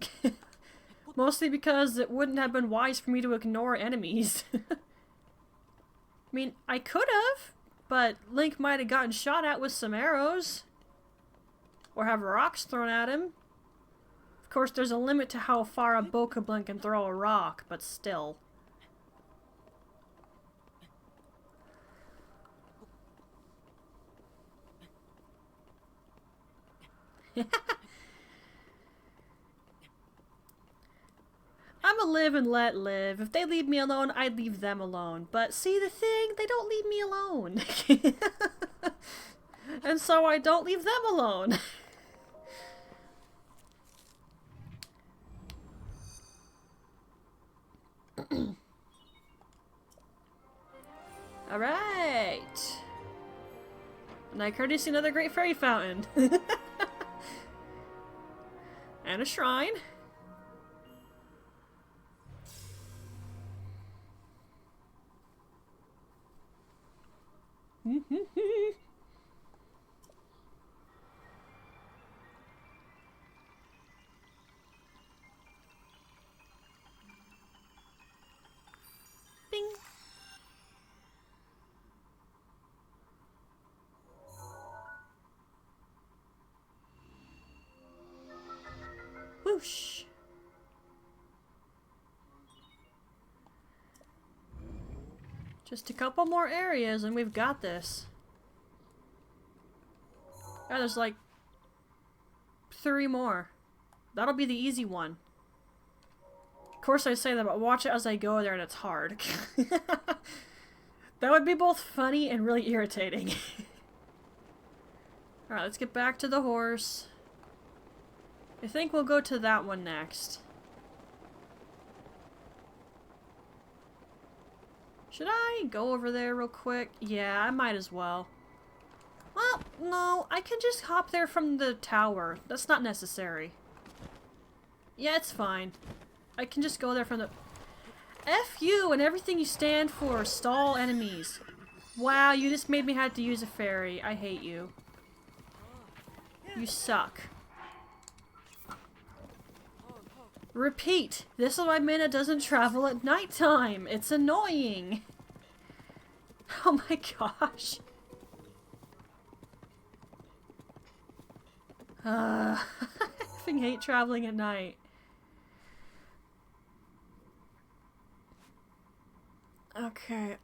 Mostly because it wouldn't have been wise for me to ignore enemies. I mean, I could have, but Link might have gotten shot at with some arrows. Or have rocks thrown at him. Of course, there's a limit to how far a Bokoblin can throw a rock, but still. I'ma live and let live. If they leave me alone, I'd leave them alone. But see the thing? They don't leave me alone. And so I don't leave them alone. Alright. And I courtesy another great fairy fountain. And a shrine. Bing. Whoosh. Just a couple more areas and we've got this. Yeah, there's like 3 more. That'll be the easy one. Of course I say that, but watch it as I go there and it's hard. That would be both funny and really irritating. Alright, let's get back to the horse. I think we'll go to that one next. Should I go over there real quick? Yeah, I might as well. Well, no, I can just hop there from the tower. That's not necessary. Yeah, it's fine. I can just go there from the... F you and everything you stand for, stall enemies. Wow, you just made me have to use a fairy. I hate you. You suck. Repeat. This is why mana doesn't travel at nighttime. It's annoying. Oh my gosh. I effing hate traveling at night. Okay,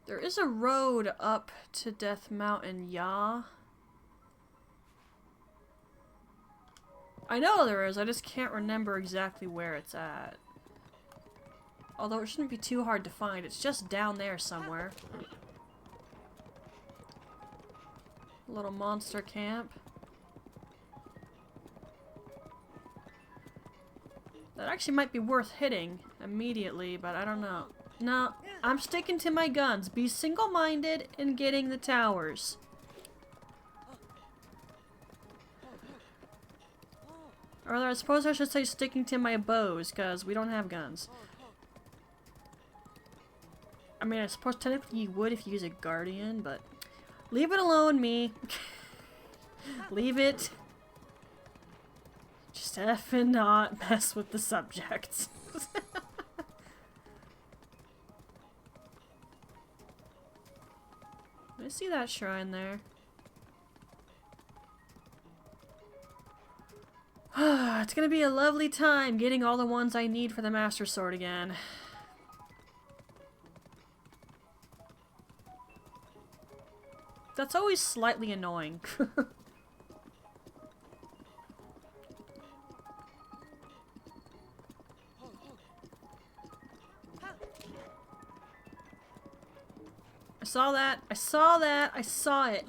there is a road up to Death Mountain, yeah. I know there is, I just can't remember exactly where it's at. Although it shouldn't be too hard to find, it's just down there somewhere. A little monster camp. That actually might be worth hitting immediately, but I don't know. No, I'm sticking to my guns. Be single-minded in getting the towers. Or I suppose I should say sticking to my bows, because we don't have guns. I mean, I suppose technically you would if you use a guardian, but... Leave it alone, me. Leave it. Just effing not mess with the subject. I see that shrine there. It's gonna be a lovely time getting all the ones I need for the Master Sword again. That's always slightly annoying. I saw that. I saw that. I saw it.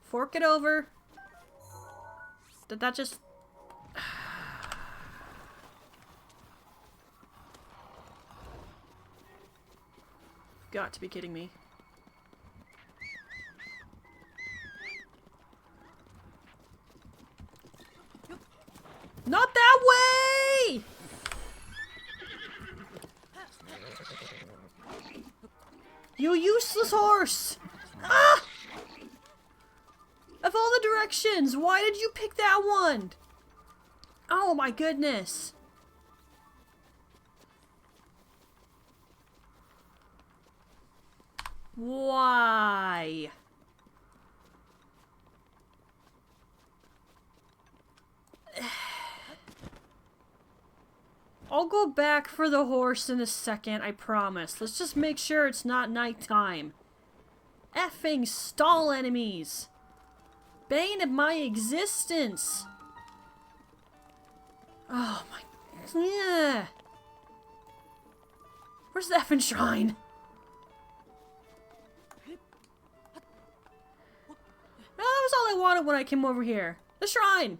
Fork it over. Did that just... Got to be kidding me. Not that way! You useless horse! Ah! Of all the directions, why did you pick that one? Oh my goodness. Why? I'll go back for the horse in a second, I promise. Let's just make sure it's not nighttime. Effing stall enemies! Bane of my existence! Oh my... Yeah. Where's the effing shrine? No, that was all I wanted when I came over here. The shrine!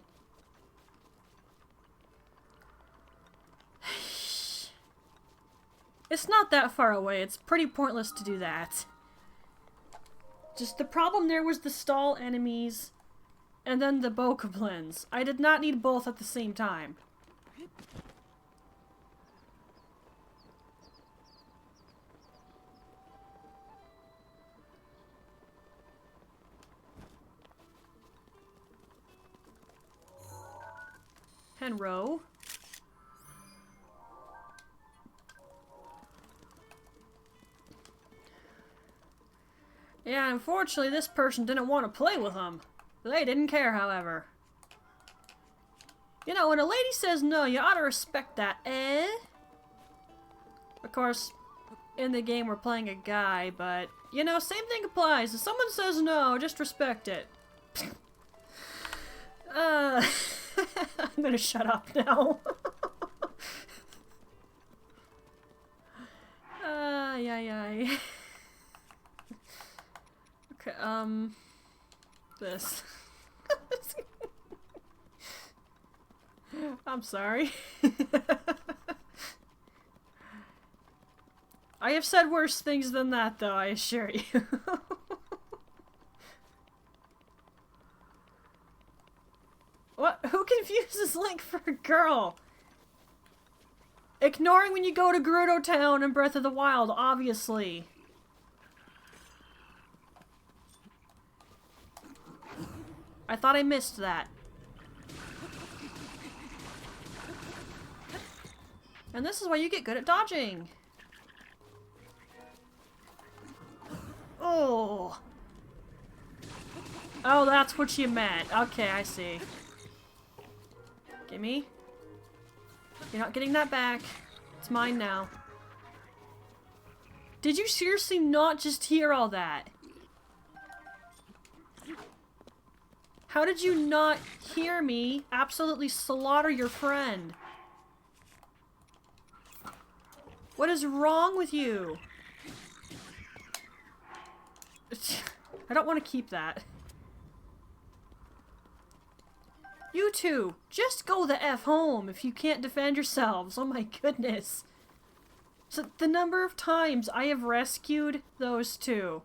It's not that far away. It's pretty pointless to do that. Just the problem there was the stall enemies and then the bokoblins. I did not need both at the same time. Henro. Yeah, unfortunately this person didn't want to play with them. They didn't care, however. You know, when a lady says no, you ought to respect that, eh? Of course, in the game we're playing a guy, but, you know, same thing applies. If someone says no, just respect it. I'm gonna shut up now. Yeah. Okay, this. I'm sorry. I have said worse things than that, though, I assure you. confuses Link for a girl? Ignoring when you go to Gerudo Town in Breath of the Wild, obviously. I thought I missed that. And this is why you get good at dodging. Oh. Oh, that's what you meant. Okay, I see. Gimme. You're not getting that back. It's mine now. Did you seriously not just hear all that? How did you not hear me absolutely slaughter your friend? What is wrong with you? I don't want to keep that. You two, just go the F home if you can't defend yourselves. Oh my goodness. So the number of times I have rescued those two.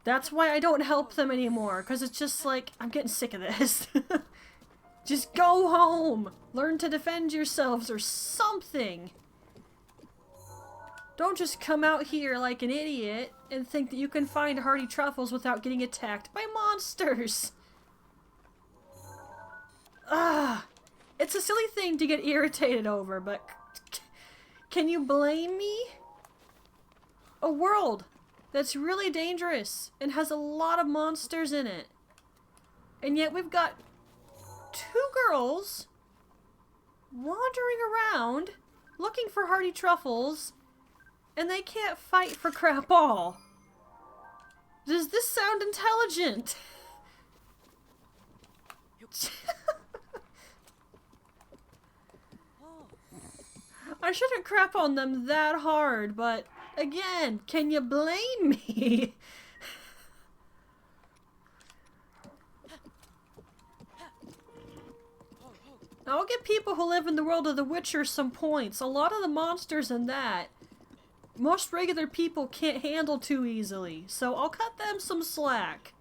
That's why I don't help them anymore, because it's just like, I'm getting sick of this. Just go home! Learn to defend yourselves or something! Don't just come out here like an idiot and think that you can find hearty truffles without getting attacked by monsters! Ah! It's a silly thing to get irritated over, but can you blame me? A world that's really dangerous and has a lot of monsters in it. And yet we've got two girls wandering around looking for hearty truffles and they can't fight for crap all. Does this sound intelligent? I shouldn't crap on them that hard, but again, can you blame me? I'll give people who live in the world of The Witcher some points. A lot of the monsters in that, most regular people can't handle too easily, so I'll cut them some slack.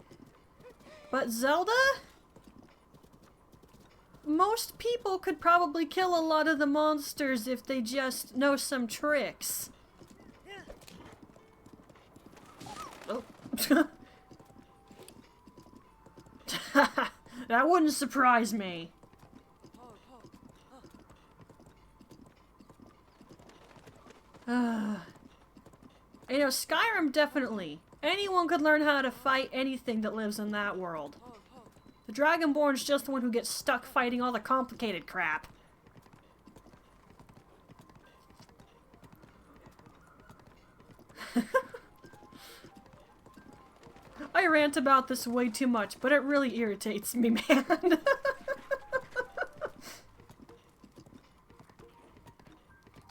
But Zelda? Most people could probably kill a lot of the monsters if they just know some tricks. Oh. That wouldn't surprise me. You know, Skyrim definitely. Anyone could learn how to fight anything that lives in that world. The Dragonborn's just the one who gets stuck fighting all the complicated crap. I rant about this way too much, but it really irritates me, man.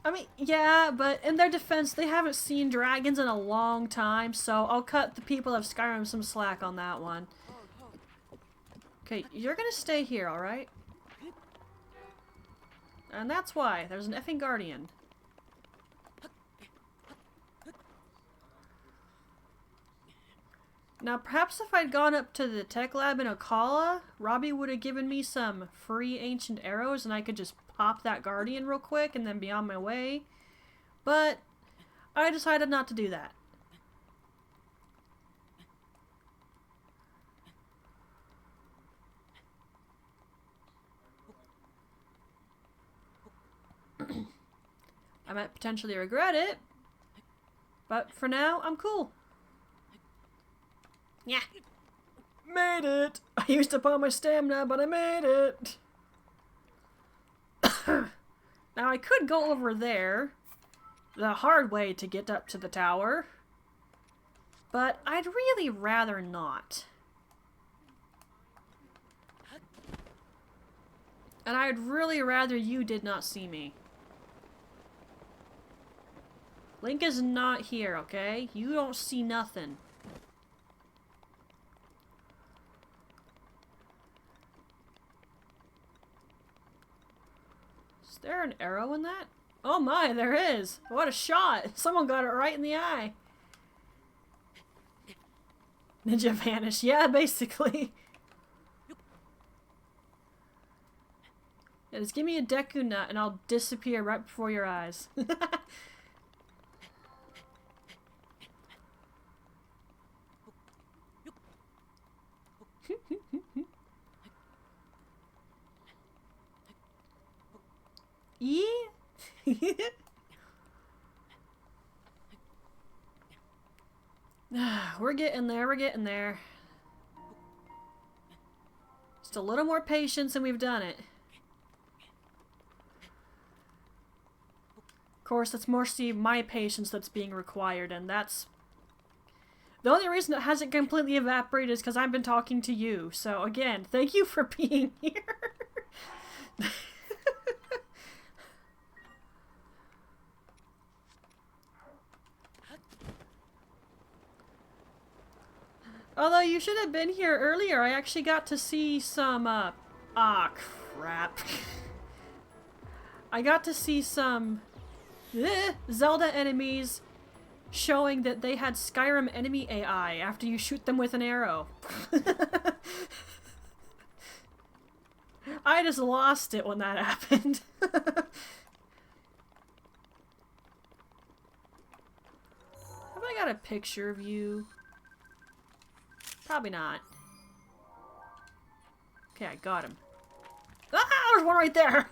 I mean, yeah, but in their defense, they haven't seen dragons in a long time, so I'll cut the people of Skyrim some slack on that one. Okay, you're gonna stay here, alright? And that's why. There's an effing guardian. Now, perhaps if I'd gone up to the tech lab in Ocala, Robbie would have given me some free ancient arrows and I could just pop that guardian real quick and then be on my way. But I decided not to do that. I might potentially regret it, but for now, I'm cool. Yeah. Made it! I used up all my stamina, but I made it! Now I could go over there, the hard way to get up to the tower, but I'd really rather not. And I'd really rather you did not see me. Link is not here, okay? You don't see nothing. Is there an arrow in that? Oh my, there is! What a shot! Someone got it right in the eye. Ninja vanish. Yeah, basically. Yeah, just give me a Deku Nut and I'll disappear right before your eyes. Yeah. We're getting there, we're getting there. Just a little more patience and we've done it. Of course, that's mostly my patience that's being required, and that's... The only reason it hasn't completely evaporated is because I've been talking to you. So again, thank you for being here. Although you should have been here earlier, I actually got to see some, ah, crap. I got to see some Zelda enemies showing that they had Skyrim enemy AI after you shoot them with an arrow. I just lost it when that happened. Have I got a picture of you? Probably not. Okay, I got him. Ah, there's one right there!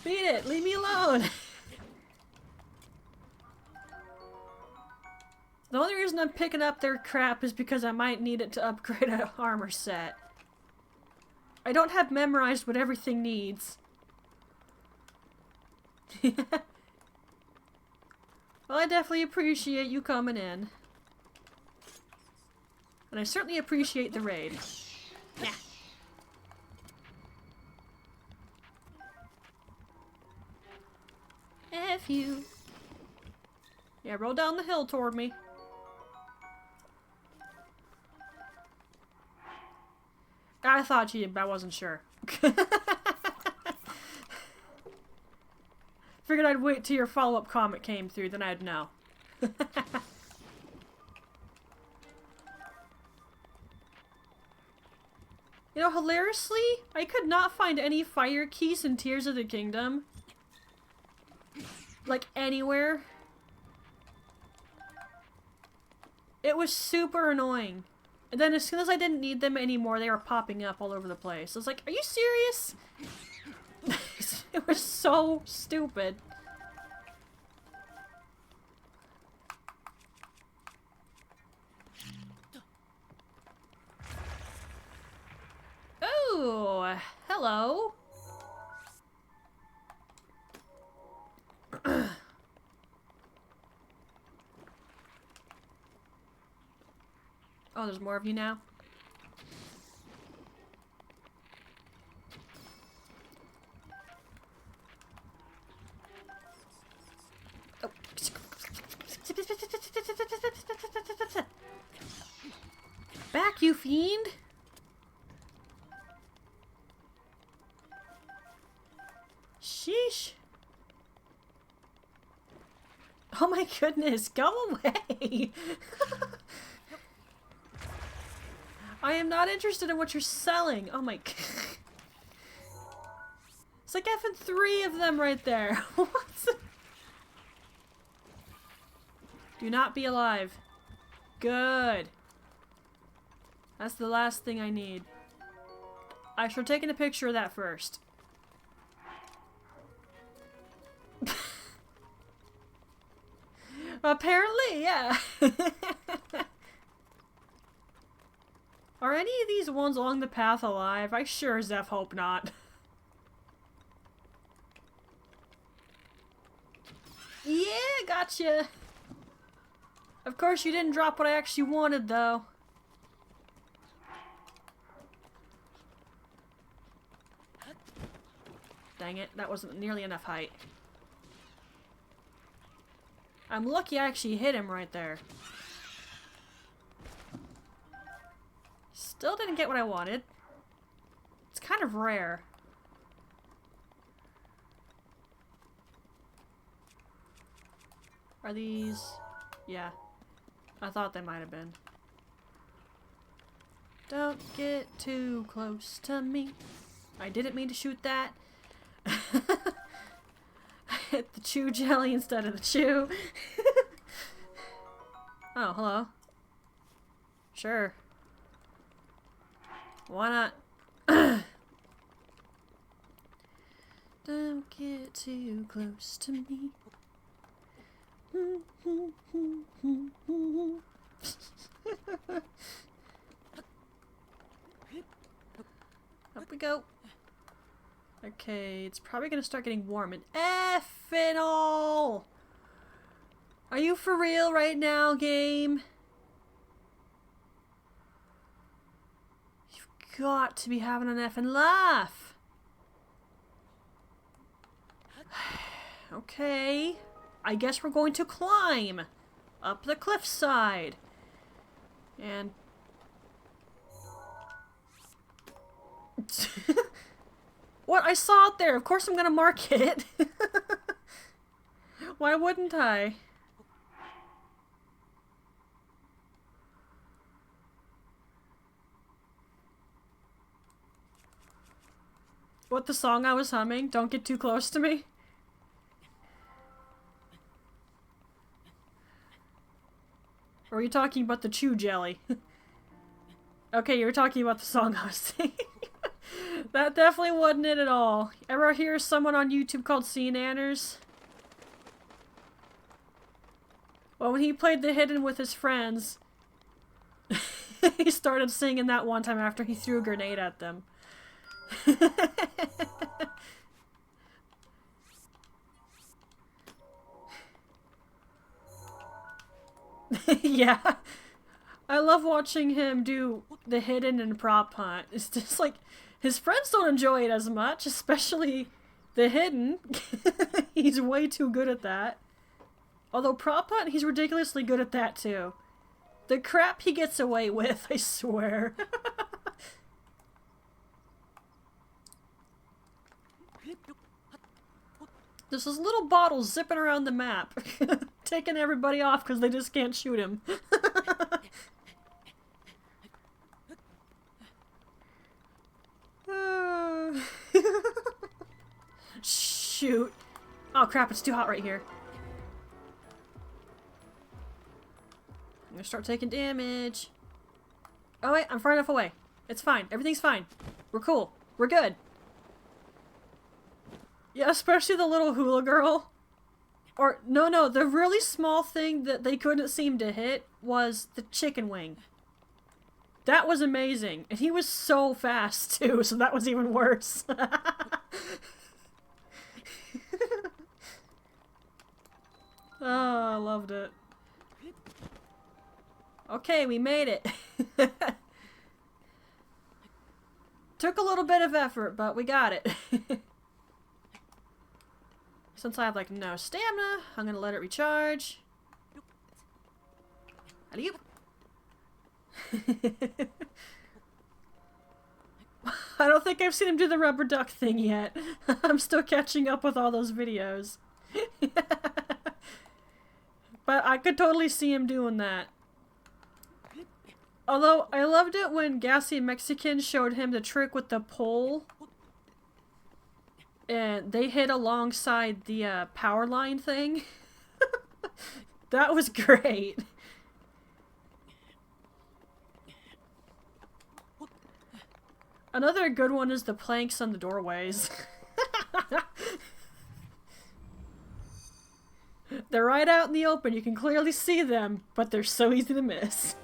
Beat it! Leave me alone! The only reason I'm picking up their crap is because I might need it to upgrade an armor set. I don't have memorized what everything needs. Well, I definitely appreciate you coming in. And I certainly appreciate the raid. Yeah. F you. Yeah, roll down the hill toward me. I thought you did, but I wasn't sure. Figured I'd wait till your follow-up comment came through, then I'd know. You know, hilariously, I could not find any fire keys in Tears of the Kingdom. Like, anywhere. It was super annoying. And then as soon as I didn't need them anymore, they were popping up all over the place. I was like, are you serious? It was so stupid. Oh, hello. Oh, there's more of you now? Oh. Back, you fiend! Sheesh. Oh my goodness, go away! I am not interested in what you're selling. Oh my god. It's like effing 3 of them right there. What? Do not be alive. Good. That's the last thing I need. I should have taken a picture of that first. Apparently, yeah. Are any of these ones along the path alive? I sure as F hope not. Yeah, gotcha. Of course you didn't drop what I actually wanted, though. Dang it, that wasn't nearly enough height. I'm lucky I actually hit him right there. Still didn't get what I wanted. It's kind of rare. Are these... Yeah. I thought they might have been. Don't get too close to me. I didn't mean to shoot that. I hit the chew jelly instead of the chew. Oh, hello. Sure. Why not? Don't get too close to me. Up we go. Okay, it's probably gonna start getting warm and effing all. Are you for real right now, game? You've got to be having an effing laugh. Okay, I guess we're going to climb up the cliffside. And what? I saw it there. Of course I'm gonna mark it. Why wouldn't I? What, the song I was humming? Don't get too close to me? Or are you talking about the chew jelly? Okay, you were talking about the song I was singing. That definitely wasn't it at all. Ever hear someone on YouTube called Sea Nanners? Well, when he played The Hidden with his friends, he started singing that one time after he threw a grenade at them. Yeah. I love watching him do The Hidden and Prop Hunt. It's just like, his friends don't enjoy it as much, especially The Hidden. He's way too good at that. Although Prop Hunt, he's ridiculously good at that too. The crap he gets away with, I swear. There's this little bottle zipping around the map, taking everybody off because they just can't shoot him. Shoot. Oh crap, it's too hot right here. I'm gonna start taking damage. Oh wait, I'm far enough away. It's fine. Everything's fine. We're cool. We're good. Yeah, especially the little hula girl. Or, no, the really small thing that they couldn't seem to hit was the chicken wing. That was amazing. And he was so fast, too, so that was even worse. Oh, I loved it. Okay, we made it. Took a little bit of effort, but we got it. Since I have, like, no stamina, I'm gonna let it recharge. Alley-oop. I don't think I've seen him do the rubber duck thing yet. I'm still catching up with all those videos. But I could totally see him doing that. Although, I loved it when Gassy Mexican showed him the trick with the pole. And they hit alongside the power line thing. That was great. Another good one is the planks on the doorways. They're right out in the open, you can clearly see them, but they're so easy to miss.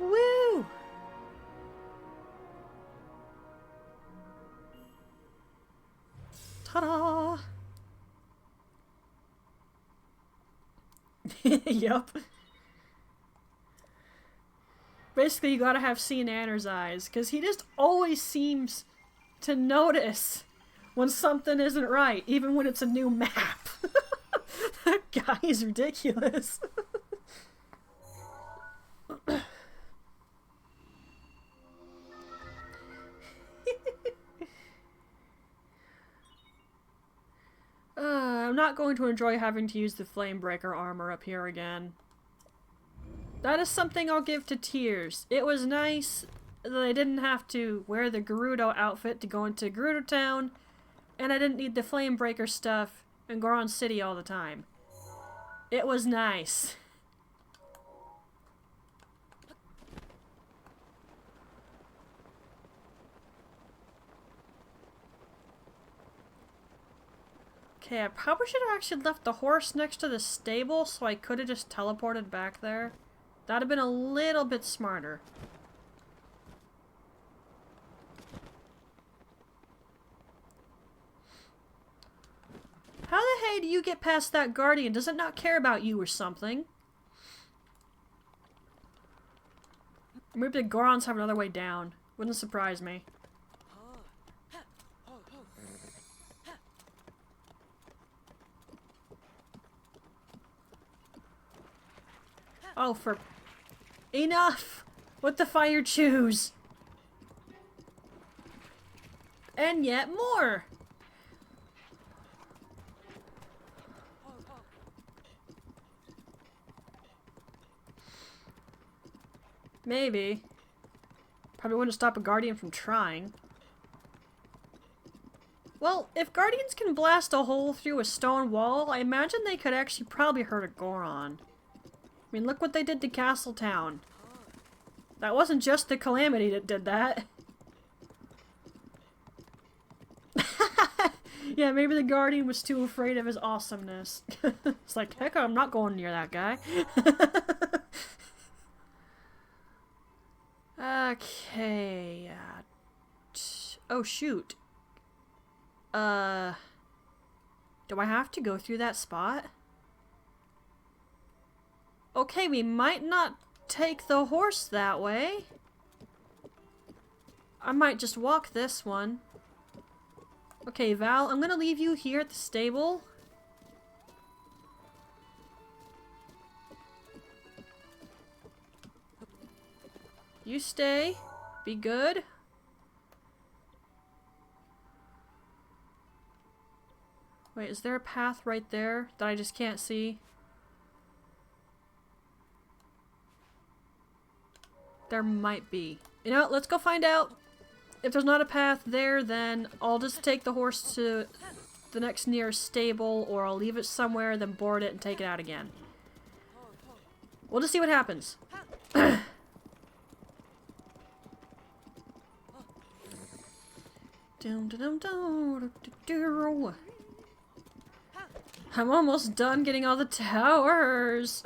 Woo! Ta-da! Yup. Basically, you gotta have Sea Nanner's eyes, because he just always seems to notice when something isn't right, even when it's a new map. That guy is ridiculous. I'm not going to enjoy having to use the Flamebreaker armor up here again. That is something I'll give to Tears. It was nice that I didn't have to wear the Gerudo outfit to go into Gerudo Town, and I didn't need the Flamebreaker stuff in Goron City all the time. It was nice. Okay, I probably should have actually left the horse next to the stable so I could have just teleported back there. That'd have been a little bit smarter. How the heck do you get past that guardian? Does it not care about you or something? Maybe the Gorons have another way down. Wouldn't surprise me. Oh, for... Enough! With the fire chews! And yet more! Maybe. Probably wouldn't stop a Guardian from trying. Well, if Guardians can blast a hole through a stone wall, I imagine they could actually probably hurt a Goron. I mean, look what they did to Castletown. That wasn't just the Calamity that did that. Yeah, maybe the Guardian was too afraid of his awesomeness. It's like, heck, I'm not going near that guy. Okay. Oh, shoot. Do I have to go through that spot? Okay, we might not take the horse that way. I might just walk this one. Okay, Val, I'm gonna leave you here at the stable. You stay. Be good. Wait, is there a path right there that I just can't see? There might be. You know what? Let's go find out. If there's not a path there, then I'll just take the horse to the next nearest stable, or I'll leave it somewhere, then board it and take it out again. We'll just see what happens. I'm almost done getting all the towers.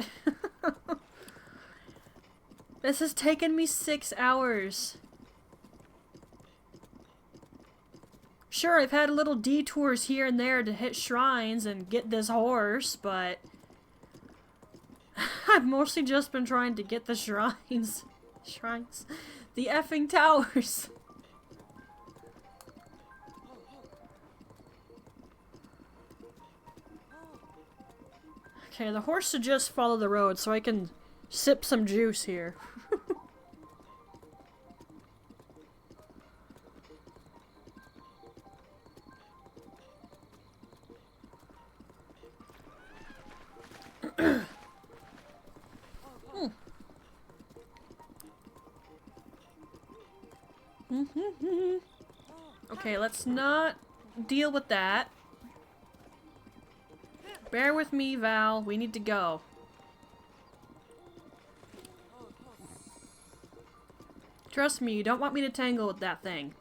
This has taken me 6 hours. Sure, I've had little detours here and there to hit shrines and get this horse, but I've mostly just been trying to get the shrines. Shrines? The effing towers. Okay, the horse should just follow the road so I can sip some juice here. Okay, let's not deal with that. Bear with me, Val. We need to go. Trust me, you don't want me to tangle with that thing.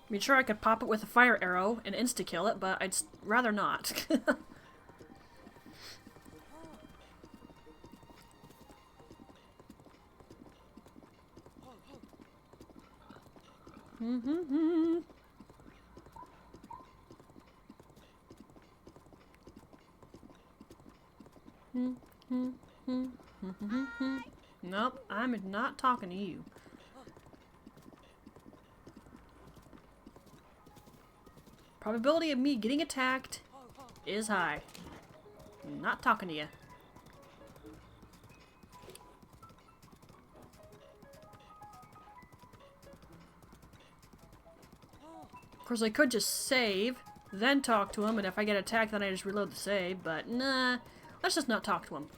I mean, sure, I could pop it with a fire arrow and insta-kill it, but I'd rather not. Nope, I'm not talking to you. Probability of me getting attacked is high. Not talking to you. Of course, I could just save then talk to him, and if I get attacked then I just reload the save, but nah, let's just not talk to him.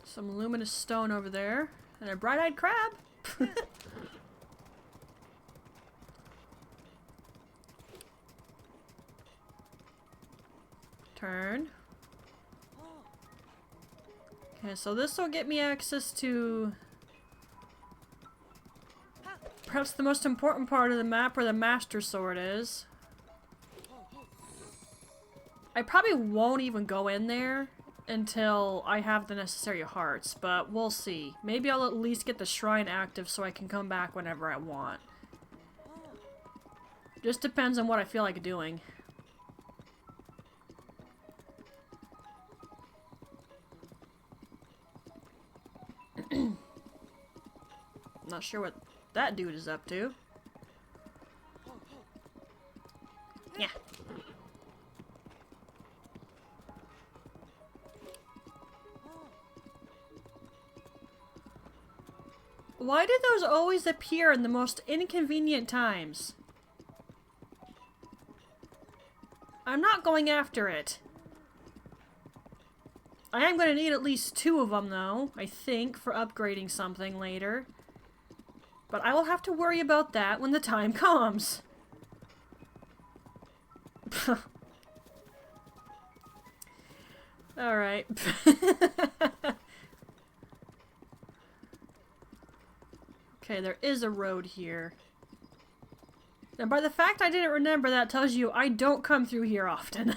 Some luminous stone over there, and a bright-eyed crab. Turn. Okay, so this will get me access to perhaps the most important part of the map, where the Master Sword is. I probably won't even go in there until I have the necessary hearts, but we'll see. Maybe I'll at least get the shrine active so I can come back whenever I want. Just depends on what I feel like doing. Not sure what that dude is up to. Yeah. Why do those always appear in the most inconvenient times? I'm not going after it. I am going to need at least 2 of them, though, I think, for upgrading something later. But I will have to worry about that when the time comes. Alright. Okay, there is a road here. And by the fact I didn't remember, that tells you I don't come through here often.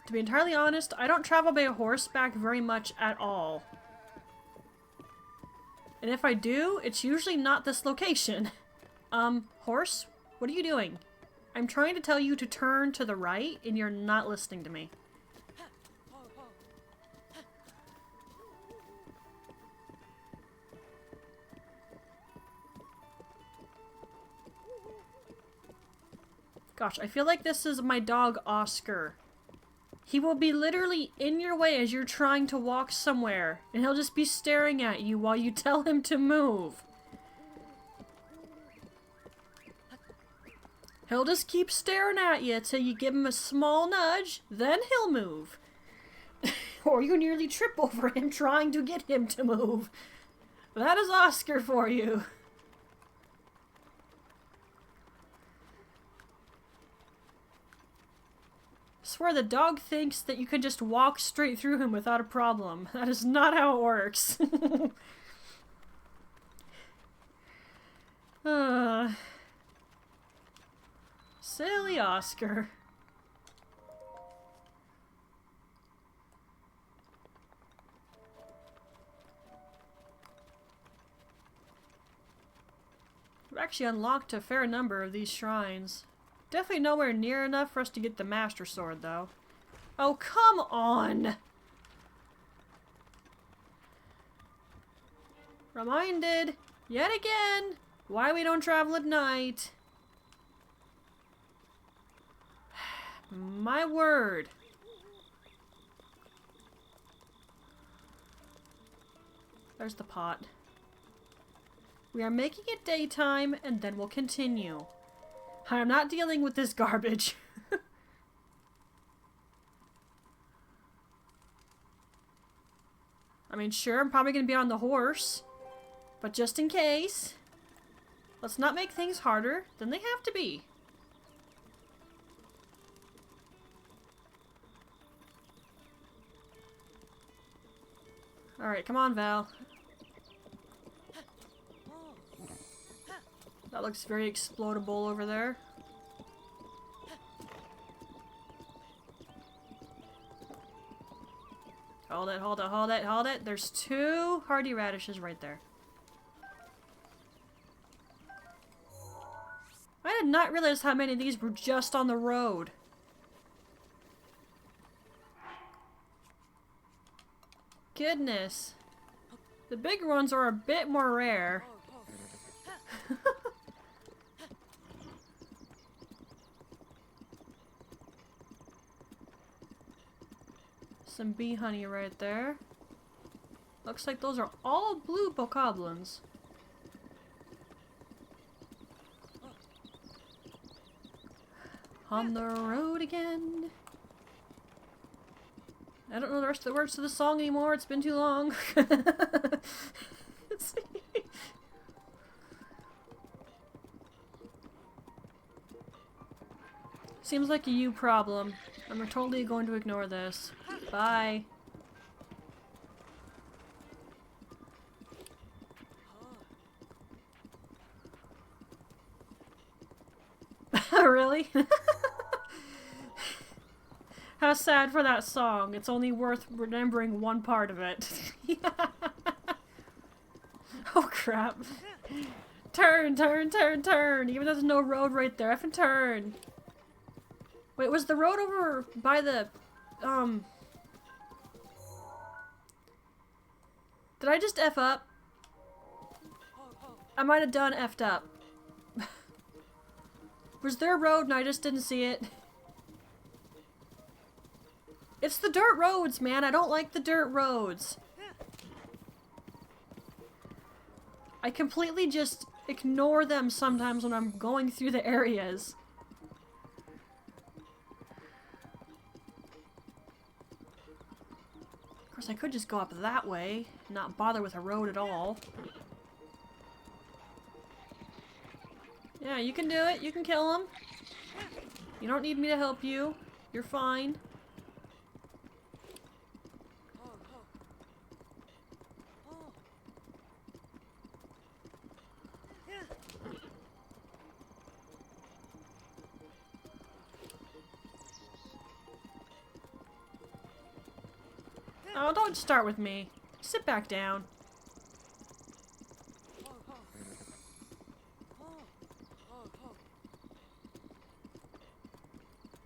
To be entirely honest, I don't travel by horseback very much at all. And if I do, it's usually not this location. Horse? What are you doing? I'm trying to tell you to turn to the right, and you're not listening to me. Gosh, I feel like this is my dog Oscar. He will be literally in your way as you're trying to walk somewhere, and he'll just be staring at you while you tell him to move. He'll just keep staring at you till you give him a small nudge, then he'll move. Or you nearly trip over him trying to get him to move. That is Oscar for you. I swear the dog thinks that you can just walk straight through him without a problem. That is not how it works. Silly Oscar. We've actually unlocked a fair number of these shrines. Definitely nowhere near enough for us to get the Master Sword, though. Oh, come on! Reminded, yet again, why we don't travel at night. My word. There's the pot. We are making it daytime, and then we'll continue. I'm not dealing with this garbage. I mean, sure, I'm probably going to be on the horse. But just in case, let's not make things harder than they have to be. Alright, come on, Val. That looks very explodable over there. Hold it, hold it, hold it, hold it. There's 2 hardy radishes right there. I did not realize how many of these were just on the road. Goodness. The bigger ones are a bit more rare. Some bee honey right there. Looks like those are all blue bokoblins. On the road again. I don't know the rest of the words to the song anymore. It's been too long. Seems like a you problem. I'm totally going to ignore this. Bye. Really? How sad for that song. It's only worth remembering one part of it. Oh crap. Turn, turn, turn, turn. Even though there's no road right there, I can turn. Wait, was the road over by the, Did I just F up? I might have done F'd up. Was there a road and I just didn't see it? It's the dirt roads, man. I don't like the dirt roads. I completely just ignore them sometimes when I'm going through the areas. Of course, I could just go up that way, not bother with a road at all. Yeah, you can do it. You can kill him. You don't need me to help you. You're fine. Oh, don't start with me. Sit back down.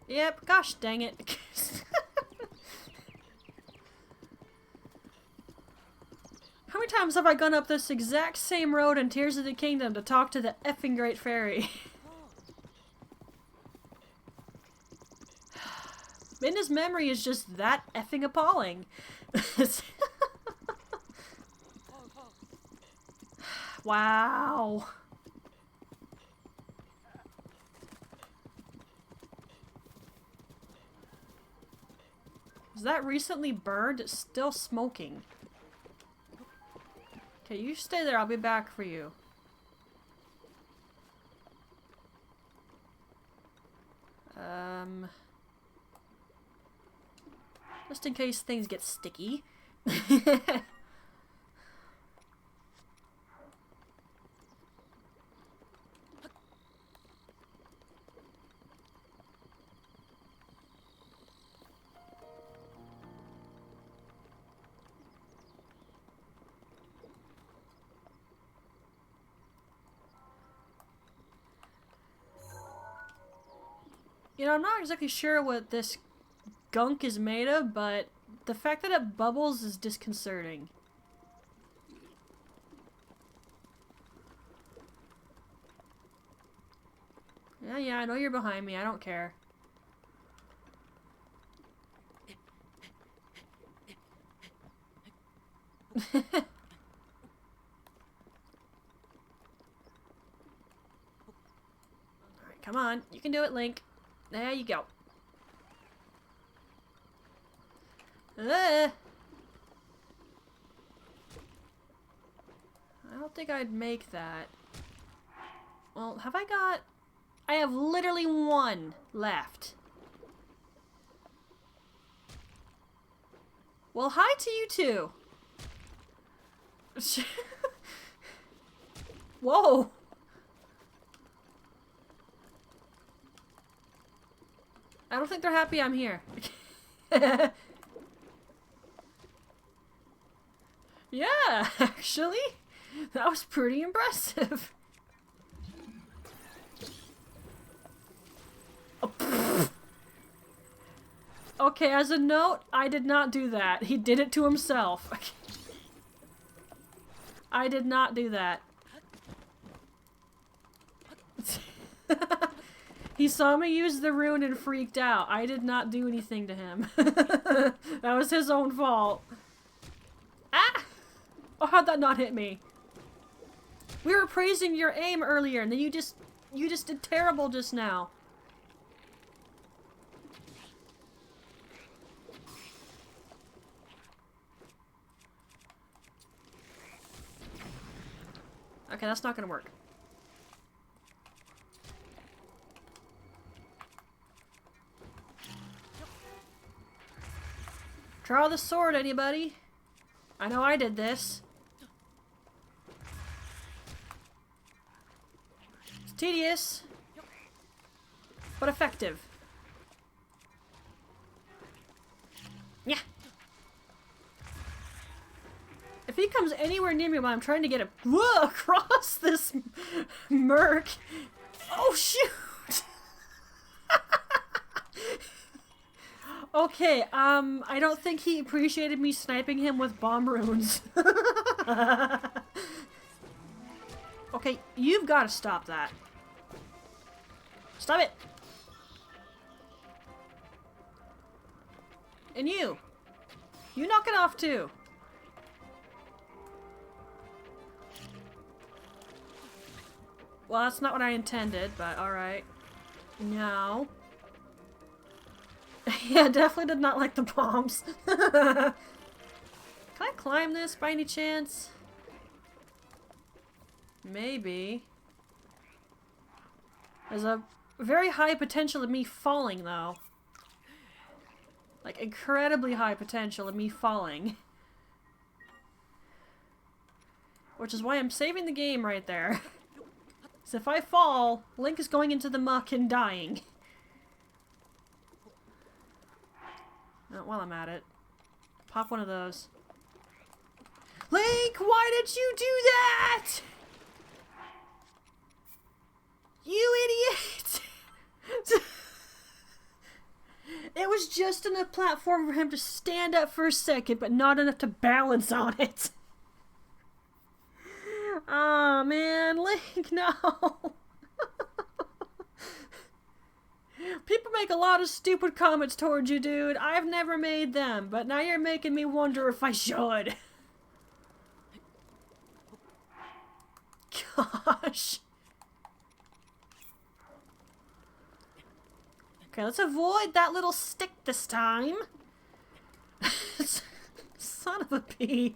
Yep, gosh dang it. How many times have I gone up this exact same road in Tears of the Kingdom to talk to the effing Great Fairy? Minna's memory is just that effing appalling. Wow. Was that recently burned? It's still smoking. Okay, you stay there. I'll be back for you. Just in case things get sticky. You know, I'm not exactly sure what this gunk is made of, but the fact that it bubbles is disconcerting. Yeah, I know you're behind me. I don't care. Alright, come on. You can do it, Link. There you go. I don't think I'd make that. Well, have I got... I have literally one left. Well, hi to you two. Whoa. I don't think they're happy I'm here. Yeah, actually, that was pretty impressive. Oh, okay, as a note, I did not do that. He did it to himself. I did not do that. He saw me use the rune and freaked out. I did not do anything to him. That was his own fault. Ah! Oh, how'd that not hit me? We were praising your aim earlier, and then you just did terrible just now. Okay, that's not gonna work. Draw the sword, anybody? I know I did this. It's tedious, but effective. Yeah. If he comes anywhere near me while I'm trying to get across this murk. Oh, shoot! Okay, I don't think he appreciated me sniping him with bomb runes. Okay, you've got to stop that. Stop it! And you! You knock it off too! Well, that's not what I intended, but alright. No. Yeah, definitely did not like the bombs. Can I climb this by any chance? Maybe. There's a very high potential of me falling, though. Like, incredibly high potential of me falling. Which is why I'm saving the game right there. So if I fall, Link is going into the muck and dying. While I'm at it. Pop one of those. Link, why did you do that? You idiot! It was just on a platform for him to stand up for a second, but not enough to balance on it. Aw, man, Link, no. People make a lot of stupid comments towards you, dude. I've never made them, but now you're making me wonder if I should. Gosh. Okay, let's avoid that little stick this time. Son of a p.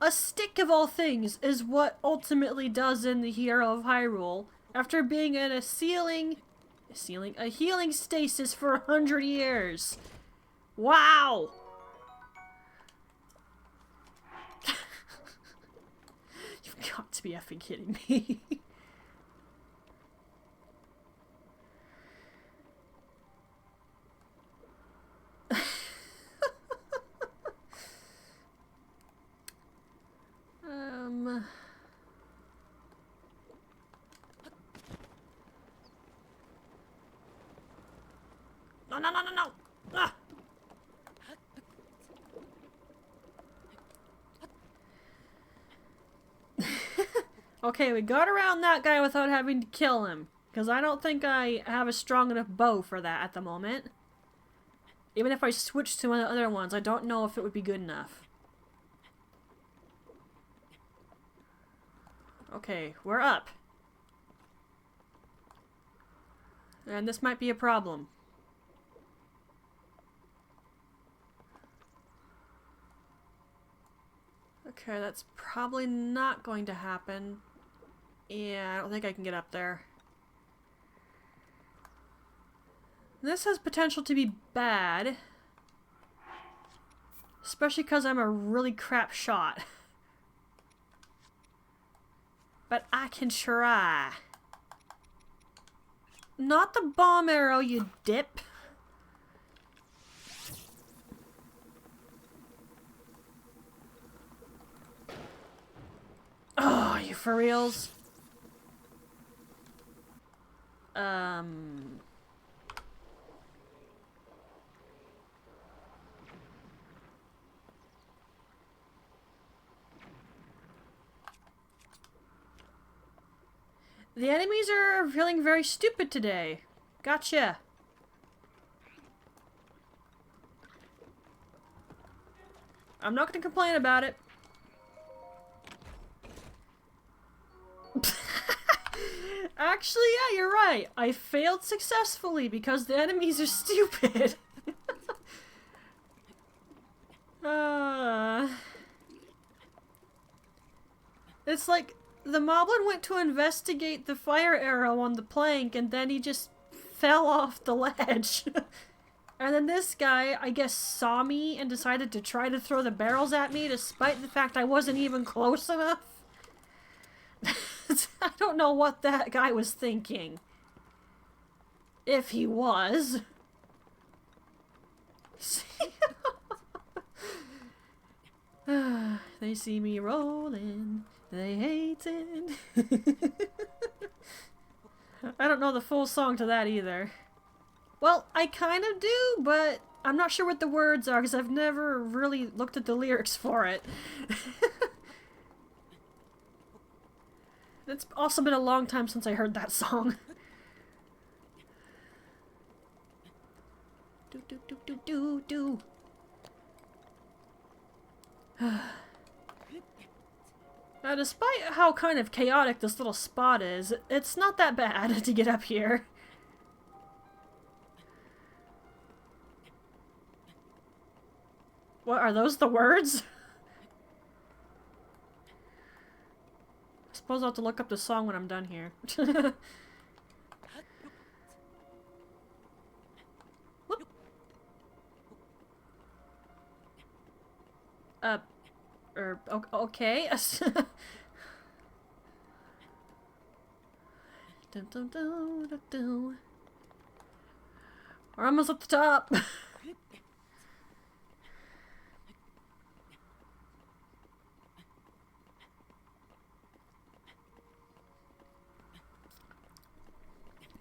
A stick of all things is what ultimately does in the Hero of Hyrule after being in a healing stasis for 100 years. Wow! You've got to be effing kidding me. No, no, no, no, no! Ah! Okay, we got around that guy without having to kill him. Because I don't think I have a strong enough bow for that at the moment. Even if I switched to one of the other ones, I don't know if it would be good enough. Okay, we're up. And this might be a problem. Okay, that's probably not going to happen. Yeah, I don't think I can get up there. This has potential to be bad. Especially because I'm a really crap shot. But I can try. Not the bomb arrow, you dip. Oh, you for reals? The enemies are feeling very stupid today. Gotcha! I'm not gonna complain about it. Actually, yeah, you're right. I failed successfully because the enemies are stupid. It's like the moblin went to investigate the fire arrow on the plank and then he just fell off the ledge. And then this guy, I guess, saw me and decided to try to throw the barrels at me despite the fact I wasn't even close enough. I don't know what that guy was thinking. If he was. They see me rolling. They hate it. I don't know the full song to that either. Well, I kind of do, but I'm not sure what the words are because I've never really looked at the lyrics for it. It's also been a long time since I heard that song. Do do do do do do. Now, despite how kind of chaotic this little spot is, it's not that bad to get up here. What, are those the words? I suppose I'll have to look up the song when I'm done here. Okay. Dun, dun, dun, dun, dun. We're almost at the top.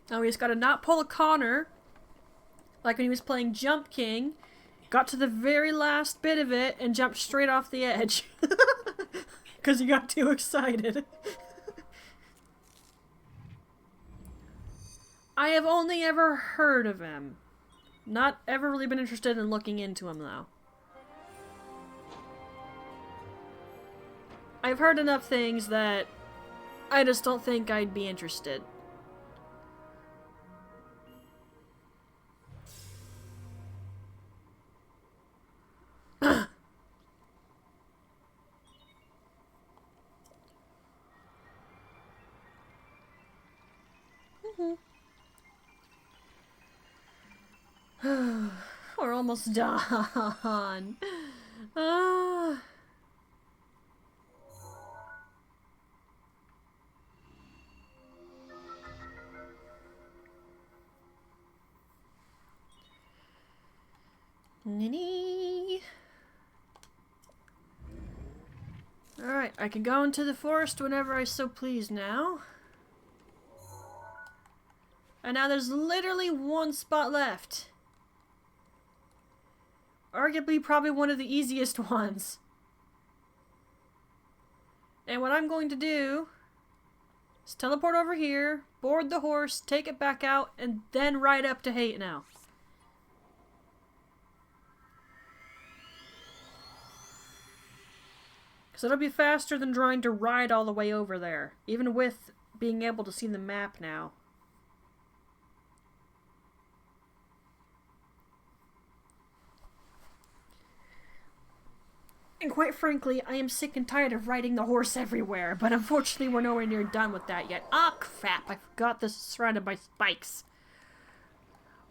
Now we just gotta not pull a Connor, like when he was playing Jump King, got to the very last bit of it, and jumped straight off the edge. Because he got too excited. I have only ever heard of him. Not ever really been interested in looking into him, though. I've heard enough things that I just don't think I'd be interested. We're almost done. Nini. Alright, I can go into the forest whenever I so please now. And now there's literally one spot left. Arguably probably one of the easiest ones. And what I'm going to do is teleport over here, board the horse, take it back out, and then ride up to Hate now. Because it'll be faster than trying to ride all the way over there, even with being able to see the map now. And quite frankly, I am sick and tired of riding the horse everywhere, but unfortunately we're nowhere near done with that yet. Ah, crap, I forgot this is surrounded by spikes.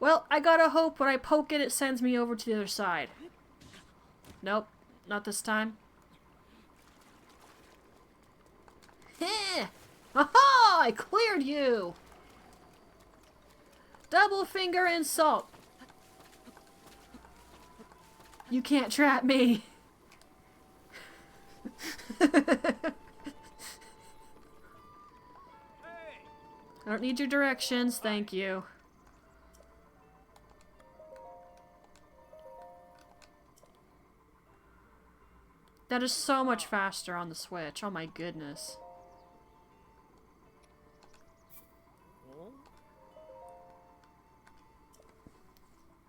Well, I gotta hope when I poke it, it sends me over to the other side. Nope, not this time. Heh! Aha! I cleared you! Double finger insult. You can't trap me. I don't need your directions, thank you. That is so much faster on the Switch, oh my goodness.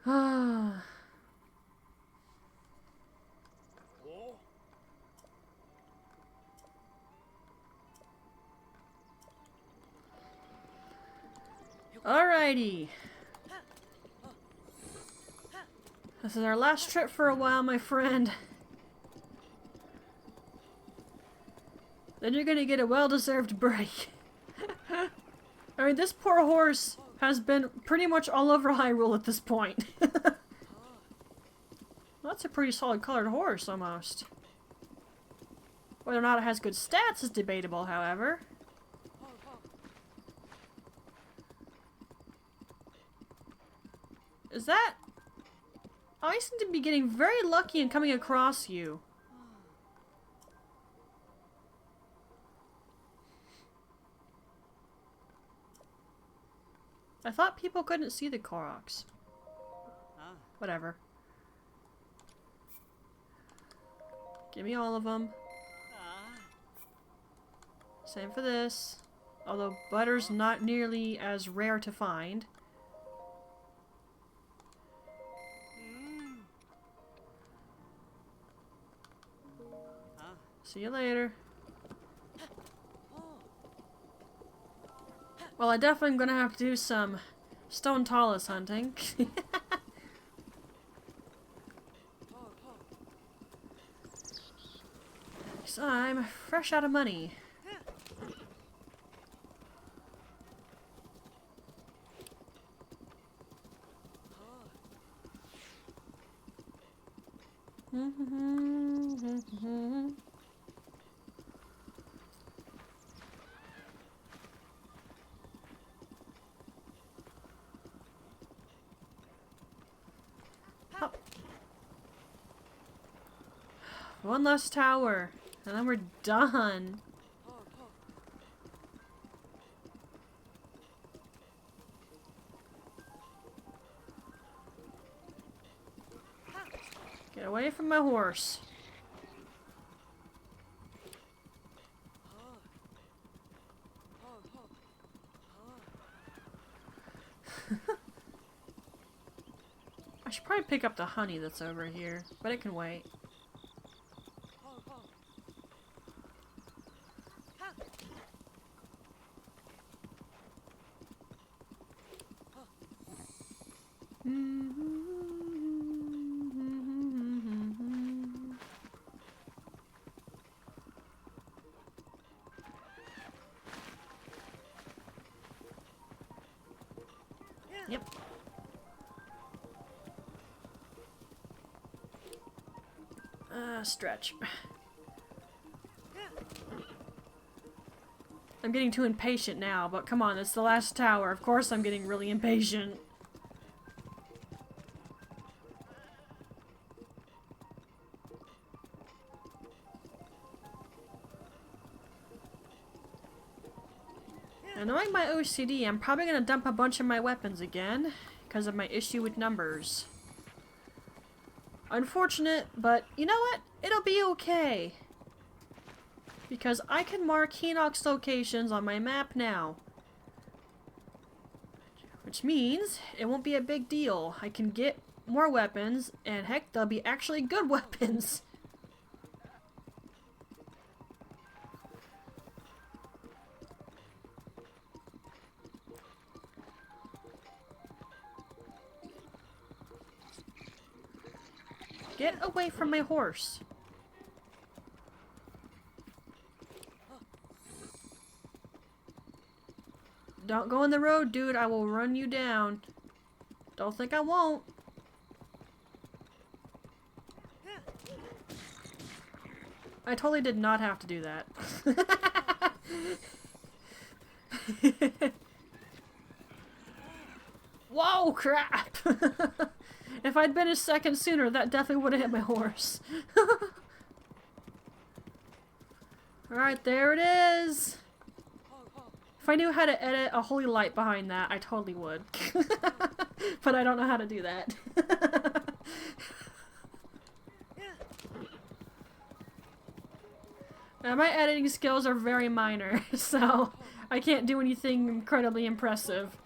Ah. Alrighty. This is our last trip for a while, my friend. Then you're gonna get a well-deserved break. I mean, this poor horse has been pretty much all over Hyrule at this point. That's a pretty solid colored horse, almost. Whether or not it has good stats is debatable, however. Is that... I seem to be getting very lucky in coming across you. I thought people couldn't see the Koroks. Whatever. Give me all of them. Same for this. Although butter's not nearly as rare to find. See you later. Well, I definitely am gonna have to do some stone Twilis hunting. Because I'm fresh out of money. Oh. One last tower, and then we're done. Get away from my horse. I should probably pick up the honey that's over here, but it can wait. Yep. Stretch. I'm getting too impatient now, but come on, it's the last tower. Of course I'm getting really impatient. And knowing my OCD, I'm probably gonna dump a bunch of my weapons again, because of my issue with numbers. Unfortunate, but you know what? It'll be okay. Because I can mark Hinox locations on my map now. Which means it won't be a big deal. I can get more weapons, and heck, they'll be actually good weapons. Get away from my horse. Don't go in the road, dude. I will run you down. Don't think I won't. I totally did not have to do that. Whoa, crap! If I'd been a second sooner, that definitely would have hit my horse. Alright, there it is! If I knew how to edit a holy light behind that, I totally would. But I don't know how to do that. Now, my editing skills are very minor, so I can't do anything incredibly impressive.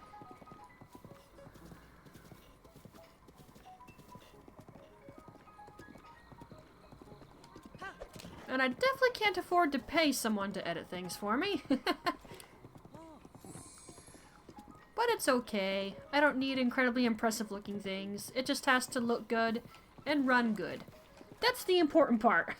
And I definitely can't afford to pay someone to edit things for me. But it's okay. I don't need incredibly impressive looking things. It just has to look good and run good. That's the important part.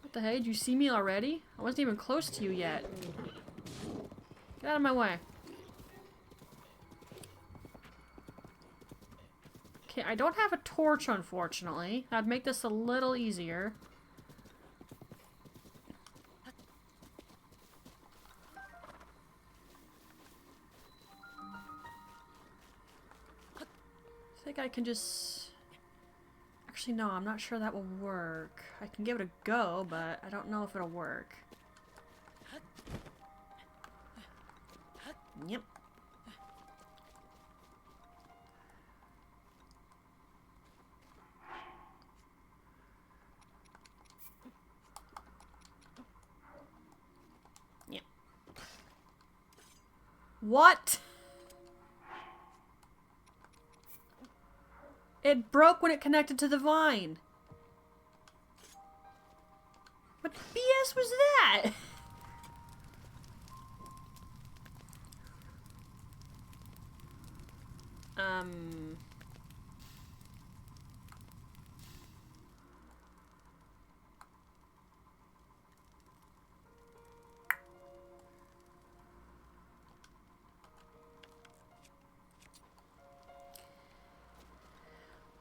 What the hey? Did you see me already? I wasn't even close to you yet. Get out of my way. Okay, I don't have a torch, unfortunately. That'd make this a little easier. I think I can just... Actually, no, I'm not sure that will work. I can give it a go, but I don't know if it'll work. Yep. Yep. What? It broke when it connected to the vine. What BS was that?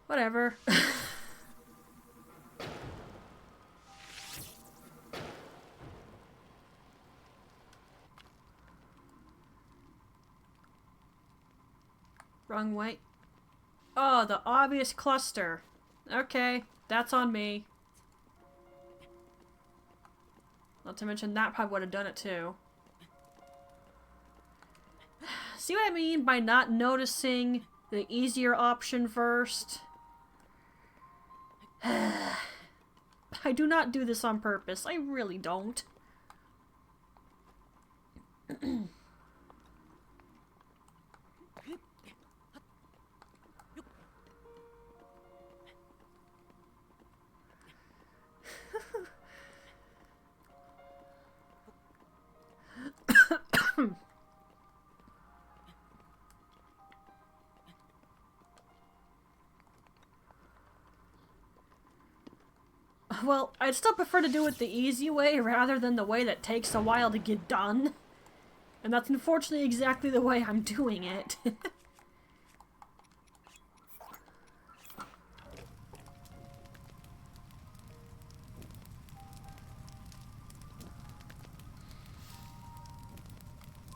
Whatever. Wrong way. Oh, the obvious cluster. Okay, that's on me. Not to mention that probably would have done it too. See what I mean by not noticing the easier option first? I do not do this on purpose. I really don't. Well, I'd still prefer to do it the easy way rather than the way that takes a while to get done. And that's unfortunately exactly the way I'm doing it.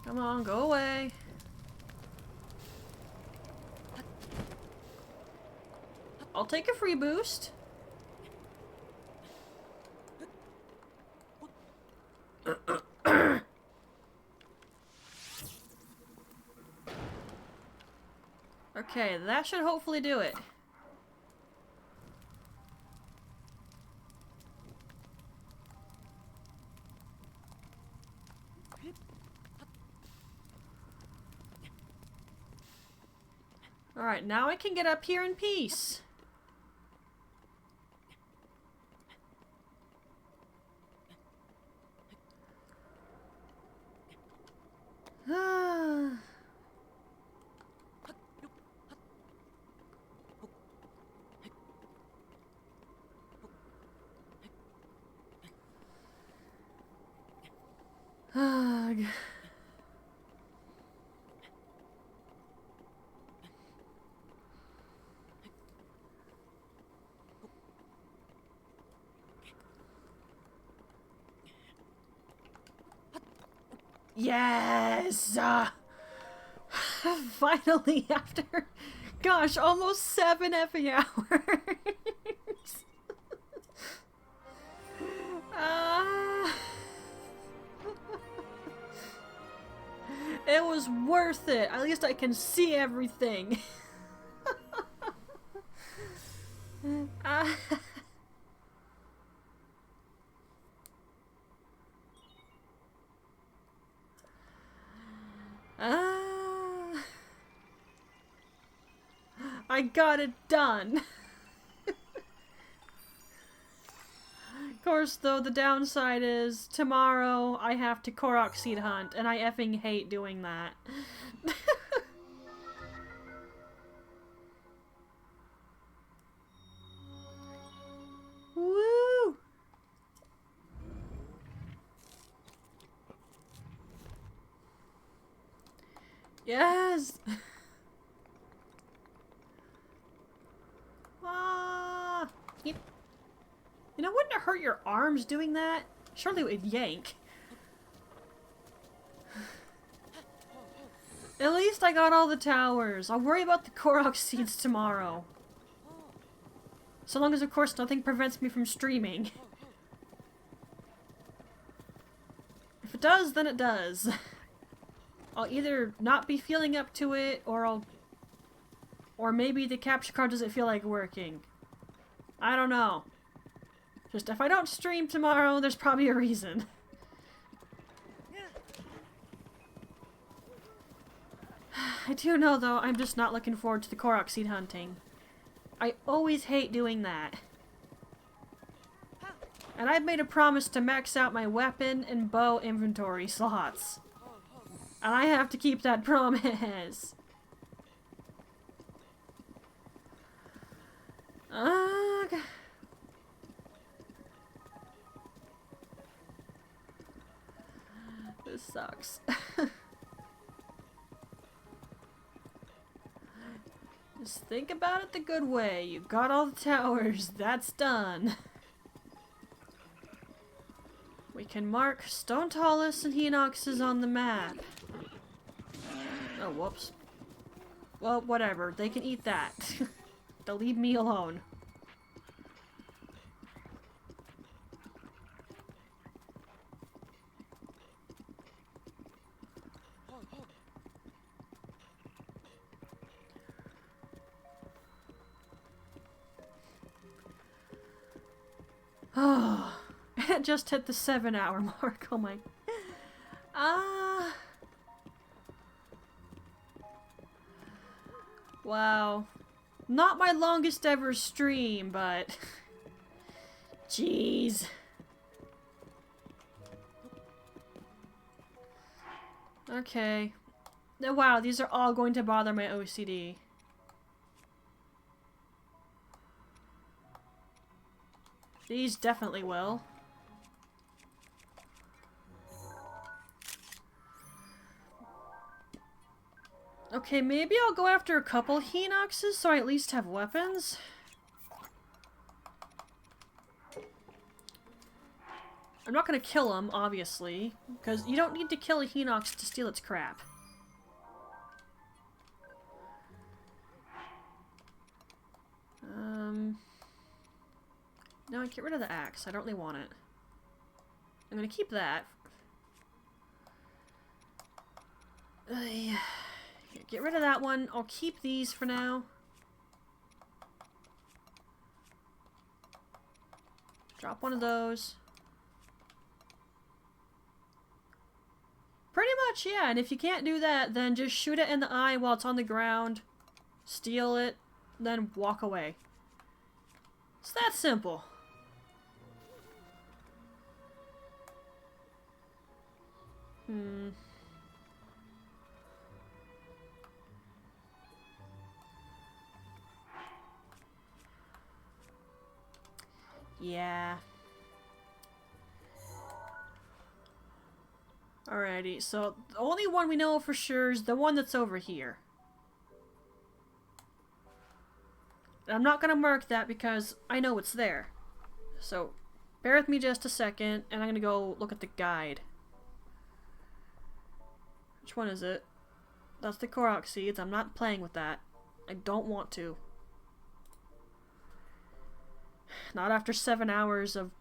Come on, go away. I'll take a free boost. Okay, that should hopefully do it. Alright, now I can get up here in peace. Ugh. Yes! Finally, after, gosh, almost 7 effing hours. It was worth it. At least I can see everything. I got it done! Of course, though, the downside is, tomorrow I have to Korok seed hunt, and I effing hate doing that. Woo! Yes! Ah! Yep. You know, wouldn't it hurt your arms doing that? Surely it would yank. At least I got all the towers. I'll worry about the Korok seeds tomorrow. So long as, of course, nothing prevents me from streaming. If it does, then it does. I'll either not be feeling up to it, or or maybe the capture card doesn't feel like working. I don't know. Just if I don't stream tomorrow, there's probably a reason. I do know, though, I'm just not looking forward to the Korok seed hunting. I always hate doing that. And I've made a promise to max out my weapon and bow inventory slots. And I have to keep that promise. Ugh. This sucks. Just think about it the good way. You got all the towers. That's done. We can mark Stone Tallus and Hinoxes on the map. Oh, whoops. Well, whatever. They can eat that. They'll leave me alone. Oh, it just hit the 7-hour mark. Oh my. Wow. Not my longest ever stream, but jeez. Okay. Oh, wow, these are all going to bother my OCD. These definitely will. Okay, maybe I'll go after a couple Hinoxes so I at least have weapons. I'm not gonna kill them, obviously, because you don't need to kill a Hinox to steal its crap. No, get rid of the axe. I don't really want it. I'm gonna keep that. Here, get rid of that one. I'll keep these for now. Drop one of those. Pretty much, yeah. And if you can't do that, then just shoot it in the eye while it's on the ground. Steal it, then walk away. It's that simple. Yeah. Alrighty, so the only one we know for sure is the one that's over here. I'm not gonna mark that because I know it's there. So, bear with me just a second, and I'm gonna go look at the guide. Which one is it? That's the Korok seeds. I'm not playing with that. I don't want to. Not after 7 hours of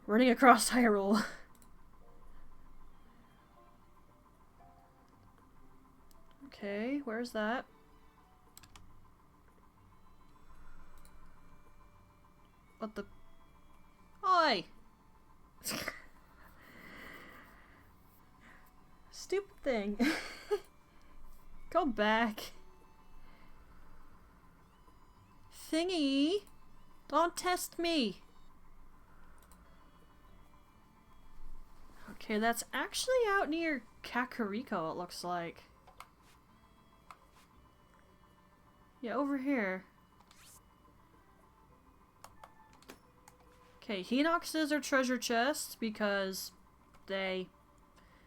running across Hyrule. Okay, where's that? What the? Oi! Stupid thing. Go back. thingy. Don't test me. Okay, that's actually out near Kakariko, it looks like. Yeah, over here. Okay, Hinoxes are treasure chests because they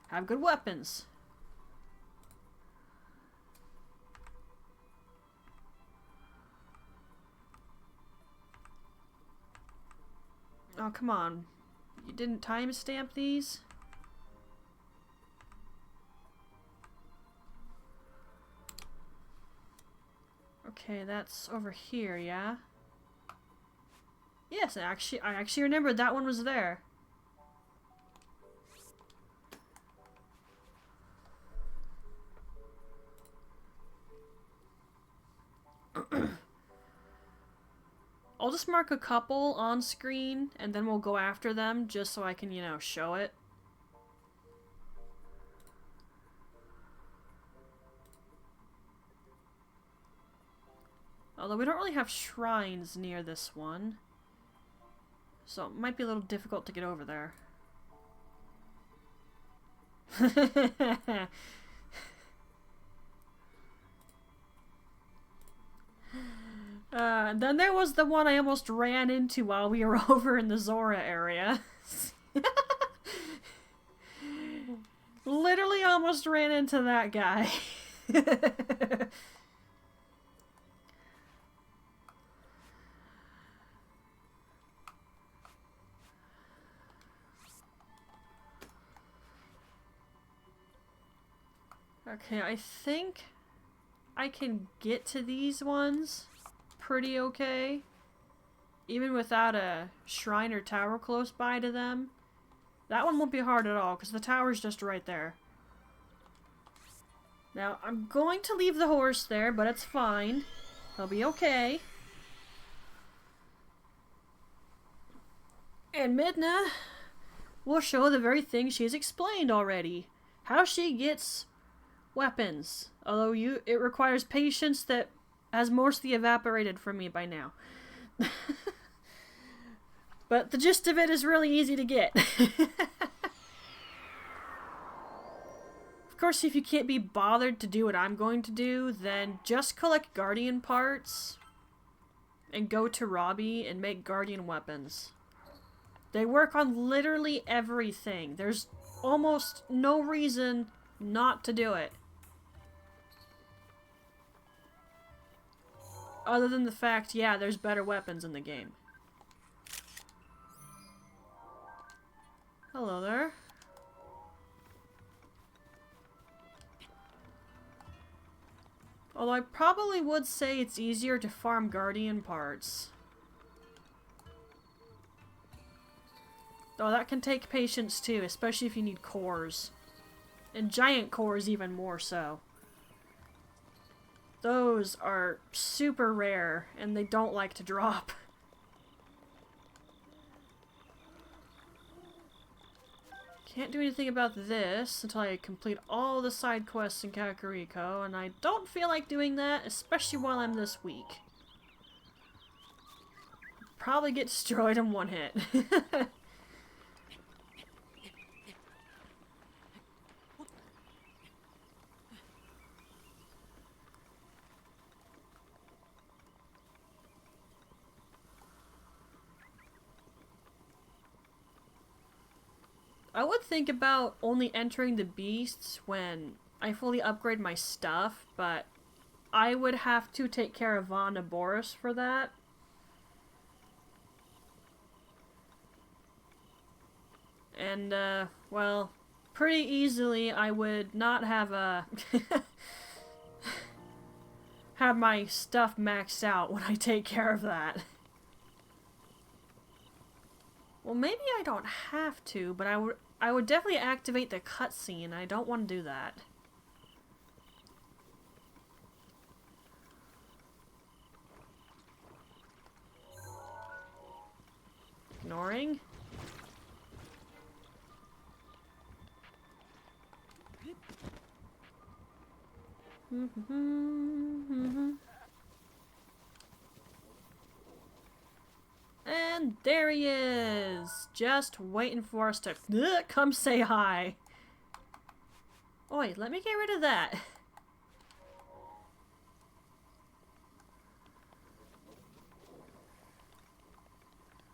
have good weapons. Oh, come on. You didn't timestamp these? Okay, that's over here, yeah? Yes, I actually remembered that one was there. I'll just mark a couple on screen, and then we'll go after them, just so I can, you know, show it. Although we don't really have shrines near this one. So it might be a little difficult to get over there. And then there was the one I almost ran into while we were over in the Zora area. Literally almost ran into that guy. Okay, I think I can get to these ones pretty okay. Even without a shrine or tower close by to them. That one won't be hard at all, because the tower's just right there. Now, I'm going to leave the horse there, but it's fine. He'll be okay. And Midna will show the very thing she's explained already. How she gets weapons. Although it requires patience that has mostly evaporated from me by now. But the gist of it is really easy to get. Of course, if you can't be bothered to do what I'm going to do, then just collect Guardian parts and go to Robbie and make Guardian weapons. They work on literally everything. There's almost no reason not to do it. Other than the fact, yeah, there's better weapons in the game. Hello there. Although I probably would say it's easier to farm Guardian parts. Though that can take patience too, especially if you need cores. And giant cores even more so. Those are super rare, and they don't like to drop. Can't do anything about this until I complete all the side quests in Kakariko, and I don't feel like doing that, especially while I'm this weak. Probably get destroyed in one hit. I would think about only entering the beasts when I fully upgrade my stuff, but I would have to take care of Von Boris for that. And, well, pretty easily I would not have have my stuff maxed out when I take care of that. Well, maybe I don't have to, but I would definitely activate the cutscene. I don't want to do that. Ignoring. There he is! Just waiting for us to come say hi. Oi, let me get rid of that.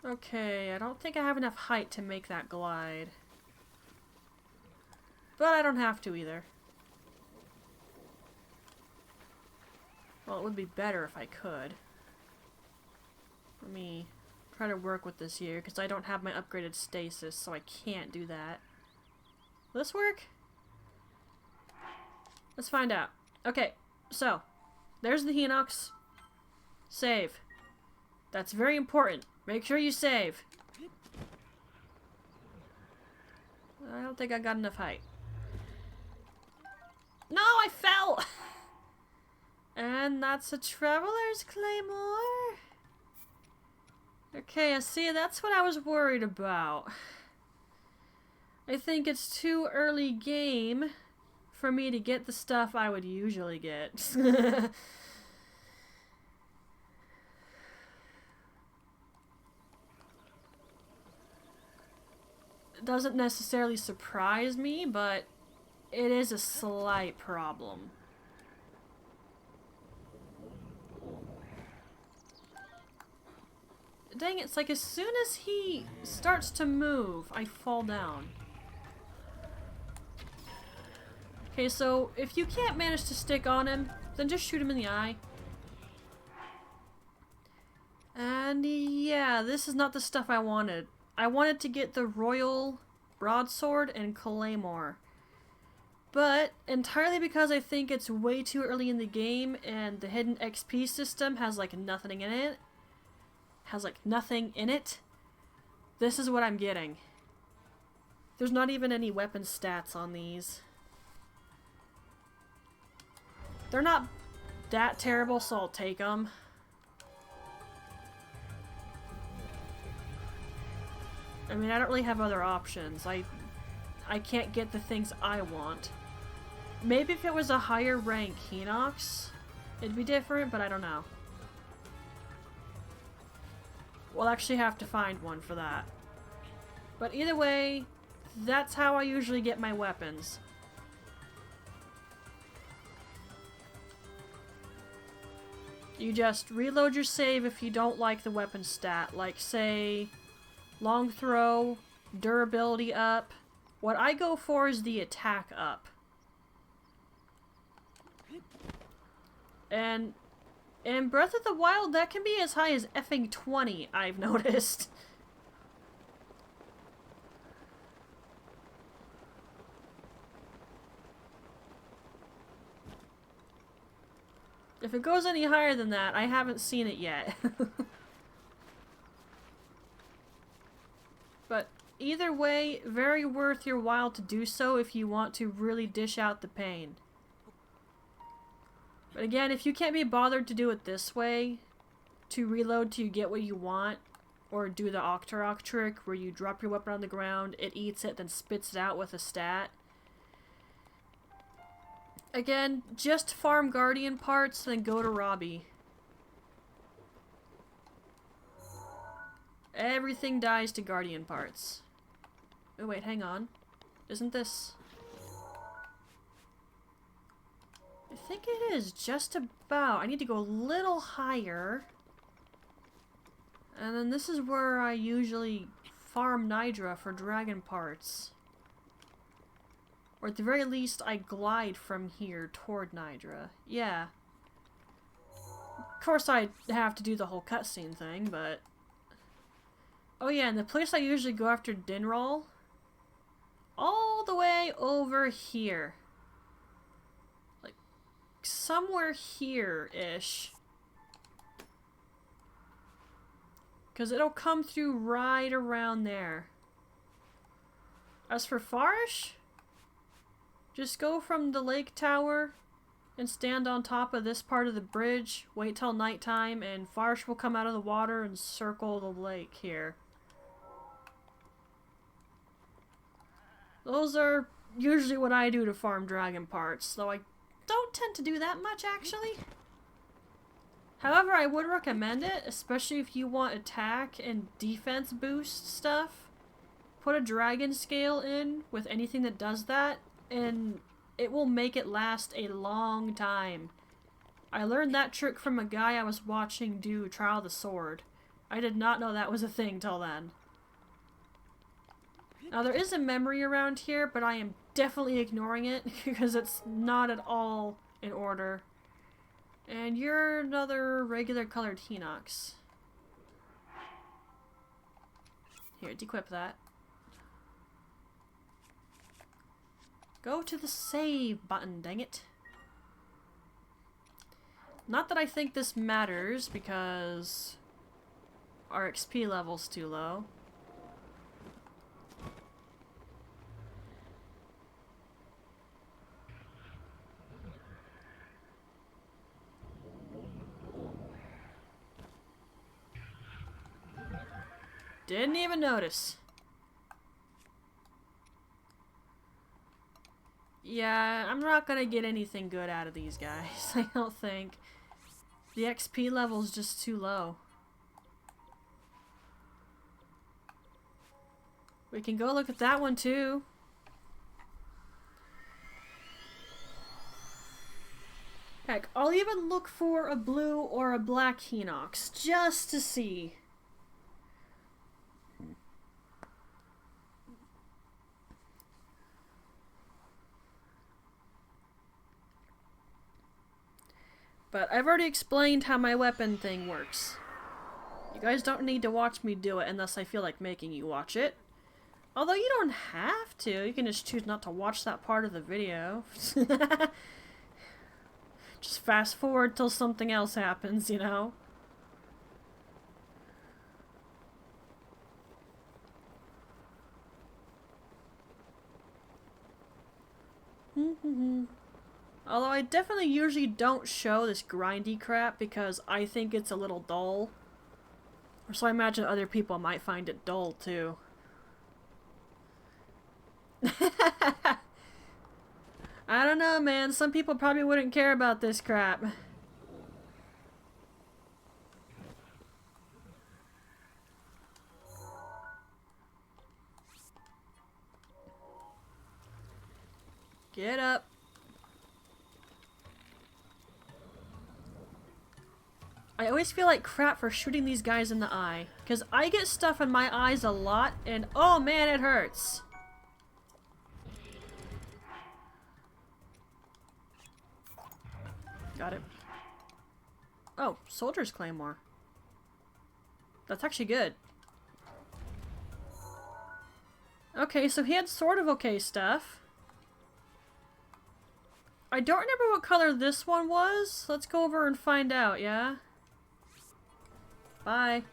Okay, I don't think I have enough height to make that glide. But I don't have to either. Well, it would be better if I could. Let me try to work with this here, because I don't have my upgraded stasis, so I can't do that. Will this work? Let's find out. Okay, so, there's the Hinox. Save. That's very important. Make sure you save. I don't think I got enough height. No, I fell! And that's a Traveler's Claymore. Okay, I see, that's what I was worried about. I think it's too early game for me to get the stuff I would usually get. It doesn't necessarily surprise me, but it is a slight problem. Dang, it's like as soon as he starts to move, I fall down. Okay, so if you can't manage to stick on him, then just shoot him in the eye. And yeah, this is not the stuff I wanted. I wanted to get the Royal Broadsword and Claymore. But, entirely because I think it's way too early in the game and the hidden XP system has like nothing in it. This is what I'm getting. There's not even any weapon stats on these. They're not that terrible, so I'll take them. I mean, I don't really have other options. I can't get the things I want. Maybe if it was a higher rank Hinox, it'd be different, but I don't know. We'll actually have to find one for that. But either way, that's how I usually get my weapons. You just reload your save if you don't like the weapon stat, like say, long throw, durability up. What I go for is the attack up. And in Breath of the Wild, that can be as high as effing 20, I've noticed. If it goes any higher than that, I haven't seen it yet. But either way, very worth your while to do so if you want to really dish out the pain. But again, if you can't be bothered to do it this way, to reload till you get what you want, or do the Octorok trick where you drop your weapon on the ground, it eats it, then spits it out with a stat. Again, just farm Guardian parts, then go to Robbie. Everything dies to Guardian parts. Oh wait, hang on. Isn't this... I think it is just about. I need to go a little higher. And then this is where I usually farm Nidra for dragon parts. Or at the very least, I glide from here toward Nidra. Yeah. Of course, I have to do the whole cutscene thing, but... Oh yeah, and the place I usually go after Dinral, all the way over here. Like, somewhere here-ish. Because it'll come through right around there. As for Farish, just go from the lake tower and stand on top of this part of the bridge, wait till nighttime, and Farish will come out of the water and circle the lake here. Those are usually what I do to farm dragon parts, though I don't tend to do that much, actually. However, I would recommend it, especially if you want attack and defense boost stuff. Put a dragon scale in with anything that does that, and it will make it last a long time. I learned that trick from a guy I was watching do Trial of the Sword. I did not know that was a thing till then. Now there is a memory around here, but I am definitely ignoring it because it's not at all in order. And you're another regular colored Hinox. Here, dequip that. Go to the save button, dang it. Not that I think this matters, because our XP level's too low. Didn't even notice. Yeah, I'm not gonna get anything good out of these guys, I don't think. The XP level's just too low. We can go look at that one too. Heck, I'll even look for a blue or a black Hinox, just to see. But I've already explained how my weapon thing works. You guys don't need to watch me do it unless I feel like making you watch it. Although you don't have to. You can just choose not to watch that part of the video. Just fast forward till something else happens, you know? Although I definitely usually don't show this grindy crap because I think it's a little dull. Or so I imagine other people might find it dull too. I don't know, man. Some people probably wouldn't care about this crap. Get up. I always feel like crap for shooting these guys in the eye. Because I get stuff in my eyes a lot, and oh man, it hurts. Got it. Oh, Soldier's Claymore. That's actually good. Okay, so he had sort of okay stuff. I don't remember what color this one was. Let's go over and find out, yeah? Bye.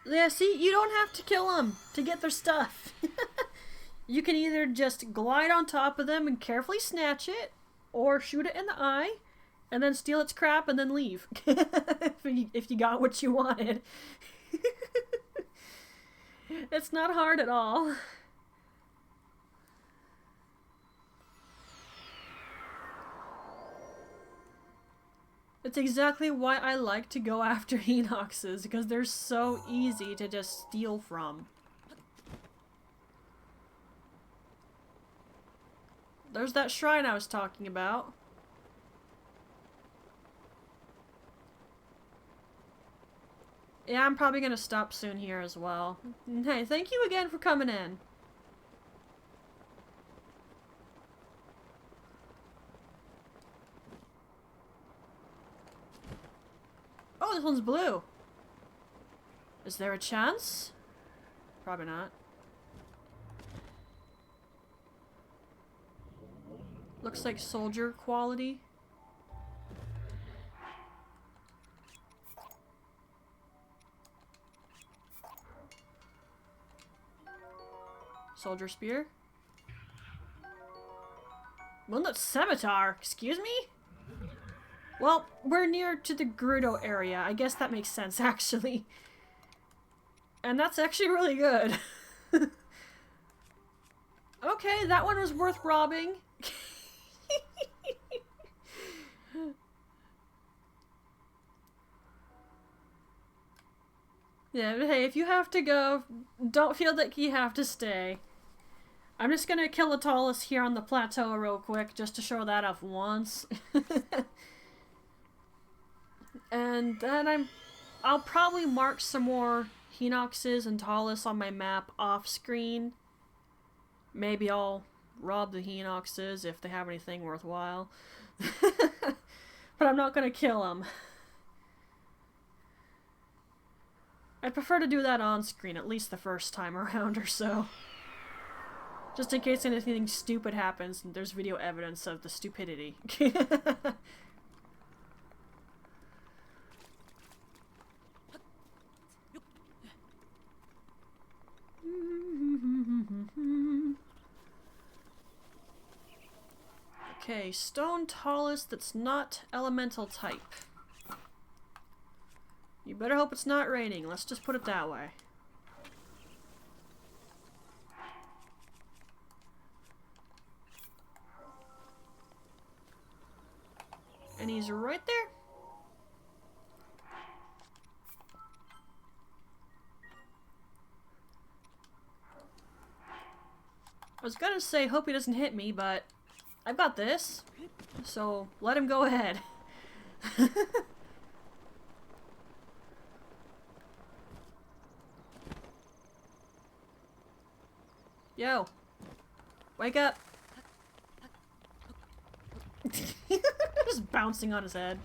Yeah, see, you don't have to kill them to get their stuff. You can either just glide on top of them and carefully snatch it, or shoot it in the eye, and then steal its crap and then leave. if you got what you wanted. It's not hard at all. It's exactly why I like to go after Hinoxes, because they're so easy to just steal from. There's that shrine I was talking about. Yeah, I'm probably gonna stop soon here as well. Hey, thank you again for coming in. Oh, this one's blue. Is there a chance? Probably not. Looks like soldier quality. Soldier spear. Moonlit scimitar, excuse me? Well, we're near to the Gerudo area. I guess that makes sense, actually. And that's actually really good. Okay, that one was worth robbing. Yeah, but hey, if you have to go, don't feel that you have to stay. I'm just gonna kill a Twilis here on the plateau real quick, just to show that off once. And then I'll probably mark some more Hinoxes and Twilis on my map off screen. Maybe I'll rob the Hinoxes if they have anything worthwhile. But I'm not gonna kill them. I'd prefer to do that on screen, at least the first time around or so. Just in case anything stupid happens and there's video evidence of the stupidity. Okay, stone Twilis that's not elemental type. You better hope it's not raining, let's just put it that way. And he's right there. I was gonna say, hope he doesn't hit me, but I've got this. So, let him go ahead. Yo. Wake up. Just bouncing on his head.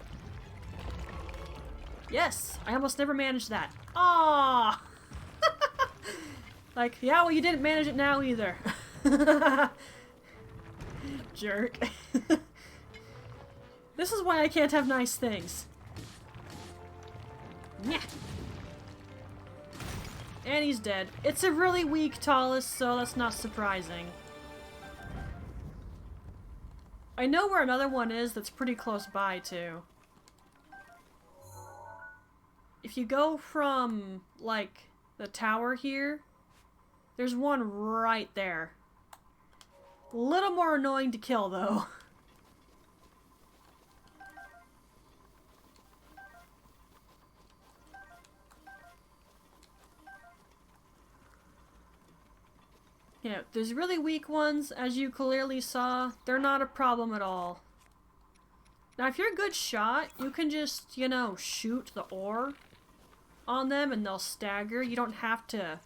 Yes! I almost never managed that. Ah! Like, yeah, well, you didn't manage it now either. Jerk. This is why I can't have nice things. Yeah. And he's dead. It's a really weak Twilis, so that's not surprising. I know where another one is that's pretty close by, too. If you go from, like, the tower here, there's one right there. A little more annoying to kill, though. You know, there's really weak ones, as you clearly saw. They're not a problem at all. Now, if you're a good shot, you can just, you know, shoot the ore on them and they'll stagger. You don't have to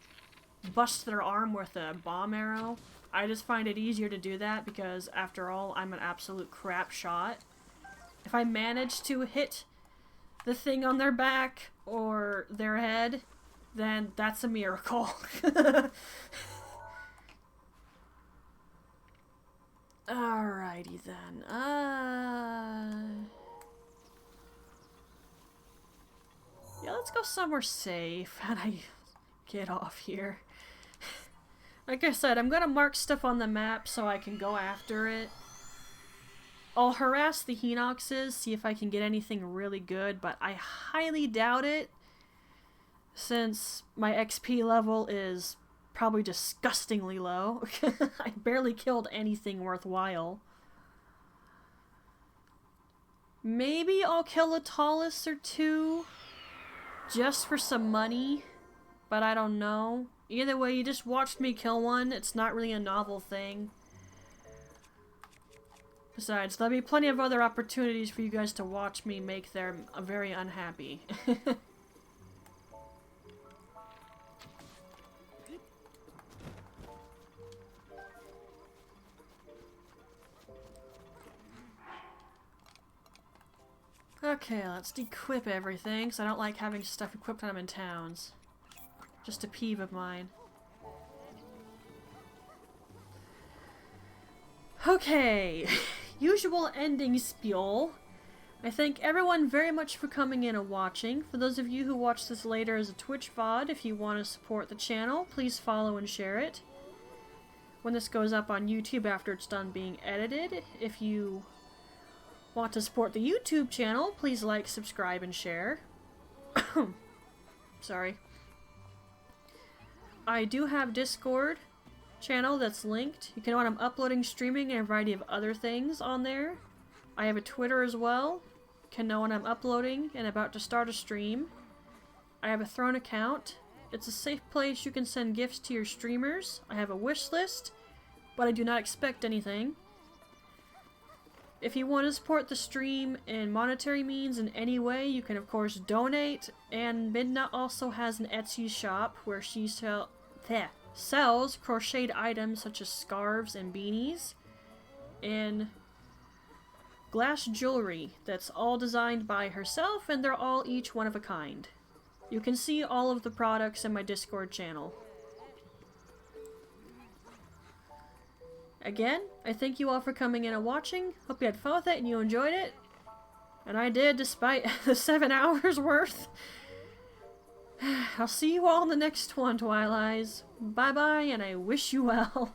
bust their arm with a bomb arrow. I just find it easier to do that because, after all, I'm an absolute crap shot. If I manage to hit the thing on their back or their head, then that's a miracle. Alrighty then. Yeah, let's go somewhere safe and I get off here. Like I said, I'm gonna mark stuff on the map so I can go after it. I'll harass the Hinoxes, see if I can get anything really good, but I highly doubt it, since my XP level is probably disgustingly low. I barely killed anything worthwhile. Maybe I'll kill a Twilis or two, just for some money, but I don't know. Either way, you just watched me kill one. It's not really a novel thing. Besides, there'll be plenty of other opportunities for you guys to watch me make them very unhappy. Okay, let's equip everything, because I don't like having stuff equipped when I'm in towns. Just a peeve of mine. Okay, usual ending spiel. I thank everyone very much for coming in and watching. For those of you who watch this later as a Twitch VOD, if you want to support the channel, please follow and share it. When this goes up on YouTube after it's done being edited, if you want to support the YouTube channel, please like, subscribe, and share. Sorry. I do have Discord channel that's linked. You can know when I'm uploading, streaming, and a variety of other things on there. I have a Twitter as well. You can know when I'm uploading and about to start a stream. I have a Throne account. It's a safe place you can send gifts to your streamers. I have a wish list, but I do not expect anything. If you want to support the stream in monetary means in any way, you can of course donate. And Midna also has an Etsy shop where she sells crocheted items such as scarves and beanies, and glass jewelry that's all designed by herself, and they're all each one of a kind. You can see all of the products in my Discord channel. Again, I thank you all for coming in and watching. Hope you had fun with it and you enjoyed it. And I did, despite the 7 hours worth. I'll see you all in the next one, Twilights. Bye bye, and I wish you well.